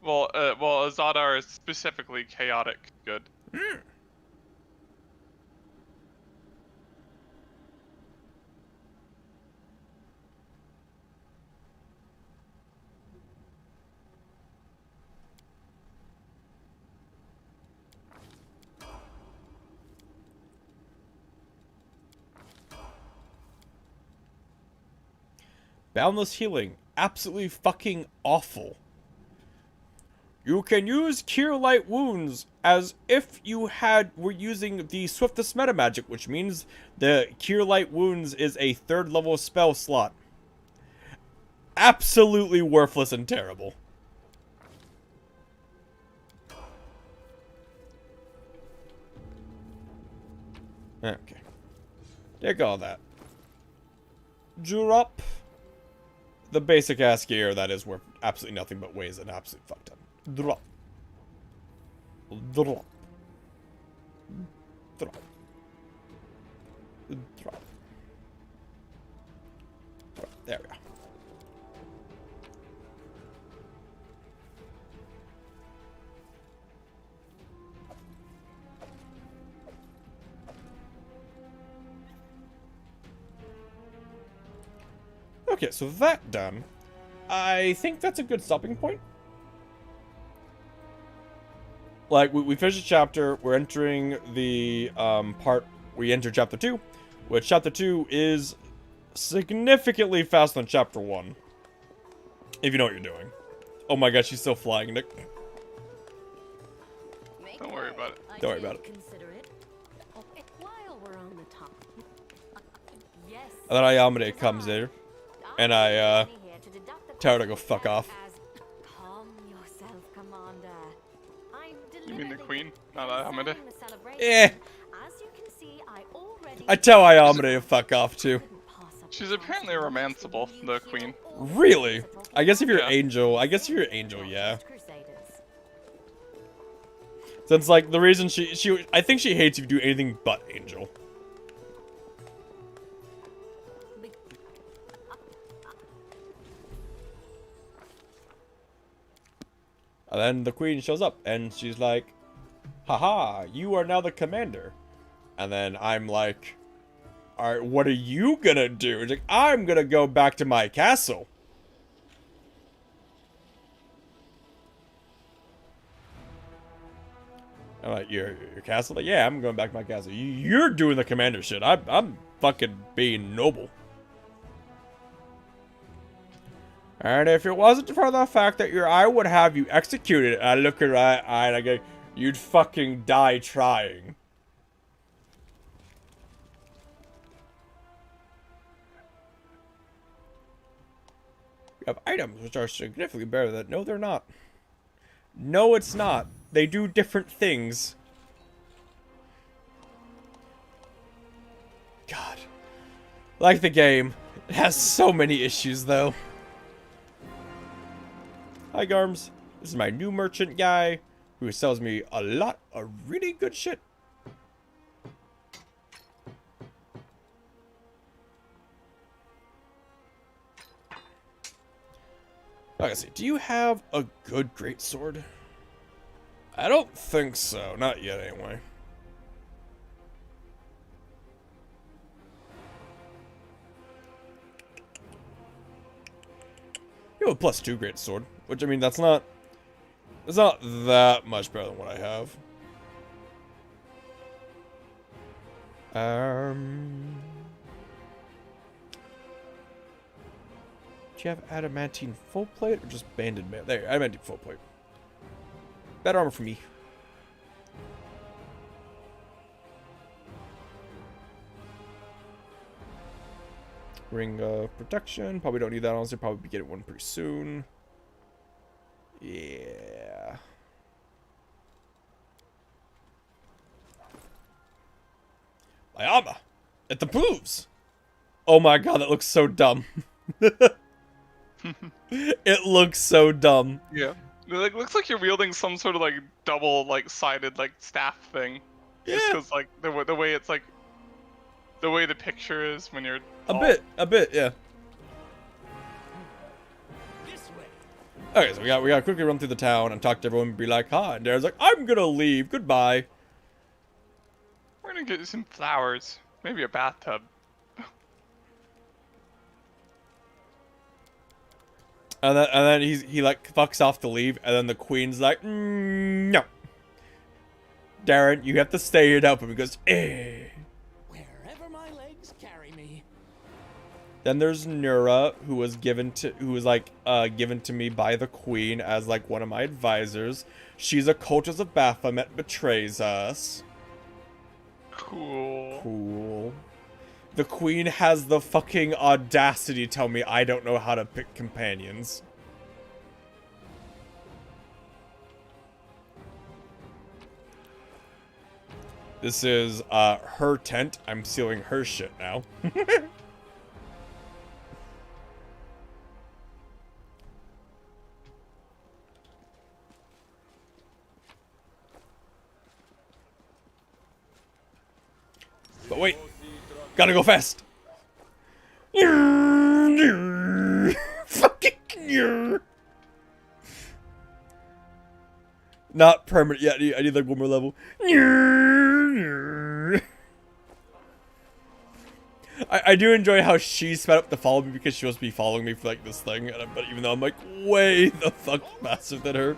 Well, Azadar is specifically chaotic good. Boundless Healing. Absolutely fucking awful. You can use Cure Light Wounds as if you were using the Swiftest Meta Magic, which means the Cure Light Wounds is a 3rd level spell slot. Absolutely worthless and terrible. Okay. Take all that. Drop. The basic ass gear that is worth absolutely nothing but weighs an absolute fuck ton. Drop. Drop. Drop. Drop. Drop. There we go. Okay, so that done, I think that's a good stopping point. Like, we finished the chapter, we're entering the part, we enter chapter 2, which chapter 2 is significantly faster than chapter 1. If you know what you're doing. Oh my god, she's still flying, Nick. Don't worry about it. Don't worry about it. Consider it. While we're on the topic. Yes. And then Ayamade comes in. And I, tell her to go fuck off. Calm yourself, Commander. I'm You mean the queen, not Ayamade? Eh. As you can see, I already I tell Ayamade to fuck off, too. She's apparently romanceable, the queen. Really? I guess if you're Yeah. Angel, yeah. Since, like, the reason I think she hates if you do anything but Angel. And then the queen shows up, and she's like, haha, you are now the commander. And then I'm like, alright, what are you gonna do? She's like, I'm gonna go back to my castle. I'm like, your castle? Like, yeah, I'm going back to my castle. You're doing the commander shit. I'm fucking being noble. And if it wasn't for the fact that I would have you executed, I look at her eye and I go, you'd fucking die trying. We have items which are significantly better than... No, they're not. No, it's not. They do different things. God. Like the game. It has so many issues, though. Hi, Garms. This is my new merchant guy who sells me a lot of really good shit. Like I say, do you have a good greatsword? I don't think so. Not yet, anyway. You have a +2 greatsword, which I mean it's not that much better than what I have. Do you have adamantine full plate or just banded mail? There, adamantine full plate. Better armor for me. Ring of protection. Probably don't need that, honestly. Probably get one pretty soon. Yeah. My armor. It improves. Oh my god, that looks so dumb. It looks so dumb. Yeah. It like, looks like you're wielding some sort of like double like sided like staff thing. Yeah. Just because like the way it's like the way the picture is when you're a bit, yeah. Okay, so we gotta quickly run through the town and talk to everyone and be like, hi, and Darren's like, I'm gonna leave, goodbye. We're gonna get you some flowers. Maybe a bathtub. And then he like fucks off to leave, and then the queen's like, no. Darren, you have to stay it up, and he goes, eh. Wherever my legs carry me. Then there's Nura, who was given to me by the queen as like one of my advisors. She's a cultist of Baphomet, betrays us. Cool. The queen has the fucking audacity to tell me I don't know how to pick companions. This is her tent. I'm stealing her shit now. But wait, gotta go fast. Fucking not permanent yet. I need like one more level. I do enjoy how she sped up to follow me because she was be following me for like this thing, but even though I'm like way the fuck faster than her.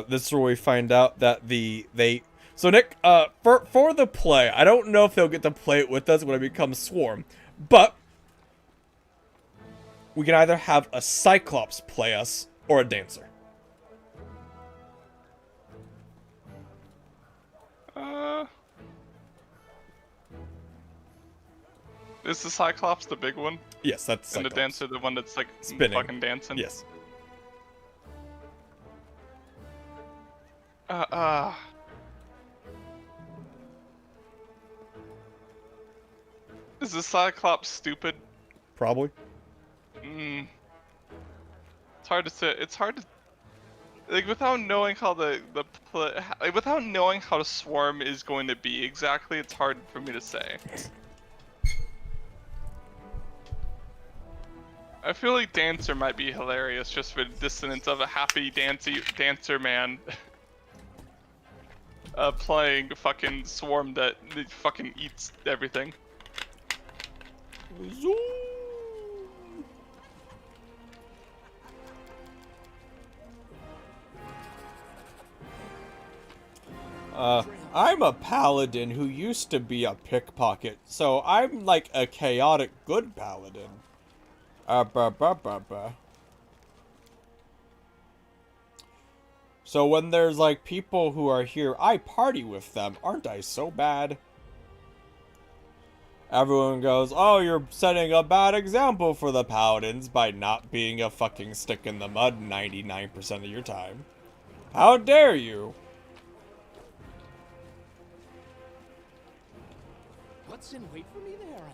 This is where we find out that So Nick, for the play, I don't know if they'll get to play it with us when I become Swarm, but we can either have a Cyclops play us or a Dancer. Is the Cyclops the big one? Yes, that's Cyclops. And the Dancer the one that's like spinning, fucking dancing? Yes. Is the Cyclops stupid? Probably. It's hard to say. It's hard to, like, without knowing how without knowing how the Swarm is going to be exactly. It's hard for me to say. I feel like Dancer might be hilarious just for the dissonance of a happy dancer man playing fucking Swarm that fucking eats everything. I'm a paladin who used to be a pickpocket, so I'm like a chaotic good paladin. So when there's like people who are here, I party with them. Aren't I so bad? Everyone goes, oh, you're setting a bad example for the paladins by not being a fucking stick in the mud 99% of your time. How dare you? What's in wait for me there, I wonder?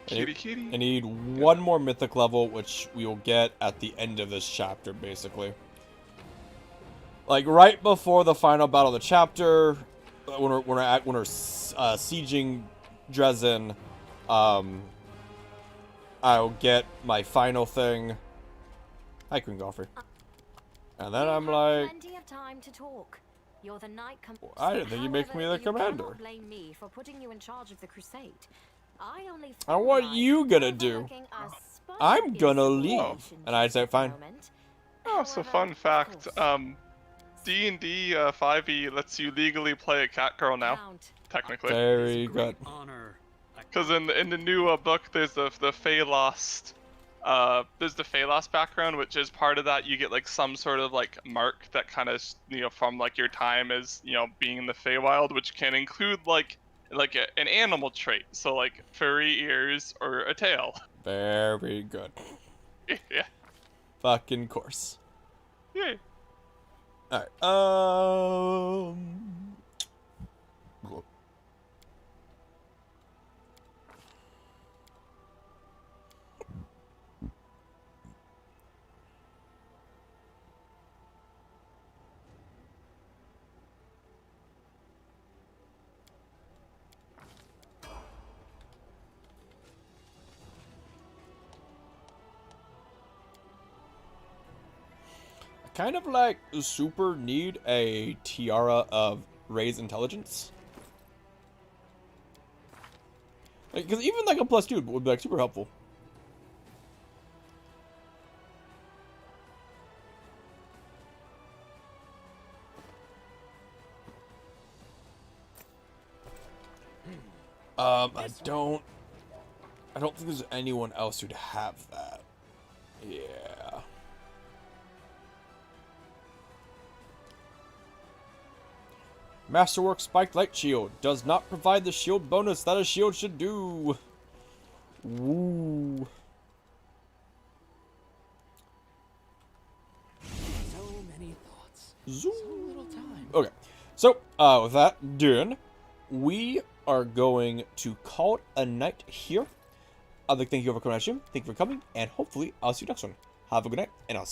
Kitty. I need one more mythic level, which we will get at the end of this chapter, basically. Like, right before the final battle of the chapter, when we're sieging Dresden, I'll get my final thing. Hi, Queen Godfrey. And then I'm like, plenty of time to talk. You're the knight. I didn't think you make me the commander. You cannot blame me for putting you in charge of the crusade. And what are you gonna do? I'm gonna leave. And I say, fine. Oh, so fun fact. D&D 5e lets you legally play a cat girl now, technically. Very good. Because in the new book, there's the Phalos. There's the Phalos background, which is part of that. You get like some sort of like mark that kind of from like your time as being in the Feywild, which can include like an animal trait, so like furry ears or a tail. Very good. Yeah. Fucking course. Yeah. Alright, kind of like super need a tiara of Ray's intelligence. Because even like a +2 would be like super helpful. I don't think there's anyone else who'd have that. Yeah. Masterwork Spiked Light Shield does not provide the shield bonus that a shield should do. Woo. So many thoughts. Zoom. So little time. Okay. So, with that done, we are going to call it a night here. I'd like to thank you for coming on the stream. Thank you for coming, and hopefully I'll see you next one. Have a good night, and I'll see you.